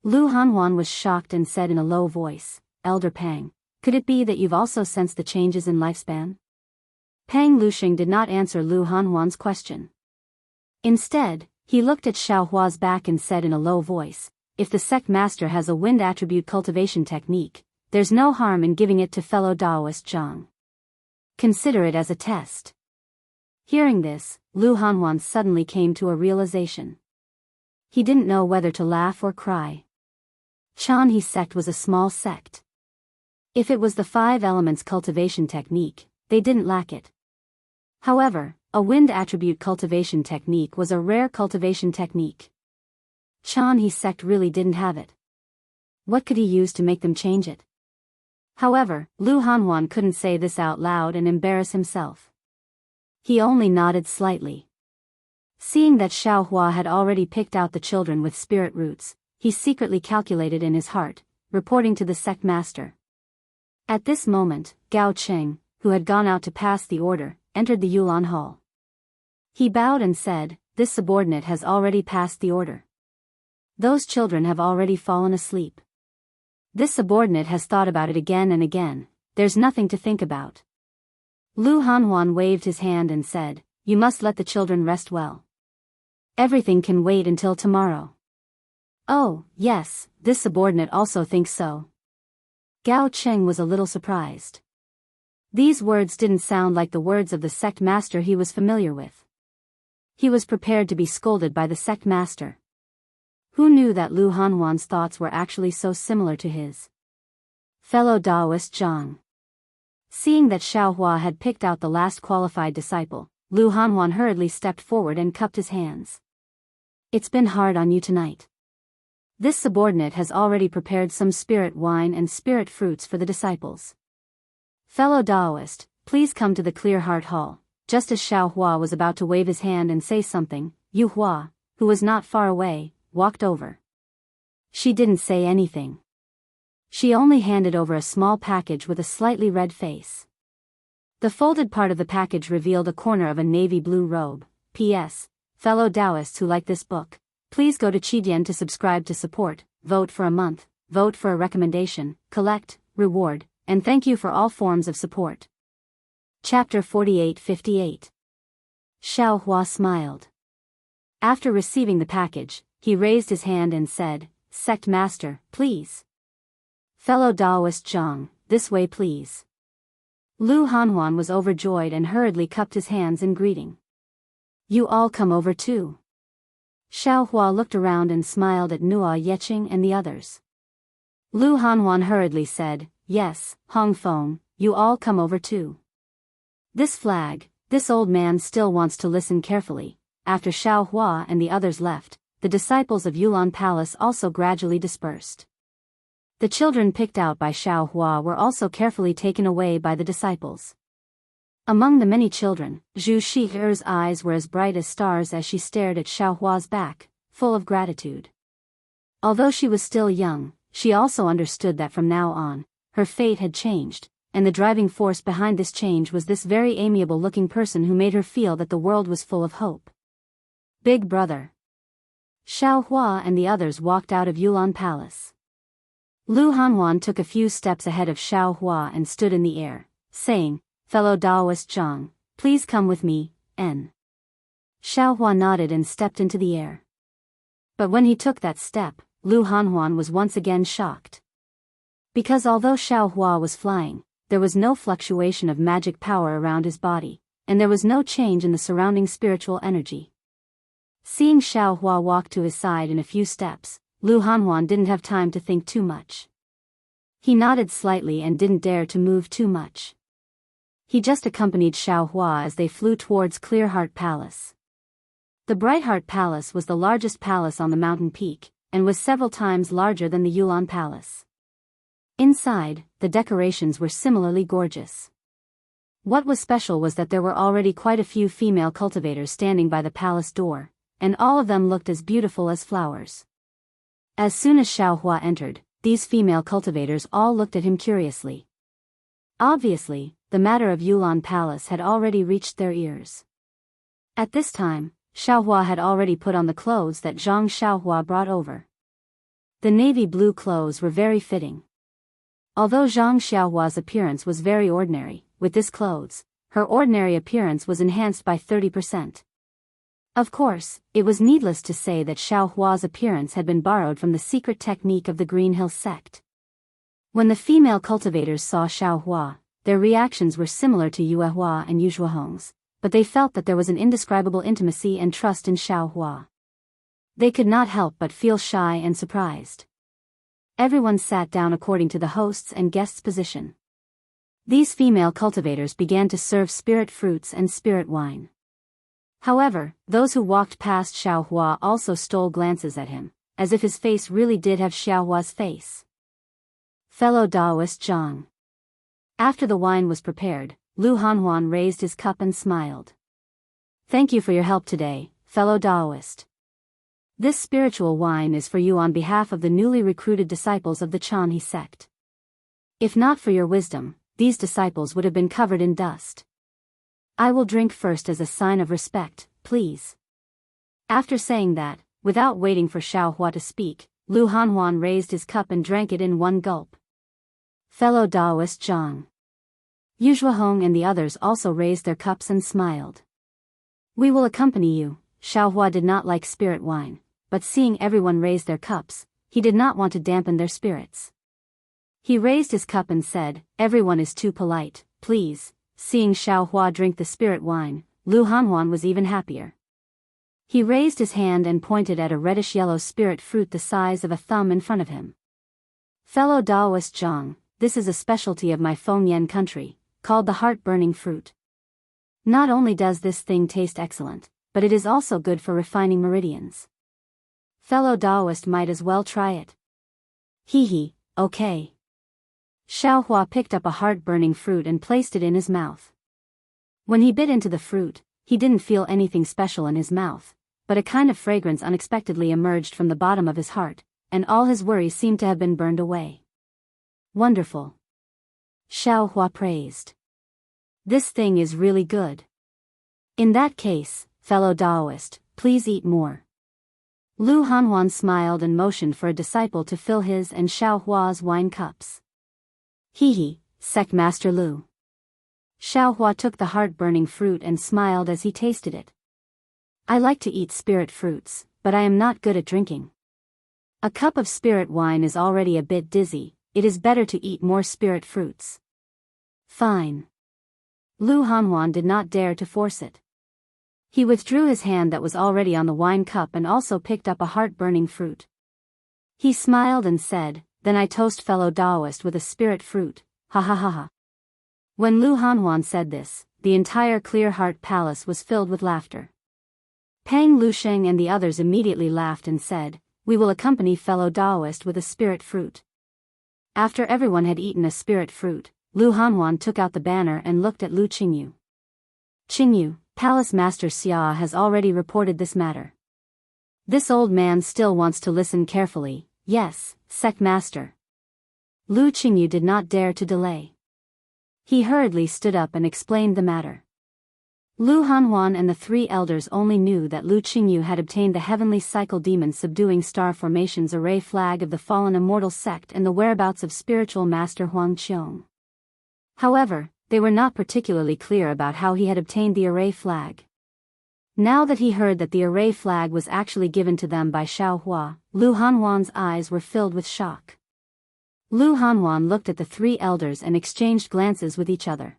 Lu Hanhuan was shocked and said in a low voice, "Elder Pang, could it be that you've also sensed the changes in lifespan?" Pang Lushing did not answer Lu Hanhuan's question. Instead, he looked at Xiaohua's back and said in a low voice, "If the sect master has a wind attribute cultivation technique, there's no harm in giving it to fellow Daoist Jiang. Consider it as a test." Hearing this, Lu Hanhuan suddenly came to a realization. He didn't know whether to laugh or cry. Chanhe sect was a small sect. If it was the 5 elements cultivation technique, they didn't lack it. However, a wind attribute cultivation technique was a rare cultivation technique. Chanhe sect really didn't have it. What could he use to make them change it? However, Lu Hanhuan couldn't say this out loud and embarrass himself. He only nodded slightly. Seeing that Xiaohua had already picked out the children with spirit roots, he secretly calculated in his heart, reporting to the sect master. At this moment, Gao Cheng, who had gone out to pass the order, entered the Yulan Hall. He bowed and said, "This subordinate has already passed the order. Those children have already fallen asleep. This subordinate has thought about it again and again, there's nothing to think about." Lu Hanhuan waved his hand and said, "You must let the children rest well. Everything can wait until tomorrow." "Oh, yes, this subordinate also thinks so." Gao Cheng was a little surprised. These words didn't sound like the words of the sect master he was familiar with. He was prepared to be scolded by the sect master. Who knew that Lu Hanhuan's thoughts were actually so similar to his? Fellow Daoist Zhang. Seeing that Xiaohua had picked out the last qualified disciple, Lu Hanhuan hurriedly stepped forward and cupped his hands. "It's been hard on you tonight. This subordinate has already prepared some spirit wine and spirit fruits for the disciples. Fellow Daoist, please come to the Clear Heart Hall." Just as Xiaohua was about to wave his hand and say something, Yu Hua, who was not far away, walked over. She didn't say anything. She only handed over a small package with a slightly red face. The folded part of the package revealed a corner of a navy blue robe. P.S. Fellow Daoists who like this book, please go to Qidian to subscribe to support, vote for a month, vote for a recommendation, collect, reward, and thank you for all forms of support. Chapter 48-58. Xiaohua smiled. After receiving the package, he raised his hand and said, "Sect Master, please. Fellow Daoist Zhang, this way please." Lu Hanhuan was overjoyed and hurriedly cupped his hands in greeting. "You all come over too." Xiaohua looked around and smiled at Nua Yeching and the others. Lu Hanhuan hurriedly said, "Yes, Hongfeng, you all come over too." This flag, this old man still wants to listen carefully. After Xiaohua and the others left, the disciples of Yulan Palace also gradually dispersed. The children picked out by Xiaohua were also carefully taken away by the disciples. Among the many children, Zhu Shi'er's eyes were as bright as stars as she stared at Xiaohua's back, full of gratitude. Although she was still young, she also understood that from now on, her fate had changed, and the driving force behind this change was this very amiable-looking person who made her feel that the world was full of hope. Big brother. Xiaohua and the others walked out of Yulan Palace. Lu Hanhuan took a few steps ahead of Xiaohua and stood in the air, saying, "Fellow Daoist Zhang, please come with me, N." Xiaohua nodded and stepped into the air. But when he took that step, Lu Hanhuan was once again shocked. Because although Xiaohua was flying, there was no fluctuation of magic power around his body, and there was no change in the surrounding spiritual energy. Seeing Xiaohua walk to his side in a few steps, Lu Hanhuan didn't have time to think too much. He nodded slightly and didn't dare to move too much. He just accompanied Xiaohua as they flew towards Clear Heart Palace. The Bright Heart Palace was the largest palace on the mountain peak, and was several times larger than the Yulan Palace. Inside, the decorations were similarly gorgeous. What was special was that there were already quite a few female cultivators standing by the palace door, and all of them looked as beautiful as flowers. As soon as Xiaohua entered, these female cultivators all looked at him curiously. Obviously, the matter of Yulan Palace had already reached their ears. At this time, Xiaohua had already put on the clothes that Zhang Xiaohua brought over. The navy blue clothes were very fitting. Although Zhang Xiaohua's appearance was very ordinary, with this clothes, her ordinary appearance was enhanced by 30%. Of course, it was needless to say that Xiaohua's appearance had been borrowed from the secret technique of the Green Hill sect. When the female cultivators saw Xiaohua, their reactions were similar to Yuehua and Yuzhuahong's, but they felt that there was an indescribable intimacy and trust in Xiaohua. They could not help but feel shy and surprised. Everyone sat down according to the host's and guest's position. These female cultivators began to serve spirit fruits and spirit wine. However, those who walked past Xiaohua also stole glances at him, as if his face really did have Xiaohua's face. Fellow Daoist Zhang. After the wine was prepared, Lu Hanhuan raised his cup and smiled. "Thank you for your help today, fellow Daoist. This spiritual wine is for you on behalf of the newly recruited disciples of the Chanhe sect. If not for your wisdom, these disciples would have been covered in dust. I will drink first as a sign of respect, please. After saying that, without waiting for Xiaohua to speak, Lu Hanhuan raised his cup and drank it in one gulp. Fellow Daoist Zhang Yuzhuahong and the others also raised their cups and smiled. We will accompany you. Xiaohua did not like spirit wine, but seeing everyone raise their cups, he did not want to dampen their spirits. He raised his cup and said, everyone is too polite, please. Seeing Xiaohua drink the spirit wine, Lu Hanhuan was even happier. He raised his hand and pointed at a reddish-yellow spirit fruit the size of a thumb in front of him. Fellow Daoist Zhang, this is a specialty of my Fengyan country, called the heart-burning fruit. Not only does this thing taste excellent, but it is also good for refining meridians. Fellow Daoist might as well try it. Hee, okay. Xiaohua picked up a heart-burning fruit and placed it in his mouth. When he bit into the fruit, he didn't feel anything special in his mouth, but a kind of fragrance unexpectedly emerged from the bottom of his heart, and all his worries seemed to have been burned away. Wonderful. Xiaohua praised. This thing is really good. In that case, fellow Daoist, please eat more. Lu Hanhuan smiled and motioned for a disciple to fill his and Xiaohua's wine cups. Hee, Sect Master Lu. Xiaohua took the heart-burning fruit and smiled as he tasted it. I like to eat spirit fruits, but I am not good at drinking. A cup of spirit wine is already a bit dizzy, it is better to eat more spirit fruits. Fine. Lu Hanhuan did not dare to force it. He withdrew his hand that was already on the wine cup and also picked up a heart-burning fruit. He smiled and said, then I toast fellow Daoist with a spirit fruit, ha ha ha ha. When Lu Hanhuan said this, the entire Clear Heart Palace was filled with laughter. Pang Lusheng and the others immediately laughed and said, we will accompany fellow Daoist with a spirit fruit. After everyone had eaten a spirit fruit, Lu Hanhuan took out the banner and looked at Lu Qingyu. Qingyu, Palace Master Xia has already reported this matter. This old man still wants to listen carefully. Yes, Sect Master. Lu Qingyu did not dare to delay. He hurriedly stood up and explained the matter. Lu Hanhuan and the three elders only knew that Lu Qingyu had obtained the heavenly cycle demon subduing star formation's array flag of the fallen immortal sect and the whereabouts of spiritual master Huang Qiong. However, they were not particularly clear about how he had obtained the array flag. Now that he heard that the array flag was actually given to them by Xiaohua, Lu Hanhuan's eyes were filled with shock. Lu Hanhuan looked at the three elders and exchanged glances with each other.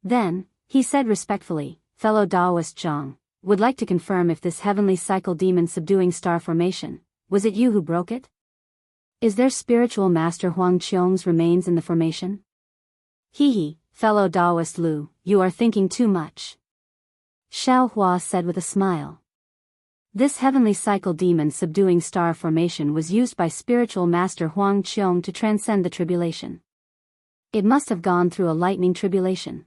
Then, he said respectfully, fellow Daoist Zhang, would like to confirm if this heavenly cycle demon subduing star formation, was it you who broke it? Is there spiritual master Huang Qiong's remains in the formation? Hee, fellow Daoist Lu, you are thinking too much. Xiaohua said with a smile. This heavenly cycle demon subduing star formation was used by spiritual master Huang Qiong to transcend the tribulation. It must have gone through a lightning tribulation.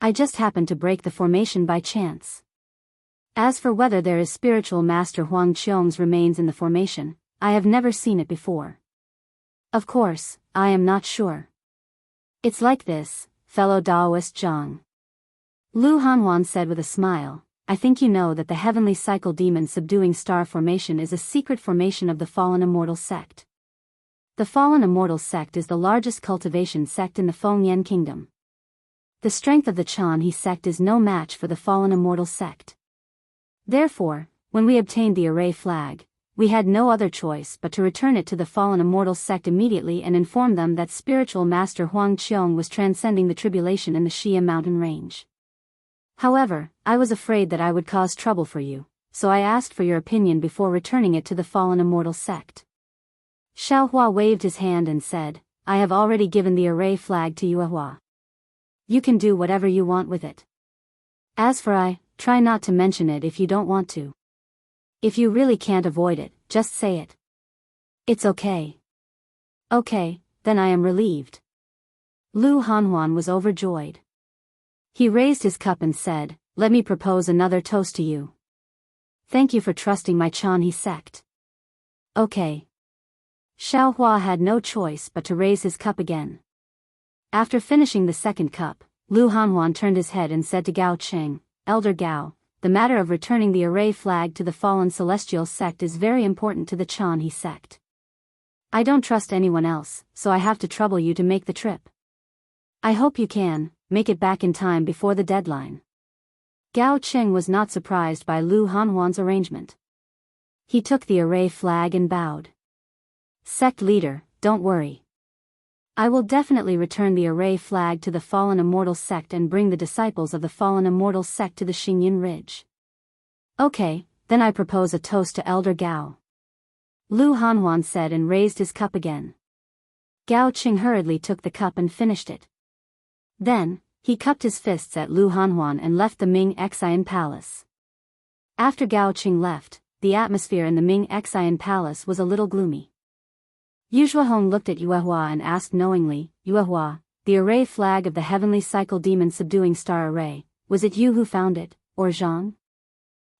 I just happened to break the formation by chance. As for whether there is spiritual master Huang Qiong's remains in the formation, I have never seen it before. Of course, I am not sure. It's like this, fellow Daoist Zhang. Lu Hanhuan said with a smile, I think you know that the heavenly cycle demon subduing star formation is a secret formation of the fallen immortal sect. The fallen immortal sect is the largest cultivation sect in the Fengyan kingdom. The strength of the Chanhe sect is no match for the fallen immortal sect. Therefore, when we obtained the array flag, we had no other choice but to return it to the fallen immortal sect immediately and inform them that spiritual master Huang Qiong was transcending the tribulation in the Xia mountain range. However, I was afraid that I would cause trouble for you, so I asked for your opinion before returning it to the fallen immortal sect. Xiaohua waved his hand and said, I have already given the array flag to Yuehua. You can do whatever you want with it. As for I, try not to mention it if you don't want to. If you really can't avoid it, just say it. It's okay. Okay, then I am relieved. Lu Hanhuan was overjoyed. He raised his cup and said, let me propose another toast to you. Thank you for trusting my Chanhe sect. Okay. Xiaohua had no choice but to raise his cup again. After finishing the second cup, Lu Hanhuan turned his head and said to Gao Cheng, Elder Gao, the matter of returning the array flag to the fallen celestial sect is very important to the Qianhe sect. I don't trust anyone else, so I have to trouble you to make the trip. I hope you can make it back in time before the deadline. Gao Qing was not surprised by Lu Hanhuan's arrangement. He took the array flag and bowed. Sect leader, don't worry. I will definitely return the array flag to the fallen immortal sect and bring the disciples of the fallen immortal sect to the Xingyin Ridge. Okay, then I propose a toast to Elder Gao. Lu Hanhuan said and raised his cup again. Gao Qing hurriedly took the cup and finished it. Then, he cupped his fists at Lu Hanhuan and left the Ming Xian Palace. After Gao Qing left, the atmosphere in the Ming Xian Palace was a little gloomy. Yu Zhuohong looked at Yuehua and asked knowingly, Yuehua, the array flag of the heavenly cycle demon subduing star array, was it you who found it, or Zhang?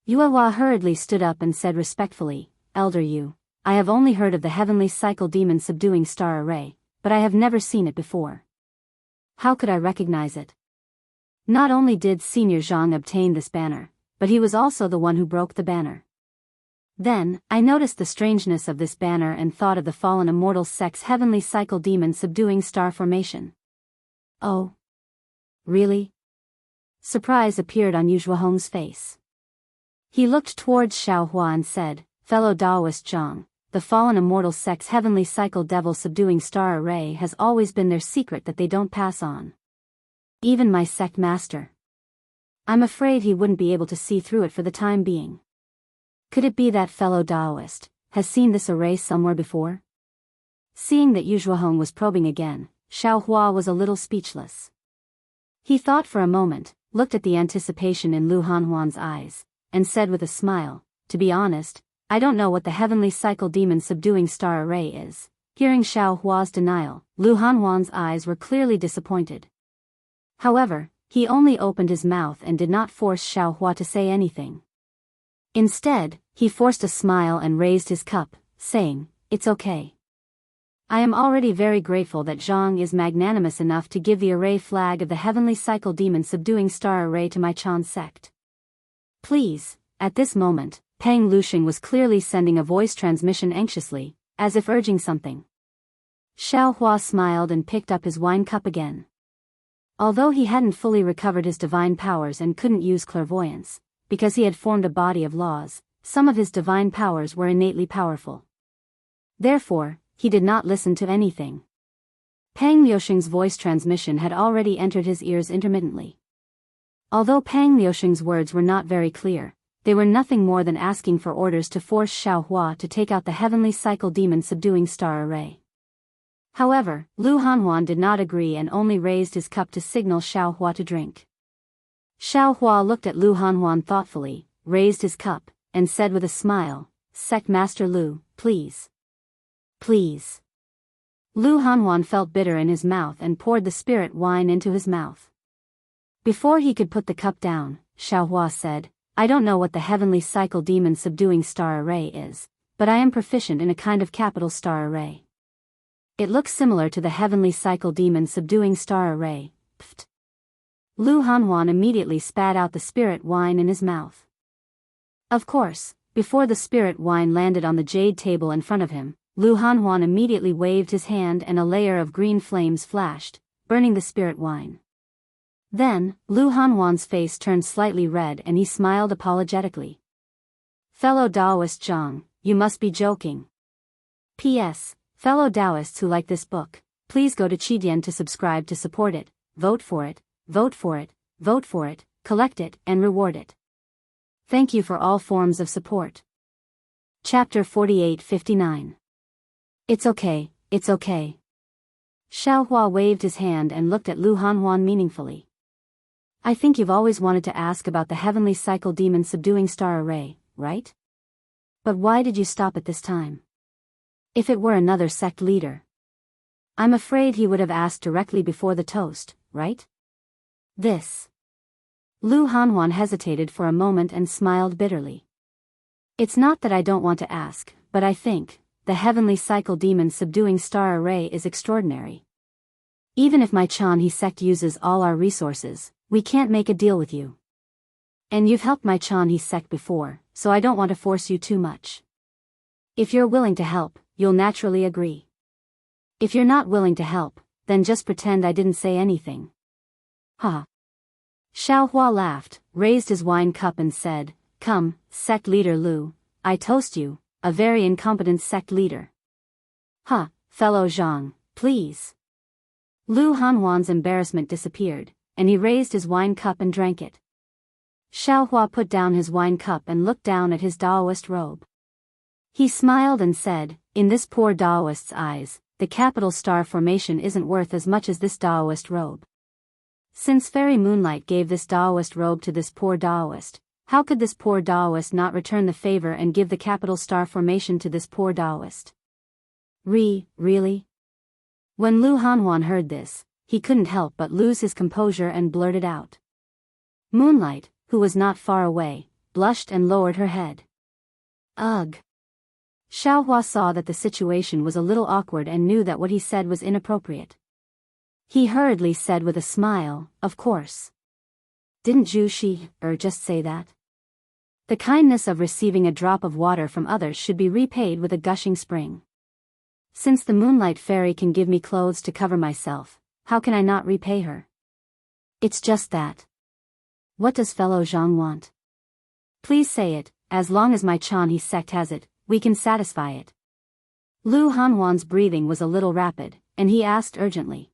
Yuehua hurriedly stood up and said respectfully, Elder Yu, I have only heard of the heavenly cycle demon subduing star array, but I have never seen it before. How could I recognize it? Not only did Senior Zhang obtain this banner, but he was also the one who broke the banner. Then, I noticed the strangeness of this banner and thought of the fallen immortal sect's heavenly cycle demon subduing star formation. Oh? Really? Surprise appeared on Yu Zhuohong's face. He looked towards Xiaohua and said, Fellow Daoist Zhang, the fallen immortal sect's heavenly cycle devil subduing star array has always been their secret that they don't pass on. Even my sect master. I'm afraid he wouldn't be able to see through it for the time being. Could it be that fellow Daoist has seen this array somewhere before? Seeing that Yu Zhuohong was probing again, Xiaohua was a little speechless. He thought for a moment, looked at the anticipation in Lu Hanhuan's eyes, and said with a smile, to be honest, I don't know what the heavenly cycle demon subduing star array is. Hearing Xiaohua's denial, Lu Hanhuan's eyes were clearly disappointed. However, he only opened his mouth and did not force Xiaohua to say anything. Instead, he forced a smile and raised his cup, saying, It's okay. I am already very grateful that Zhang is magnanimous enough to give the array flag of the heavenly cycle demon subduing star array to my Chan sect. Please, at this moment, Peng Luxing was clearly sending a voice transmission anxiously, as if urging something. Xiaohua smiled and picked up his wine cup again. Although he hadn't fully recovered his divine powers and couldn't use clairvoyance, because he had formed a body of laws, some of his divine powers were innately powerful. Therefore, he did not listen to anything. Peng Luxing's voice transmission had already entered his ears intermittently. Although Peng Luxing's words were not very clear, they were nothing more than asking for orders to force Xiaohua to take out the heavenly cycle demon subduing star array. However, Lu Hanhuan did not agree and only raised his cup to signal Xiaohua to drink. Xiaohua looked at Lu Hanhuan thoughtfully, raised his cup, and said with a smile, Sect Master Lu, please. Please. Lu Hanhuan felt bitter in his mouth and poured the spirit wine into his mouth. Before he could put the cup down, Xiaohua said, I don't know what the heavenly cycle demon subduing star array is, but I am proficient in a kind of capital star array. It looks similar to the heavenly cycle demon subduing star array. Pft. Lu Hanhuan immediately spat out the spirit wine in his mouth. Of course, before the spirit wine landed on the jade table in front of him, Lu Hanhuan immediately waved his hand and a layer of green flames flashed, burning the spirit wine. Then, Lu Hanhuan's face turned slightly red and he smiled apologetically. Fellow Daoist Zhang, you must be joking. P.S. Fellow Daoists who like this book, please go to Qidian to subscribe to support it, vote for it, vote for it, vote for it, collect it, and reward it. Thank you for all forms of support. Chapter 48-59. It's okay, it's okay. Xiaohua waved his hand and looked at Lu Hanhuan meaningfully. I think you've always wanted to ask about the heavenly cycle demon subduing star array, right? But why did you stop at this time? If it were another sect leader, I'm afraid he would have asked directly before the toast, right? This. Lu Hanhuan hesitated for a moment and smiled bitterly. It's not that I don't want to ask, but I think the heavenly cycle demon subduing star array is extraordinary. Even if my Qianhe sect uses all our resources, we can't make a deal with you. And you've helped my Chanhe sect before, so I don't want to force you too much. If you're willing to help, you'll naturally agree. If you're not willing to help, then just pretend I didn't say anything. Ha. Xiaohua laughed, raised his wine cup and said, "Come, sect leader Lu, I toast you, a very incompetent sect leader." "Ha, fellow Zhang, please." Lu Hanhuan's embarrassment disappeared, and he raised his wine cup and drank it. Xiaohua put down his wine cup and looked down at his Daoist robe. He smiled and said, "In this poor Daoist's eyes, the capital star formation isn't worth as much as this Daoist robe. Since fairy moonlight gave this Daoist robe to this poor Daoist, how could this poor Daoist not return the favor and give the capital star formation to this poor Daoist?" Really? When Lu Hanhuan heard this, he couldn't help but lose his composure and blurted out. Moonlight, who was not far away, blushed and lowered her head. Ugh. Xiaohua saw that the situation was a little awkward and knew that what he said was inappropriate. He hurriedly said with a smile, "Of course. Didn't Zhu Shi just say that? The kindness of receiving a drop of water from others should be repaid with a gushing spring. Since the Moonlight Fairy can give me clothes to cover myself, how can I not repay her? It's just that. What does fellow Zhang want? Please say it, as long as my Chanhe sect has it, we can satisfy it." Lu Hanhuan's breathing was a little rapid, and he asked urgently.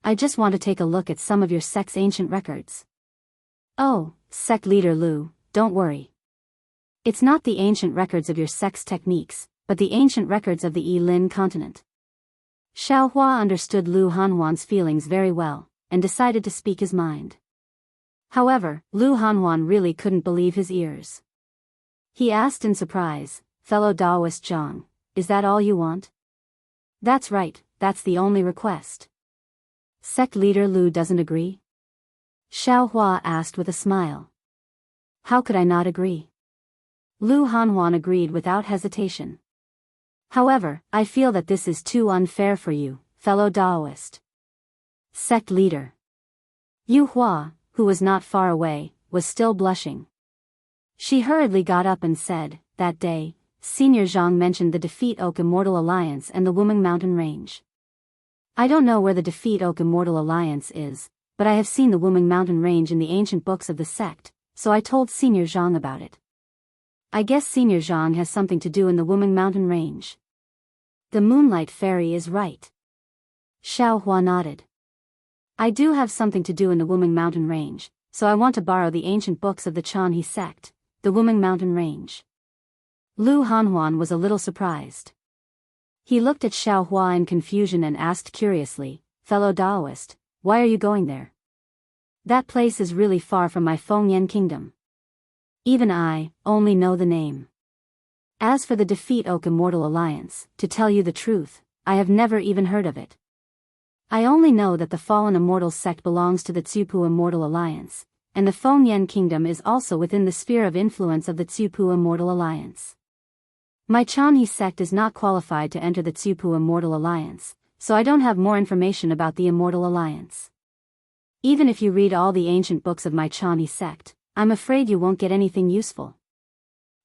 "I just want to take a look at some of your sect's ancient records." "Oh, sect leader Lu, don't worry. It's not the ancient records of your sect's techniques, but the ancient records of the Yilin continent." Xiaohua understood Lu Hanhuan's feelings very well, and decided to speak his mind. However, Lu Hanhuan really couldn't believe his ears. He asked in surprise, "Fellow Daoist Zhang, is that all you want?" "That's right, that's the only request." "Sect leader Lu doesn't agree?" Xiaohua asked with a smile. "How could I not agree?" Lu Hanhuan agreed without hesitation. "However, I feel that this is too unfair for you, fellow Daoist." Sect leader Yu Hua, who was not far away, was still blushing. She hurriedly got up and said, "That day, Senior Zhang mentioned the Defeat Oak Immortal Alliance and the Wuming Mountain Range. I don't know where the Defeat Oak Immortal Alliance is, but I have seen the Wuming Mountain Range in the ancient books of the sect, so I told Senior Zhang about it. I guess Senior Zhang has something to do in the Wuming Mountain Range." "The Moonlight Fairy is right." Xiaohua nodded. "I do have something to do in the Wuming Mountain Range, so I want to borrow the ancient books of the Chanhe sect, the Wuming Mountain Range." Lu Hanhuan was a little surprised. He looked at Xiaohua in confusion and asked curiously, "Fellow Daoist, why are you going there? That place is really far from my Fengyan kingdom. Even I only know the name. As for the Defeat Oak Immortal Alliance, to tell you the truth, I have never even heard of it. I only know that the Fallen Immortal sect belongs to the Tsiupu Immortal Alliance, and the Fengyan kingdom is also within the sphere of influence of the Tsiupu Immortal Alliance. My Chanhe sect is not qualified to enter the Tsiupu Immortal Alliance, so I don't have more information about the Immortal Alliance. Even if you read all the ancient books of my Chanhe sect, I'm afraid you won't get anything useful."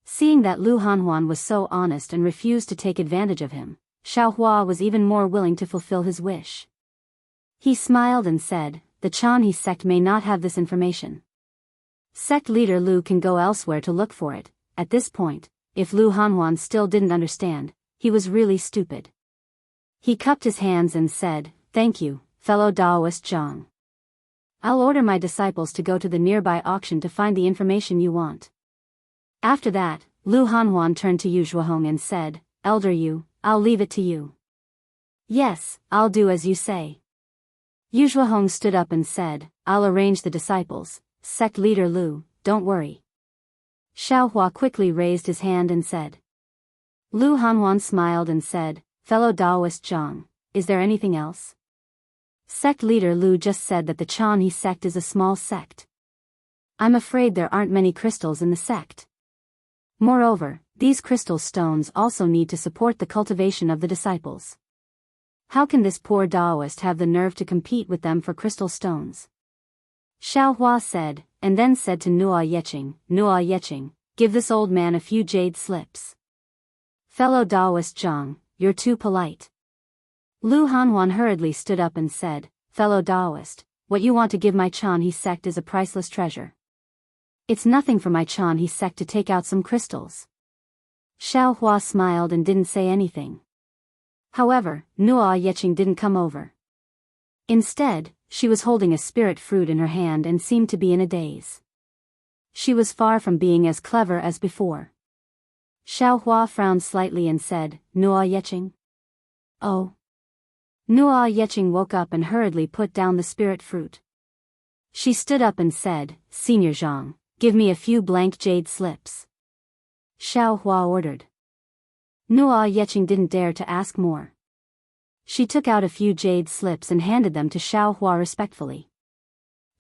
Seeing that Lu Hanhuan was so honest and refused to take advantage of him, Xiaohua was even more willing to fulfill his wish. He smiled and said, "The Chanhe sect may not have this information. Sect leader Lu can go elsewhere to look for it." At this point, if Lu Hanhuan still didn't understand, he was really stupid. He cupped his hands and said, "Thank you, fellow Daoist Zhang. I'll order my disciples to go to the nearby auction to find the information you want." After that, Lu Hanhuan turned to Yu Zhuohong and said, "Elder Yu, I'll leave it to you." "Yes, I'll do as you say." Yu Zhuohong stood up and said, "I'll arrange the disciples, sect leader Lu, don't worry." Xiaohua quickly raised his hand and said. Lu Hanhuan smiled and said, "Fellow Daoist Zhang, is there anything else? Sect leader Lu just said that the Chanhe sect is a small sect. I'm afraid there aren't many crystals in the sect. Moreover, these crystal stones also need to support the cultivation of the disciples. How can this poor Daoist have the nerve to compete with them for crystal stones?" Xiaohua said, and then said to Nuo Yeching, give this old man a few jade slips. Fellow Daoist Zhang, you're too polite. Lu Hanhuan hurriedly stood up and said, fellow Daoist, what you want to give my Chanhe sect is a priceless treasure. It's nothing for my Chanhe sect to take out some crystals. Xiao Hua smiled and didn't say anything. However, Nuo Yeching didn't come over. Instead, she was holding a spirit fruit in her hand and seemed to be in a daze. She was far from being as clever as before. Xiao Hua frowned slightly and said, Nuo Yeching? Oh. Nuo Yeching woke up and hurriedly put down the spirit fruit. She stood up and said, Senior Zhang, give me a few blank jade slips. Xiao Hua ordered. Nuo Yeching didn't dare to ask more. She took out a few jade slips and handed them to Xiao Hua respectfully.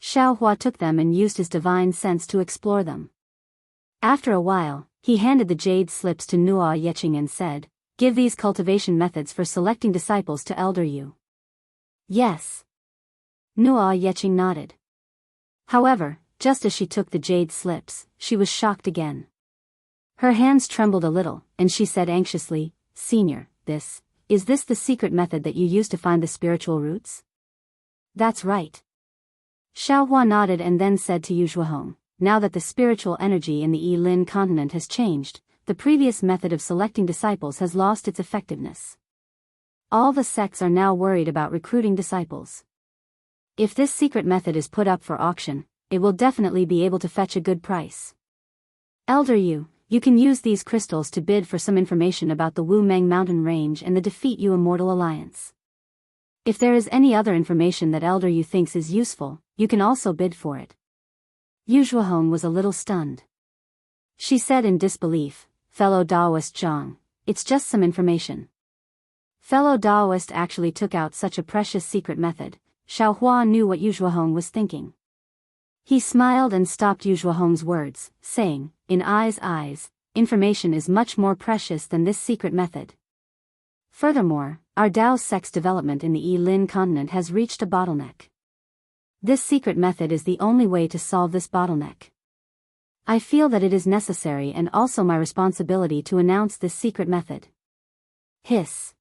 Xiao Hua took them and used his divine sense to explore them. After a while, he handed the jade slips to Nuo Yeching and said, give these cultivation methods for selecting disciples to Elder Yu. Yes. Nuo Yeching nodded. However, just as she took the jade slips, she was shocked again. Her hands trembled a little, and she said anxiously, Senior, is this the secret method that you use to find the spiritual roots? That's right. Xiao Hua nodded and then said to Yu Zhuohong, now that the spiritual energy in the Yilin continent has changed, the previous method of selecting disciples has lost its effectiveness. All the sects are now worried about recruiting disciples. If this secret method is put up for auction, it will definitely be able to fetch a good price. Elder Yu, you can use these crystals to bid for some information about the Wu Meng mountain range and the Defeat You Immortal Alliance. If there is any other information that Elder Yu thinks is useful, you can also bid for it. Yu Zhuohong was a little stunned. She said in disbelief, fellow Daoist Zhang, it's just some information. Fellow Daoist actually took out such a precious secret method. Xiao Hua knew what Yu Zhuohong was thinking. He smiled and stopped Yu Zhuohong's words, saying, in eyes, information is much more precious than this secret method. Furthermore, our Dao sect's development in the Yilin continent has reached a bottleneck. This secret method is the only way to solve this bottleneck. I feel that it is necessary and also my responsibility to announce this secret method. Hiss.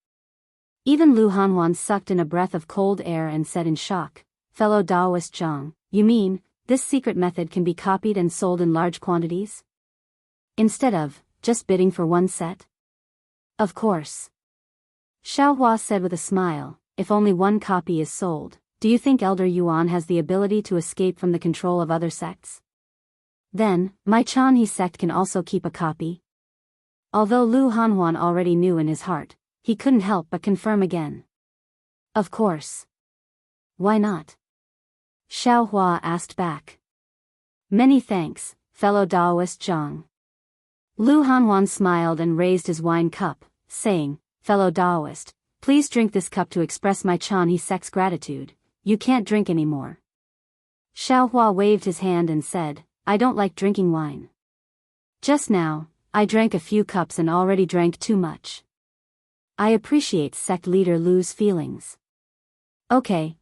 Even Lu Hanhuan sucked in a breath of cold air and said in shock, fellow Daoist Zhang, you mean, this secret method can be copied and sold in large quantities? Instead of, just bidding for one set? Of course. Xiao Hua said with a smile, if only one copy is sold, do you think Elder Yuan has the ability to escape from the control of other sects? Then, my Chanhe sect can also keep a copy? Although Lu Hanhuan already knew in his heart, he couldn't help but confirm again. Of course. Why not? Xiao Hua asked back. Many thanks, fellow Daoist Zhang. Lu Hanhuan smiled and raised his wine cup, saying, fellow Daoist, please drink this cup to express my Chanhe sect's gratitude. You can't drink anymore. Xiao Hua waved his hand and said, I don't like drinking wine. Just now, I drank a few cups and already drank too much. I appreciate sect leader Lu's feelings. Okay.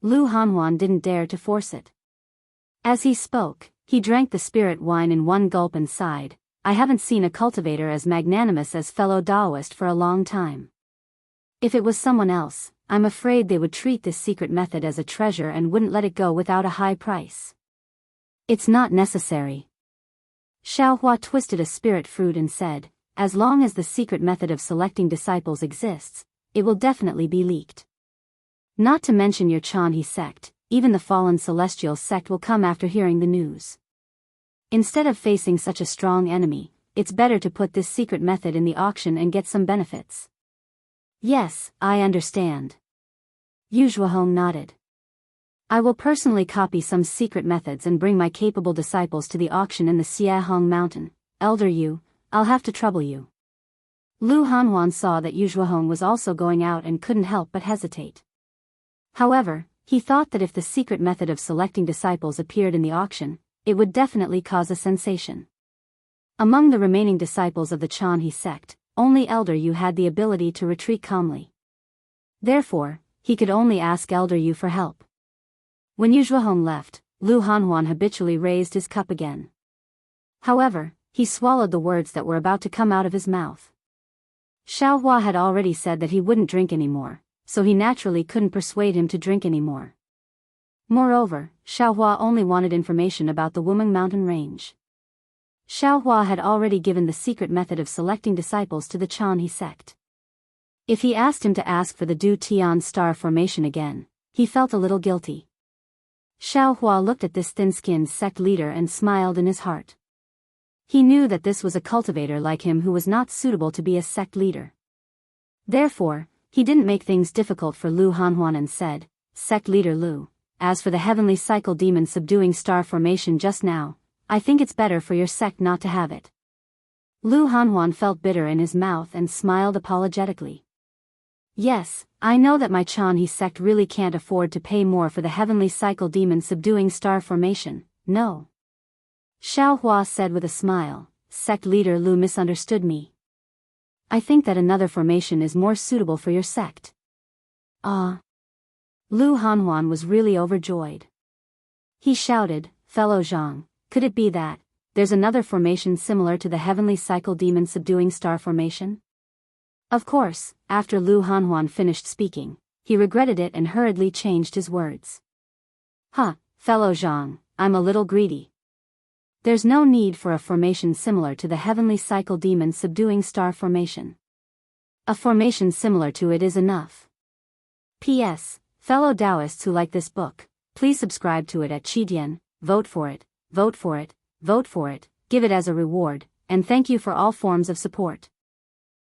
Lu Hanhuan didn't dare to force it. As he spoke, he drank the spirit wine in one gulp and sighed, I haven't seen a cultivator as magnanimous as fellow Daoist for a long time. If it was someone else, I'm afraid they would treat this secret method as a treasure and wouldn't let it go without a high price. It's not necessary. Xiao Hua twisted a spirit fruit and said, as long as the secret method of selecting disciples exists, it will definitely be leaked. Not to mention your Chanhe sect, even the fallen celestial sect will come after hearing the news. Instead of facing such a strong enemy, it's better to put this secret method in the auction and get some benefits. Yes, I understand. Yu Zhuohong nodded. I will personally copy some secret methods and bring my capable disciples to the auction in the Xiehong mountain. Elder Yu, I'll have to trouble you. Lu Hanhuan saw that Yu Zhuohong was also going out and couldn't help but hesitate. However, he thought that if the secret method of selecting disciples appeared in the auction, it would definitely cause a sensation. Among the remaining disciples of the Chanhe sect, only Elder Yu had the ability to retreat calmly. Therefore, he could only ask Elder Yu for help. When Yu Zhuohong left, Lu Hanhuan habitually raised his cup again. However, he swallowed the words that were about to come out of his mouth. Xiaohua had already said that he wouldn't drink anymore, so he naturally couldn't persuade him to drink anymore. Moreover, Xiaohua only wanted information about the Wuming mountain range. Xiaohua had already given the secret method of selecting disciples to the Chanhe sect. If he asked him to ask for the Du Tian star formation again, he felt a little guilty. Xiaohua looked at this thin-skinned sect leader and smiled in his heart. He knew that this was a cultivator like him who was not suitable to be a sect leader. Therefore, he didn't make things difficult for Lu Hanhuan and said, "Sect leader Lu, as for the heavenly cycle demon subduing star formation just now, I think it's better for your sect not to have it." Lu Hanhuan felt bitter in his mouth and smiled apologetically. "Yes, I know that my Chanhe sect really can't afford to pay more for the heavenly cycle demon subduing star formation, no." Xiaohua said with a smile, "Sect leader Lu misunderstood me. I think that another formation is more suitable for your sect." Ah! Lu Hanhuan was really overjoyed. He shouted, "Fellow Zhang, could it be that there's another formation similar to the heavenly cycle demon subduing star formation?" Of course, after Lu Hanhuan finished speaking, he regretted it and hurriedly changed his words. Fellow Zhang, I'm a little greedy. There's no need for a formation similar to the heavenly cycle demon subduing star formation. A formation similar to it is enough. P.S. Fellow Daoists who like this book, please subscribe to it at Qidian, vote for it, vote for it, vote for it, give it as a reward, and thank you for all forms of support.